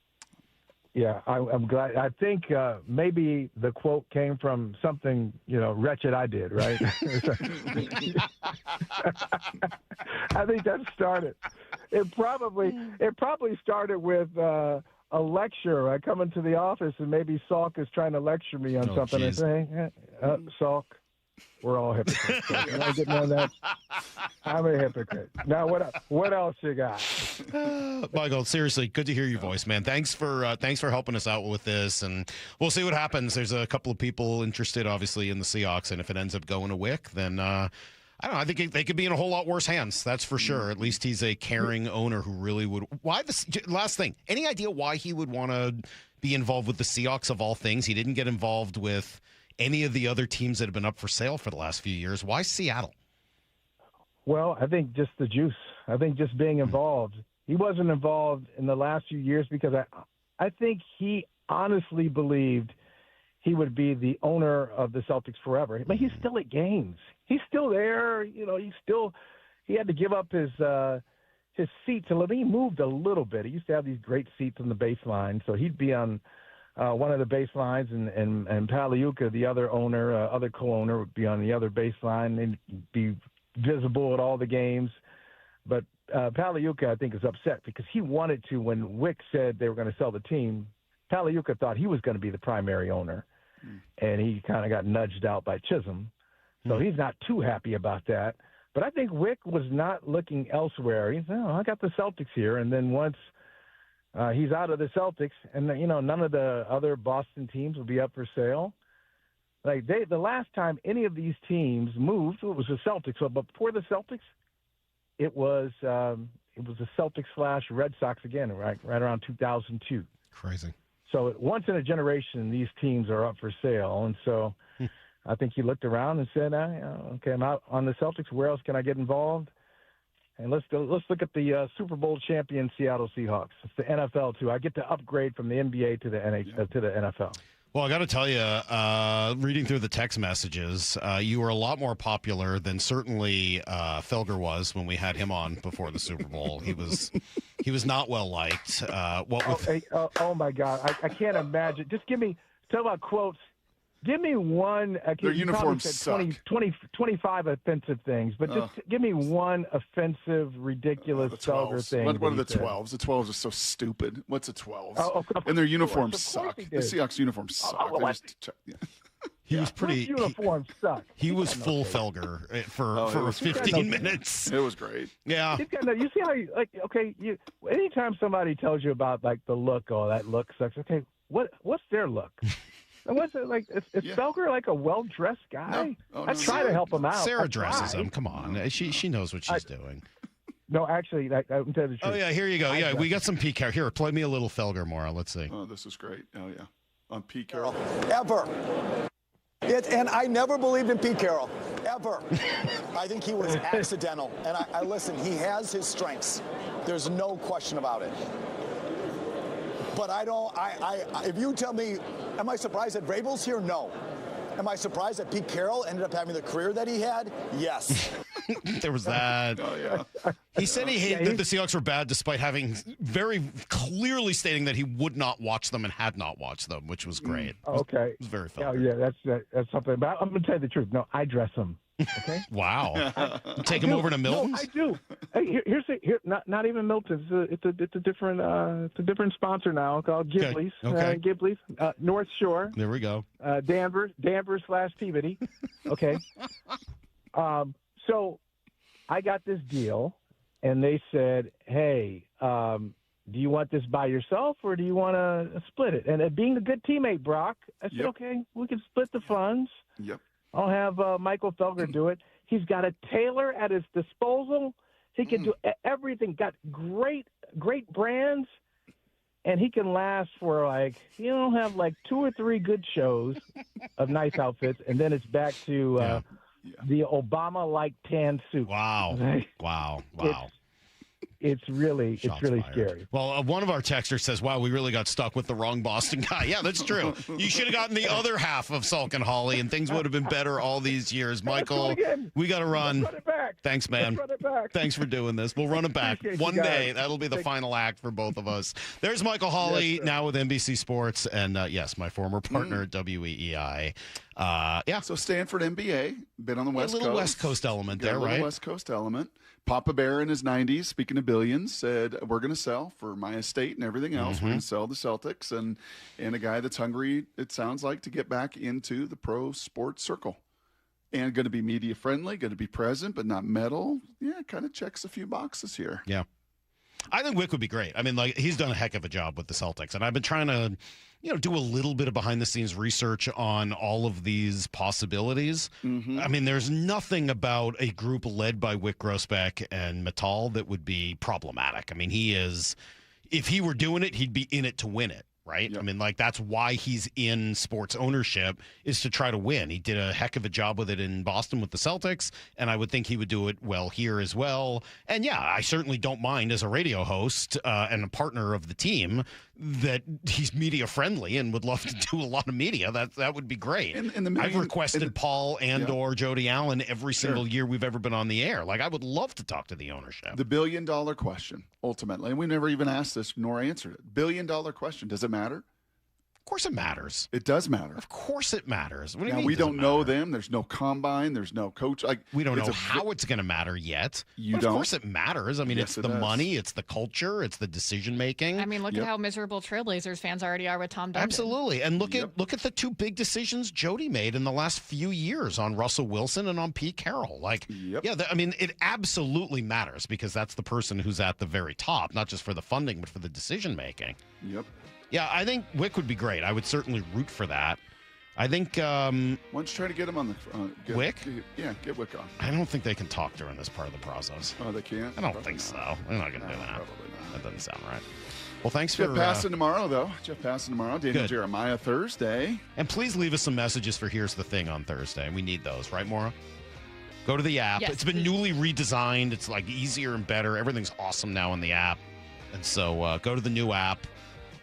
Yeah, I'm glad. I think maybe the quote came from something, wretched I did, right? I think that started. It probably started with a lecture. I come into the office, and maybe Salk is trying to lecture me on something. Geez. And say, Salk, we're all hypocrites. So, you know, getting on that. I'm a hypocrite. Now, what else you got? Michael, seriously, good to hear your voice, man. Thanks for helping us out with this, and we'll see what happens. There's a couple of people interested, obviously, in the Seahawks, and if it ends up going to Wick, then I don't know. I think they could be in a whole lot worse hands. That's for sure. At least he's a caring owner who really would. Last thing, any idea why he would want to be involved with the Seahawks of all things? He didn't get involved with any of the other teams that have been up for sale for the last few years. Why Seattle? Well, I think just the juice. I think just being involved. He wasn't involved in the last few years because I think he honestly believed he would be the owner of the Celtics forever. But he's still at games. He's still there. You know, he had to give up his seats a little. He moved a little bit. He used to have these great seats on the baseline, so he'd be on one of the baselines, and Paliuca, the other owner, other co-owner, would be on the other baseline. They'd be visible at all the games. But Paliuca, I think, is upset because he wanted to, when Wick said they were going to sell the team, Paliuca thought he was going to be the primary owner, and he kind of got nudged out by Chisholm. So he's not too happy about that. But I think Wick was not looking elsewhere. He said, I got the Celtics here. And then once he's out of the Celtics, and, none of the other Boston teams will be up for sale. Like the last time any of these teams moved, it was the Celtics. So before the Celtics, it was the Celtics / Red Sox again, right around 2002. Crazy. So once in a generation, these teams are up for sale. And so I think he looked around and said, okay, I'm out on the Celtics. Where else can I get involved? And let's look at the Super Bowl champion Seattle Seahawks. It's the NFL, too. I get to upgrade from the NBA to the NFL. Well, I got to tell you, reading through the text messages, you were a lot more popular than certainly Felger was when we had him on before the Super Bowl. He was not well liked. Oh my God, I can't imagine. Just talk about quotes. Give me one. Their uniforms suck. 25 offensive things, but just give me one offensive, ridiculous Felger thing. What are the 12s? The 12s are so stupid. What's a 12s? And their uniforms suck. The Seahawks uniforms suck. He was pretty. His uniforms suck. He was full Felger for 15 minutes. It was great. Yeah. You see how anytime somebody tells you about the look, that look sucks. Okay, what's their look? And what's it like? Is Felger like a well-dressed guy? No. I try to help him out. Sarah dresses him. Come on, she knows what she's doing. No, actually, I'm telling you the truth. Oh yeah, here you go. Yeah, we got some Pete Carroll. Here, play me a little Felger more. Let's see. Oh, this is great. Oh yeah, on Pete Carroll. Ever. And I never believed in Pete Carroll. Ever. I think he was accidental. And I listen, he has his strengths. There's no question about it. But if you tell me, am I surprised that Vrabel's here? No. Am I surprised that Pete Carroll ended up having the career that he had? Yes. There was that. Oh, yeah. He said he hated that the Seahawks were bad despite having very clearly stating that he would not watch them and had not watched them, which was great. Okay. It was very fun. Yeah, that's something. But I'm going to tell you the truth. No, I dress them. Okay. Wow. Take him over to Milton's? No, I do. Hey, here's not even Milton's. It's a different sponsor now called Ghibli's. Okay. Ghibli's, North Shore. There we go. Danvers / Peabody. Okay. So I got this deal, and they said, "Hey, do you want this by yourself or do you want to split it?" And being a good teammate, Brock, I said, "Okay, we can split the funds." Yep. I'll have Michael Felger do it. He's got a tailor at his disposal. He can do everything. Got great brands, and he can last for have 2 or 3 good shows of nice outfits, and then it's back to the Obama-like tan suit. Wow. Okay? Wow. It's really scary. Well, one of our texters says, "Wow, we really got stuck with the wrong Boston guy." Yeah, that's true. You should have gotten the other half of Salk and Holley, and things would have been better all these years. Michael, we got to run. Let's run it back. Thanks, man. Let's run it back. Thanks for doing this. We'll run it back. One day. That'll be the final act for both of us. There's Michael Holley, now with NBC Sports, and yes, my former partner at WEEI. So Stanford MBA, been on the West Coast. A little West Coast element there, right? West Coast element. Papa Bear in his 90s, speaking of billions, said, "We're going to sell for my estate and everything else. We're going to sell the Celtics." And a guy that's hungry, it sounds like, to get back into the pro sports circle. And going to be media friendly, going to be present, but not meddle. Yeah, kind of checks a few boxes here. Yeah. I think Wick would be great. I mean, he's done a heck of a job with the Celtics, and I've been trying to, do a little bit of behind-the-scenes research on all of these possibilities. Mm-hmm. I mean, there's nothing about a group led by Wick Grossbeck and Mittal that would be problematic. I mean, if he were doing it, he'd be in it to win it. Right? Yep. I mean, that's why he's in sports ownership, is to try to win. He did a heck of a job with it in Boston with the Celtics, and I would think he would do it well here as well. And yeah, I certainly don't mind as a radio host and a partner of the team that he's media friendly and would love to do a lot of media. That would be great. I've requested Paul or Jody Allen every single year we've ever been on the air. I would love to talk to the ownership. The $1 billion question, ultimately, and we never even asked this nor answered it. $1 billion question. Does it matter? Of course it matters. It does matter. Of course it matters. What do you now, mean? We don't know them. There's no combine. There's no coach. We don't know how it's going to matter yet. Of course it matters. I mean, it's the money. It's the culture. It's the decision making. I mean, look at how miserable Trailblazers fans already are with Tom Dundon. Absolutely. And look at the 2 big decisions Jody made in the last few years on Russell Wilson and on Pete Carroll. I mean, it absolutely matters because that's the person who's at the very top, not just for the funding, but for the decision making. Yep. Yeah, I think Wick would be great. I would certainly root for that. I think. Why don't you try to get him on the Wick? Get Wick on. I don't think they can talk during this part of the process. Oh, they can't? I don't think so. They're not going to do that. Probably not. That doesn't sound right. Well, thanks Jeff for Passan tomorrow, though. Jeff Passan tomorrow. Daniel Jeremiah Thursday. And please leave us some messages for Here's the Thing on Thursday. We need those, right, Maura? Go to the app. Yes, it's been newly redesigned. It's easier and better. Everything's awesome now in the app. And so go to the new app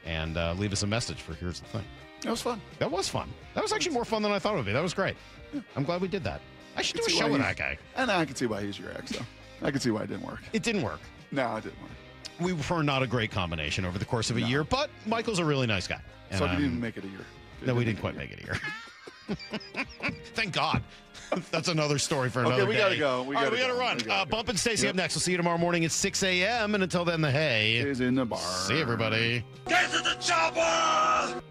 and leave us a message for Here's the Thing. That was fun. That was fun. That was actually more fun than I thought it would be. That was great. Yeah. I'm glad we did that. I should do a show with that guy. And I can see why he's your ex, though. I can see why it didn't work. It didn't work. No, it didn't work. We were not a great combination over the course of a year, but Michael's a really nice guy. And so I didn't even make it a year. No, we didn't quite make it a year. Thank God. That's another story for another day. We got to go. We got to run. Bump and Stacy up next. We'll see you tomorrow morning at 6 a.m. And until then, the hay is in the bar. See everybody. Get to the chopper!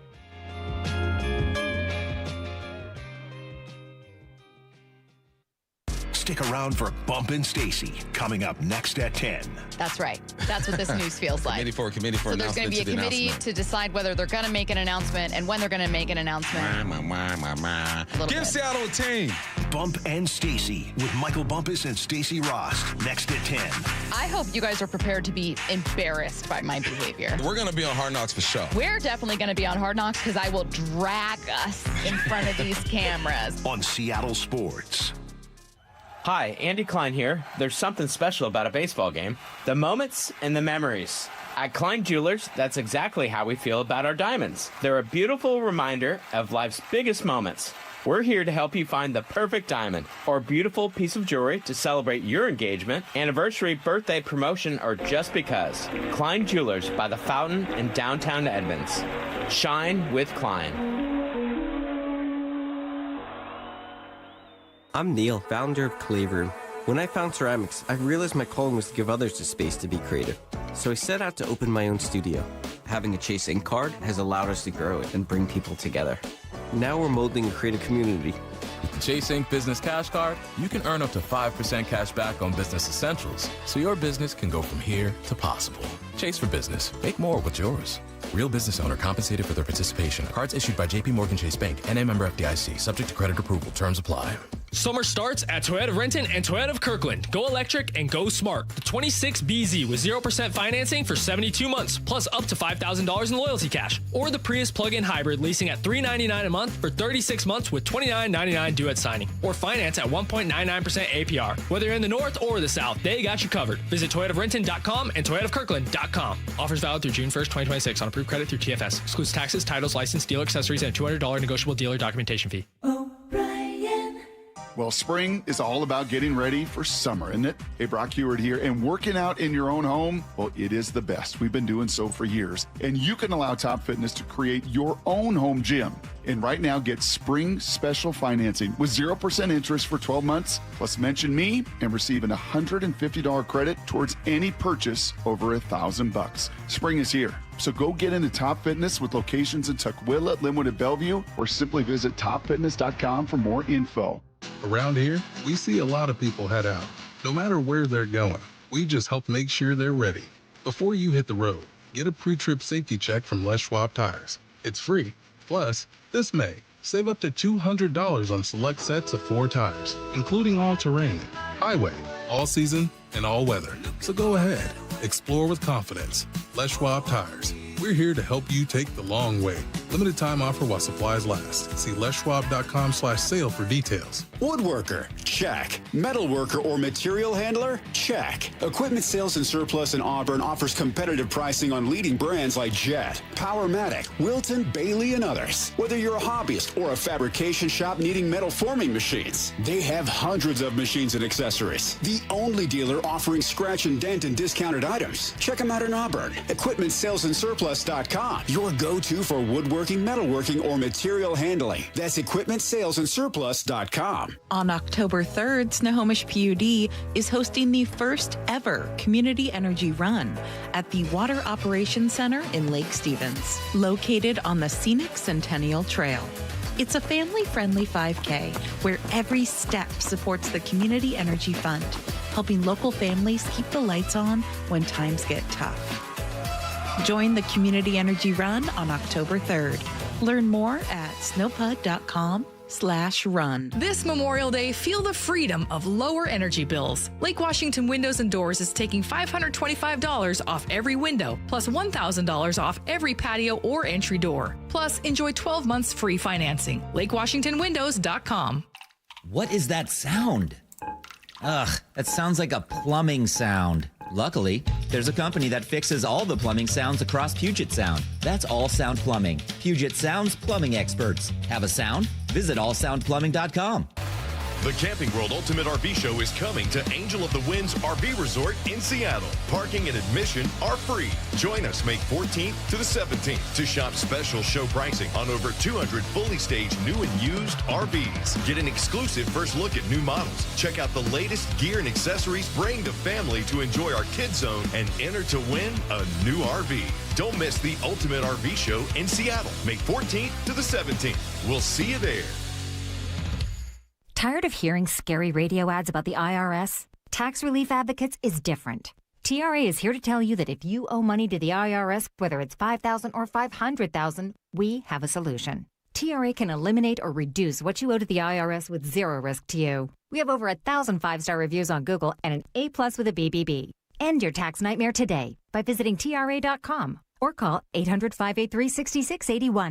Stick around for Bump and Stacy coming up next at 10. That's right. That's what this news feels like. Committee for so there's going to be a committee to decide whether they're going to make an announcement and when they're going to make an announcement. Give Seattle a team. Bump and Stacy with Michael Bumpus and Stacy Rost next at 10. I hope you guys are prepared to be embarrassed by my behavior. We're going to be on Hard Knocks for sure. We're definitely going to be on Hard Knocks because I will drag us in front of these cameras. On Seattle Sports. Hi, Andy Klein here. There's something special about a baseball game. The moments and the memories. At Klein Jewelers, that's exactly how we feel about our diamonds. They're a beautiful reminder of life's biggest moments. We're here to help you find the perfect diamond or beautiful piece of jewelry to celebrate your engagement, anniversary, birthday, promotion, or just because. Klein Jewelers by the Fountain in downtown Edmonds. Shine with Klein. I'm Neil, founder of Clay Room. When I found ceramics, I realized my calling was to give others the space to be creative. So I set out to open my own studio. Having a Chase Ink card has allowed us to grow it and bring people together. Now we're molding a creative community. With the Chase Ink Business Cash Card, you can earn up to 5% cash back on business essentials, so your business can go from here to possible. Chase for business. Make more with yours. Real business owner compensated for their participation. Cards issued by J.P. Morgan Chase Bank, N.A. member FDIC. Subject to credit approval. Terms apply. Summer starts at Toyota of Renton and Toyota of Kirkland. Go electric and go smart. The 26BZ with 0% financing for 72 months, plus up to $5,000 in loyalty cash. Or the Prius plug-in hybrid leasing at $399 a month for 36 months with $29.99 due at signing. Or finance at 1.99% APR. Whether you're in the north or the south, they got you covered. Visit ToyotaofRenton.com and ToyotaofKirkland.com. Offers valid through June 1st, 2026 on approved credit through TFS. Excludes taxes, titles, license, dealer accessories, and a $200 negotiable dealer documentation fee. Well, spring is all about getting ready for summer, isn't it? Hey, Brock Heward here, and working out in your own home, well, it is the best. We've been doing so for years, and you can allow Top Fitness to create your own home gym. And right now, get spring special financing with 0% interest for 12 months, plus mention me and receive an $150 credit towards any purchase over $1,000. Spring is here, so go get into Top Fitness with locations in Tukwila, Linwood, and Bellevue, or simply visit topfitness.com for more info. Around here, we see a lot of people head out. No matter where they're going, we just help make sure they're ready. Before you hit the road, get a pre-trip safety check from Les Schwab Tires. It's free. Plus, this May, save up to $200 on select sets of 4 tires, including all-terrain, highway, all-season, and all-weather. So go ahead. Explore with confidence. Les Schwab Tires. We're here to help you take the long way. Limited time offer while supplies last. See leschwab.com/sale for details. Woodworker, check. Metalworker or material handler, check. Equipment Sales and Surplus in Auburn offers competitive pricing on leading brands like Jet, Powermatic, Wilton, Bailey, and others. Whether you're a hobbyist or a fabrication shop needing metal forming machines, they have hundreds of machines and accessories. The only dealer offering scratch and dent and discounted items. Check them out in Auburn. Equipment Sales and Surplus.com. Your go-to for woodworking, metalworking, or material handling. That's equipmentsalesandsurplus.com. On October 3rd, Snohomish PUD is hosting the first ever Community Energy Run at the Water Operations Center in Lake Stevens, located on the scenic Centennial Trail. It's a family-friendly 5K where every step supports the Community Energy Fund, helping local families keep the lights on when times get tough. Join the Community Energy Run on October 3rd. Learn more at snowpud.com/run. This Memorial Day, feel the freedom of lower energy bills. Lake Washington Windows and Doors is taking $525 off every window, plus $1,000 off every patio or entry door. Plus, enjoy 12 months free financing. LakeWashingtonWindows.com. What is that sound? Ugh, that sounds like a plumbing sound. Luckily, there's a company that fixes all the plumbing sounds across Puget Sound. That's All Sound Plumbing. Puget Sound's plumbing experts. Have a sound? Visit allsoundplumbing.com. The Camping World Ultimate RV Show is coming to Angel of the Winds RV Resort in Seattle. Parking and admission are free. Join us May 14th to the 17th to shop special show pricing on over 200 fully staged new and used RVs. Get an exclusive first look at new models. Check out the latest gear and accessories. Bring the family to enjoy our Kids Zone and enter to win a new RV. Don't miss the Ultimate RV Show in Seattle, May 14th to the 17th. We'll see you there. Tired of hearing scary radio ads about the IRS? Tax Relief Advocates is different. TRA is here to tell you that if you owe money to the IRS, whether it's $5,000 or $500,000, we have a solution. TRA can eliminate or reduce what you owe to the IRS with zero risk to you. We have over 1,000 5-star reviews on Google and an A+ with a BBB. End your tax nightmare today by visiting TRA.com or call 800-583-6681.